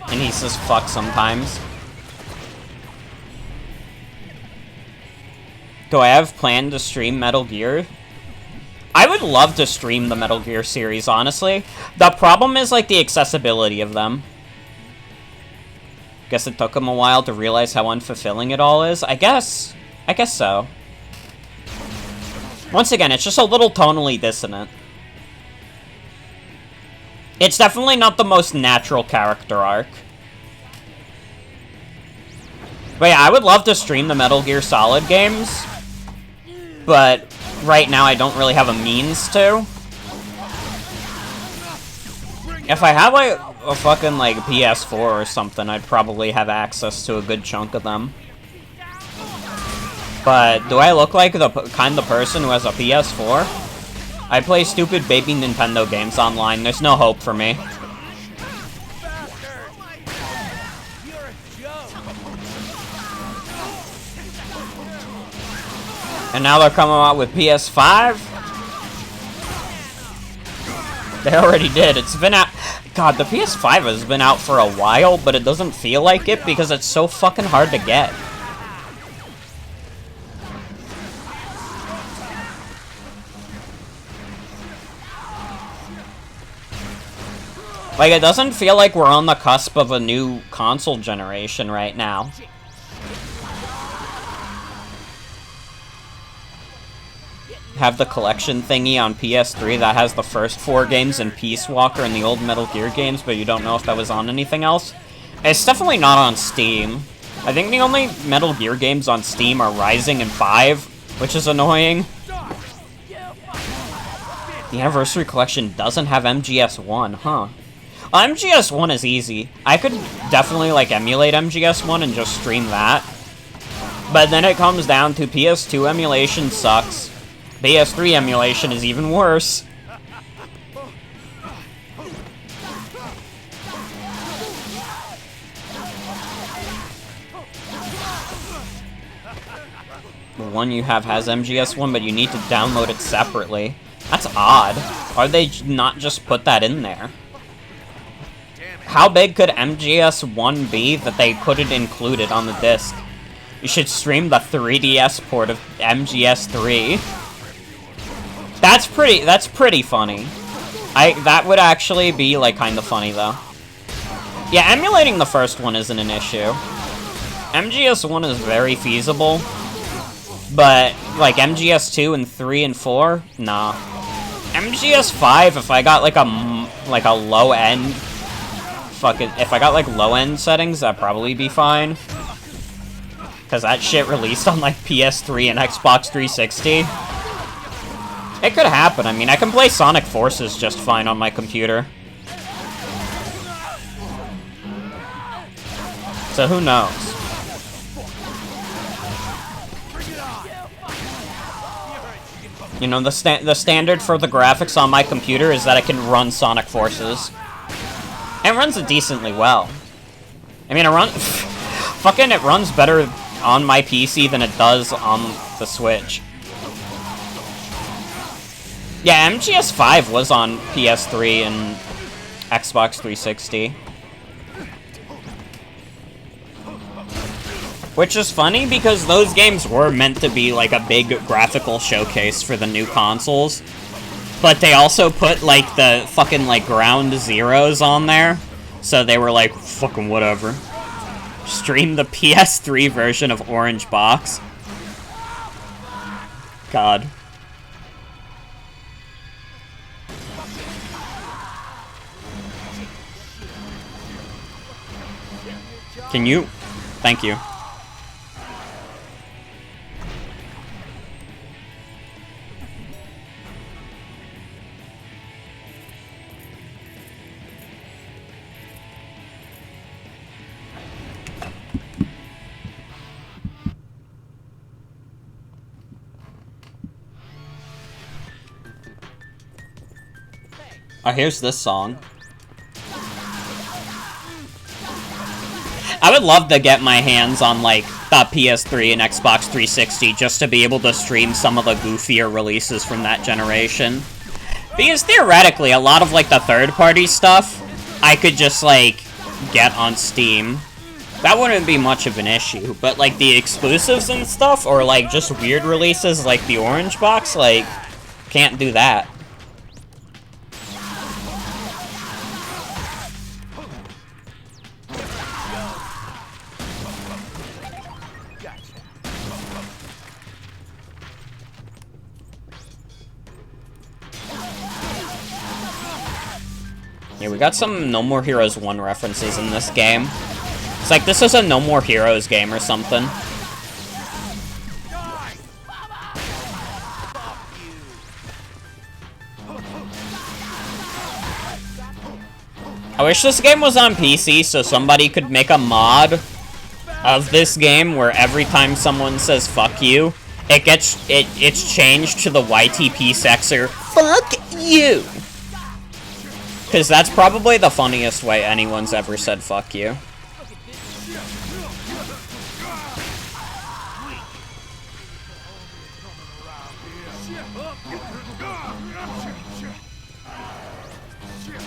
And he says fuck sometimes. Do I have planned to stream Metal Gear? I would love to stream the Metal Gear series, honestly. The problem is like the accessibility of them. Guess it took him a while to realize how unfulfilling it all is. I guess so. Once again, it's just a little tonally dissonant. It's definitely not the most natural character arc. But yeah, I would love to stream the Metal Gear Solid games. But right now I don't really have a means to. If I had, like, a fucking, like, PS4 or something, I'd probably have access to a good chunk of them. But do I look like the kind of person who has a PS4? I play stupid baby Nintendo games online. There's no hope for me. And now they're coming out with PS5? They already did. It's been out... God, the PS5 has been out for a while, but it doesn't feel like it because it's so fucking hard to get. Like, it doesn't feel like we're on the cusp of a new console generation right now. Have the collection thingy on PS3 that has the first 4 games and Peace Walker and the old Metal Gear games, but you don't know if that was on anything else. It's definitely not on Steam. I think the only Metal Gear games on Steam are Rising and 5, which is annoying. The Anniversary Collection doesn't have MGS1, huh? Well, MGS1 is easy. I could definitely, like, emulate MGS1 and just stream that. But then it comes down to PS2 emulation sucks. PS3 emulation is even worse. The one you have has MGS1, but you need to download it separately. That's odd. Why they not just put that in there? How big could MGS1 be that they couldn't include it on the disc? You should stream the 3DS port of MGS3. That's pretty funny. That would actually be, like, kind of funny, though. Yeah, emulating the first one isn't an issue. MGS1 is very feasible. But, like, MGS2 and 3 and 4? Nah. MGS5, if I got, like, a low-end... if I got, like, low-end settings, that'd probably be fine. Because that shit released on, like, PS3 and Xbox 360. It could happen. I mean, I can play Sonic Forces just fine on my computer. So who knows? You know, the standard for the graphics on my computer is that I can run Sonic Forces. And it runs it decently well. I mean, it runs better on my PC than it does on the Switch. Yeah, MGS5 was on PS3 and Xbox 360. Which is funny because those games were meant to be like a big graphical showcase for the new consoles. But they also put like the fucking like ground zeros on there. So they were like, fucking whatever. Stream the PS3 version of Orange Box. God. Can you? Thank you. Oh, here's this song. I would love to get my hands on, like, the PS3 and Xbox 360 just to be able to stream some of the goofier releases from that generation. Because theoretically, a lot of, like, the third-party stuff, I could just, like, get on Steam. That wouldn't be much of an issue, but, like, the exclusives and stuff, or, like, just weird releases like the Orange Box, like, can't do that. Yeah, we got some No More Heroes 1 references in this game. It's like this is a No More Heroes game or something. wish this game was on PC so somebody could make a mod of this game where every time someone says fuck you, it's changed to the YTP sexer fuck you. Cause that's probably the funniest way anyone's ever said fuck you.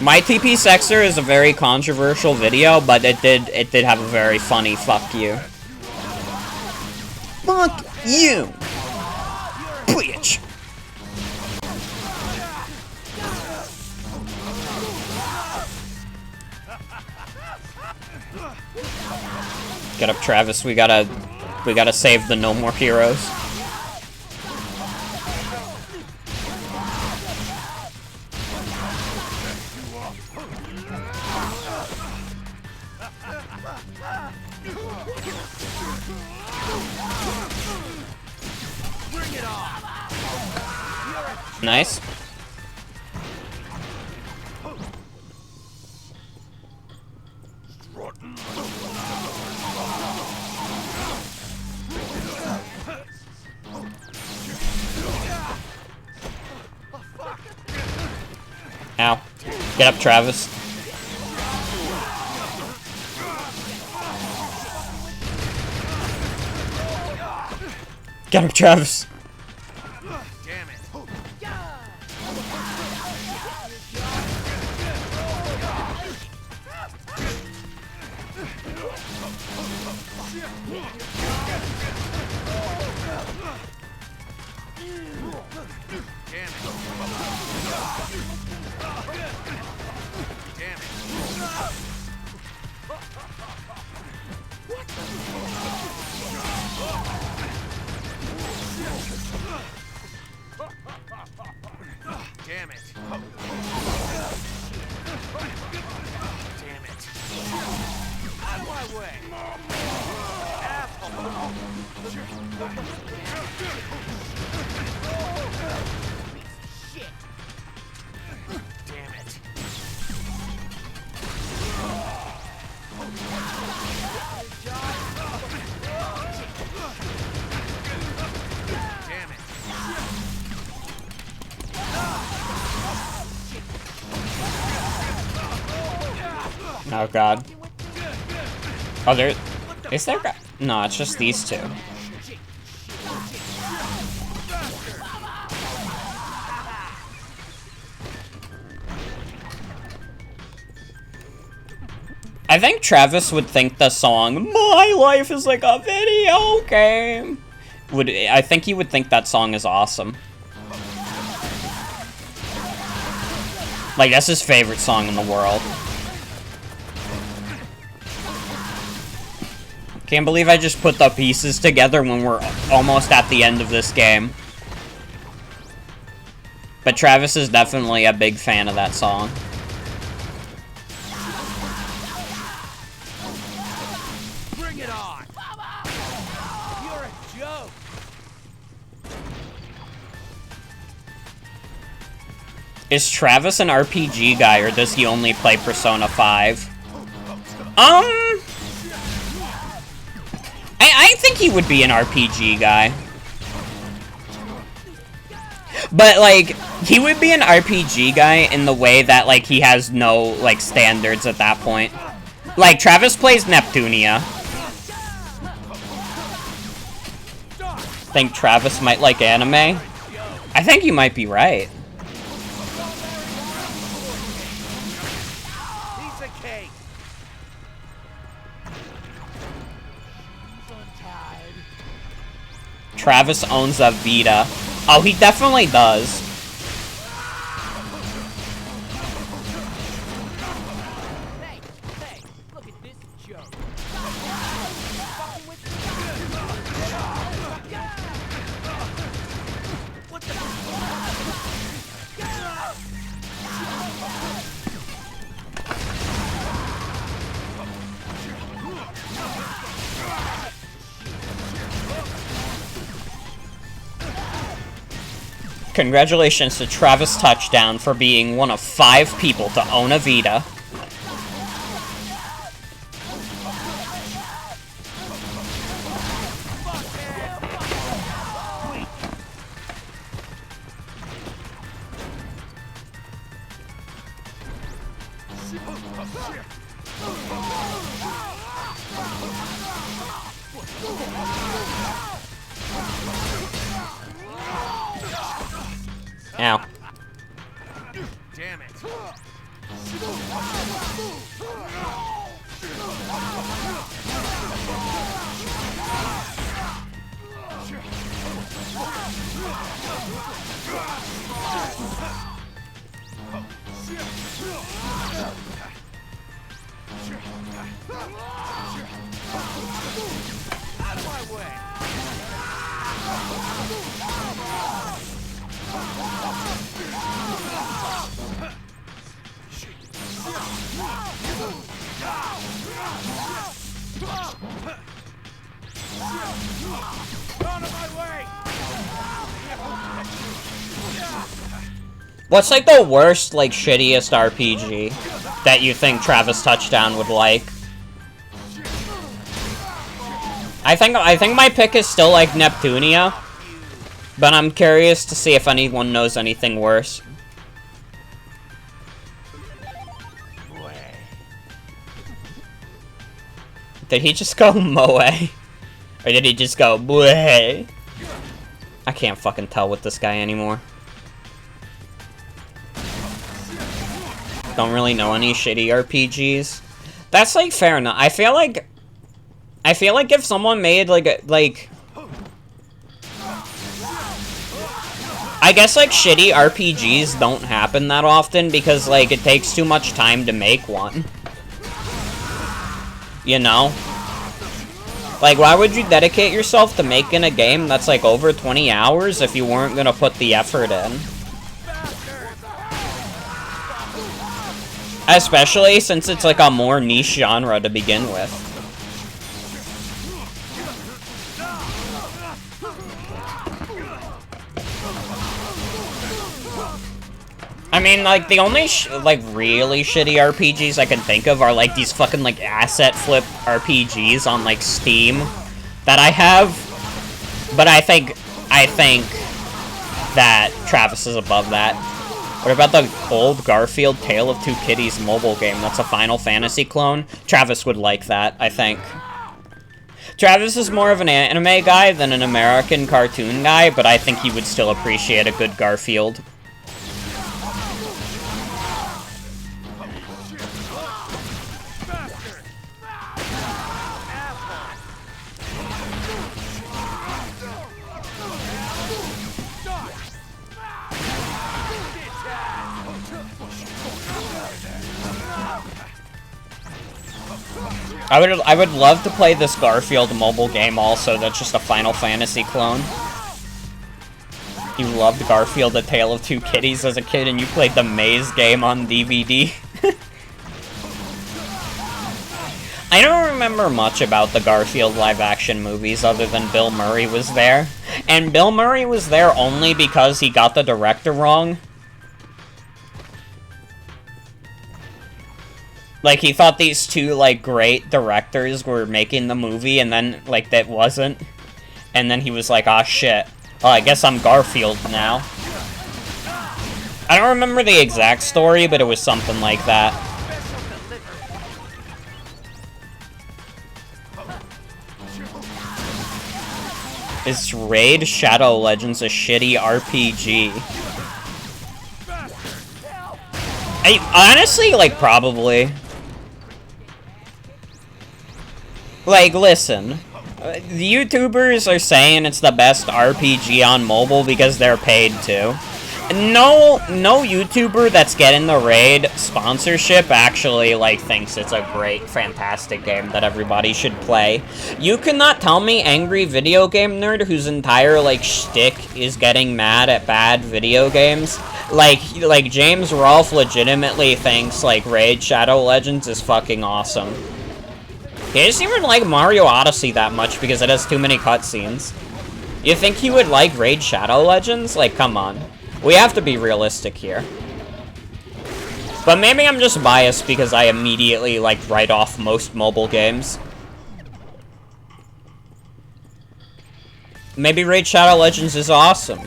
My TP Sexer is a very controversial video, but it did have a very funny fuck you. Fuck you, bitch. Get up, Travis. We gotta save the No More Heroes. Nice. Ow. Get up, Travis. Get up, Travis. Damn it. Damn it. Out of my way. Asshole. Shit. Damn it. Damn it. Oh god. Oh, there... Is there... No, it's just these two. I think Travis would think the song, My Life is Like a Video Game, I think he would think that song is awesome. Like, that's his favorite song in the world. Can't believe I just put the pieces together when we're almost at the end of this game. But Travis is definitely a big fan of that song. Bring it on. You're a joke. Is Travis an RPG guy, or does he only play Persona 5? I think he would be an RPG guy. But, like, he would be an RPG guy in the way that, like, he has no, like, standards at that point. Like, Travis plays Neptunia. Think Travis might like anime? I think you might be right. Piece of cake. Travis owns a Vita. Oh, he definitely does. Hey, look at this joke. What the? Congratulations to Travis Touchdown for being one of 5 people to own a Vita. Ow. Damn it. Out of my way. Out of my way. What's like the worst, like shittiest RPG that you think Travis Touchdown would like? I think my pick is still like Neptunia, but I'm curious to see if anyone knows anything worse. Did he just go moe? Or did he just go bleh? I can't fucking tell with this guy anymore. Don't really know any shitty RPGs. That's like fair enough. I feel like if someone made like I guess like shitty RPGs don't happen that often because like it takes too much time to make one. You know? Like, why would you dedicate yourself to making a game that's like over 20 hours if you weren't gonna put the effort in? Especially since it's like a more niche genre to begin with. I mean, like, the only, like, really shitty RPGs I can think of are, like, these fucking, like, asset flip RPGs on, like, Steam that I have. But I think that Travis is above that. What about the old Garfield Tale of Two Kitties mobile game? That's a Final Fantasy clone. Travis would like that, I think. Travis is more of an anime guy than an American cartoon guy, but I think he would still appreciate a good Garfield. I would love to play this Garfield mobile game also that's just a Final Fantasy clone. You loved Garfield, A Tale of Two Kitties as a kid and you played the Maze game on DVD. I don't remember much about the Garfield live-action movies other than Bill Murray was there. And Bill Murray was there only because he got the director wrong. Like, he thought these two, like, great directors were making the movie, and then, like, that wasn't. And then he was like, aw, shit. Well, I guess I'm Garfield now. I don't remember the exact story, but it was something like that. Is Raid Shadow Legends a shitty RPG? Honestly, like, probably. Like, listen. The YouTubers are saying it's the best RPG on mobile because they're paid to. No YouTuber that's getting the Raid sponsorship actually, like, thinks it's a great, fantastic game that everybody should play. You cannot tell me Angry Video Game Nerd, whose entire, like, shtick is getting mad at bad video games. Like James Rolfe legitimately thinks, like, Raid Shadow Legends is fucking awesome. He doesn't even like Mario Odyssey that much because it has too many cutscenes. You think he would like Raid Shadow Legends? Like, come on. We have to be realistic here. But maybe I'm just biased because I immediately, like, write off most mobile games. Maybe Raid Shadow Legends is awesome.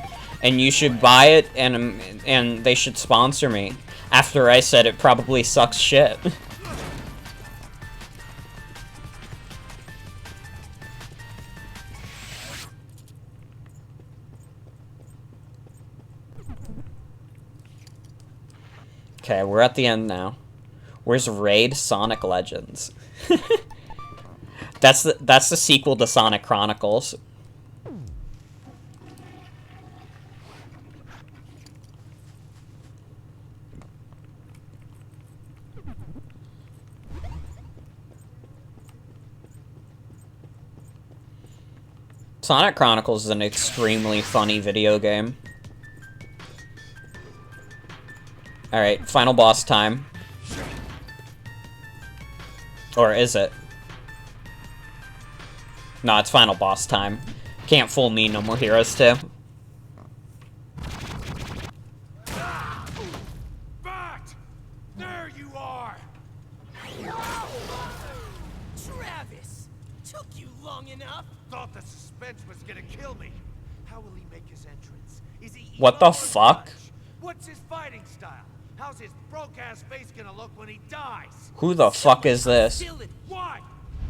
And you should buy it, and they should sponsor me. After I said it probably sucks shit. Okay, we're at the end now. Where's Raid Sonic Legends? That's the sequel to Sonic Chronicles. Sonic Chronicles is an extremely funny video game. Alright, final boss time. Or is it? No, it's final boss time. Can't fool me, No More Heroes 2. Bat! There you are! Travis! Took you long enough? Thought the suspense was gonna kill me. How will he make his entrance? Is he What the emo or fuck? grunge? What's his fighting style? How's his broke-ass face gonna look when he dies? Who the fuck is this? Kill it. Why?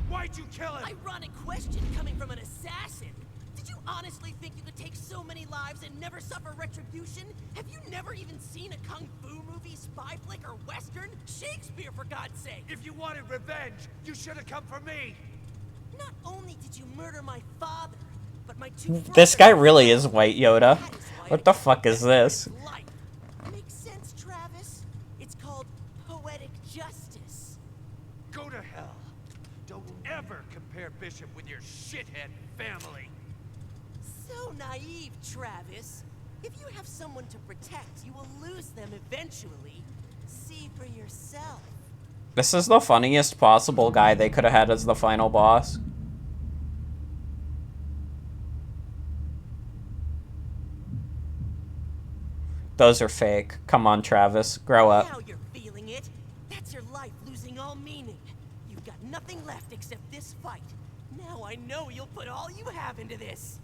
Why'd you kill him? Ironic question coming from an assassin. Did you honestly think you could take so many lives and never suffer retribution? Have you never even seen a kung fu movie, spy flick, or western? Shakespeare, for God's sake! If you wanted revenge, you should have come for me. Not only did you murder my father, but my two This guy really is White Yoda. What the fuck is this? life. Makes sense, Travis. It's called poetic justice. Go to hell. Don't ever compare Bishop with your shithead family. So naive, Travis. If you have someone to protect, you will lose them eventually. See for yourself. This is the funniest possible guy they could have had as the final boss. Those are fake. Come on, Travis. Grow up. Now you're feeling it. That's your life losing all meaning. You've got nothing left except this fight. Now I know you'll put all you have into this.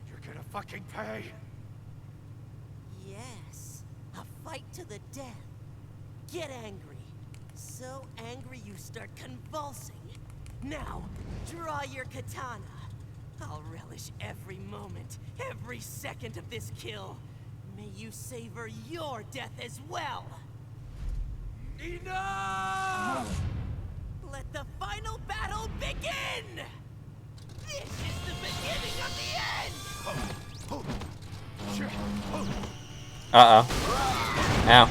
You're gonna fucking pay. Yes, a fight to the death. Get angry. So angry you start convulsing. Now, draw your katana. I'll relish every moment, every second of this kill. May you savor your death as well. Enough! Let the final battle begin! This is the beginning of the end! Uh-oh. Ow.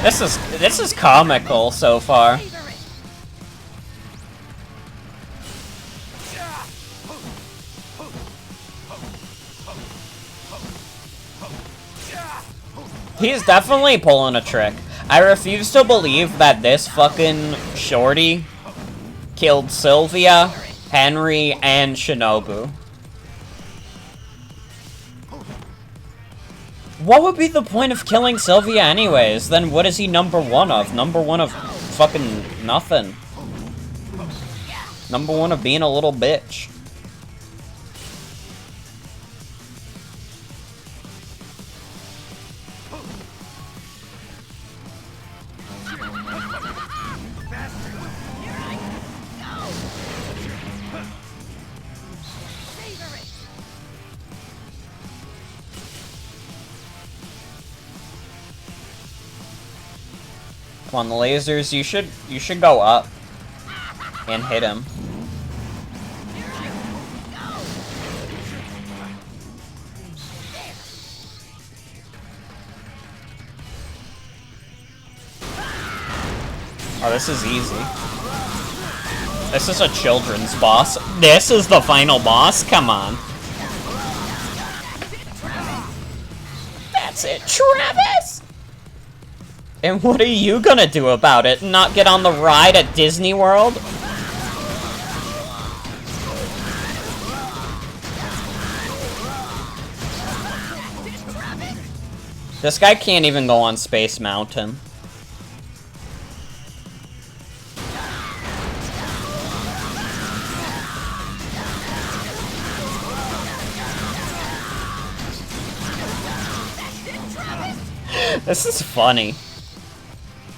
This is comical so far. He's definitely pulling a trick. I refuse to believe that this fucking shorty killed Sylvia, Henry, and Shinobu. What would be the point of killing Sylvia anyways? Then what is he number one of? Number one of fucking nothing. Number one of being a little bitch. Come on, the lasers, you should go up and hit him. Oh, this is easy. This is a children's boss. This is the final boss? Come on. That's it, Travis! And what are you gonna do about it? Not get on the ride at Disney World? This guy can't even go on Space Mountain. This is funny.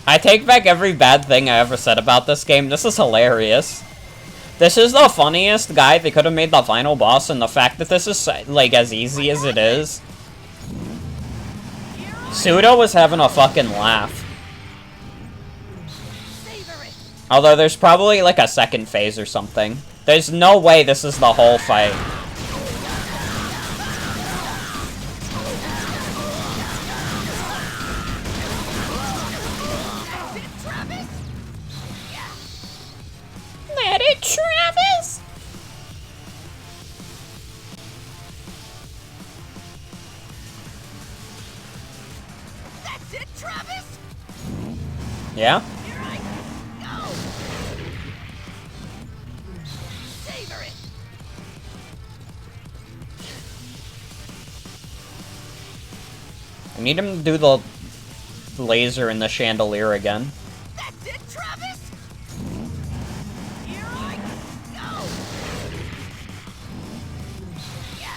I take back every bad thing I ever said about this game. This is hilarious. This is the funniest guy they could have made the final boss, and the fact that this is, like, as easy as it is. Pseudo was having a fucking laugh. Although there's probably, like, a second phase or something. There's no way this is the whole fight. Let it, Travis! That's it, Travis! Yeah? Here I go! Savor it! I need him to do the laser in the chandelier again. That's it, Travis! Here I go! Yeah.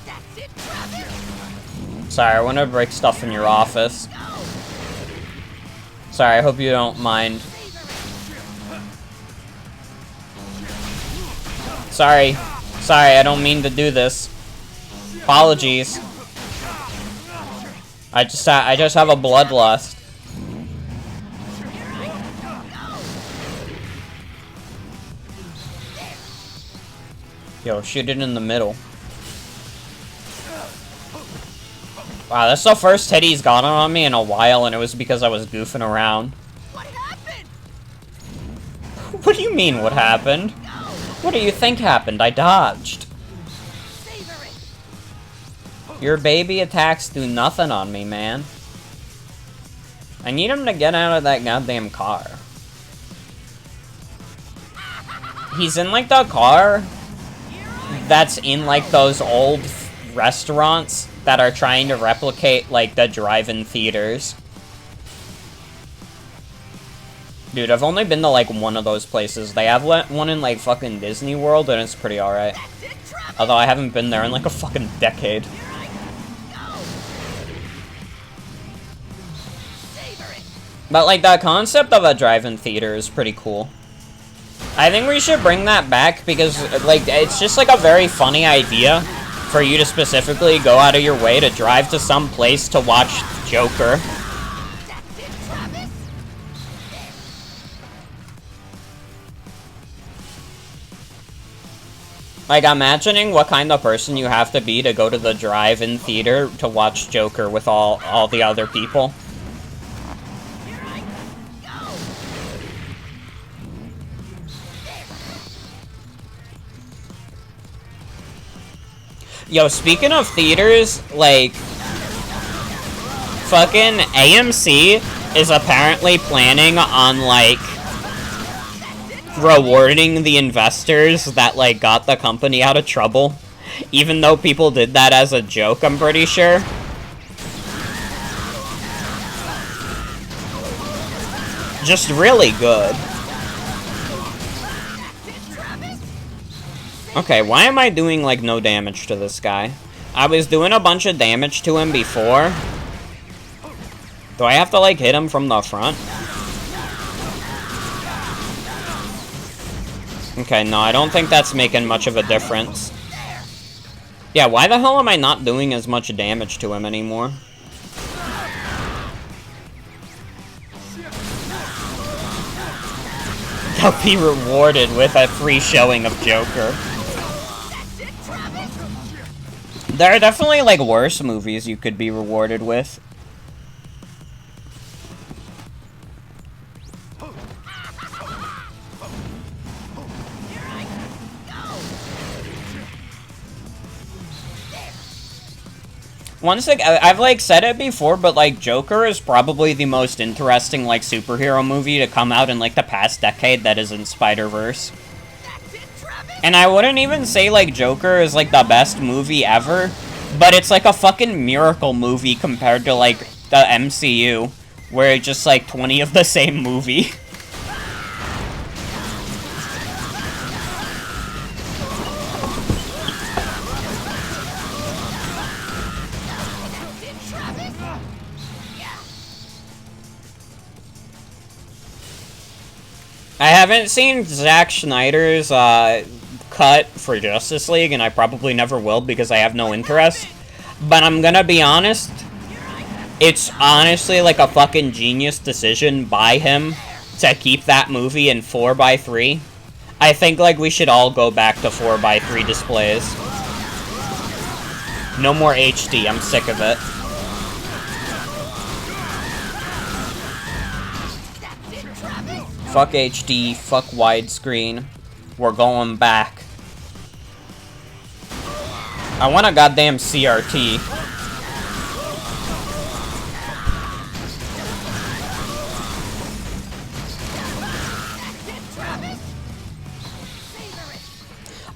That's it, Travis! Sorry, I want to break stuff in your office. Sorry, I hope you don't mind. Sorry. Sorry, I don't mean to do this. Apologies. I just have a bloodlust. Yo, shoot it in the middle. Wow, that's the first hit he's gotten on me in a while, and it was because I was goofing around. What happened? What do you mean, what happened? What do you think happened? I dodged. Savor it! Your baby attacks do nothing on me, man. I need him to get out of that goddamn car. He's in, like, the car that's in, like, those old restaurants that are trying to replicate, like, the drive-in theaters. Dude, I've only been to, like, one of those places. They have one in, like, fucking Disney World, and it's pretty alright. Although I haven't been there in, like, a fucking decade. But, like, the concept of a drive-in theater is pretty cool. I think we should bring that back because, like, it's just, like, a very funny idea for you to specifically go out of your way to drive to some place to watch Joker. Like, imagining what kind of person you have to be to go to the drive-in theater to watch Joker with all the other people. Yo, speaking of theaters, like, fucking AMC is apparently planning on, like, rewarding the investors that, like, got the company out of trouble. Even though people did that as a joke, I'm pretty sure. Just really good. Okay, why am I doing, like, no damage to this guy? I was doing a bunch of damage to him before. Do I have to, like, hit him from the front? Okay, no, I don't think that's making much of a difference. Yeah, why the hell am I not doing as much damage to him anymore? I'll be rewarded with a free showing of Joker. There are definitely, like, worse movies you could be rewarded with. Once again, I've, like, said it before, but, like, Joker is probably the most interesting, like, superhero movie to come out in, like, the past decade that is in Spider-Verse. And I wouldn't even say, like, Joker is, like, the best movie ever, but it's, like, a fucking miracle movie compared to, like, the MCU, where it's just, like, 20 of the same movie. I haven't seen Zack Snyder's cut for Justice League, and I probably never will because I have no interest. But I'm gonna be honest, it's honestly like a fucking genius decision by him to keep that movie in 4:3. I think like we should all go back to 4:3 displays. No more HD, I'm sick of it. Fuck HD, fuck widescreen. We're going back. I want a goddamn CRT.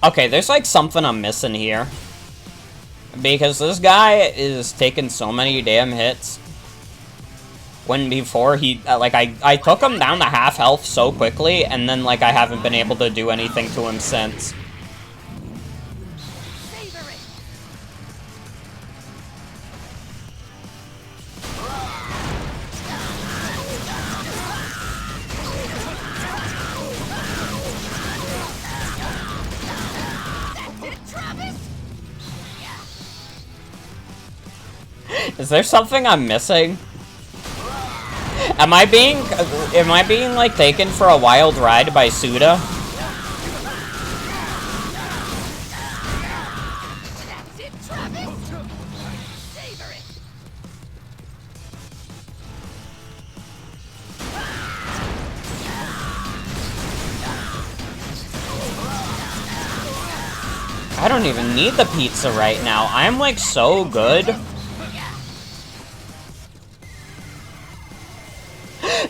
Okay, there's like something I'm missing here. Because this guy is taking so many damn hits. When before he, like, I took him down to half health so quickly, and then, like, I haven't been able to do anything to him since. Is there something I'm missing? Am I being like taken for a wild ride by Suda? I don't even need the pizza right now. I'm like so good.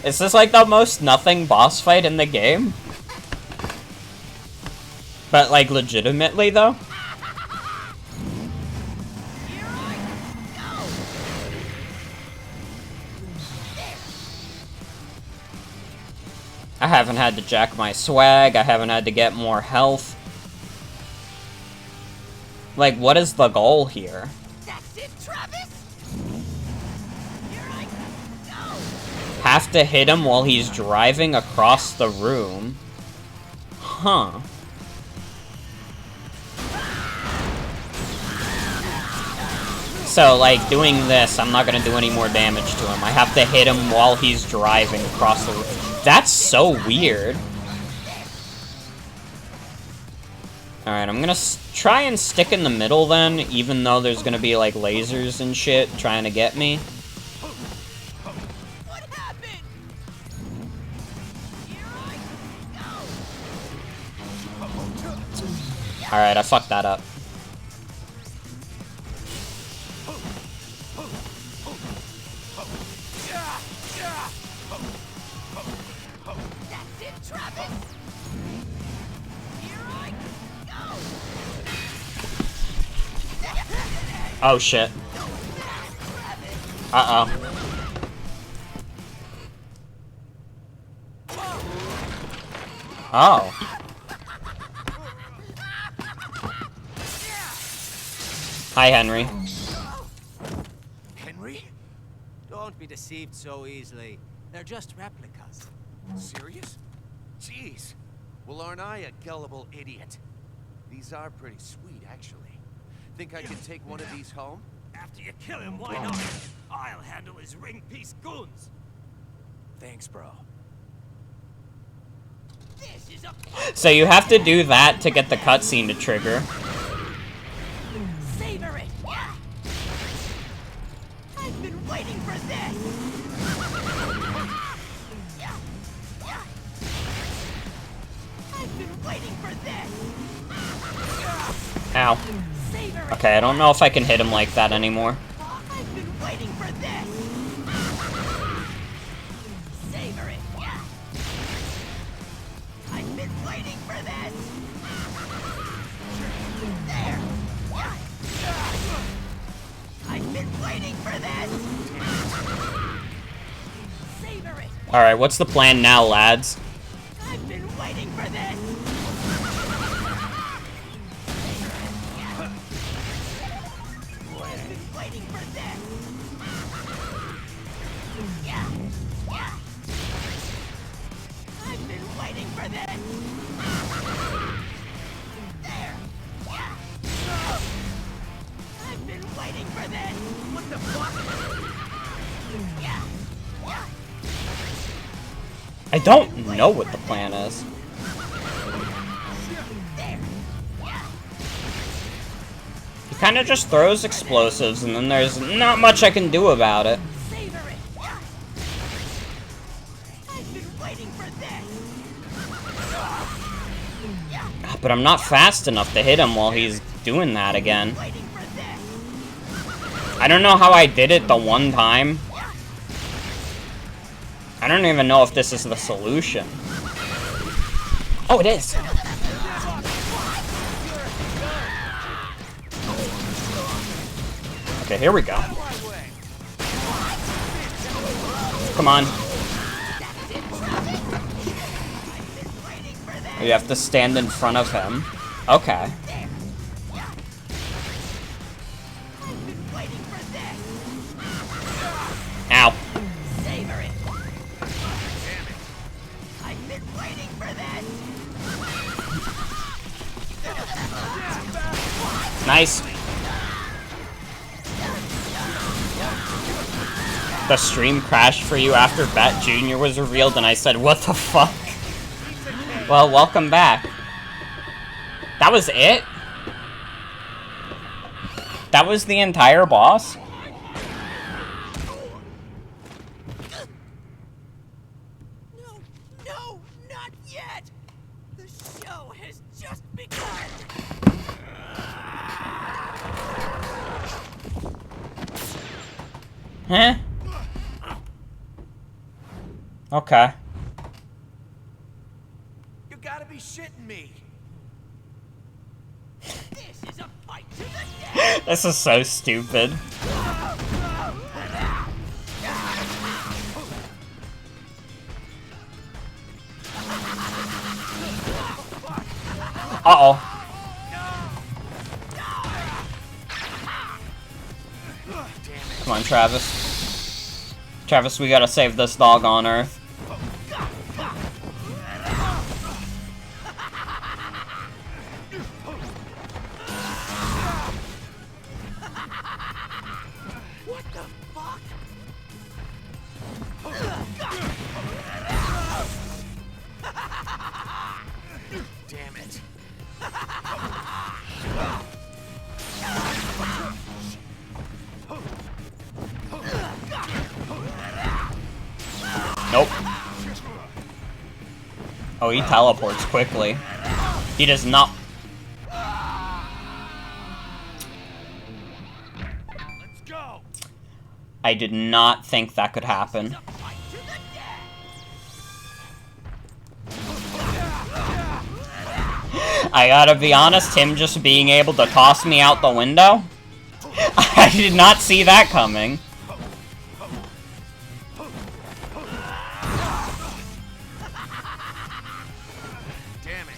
Is this like the most nothing boss fight in the game? But like legitimately though? I haven't had to jack my swag, I haven't had to get more health. Like, what is the goal here? That's it, Travis. Have to hit him while he's driving across the room. Huh. So, like, doing this, I'm not gonna do any more damage to him. I have to hit him while he's driving across the room. That's so weird. Alright, I'm gonna try and stick in the middle then, even though there's gonna be, like, lasers and shit trying to get me. Alright, I fucked that up. Oh shit. Uh-oh. Oh. Hi, Henry. Henry? Don't be deceived so easily. They're just replicas. Serious? Jeez. Well, aren't I a gullible idiot? These are pretty sweet, actually. Think I can take one of these home? After you kill him, why not? I'll handle his ring piece goons. Thanks, bro. This is a So you have to do that to get the cutscene to trigger. Savor it. Yeah. I've been waiting for this. Yeah. Yeah. I've been waiting for this. Ow. Okay, I don't know if I can hit him like that anymore. I've been waiting for this. Savor it. Yeah. I've been waiting for this. There. Yeah. I've been waiting for this. Savor it. Alright, what's the plan now, lads? I've been waiting for this. Waiting for this. Yeah. Yeah. I've been waiting for this! There! Yeah! I've been waiting for this! What the fuck? Yeah! Yeah! I don't know what the plan is. He kind of just throws explosives, and then there's not much I can do about it. But I'm not fast enough to hit him while he's doing that again. I don't know how I did it the one time. I don't even know if this is the solution. Oh, it is! Okay, here we go. Come on. You have to stand in front of him. Okay. Ow. Nice. The stream crashed for you after Bat Jr. was revealed, and I said, what the fuck? Well, welcome back. That was it? That was the entire boss? No, not yet! The show has just begun! Huh? Okay. You gotta be shitting me. This is a fight to the death! This is so stupid. Uh-oh. Come on, Travis. Travis, we gotta save this dog on Earth. What the fuck? Damn it. Nope. Oh, he teleports quickly. He does not... Let's go. I did not think that could happen. I gotta be honest, him just being able to toss me out the window? I did not see that coming. Damn it.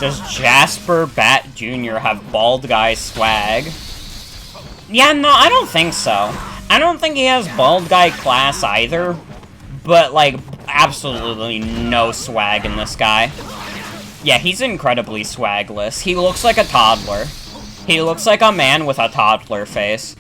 Does Jasper Bat Jr. have bald guy swag? Yeah, no, I don't think so. I don't think he has bald guy class either. But, like, absolutely no swag in this guy. Yeah, he's incredibly swagless. He looks like a toddler. He looks like a man with a toddler face.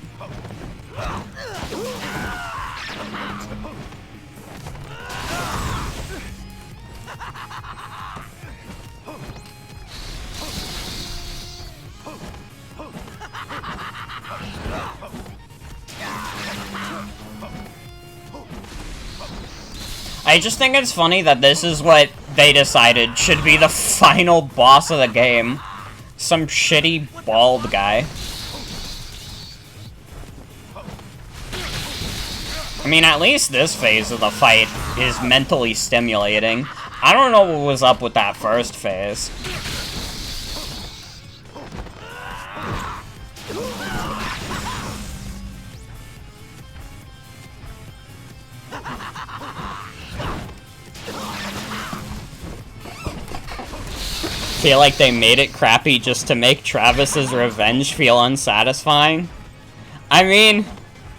I just think it's funny that this is what they decided should be the final boss of the game. Some shitty bald guy. I mean, at least this phase of the fight is mentally stimulating. I don't know what was up with that first phase. feel like they made it crappy just to make Travis's revenge feel unsatisfying. I mean,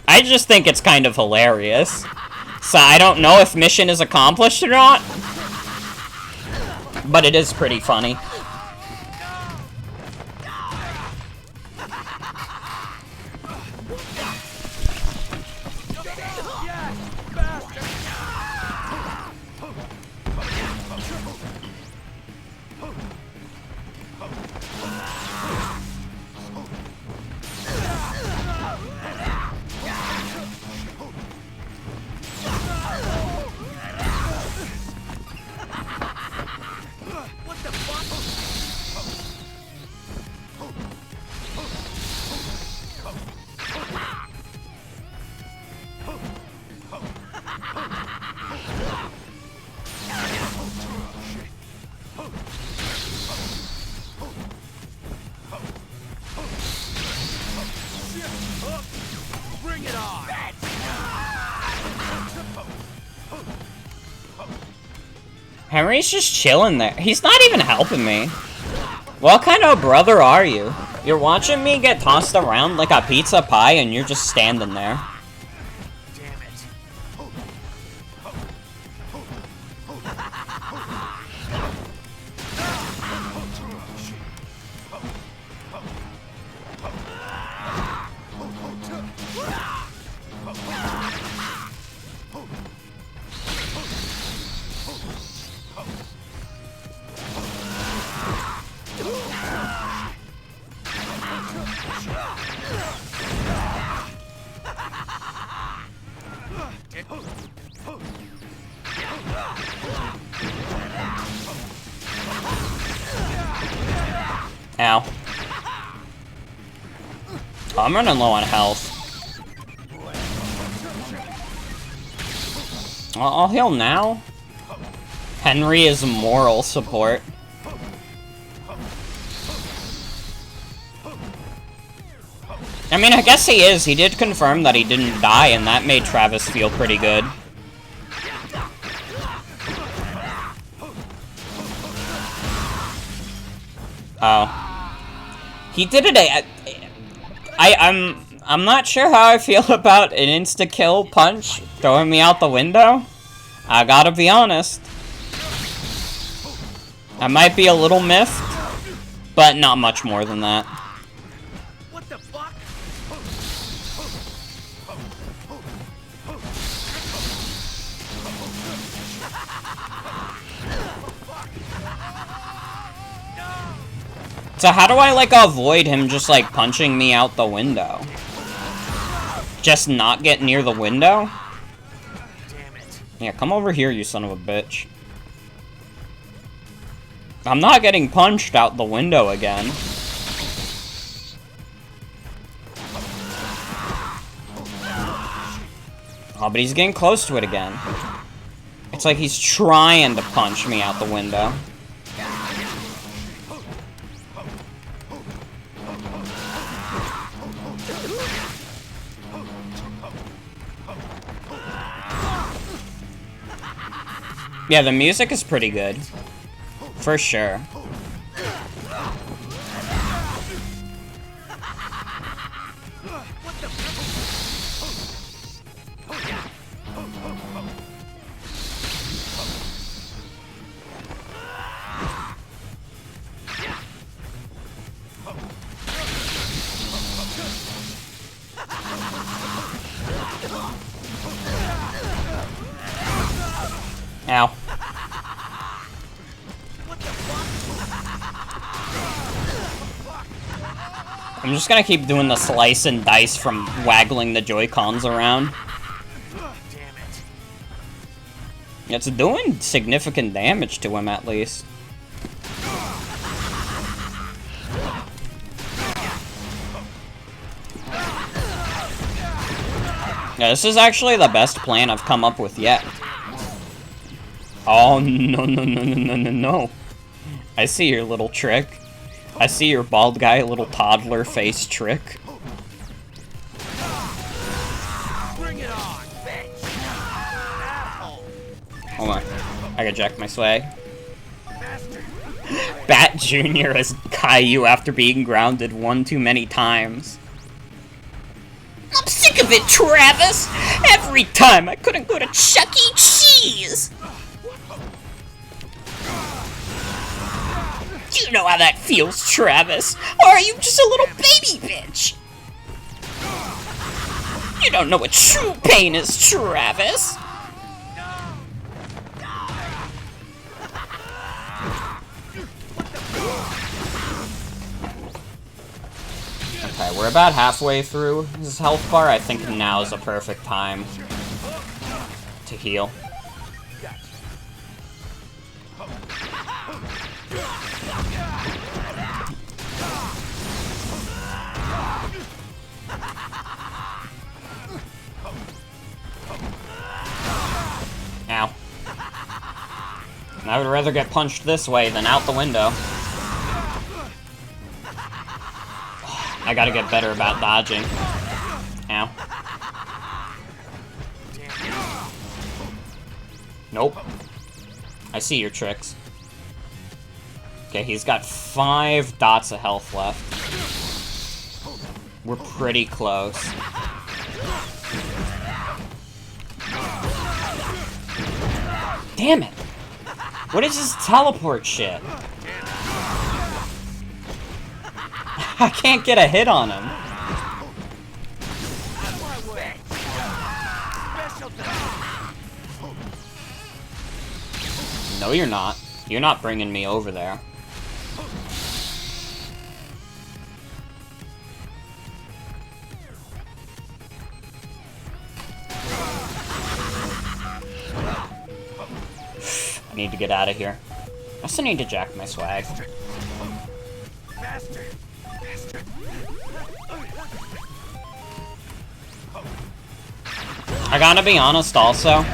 I just think it's kind of hilarious. So I don't know if mission is accomplished or not, but it is pretty funny. Bring it on! Henry's just chilling there. He's not even helping me. What kind of brother are you? You're watching me get tossed around like a pizza pie and you're just standing there. Damn it. Ow. Oh, I'm running low on health. I'll heal now. Henry is moral support. I mean, I guess he is. He did confirm that he didn't die, and that made Travis feel pretty good. Oh. He did it. I'm not sure how I feel about an insta-kill punch throwing me out the window. I gotta be honest. I might be a little miffed, but not much more than that. What the fuck? So how do I, like, avoid him just, like, punching me out the window? Just not get near the window? Damn it. Yeah, come over here, you son of a bitch. I'm not getting punched out the window again. Oh, but he's getting close to it again. It's like he's trying to punch me out the window. Yeah, the music is pretty good. For sure. Ow. I'm just gonna keep doing the slice and dice from waggling the Joy-Cons around. Damn it. It's doing significant damage to him, at least. Yeah, this is actually the best plan I've come up with yet. Oh, no, no, no, no, no, no, no. I see your little trick. I see your bald guy little toddler face trick. Bring it on, bitch. Asshole. Hold on. I gotta jack my swag. Bastard. Bat Jr. as Caillou after being grounded one too many times. I'm sick of it, Travis! Every time I couldn't go to Chuck E. Cheese! You know how that feels, Travis. Or are you just a little baby bitch? You don't know what true pain is, Travis. Okay, we're about halfway through his health bar. I think now is a perfect time to heal. Ow. I would rather get punched this way than out the window. I gotta get better about dodging. Ow. Nope. I see your tricks. Okay, he's got 5 dots of health left. We're pretty close. Damn it! What is this teleport shit? I can't get a hit on him. No, you're not. You're not bringing me over there. I need to get out of here. I still need to jack my swag. I gotta be honest also,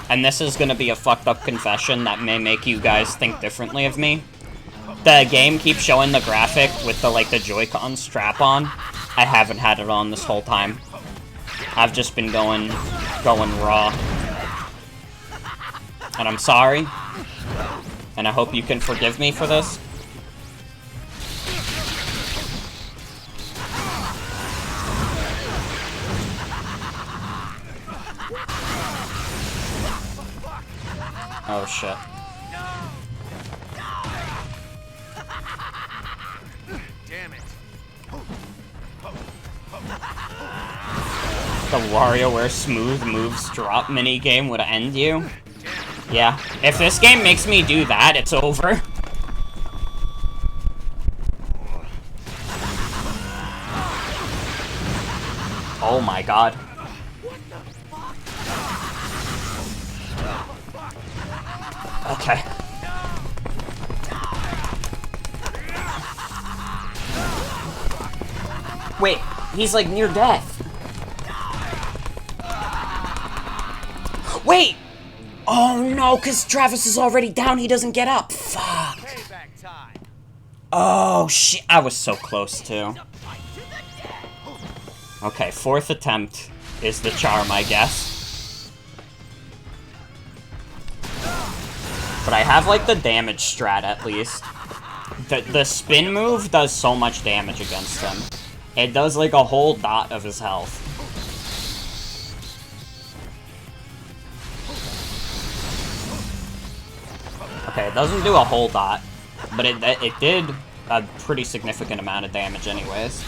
and this is gonna be a fucked up confession that may make you guys think differently of me. The game keeps showing the graphic with the, like, the Joy-Con strap on. I haven't had it on this whole time. I've just been going raw. And I'm sorry. And I hope you can forgive me for this. Oh shit. Damn it. The WarioWare smooth moves drop minigame would end you. Yeah, if this game makes me do that, it's over. Oh my god. Okay. Wait, he's like near death. Wait! Oh no, because Travis is already down, he doesn't get up. Fuck. Oh shit, I was so close too. Okay, 4th attempt is the charm, I guess. But I have like the damage strat at least. The spin move does so much damage against him. It does like a whole dot of his health. Okay, it doesn't do a whole dot, but it did a pretty significant amount of damage anyways.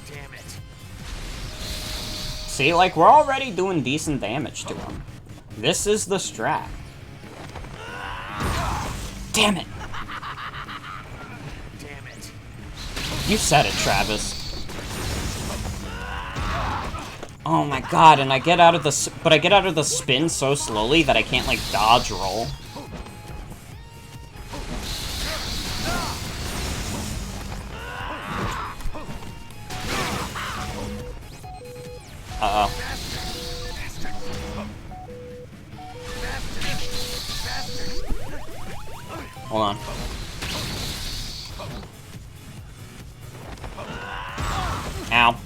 Damn it. See, like, we're already doing decent damage to him. This is the strat. Damn it! You said it, Travis. Oh my god, and I get out of the but I get out of the spin so slowly that I can't like dodge roll. Uh-oh. Hold on. Ow.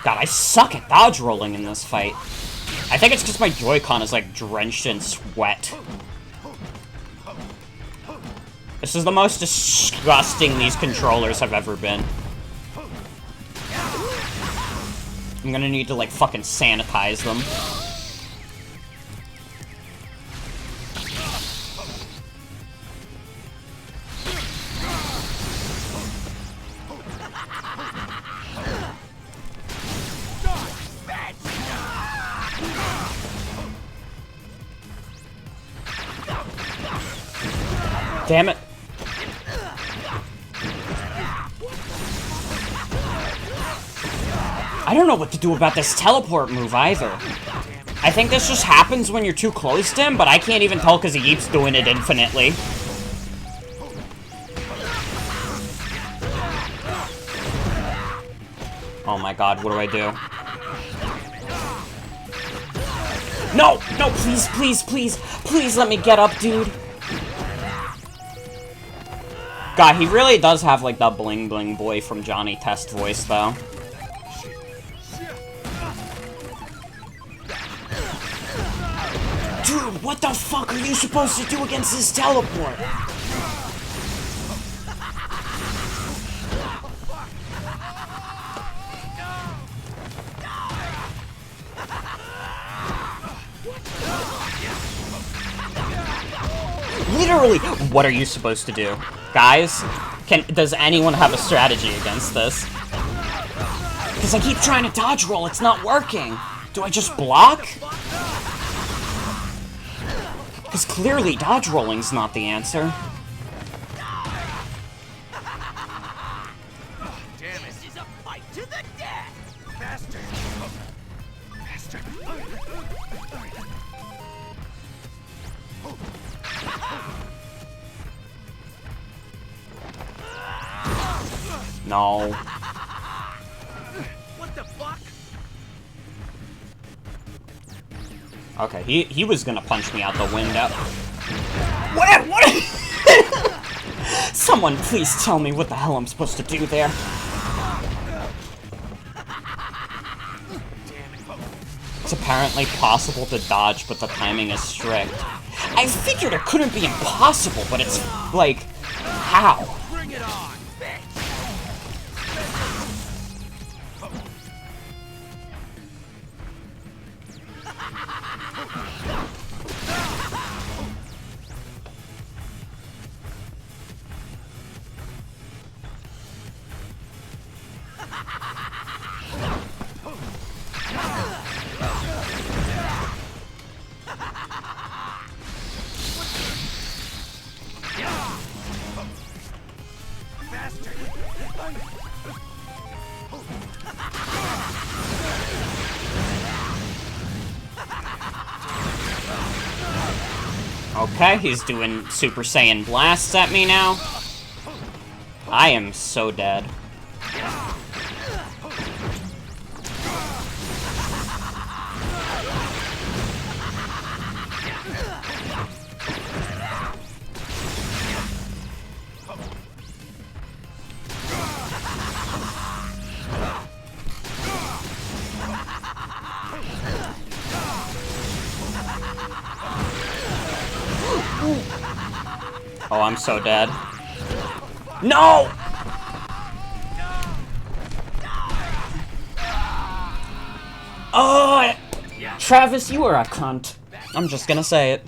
God, I suck at dodge rolling in this fight. I think it's because my Joy-Con is, like, drenched in sweat. This is the most disgusting these controllers have ever been. I'm gonna need to, like, fucking sanitize them. Damn it. I don't know what to do about this teleport move either. I think this just happens when you're too close to him, but I can't even tell because he keeps doing it infinitely. Oh my god, what do I do? No! No, please, please, please, please let me get up, dude. God, he really does have, like, the bling bling boy from Johnny Test voice, though. Dude, what the fuck are you supposed to do against this teleport? Literally, what are you supposed to do? Guys, does anyone have a strategy against this? Because I keep trying to dodge roll, it's not working. Do I just block? Because clearly dodge rolling's not the answer. Damn it. This is a fight to the death! Faster! Faster! No. What the fuck? Okay, he was gonna punch me out the window. What? Someone please tell me what the hell I'm supposed to do there. It's apparently possible to dodge, but the timing is strict. I figured it couldn't be impossible, but it's like, how? Bring it on! Okay, he's doing Super Saiyan blasts at me now. I am so dead. Oh, I'm so dead. No! Oh! Travis, you are a cunt. I'm just gonna say it.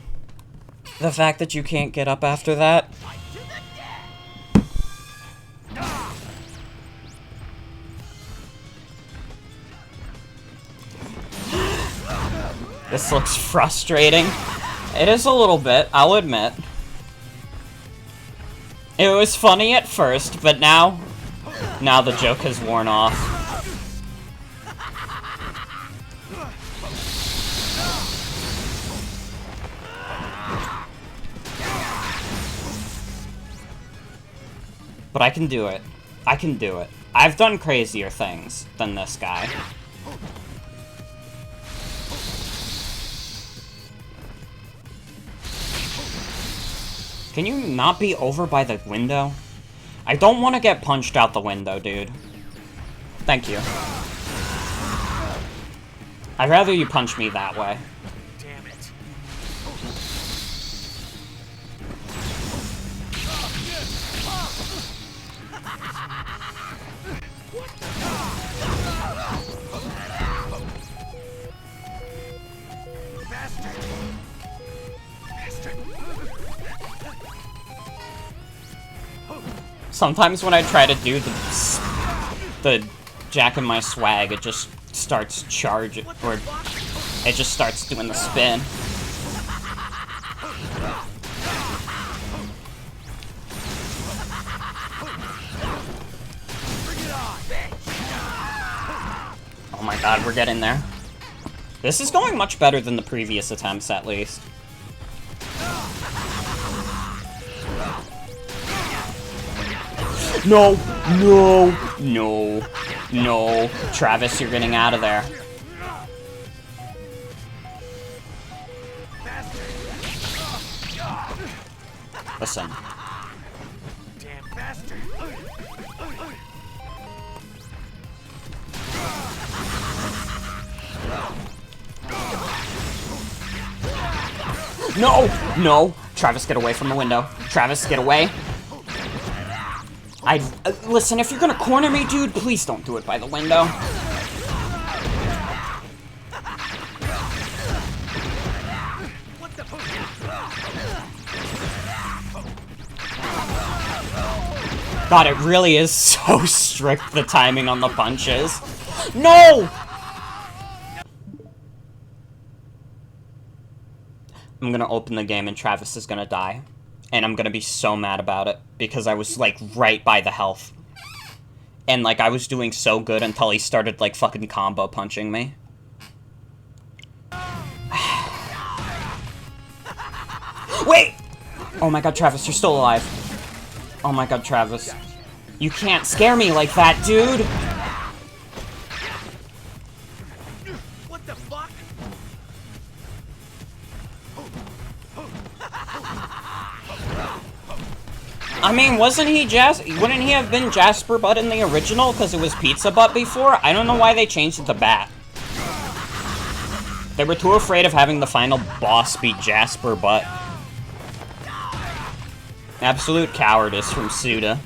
The fact that you can't get up after that. This looks frustrating. It is a little bit, I'll admit. It was funny at first, but now the joke has worn off. But I can do it. I can do it. I've done crazier things than this guy. Can you not be over by the window? I don't want to get punched out the window, dude. Thank you. I'd rather you punch me that way. Damn it. Sometimes when I try to do the jack in my swag, it just starts charging, or it just starts doing the spin. Oh my god, we're getting there. This is going much better than the previous attempts, at least. No, no, no, no. Travis, you're getting out of there. Listen. Damn bastard. No, no. Travis, get away from the window. Travis, get away. Listen, if you're gonna corner me, dude, please don't do it by the window. God, it really is so strict, the timing on the punches. No! I'm gonna open the game and Travis is gonna die. And I'm gonna be so mad about it, because I was, like, right by the health. And, like, I was doing so good until he started, like, fucking combo punching me. Wait! Oh my god, Travis, you're still alive. Oh my god, Travis. You can't scare me like that, dude! What the fuck? I mean, wouldn't he have been Jasper Butt in the original because it was Pizza Butt before? I don't know why they changed it to Bat. They were too afraid of having the final boss be Jasper Butt. Absolute cowardice from Suda.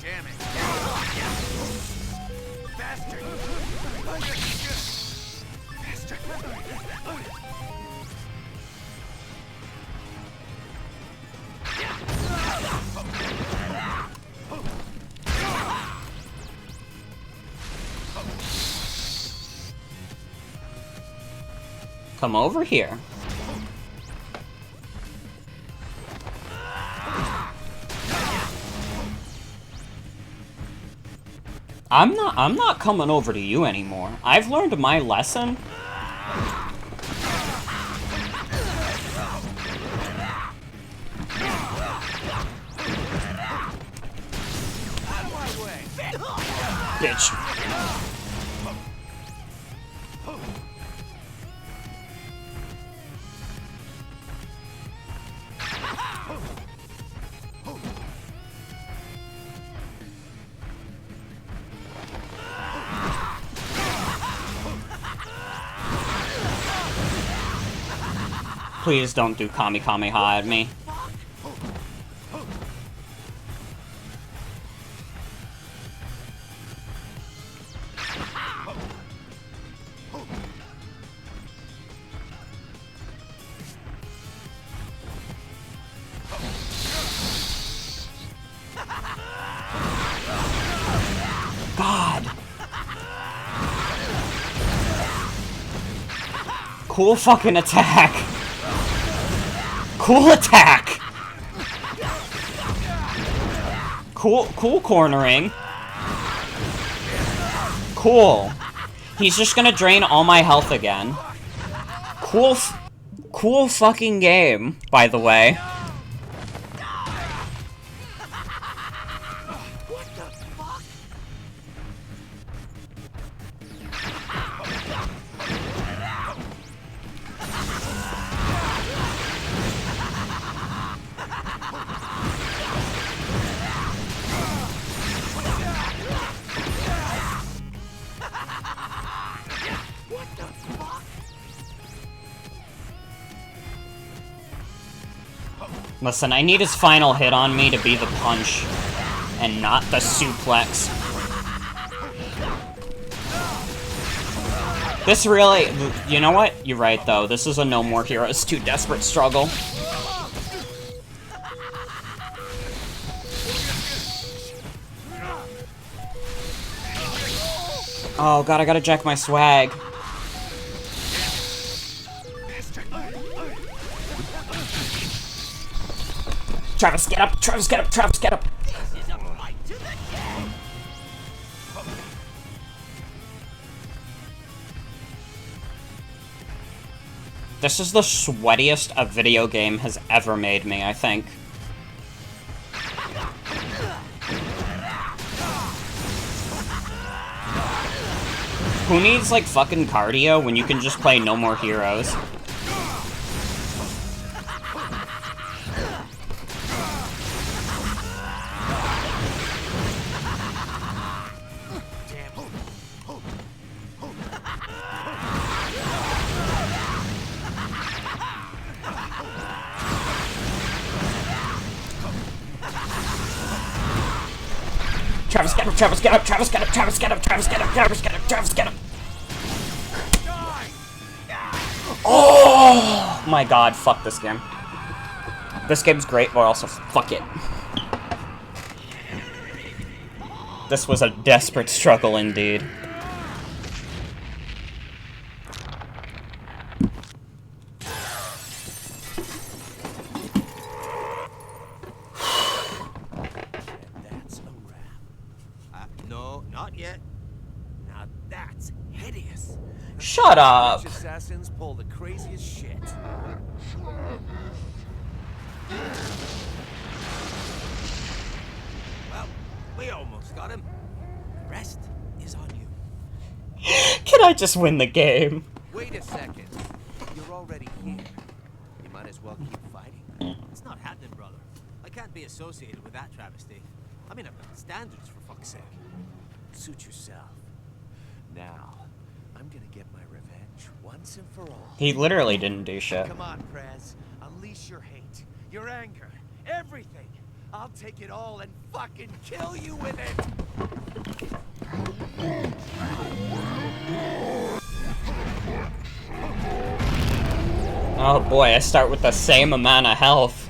Come over here. I'm not coming over to you anymore. I've learned my lesson. Bitch. Please don't do Kami Kameha at me. God. Cool fucking attack. Cool attack! Cool cornering. Cool. He's just gonna drain all my health again. Cool fucking game, by the way. Listen, I need his final hit on me to be the punch, and not the suplex. This really... You know what? You're right, though. This is a No More Heroes 2 desperate struggle. Oh god, I gotta jack my swag. Travis, get up! Travis, get up! Travis, get up! This is the sweatiest a video game has ever made me, I think. Who needs, like, fucking cardio when you can just play No More Heroes? Travis, get up! Travis, get up! Travis, get up! Travis, get up! Travis, get up! Travis, get up! Travis, get up! Oh my god, fuck this game. This game's great, but also fuck it. This was a desperate struggle indeed. Shut up! Assassins pull the craziest shit. Well, we almost got him. The rest is on you. Can I just win the game? Wait a second. You're already here. You might as well keep fighting. It's not happening, brother. I can't be associated with that travesty. I mean, I've got standards, for fuck's sake. Suit yourself. Now, I'm gonna get my revenge once and for all. He literally didn't do shit. Come on, Prez. Unleash your hate, your anger, everything. I'll take it all and fucking kill you with it. Oh boy, I start with the same amount of health.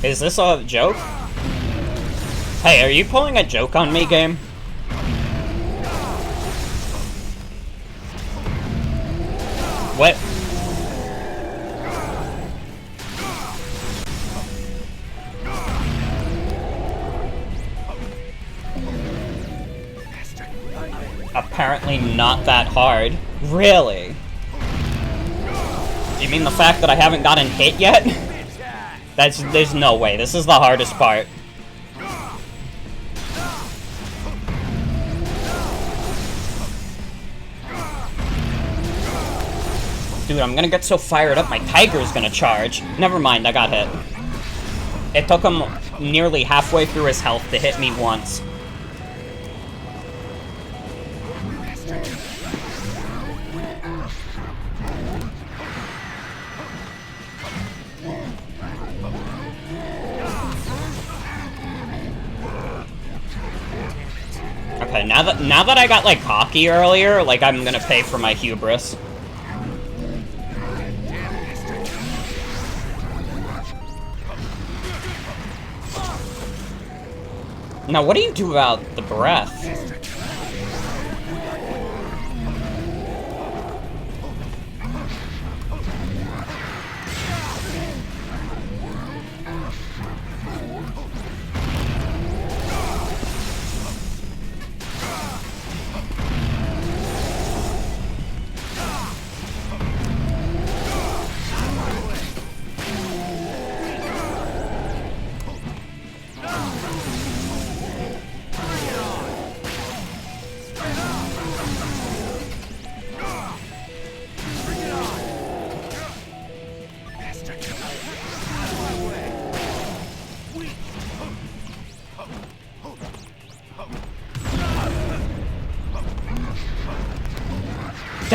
Is this a joke? Hey, are you pulling a joke on me, game? What? Apparently not that hard. Really? You mean the fact that I haven't gotten hit yet? There's no way. This is the hardest part. Dude, I'm gonna get so fired up, my tiger's gonna charge. Never mind, I got hit. It took him nearly halfway through his health to hit me once. Okay, now that I got, like, cocky earlier, like, I'm gonna pay for my hubris. Now, what do you do about the breath?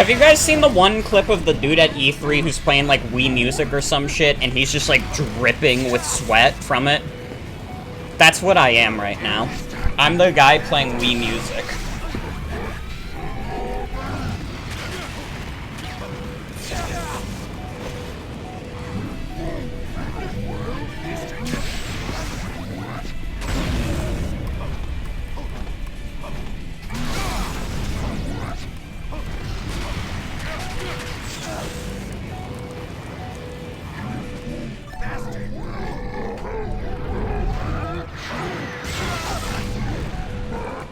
Have you guys seen the one clip of the dude at E3 who's playing, like, Wii Music or some shit, and he's just, like, dripping with sweat from it? That's what I am right now. I'm the guy playing Wii Music.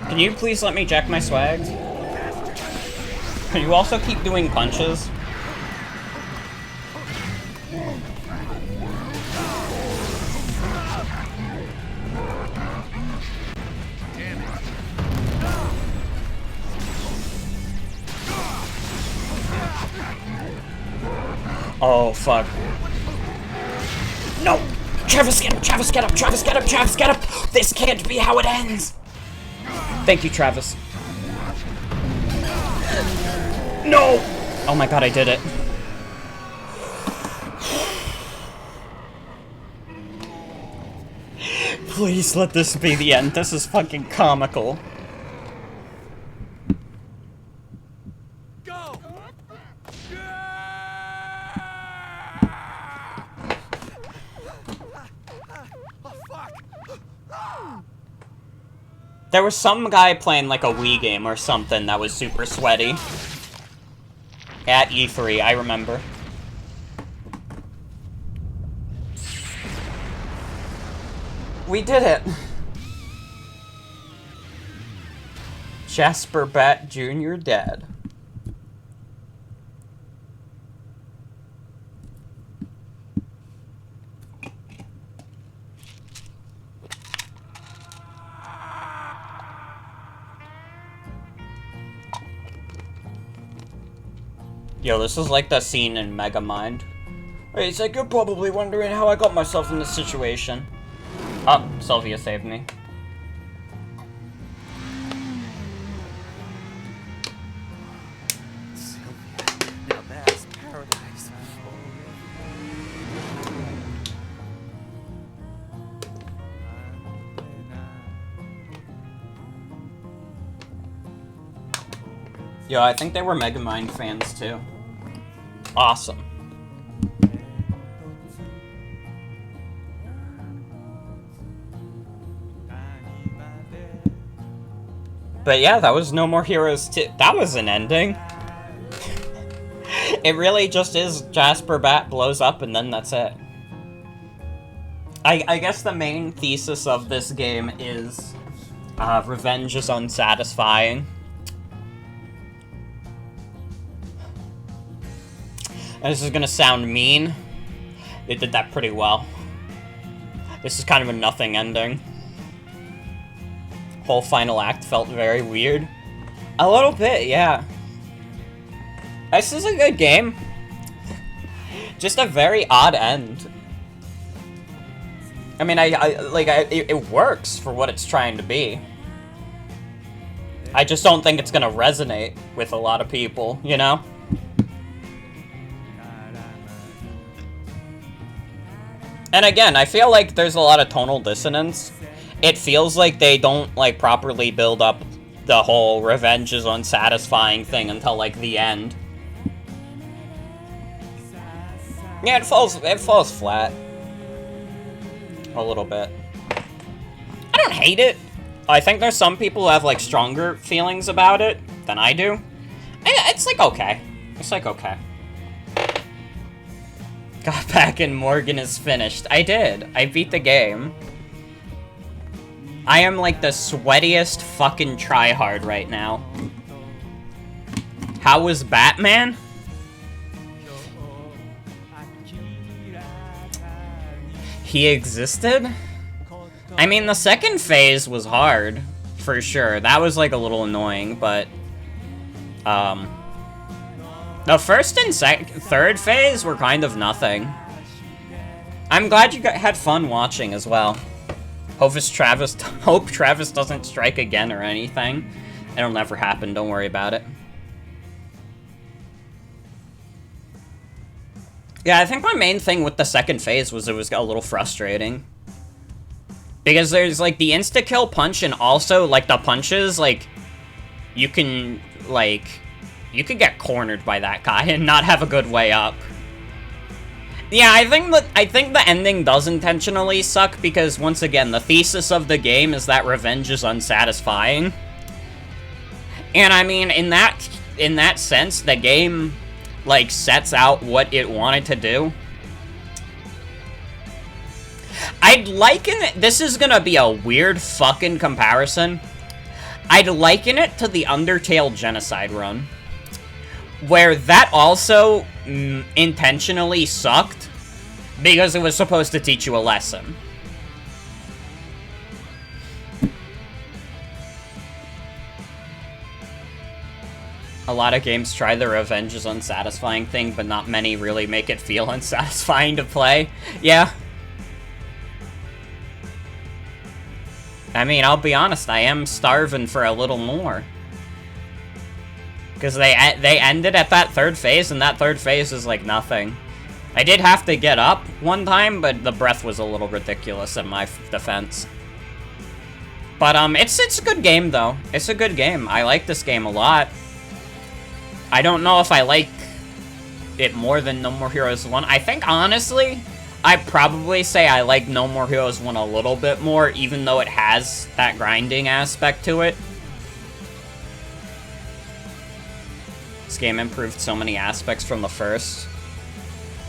Can you please let me jack my swags? Can you also keep doing punches? Oh, fuck. No! Travis, get up! Travis, get up! Travis, get up! Travis, get up! This can't be how it ends! Thank you, Travis. No! Oh my god, I did it. Please let this be the end. This is fucking comical. Go! Oh, fuck! There was some guy playing like a Wii game or something that was super sweaty. At E3, I remember. We did it! Jasper Bat Jr. dead. Yo, this is like the scene in Megamind. Wait, it's like, you're probably wondering how I got myself in this situation. Oh, Sylvia saved me. Sylvia, now that's paradise. Yo, I think they were Megamind fans too. Awesome. But yeah, that was No More Heroes 2. That was an ending. It really just is Jasper Bat blows up and then that's it. I guess the main thesis of this game is revenge is unsatisfying. And this is gonna sound mean. They did that pretty well. This is kind of a nothing ending. Whole final act felt very weird. A little bit, yeah. This is a good game. Just a very odd end. I mean, it works for what it's trying to be. I just don't think it's gonna resonate with a lot of people, you know? And again, I feel like there's a lot of tonal dissonance. It feels like they don't, like, properly build up the whole revenge is unsatisfying thing until, like, the end. Yeah, it falls flat. A little bit. I don't hate it. I think there's some people who have, like, stronger feelings about it than I do. It's, like, okay. It's, like, okay. Got back and Morgan is finished. I did. I beat the game. I am like the sweatiest fucking tryhard right now. How was Batman? He existed? I mean, the second phase was hard, for sure. That was like a little annoying, but the first and third phase were kind of nothing. I'm glad you had fun watching as well. Hope Travis doesn't strike again or anything. It'll never happen, don't worry about it. Yeah, I think my main thing with the second phase was it was a little frustrating. Because there's, like, the insta-kill punch, and also, like, the punches, like, you can, like, you could get cornered by that guy and not have a good way up. Yeah, I think the ending does intentionally suck, because, once again, the thesis of the game is that revenge is unsatisfying. And, I mean, in that sense, the game, like, sets out what it wanted to do. I'd liken it, this is gonna be a weird fucking comparison. I'd liken it to the Undertale Genocide run, where that also intentionally sucked because it was supposed to teach you a lesson. A lot of games try the revenge is unsatisfying thing, but not many really make it feel unsatisfying to play. Yeah. I mean, I'll be honest, I am starving for a little more. Because they ended at that third phase, and that third phase is like nothing. I did have to get up one time, but the breath was a little ridiculous in my defense. But, it's a good game, though. It's a good game. I like this game a lot. I don't know if I like it more than No More Heroes 1. I think, honestly, I'd probably say I like No More Heroes 1 a little bit more, even though it has that grinding aspect to it. This game improved so many aspects from the first.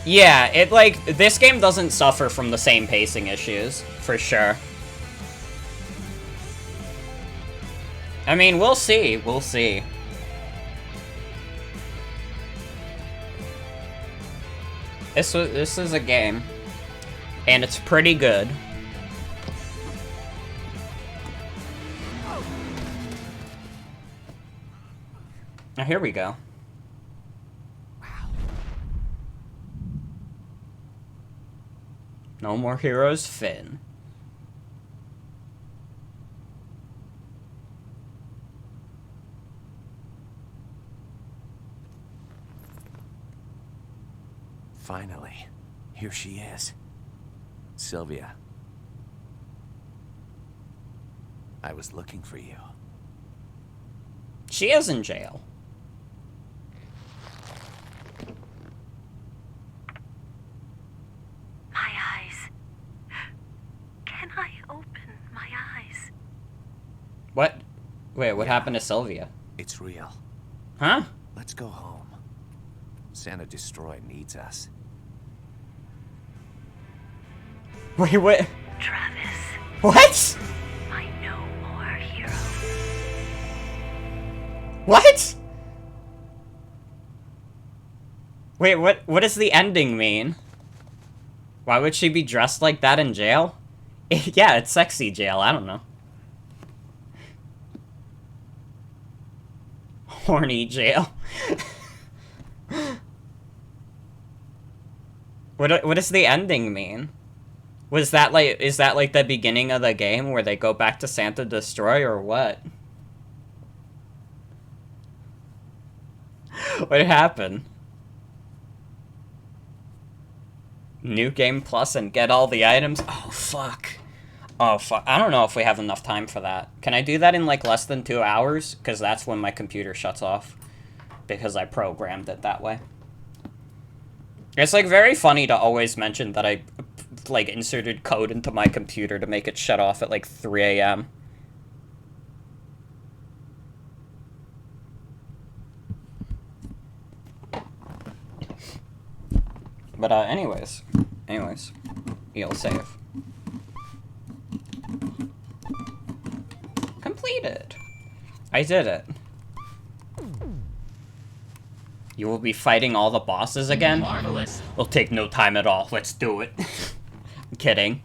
Yeah, this game doesn't suffer from the same pacing issues, for sure. I mean, we'll see, we'll see. This is a game, and it's pretty good. Now here we go. Wow. No More Heroes Finn. Finally, here she is. Sylvia. I was looking for you. She is in jail. My eyes. Can I open my eyes? What? Wait, what happened to Sylvia? It's real. Huh? Let's go home. Santa Destroy needs us. Wait, what? Travis. What? My no more hero. What? Wait, what does the ending mean? Why would she be dressed like that in jail? Yeah, it's sexy jail, I don't know. Horny jail. What does the ending mean? Is that like the beginning of the game where they go back to Santa Destroy or what? What happened? New Game Plus and get all the items? Oh, fuck. Oh, fuck. I don't know if we have enough time for that. Can I do that in, like, less than 2 hours? Because that's when my computer shuts off. Because I programmed it that way. It's, like, very funny to always mention that I, like, inserted code into my computer to make it shut off at, like, 3 a.m. But, anyways, you'll save. Completed. I did it. You will be fighting all the bosses again? Marvelous. It'll take no time at all. Let's do it. I'm kidding.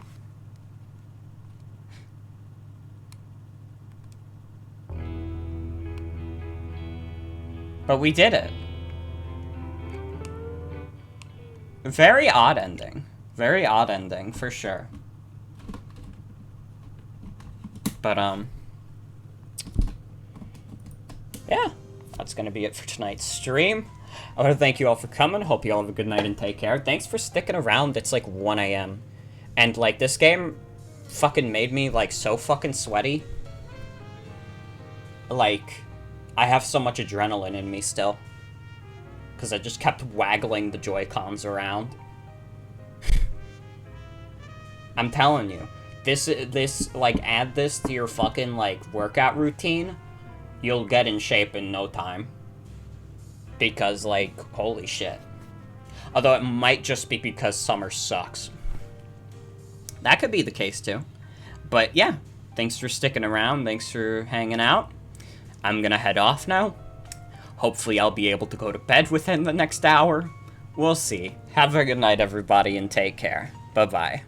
But we did it. Very odd ending. Very odd ending, for sure. But, yeah. That's gonna be it for tonight's stream. I want to thank you all for coming. Hope you all have a good night and take care. Thanks for sticking around. It's like 1 a.m. And, like, this game fucking made me, like, so fucking sweaty. Like, I have so much adrenaline in me still. Because I just kept waggling the Joy-Cons around. I'm telling you. This, like, add this to your fucking, like, workout routine. You'll get in shape in no time. Because, like, holy shit. Although it might just be because summer sucks. That could be the case, too. But, yeah. Thanks for sticking around. Thanks for hanging out. I'm gonna head off now. Hopefully I'll be able to go to bed within the next hour. We'll see. Have a good night, everybody, and take care. Bye-bye.